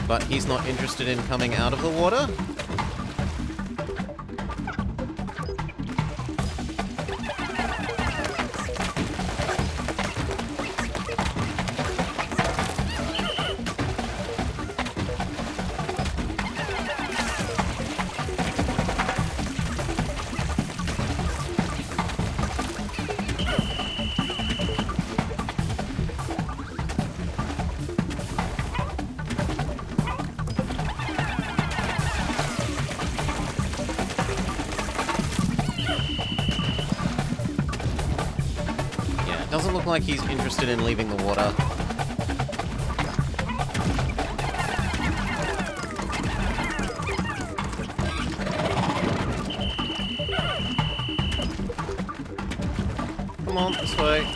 But he's not interested in coming out of the water. Doesn't look like he's interested in leaving the water. Come on, this way.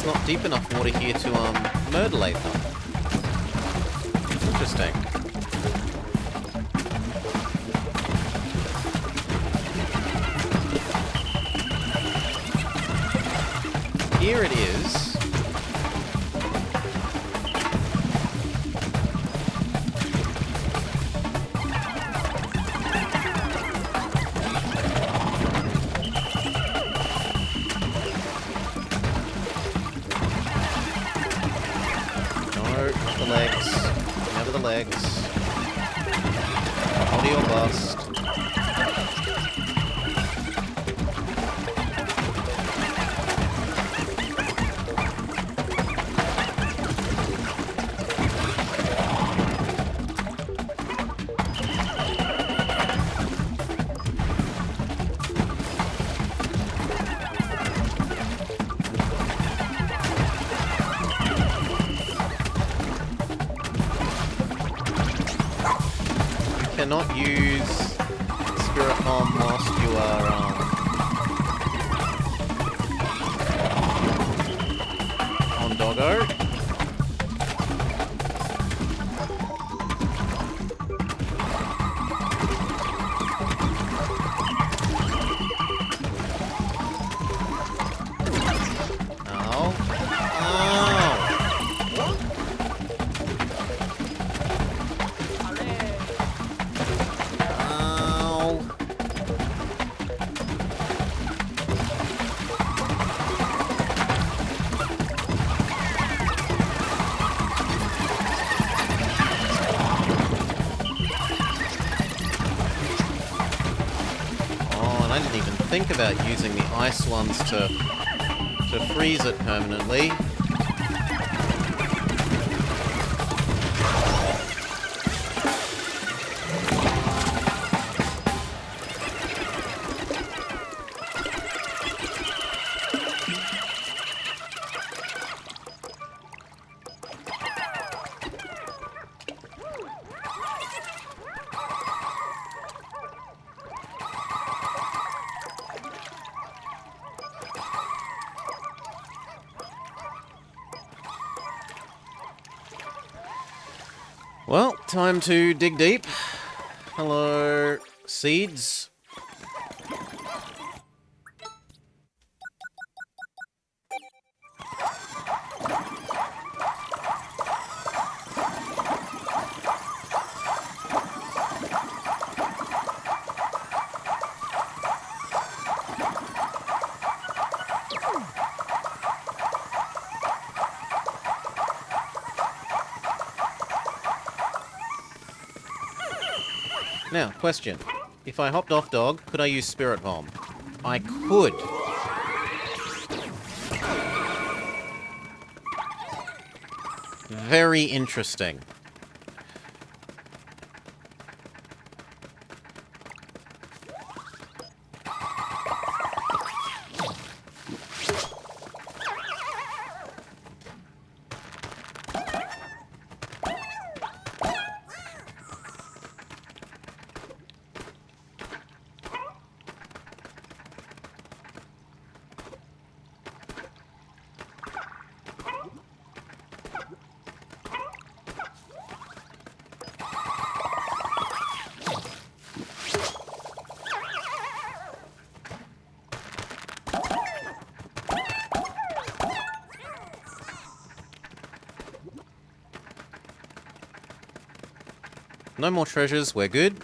Not deep enough water here to murderlate them. Interesting. Here it is. Legs. Audio bust. Cannot use Spirit Bomb whilst you are on Doggo. Think about using the ice ones to freeze it permanently. Well, time to dig deep. Hello, seeds. Now, question. If I hopped off dog, could I use Spirit Bomb? I could. Very interesting. No more treasures, we're good.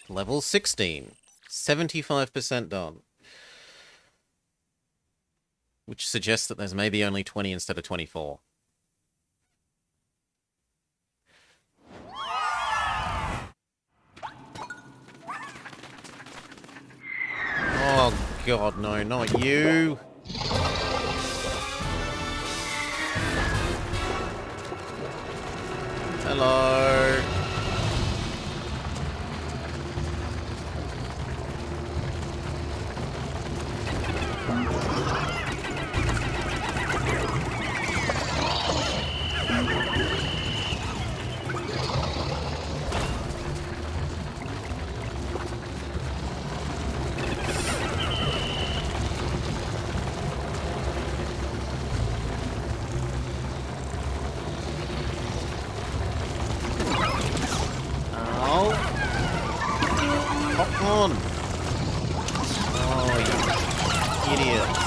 Level 16. 75% done. Which suggests that there's maybe only 20 instead of 24. Oh god, no, not you! Hello. Popcorn! Oh, you idiots.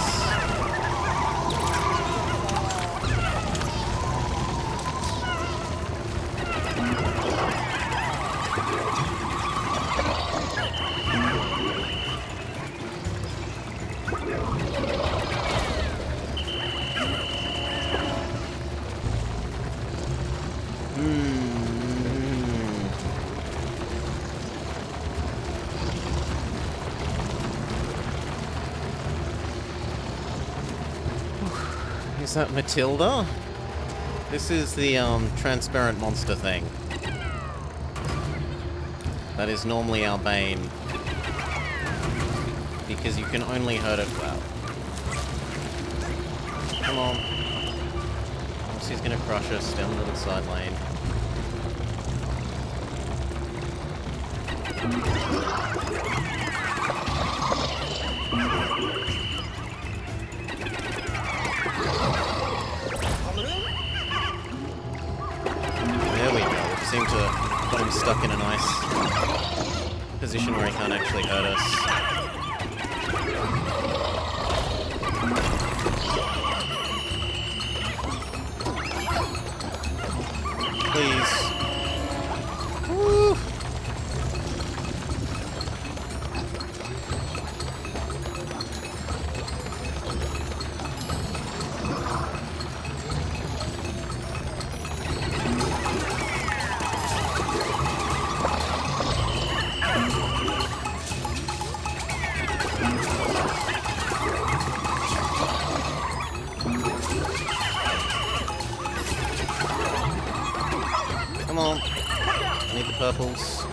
Is that Matilda? This is the, transparent monster thing. That is normally our bane. Because you can only hurt it well. Come on. Oh, she's gonna crush us down the little side lane. There we go. We seem to have got him stuck in a nice position where he can't actually hurt us. Please. Woo! Come on. Need the purples.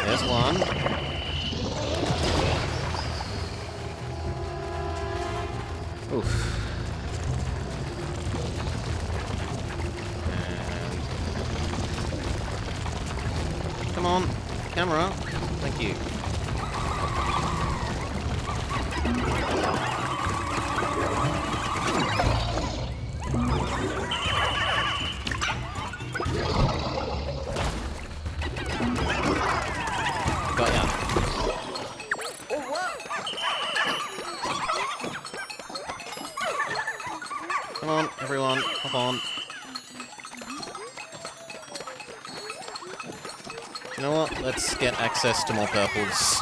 There's one. Oof. And... Come on, camera. Thank you. Got ya. Come on, everyone, hop on. You know what? Let's get access to more purples.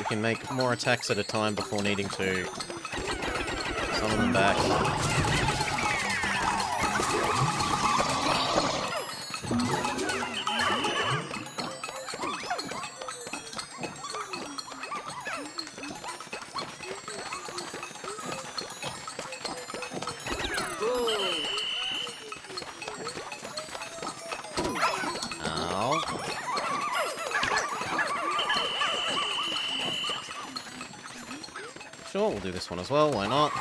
Can make more attacks at a time before needing to summon them back. Sure, we'll do this one as well, why not?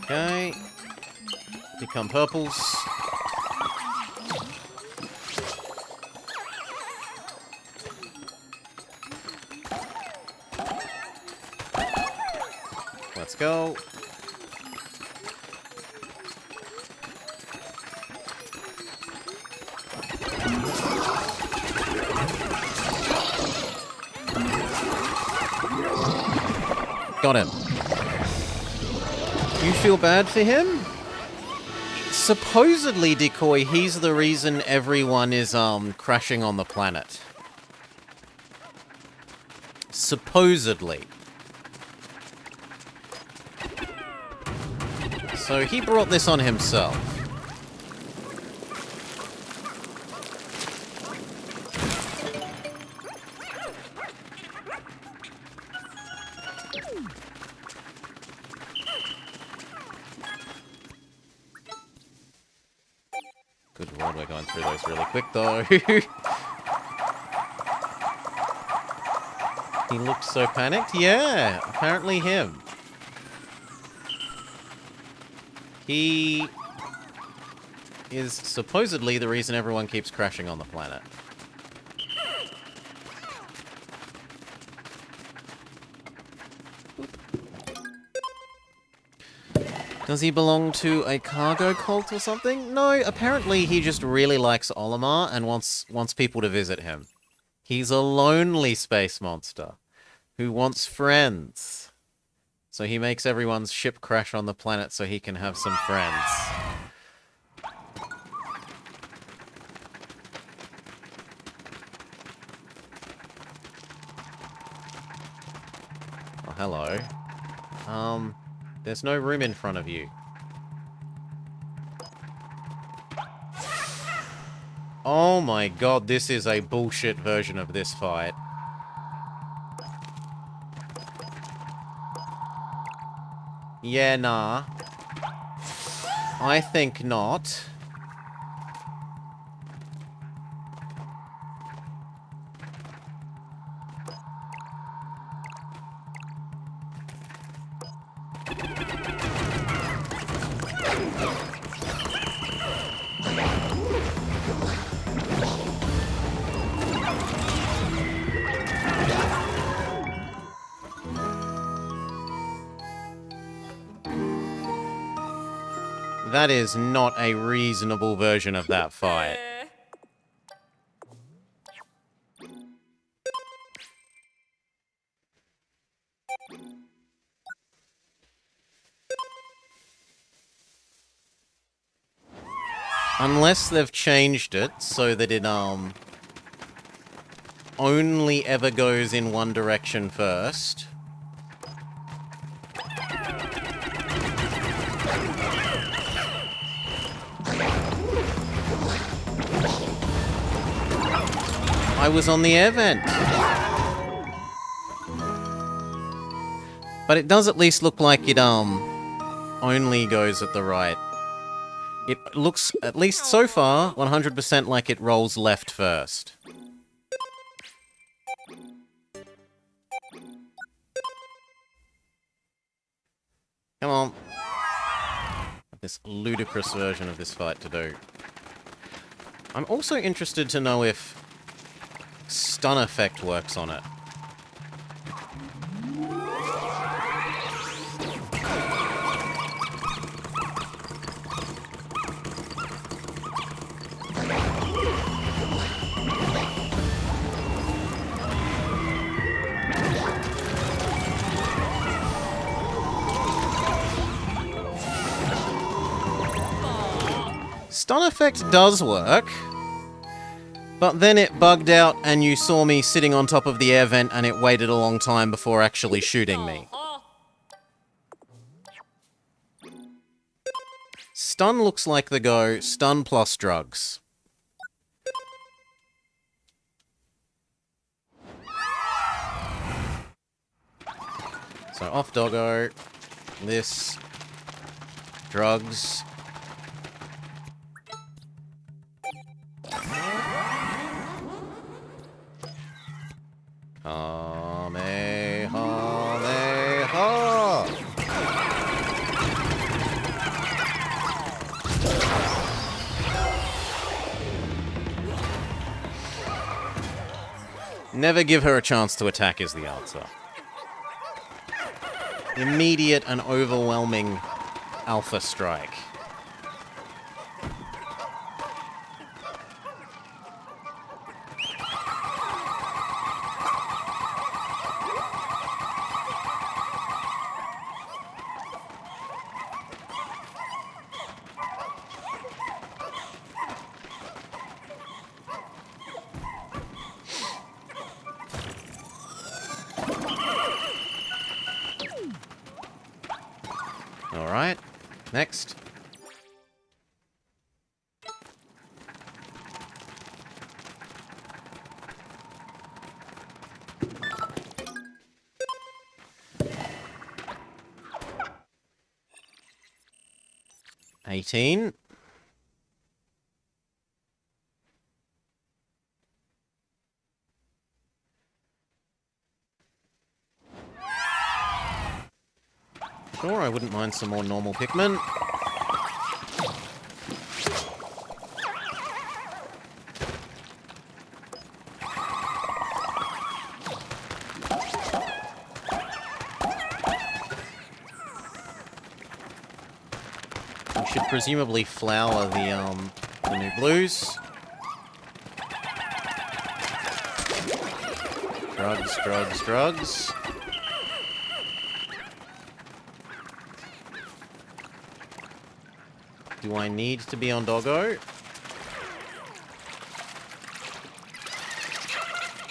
Okay. Become purples. Let's go. Got him. You feel bad for him? Supposedly, Decoy, he's the reason everyone is, crashing on the planet. Supposedly. So he brought this on himself. Good lord, we're going through those really quick, though. He looked so panicked? Yeah, apparently him. He is supposedly the reason everyone keeps crashing on the planet. Does he belong to a cargo cult or something? No, apparently he just really likes Olimar and wants people to visit him. He's a lonely space monster who wants friends. So he makes everyone's ship crash on the planet so he can have some friends. Oh, hello. There's no room in front of you. Oh my god, this is a bullshit version of this fight. Yeah, nah. I think not. That is not a reasonable version of that fight. Unless they've changed it so that it, only ever goes in one direction first. I was on the air vent. But it does at least look like it, only goes at the right. It looks, at least so far, 100% like it rolls left first. Come on. This ludicrous version of this fight to do. I'm also interested to know if stun effect works on it. Stun effect does work, but then it bugged out and you saw me sitting on top of the air vent and it waited a long time before actually shooting me. Stun looks like the go, stun plus drugs. So off doggo, this, drugs. Kamehameha! Never give her a chance to attack is the answer. Immediate and overwhelming alpha strike. Alright, next. $18. Sure, I wouldn't mind some more normal Pikmin. We should presumably flower the new blues. Drugs, drugs, drugs. Do I need to be on doggo?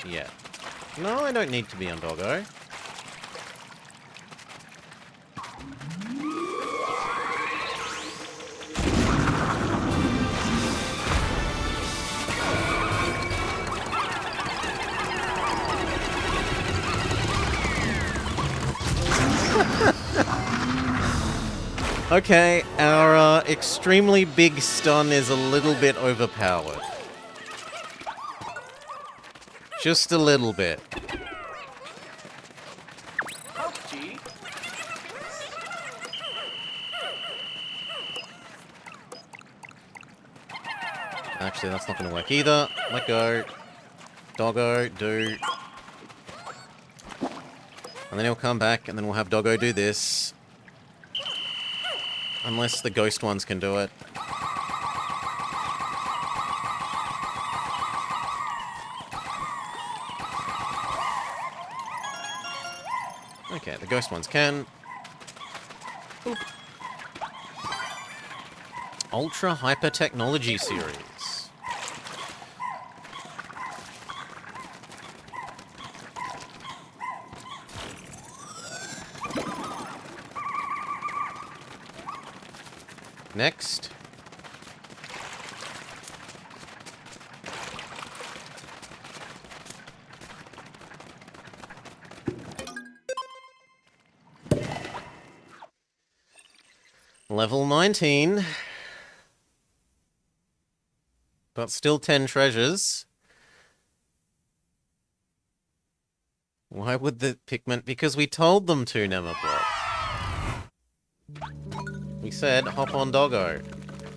Yeah. No, I don't need to be on doggo. Okay, our extremely big stun is a little bit overpowered. Just a little bit. Actually, that's not going to work either. Let go. Doggo, do. And then he'll come back, and then we'll have Doggo do this. Unless the ghost ones can do it. Okay, the ghost ones can. Oop. Ultra Hyper Technology series. Next. Level 19. But still 10 treasures. Why would the Pikmin... Because we told them to, Nemerblock. We said, hop on Doggo.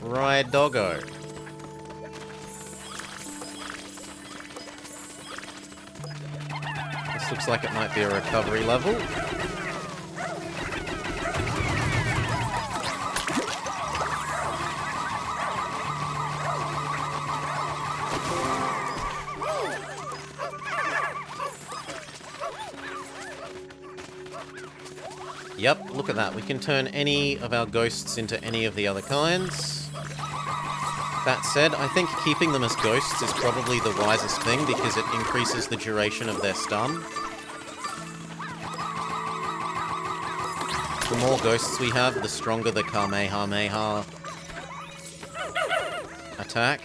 Ride Doggo. This looks like it might be a recovery level. Yep, look at that. We can turn any of our ghosts into any of the other kinds. That said, I think keeping them as ghosts is probably the wisest thing because it increases the duration of their stun. The more ghosts we have, the stronger the Kamehameha attack.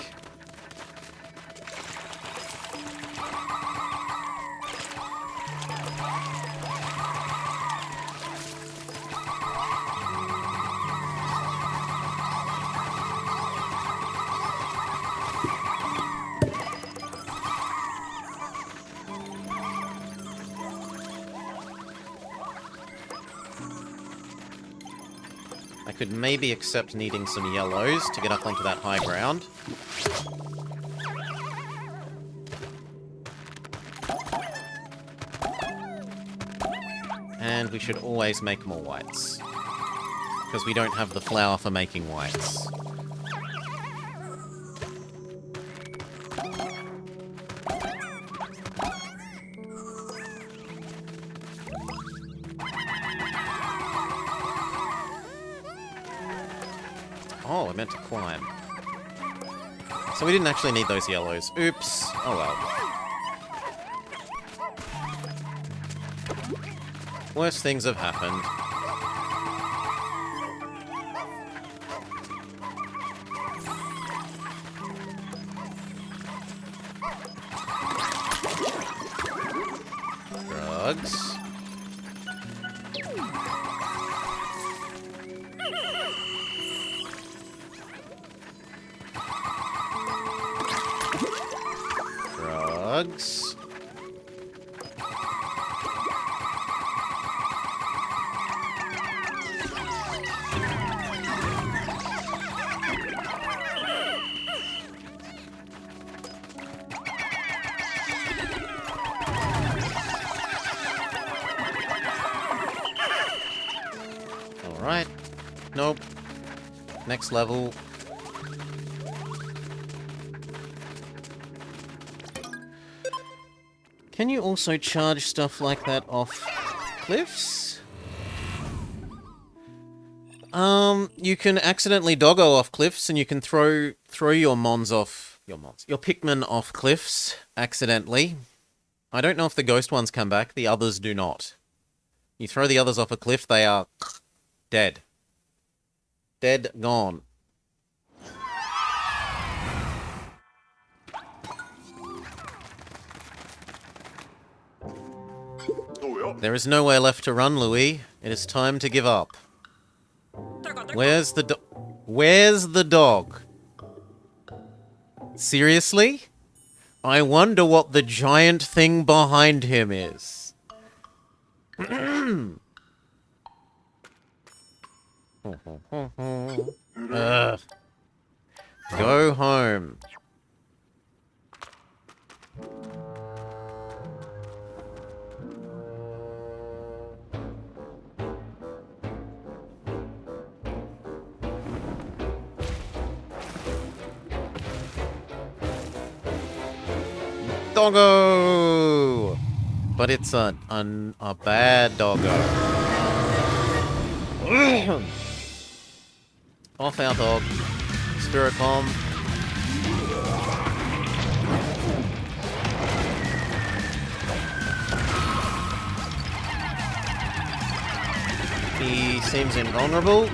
I could maybe accept needing some yellows to get up onto that high ground. And we should always make more whites. Because we don't have the flour for making whites. Oh, I meant to climb. So we didn't actually need those yellows. Oops. Oh well. Worse things have happened. Drugs. Drugs. Alright. Nope. Next level. Can you also charge stuff like that off cliffs? You can accidentally doggo off cliffs, and you can throw your Pikmin off cliffs accidentally. I don't know if the ghost ones come back. The others do not. You throw the others off a cliff, they are dead. Dead, gone. There is nowhere left to run, Louis. It is time to give up. Where's the dog? Seriously? I wonder what the giant thing behind him is. Go home. Doggo! But it's a bad doggo. Off our dog. Spirit bomb. He seems invulnerable.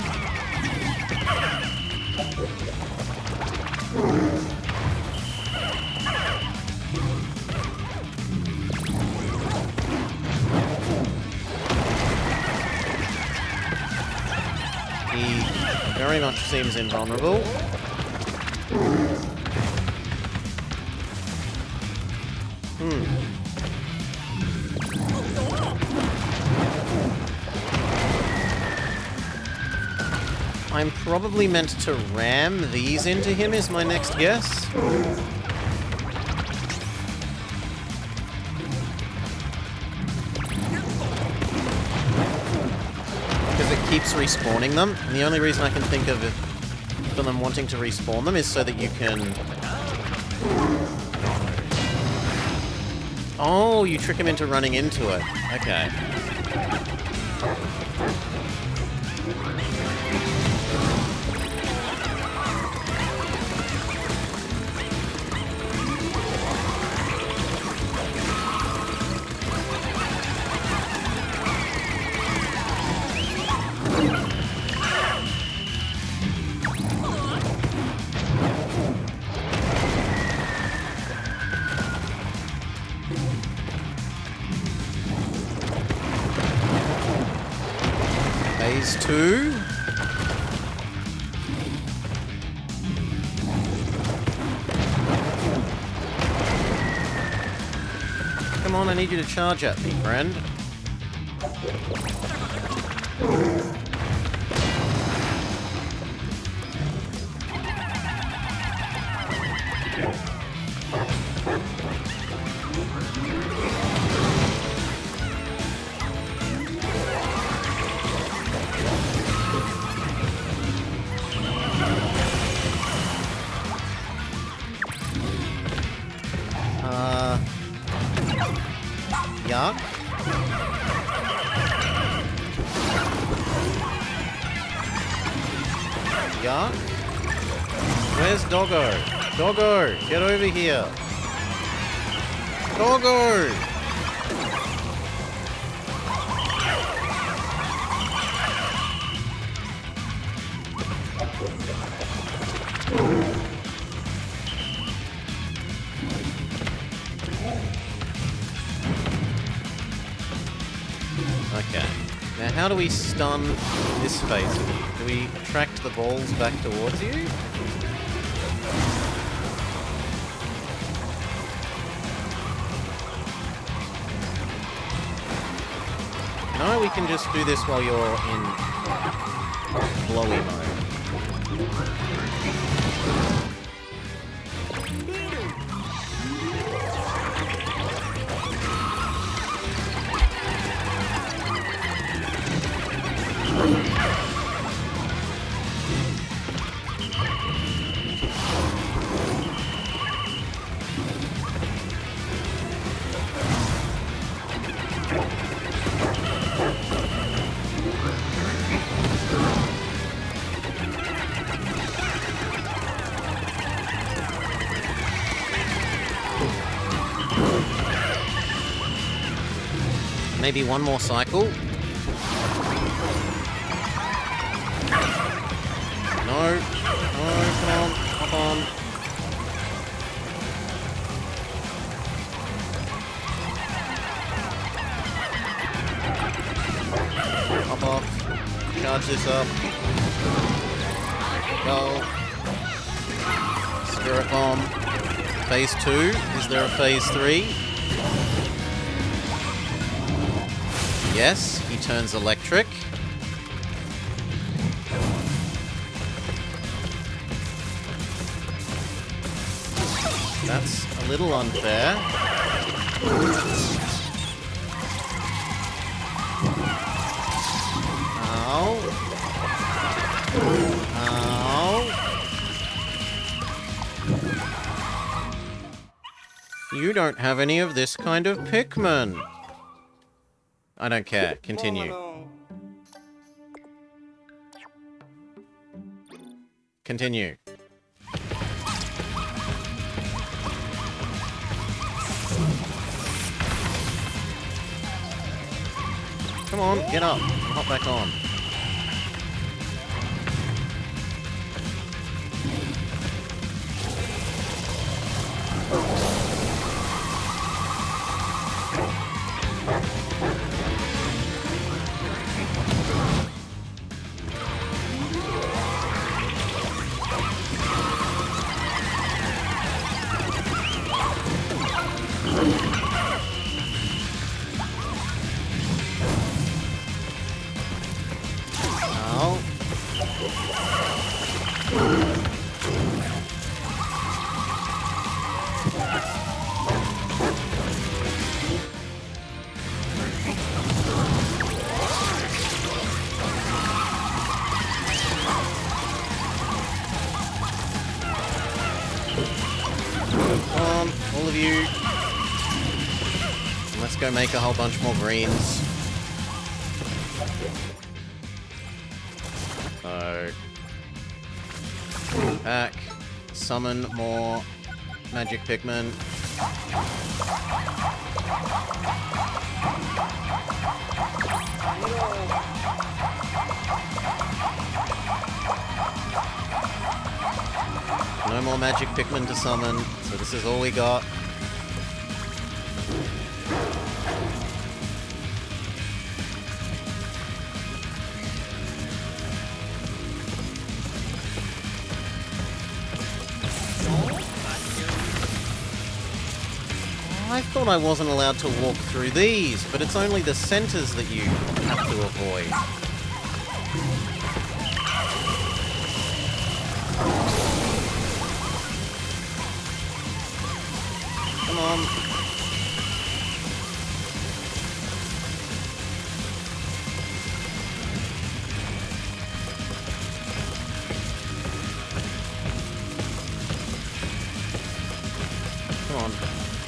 He very much seems invulnerable. I'm probably meant to ram these into him is my next guess. Because it keeps respawning them, and the only reason I can think of it for them wanting to respawn them is so that you can... Oh, you trick him into running into it. Okay. Phase 2. Come on, I need you to charge at me, friend. Yuck. Yuck. Where's Doggo? Doggo, get over here. Doggo! Okay. Now how do we stun this phase of you? Do we attract the balls back towards you? No, we can just do this while you're in blowy mode. Maybe one more cycle. No. No, come on. Hop on. Hop off. Charge this up. Go. Spirit Bomb. Phase 2. Is there a phase 3? Yes, he turns electric. That's a little unfair. Ow. Ow. You don't have any of this kind of Pikmin. I don't care. Continue. Continue. Come on, get up. Hop back on. Ow. Come on, all of you. Let's go make a whole bunch more greens. So, back, summon more magic Pikmin. No more magic Pikmin to summon, so this is all we got. I thought I wasn't allowed to walk through these, but it's only the centers that you have to avoid. Come on. Come on.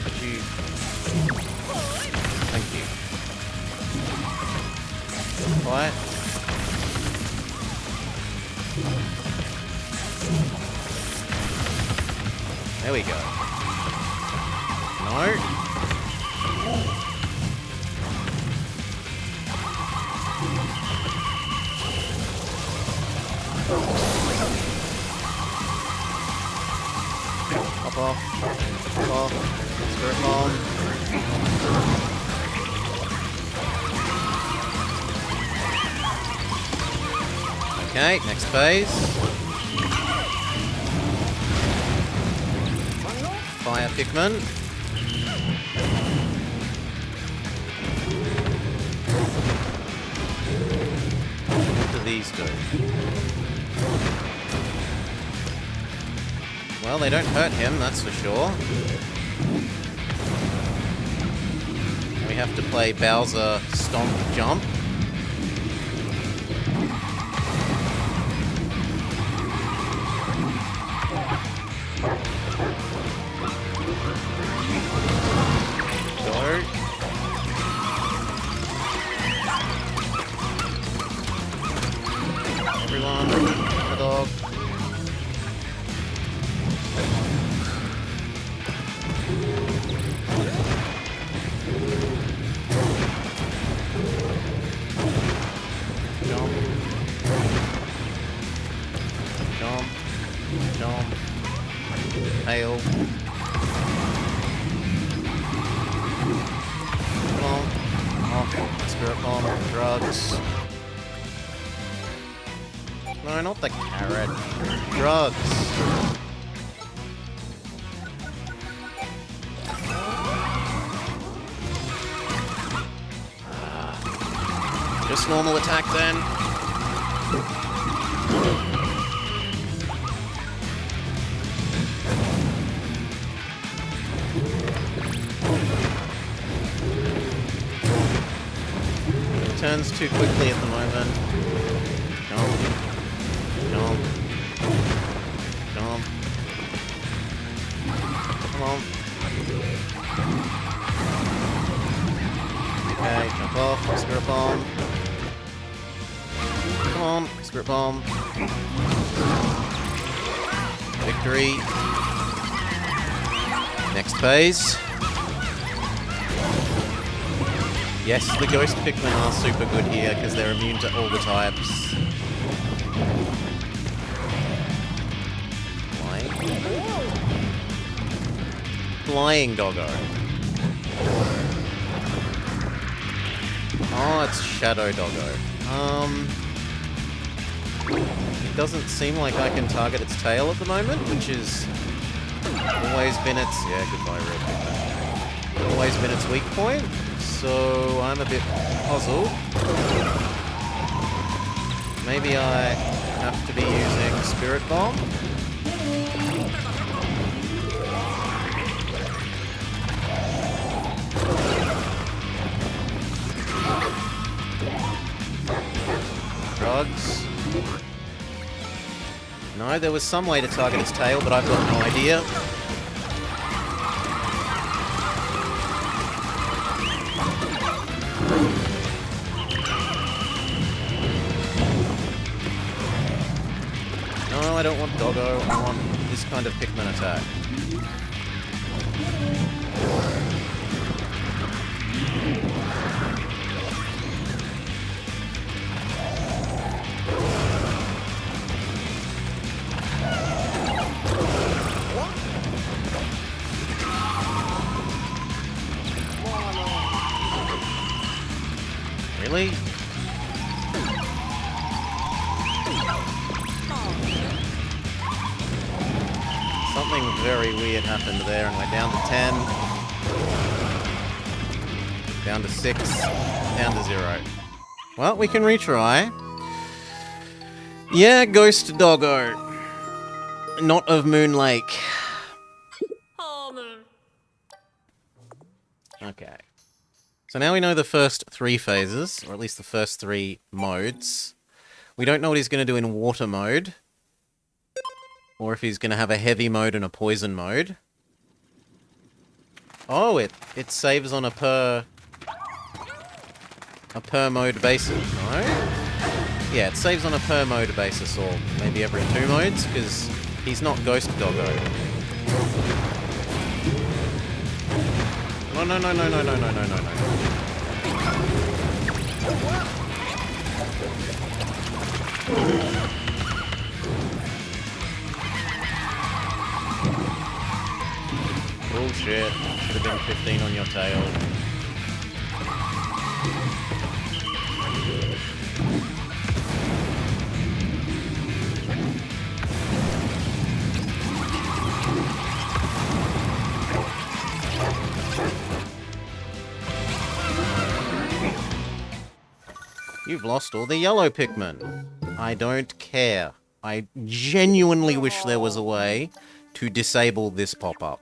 Could you... Thank you. Quiet. There we go. No. Hop off. Hop off. Spirit bomb. Okay, next phase. Fire Pikmin. What do these do? Well, they don't hurt him, that's for sure. We have to play Bowser Stomp Jump. Go. Everyone, the dog. Jump. Jump. Jump. Hail. Come on. Oh, Spirit Bomb. Drugs. No, not the carrot. Drugs. Just normal attack then. Turns too quickly at the moment. Jump. Jump. Jump. Come on. Okay, jump off. Spirit Bomb. Come on. Spirit Bomb. Victory. Next phase. Yes, the Ghost Pikmin are super good here because they're immune to all the types. Flying Doggo. Oh, it's Shadow Doggo. It doesn't seem like I can target its tail at the moment, which is always been its... Yeah, goodbye, Red Pikmin. always been its weak point, so I'm a bit puzzled. Maybe I have to be using Spirit Bomb? Drugs? No, there was some way to target its tail, but I've got no idea. No, I don't want Doggo. I want this kind of Pikmin attack. Really? Something very weird happened there, and we're down to 10. Down to 6. Down to 0. Well, we can retry. Yeah, Ghost Doggo. Not of Moon Lake. Okay. So now we know the first 3 phases, or at least the first 3 modes. We don't know what he's going to do in water mode, or if he's going to have a heavy mode and a poison mode. Oh, it saves on a per mode basis, no? Yeah, it saves on a per mode basis, or maybe every 2 modes, because he's not Ghost Doggo. No, no, no, no, no, no, no, no, no, no. Bullshit. Should have been 15 on your tail. You've lost all the yellow Pikmin. I don't care. I genuinely wish there was a way to disable this pop-up.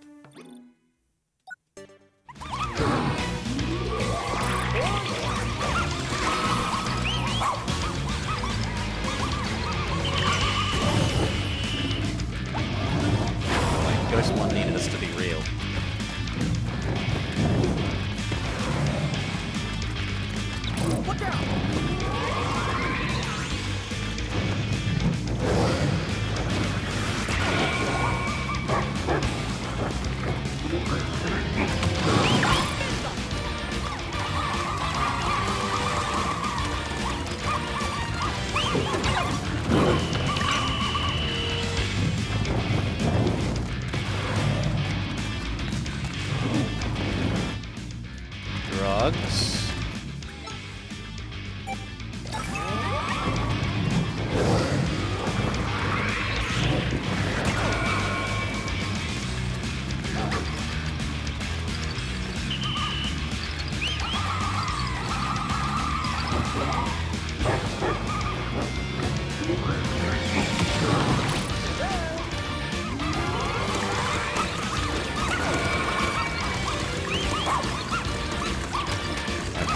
Ghost 1 needed us to be real. Look out! Drugs.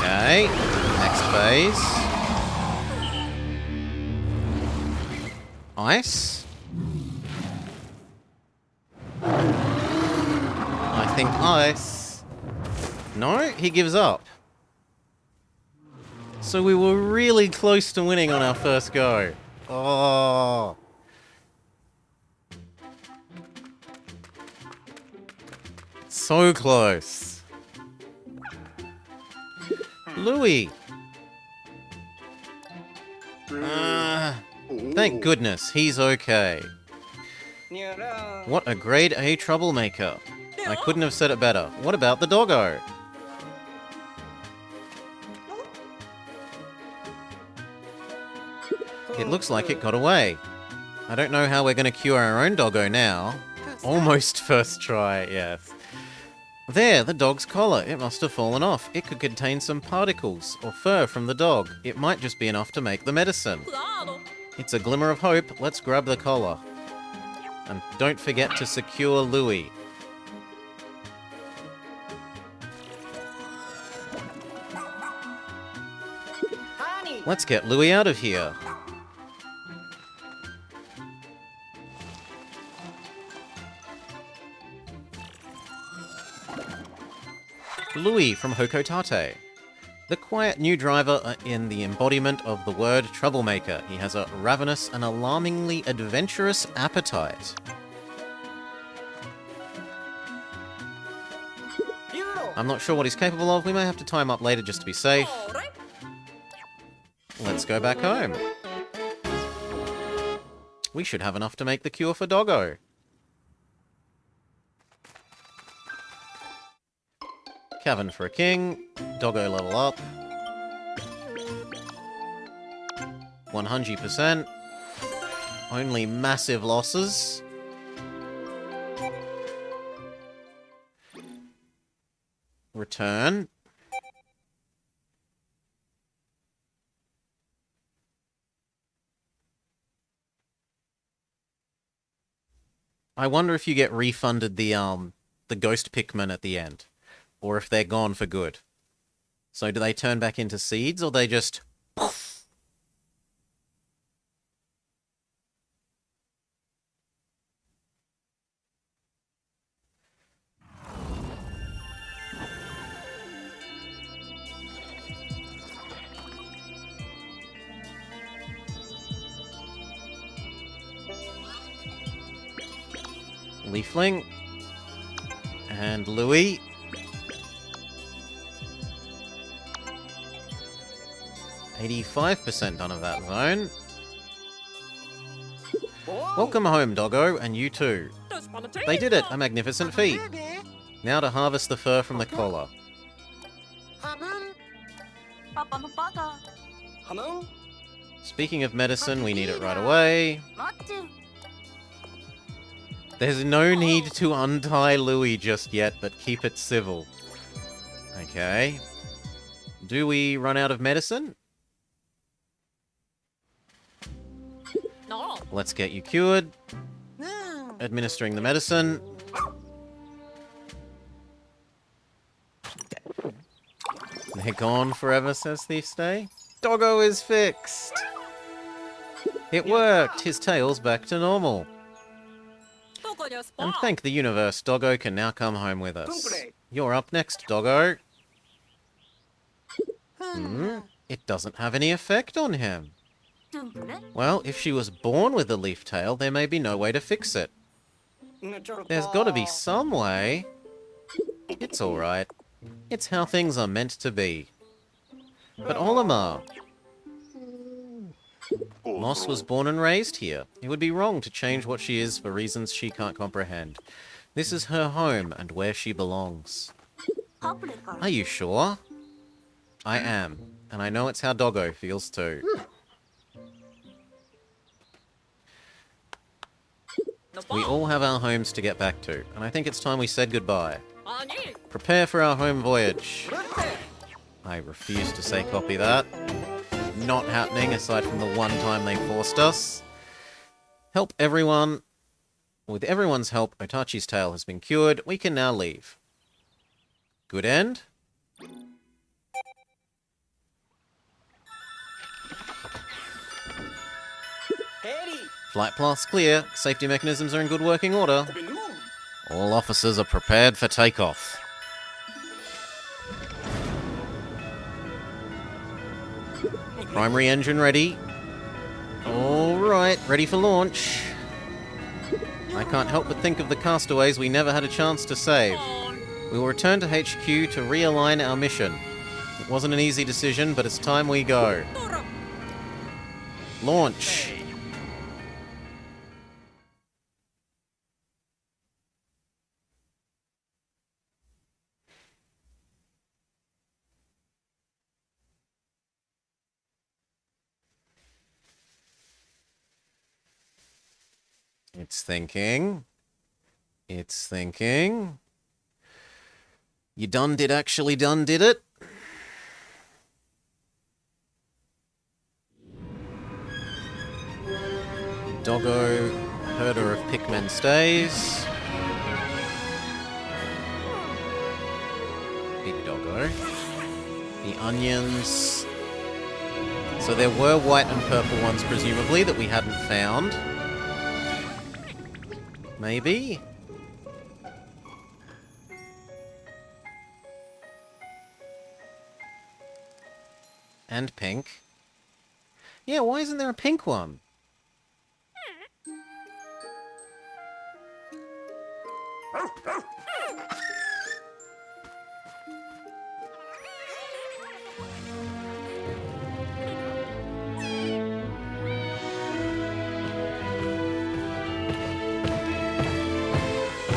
Okay, next phase. Ice. I think ice. No, he gives up. So we were really close to winning on our first go. Oh. So close. Louis. Thank goodness, he's okay. What a grade A troublemaker. I couldn't have said it better. What about the doggo? It looks like it got away. I don't know how we're going to cure our own doggo now. Almost first try, yes. There, the dog's collar. It must have fallen off. It could contain some particles or fur from the dog. It might just be enough to make the medicine. Claro. It's a glimmer of hope. Let's grab the collar. And don't forget to secure Louis. Honey. Let's get Louis out of here. Louis from Hokotate. The quiet new driver in the embodiment of the word troublemaker. He has a ravenous and alarmingly adventurous appetite. Beautiful. I'm not sure what he's capable of. We may have to tie him up later just to be safe. Alright. Let's go back home. We should have enough to make the cure for Doggo. Cavern for a king. Doggo level up. 100%. Only massive losses. Return. I wonder if you get refunded the ghost Pikmin at the end, or if they're gone for good. So do they turn back into seeds, or they just poof? Leafling. And Louis. $85% done of that zone. Whoa. Welcome home, Doggo, and you too. They did it, a magnificent feat. Now to harvest the fur from the collar. Papa no bata. Hamon. Speaking of medicine, we need it right away. There's no need to untie Louis just yet, but keep it civil. Okay. Do we run out of medicine? No. Let's get you cured. Administering the medicine. They're gone forever, says Thief's Day. Doggo is fixed. It worked. His tail's back to normal. And thank the universe, Doggo can now come home with us. You're up next, Doggo. It doesn't have any effect on him. Well, if she was born with a leaf tail, there may be no way to fix it. There's got to be some way. It's alright. It's how things are meant to be. But Olimar... Moss was born and raised here. It would be wrong to change what she is for reasons she can't comprehend. This is her home and where she belongs. Are you sure? I am. And I know it's how Doggo feels too. We all have our homes to get back to, and I think it's time we said goodbye. Prepare for our home voyage. I refuse to say copy that. Not happening, aside from the one time they forced us. Help everyone. With everyone's help, Otachi's tail has been cured. We can now leave. Good end? Flight paths clear. Safety mechanisms are in good working order. All officers are prepared for takeoff. Primary engine ready. Alright, ready for launch. I can't help but think of the castaways we never had a chance to save. We will return to HQ to realign our mission. It wasn't an easy decision, but it's time we go. Launch. It's thinking. It's thinking. You done did it? Doggo, herder of Pikmin stays. Big doggo. The onions. So there were white and purple ones, presumably, that we hadn't found. Maybe? And pink. Yeah, why isn't there a pink one?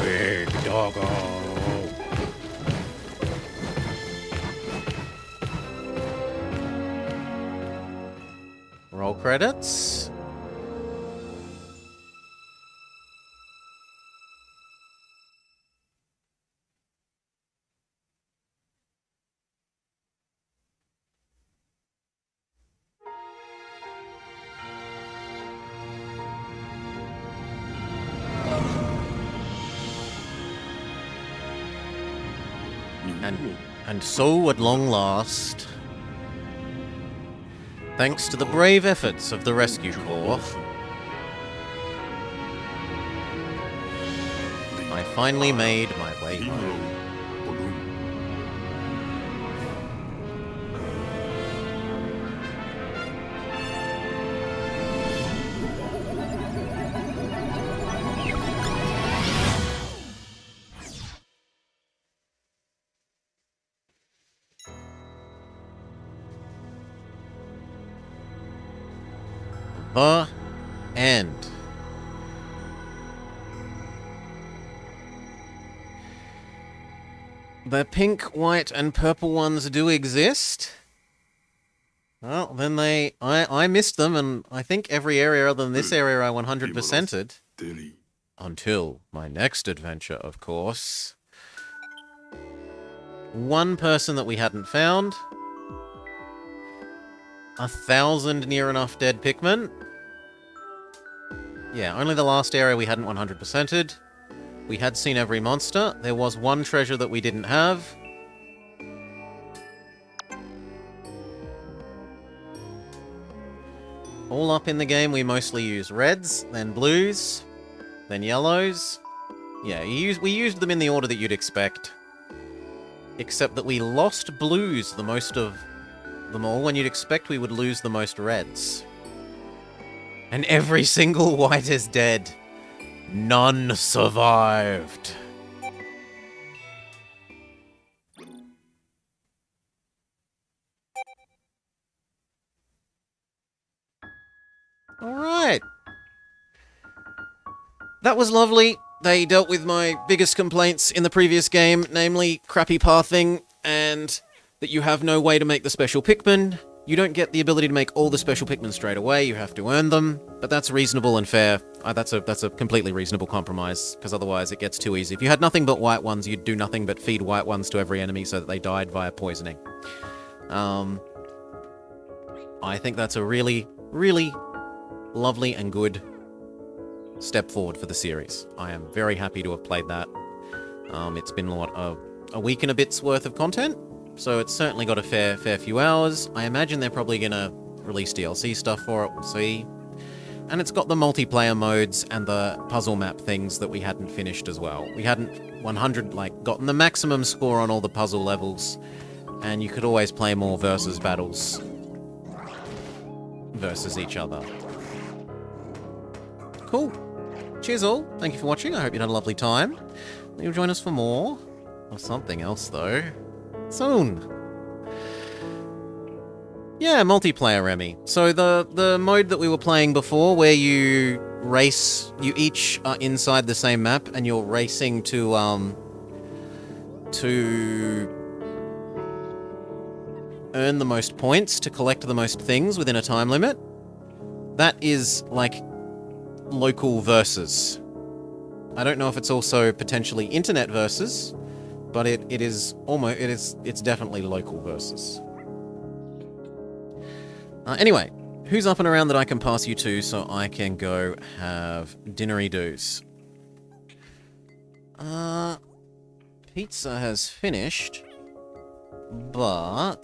Big doggo. Roll credits. And so, at long last, thanks to the brave efforts of the rescue corps, I finally made my way home. The end. The pink, white, and purple ones do exist. Well, then I missed them, and I think every area other than this area I 100%ed. Until my next adventure, of course. One person that we hadn't found. 1,000 near enough dead Pikmin. Yeah, only the last area we hadn't 100%ed. We had seen every monster. There was one treasure that we didn't have. All up in the game, we mostly use reds, then blues, then yellows. Yeah, we used them in the order that you'd expect. Except that we lost blues the most of them all, when you'd expect we would lose the most reds. And every single white is dead. None survived. Alright. That was lovely. They dealt with my biggest complaints in the previous game, namely crappy pathing, and that you have no way to make the special Pikmin. You don't get the ability to make all the special Pikmin straight away, you have to earn them, but that's reasonable and fair. That's a completely reasonable compromise, because otherwise it gets too easy. If you had nothing but white ones, you'd do nothing but feed white ones to every enemy so that they died via poisoning. I think that's a really, really lovely and good step forward for the series. I am very happy to have played that. It's been, a week and a bit's worth of content? So it's certainly got a fair few hours. I imagine they're probably going to release DLC stuff for it, we'll see. And it's got the multiplayer modes and the puzzle map things that we hadn't finished as well. We hadn't gotten the maximum score on all the puzzle levels, and you could always play more versus battles versus each other. Cool. Cheers all. Thank you for watching. I hope you had a lovely time. You'll join us for more of something else, though. Soon. Yeah, multiplayer, Remy. So the mode that we were playing before, where you race, you each are inside the same map, and you're racing to earn the most points, to collect the most things within a time limit. That is, like, local versus. I don't know if it's also potentially internet versus, but it's definitely local versus. Anyway, who's up and around that I can pass you to so I can go have dinnery-doos? Pizza has finished, but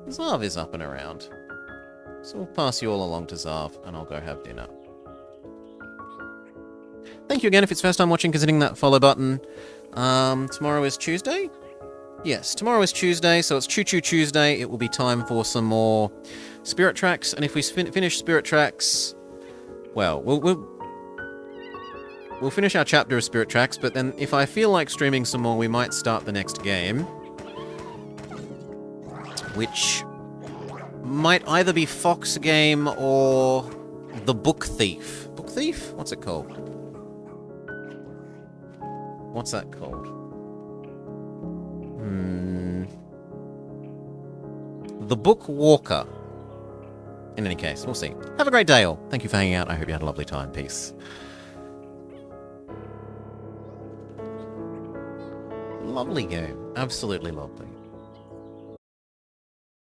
Zav is up and around. So we'll pass you all along to Zav, and I'll go have dinner. Thank you again if it's first time watching, considering that follow button. Tomorrow is Tuesday? Yes, tomorrow is Tuesday, so it's Choo Choo Tuesday. It will be time for some more Spirit Tracks, and if we finish Spirit Tracks, well, we'll finish our chapter of Spirit Tracks, but then if I feel like streaming some more, we might start the next game, which might either be Fox Game or The Book Thief. Book Thief? What's it called? What's that called? The Book Walker. In any case, we'll see. Have a great day, all. Thank you for hanging out. I hope you had a lovely time. Peace. Lovely game. Absolutely lovely.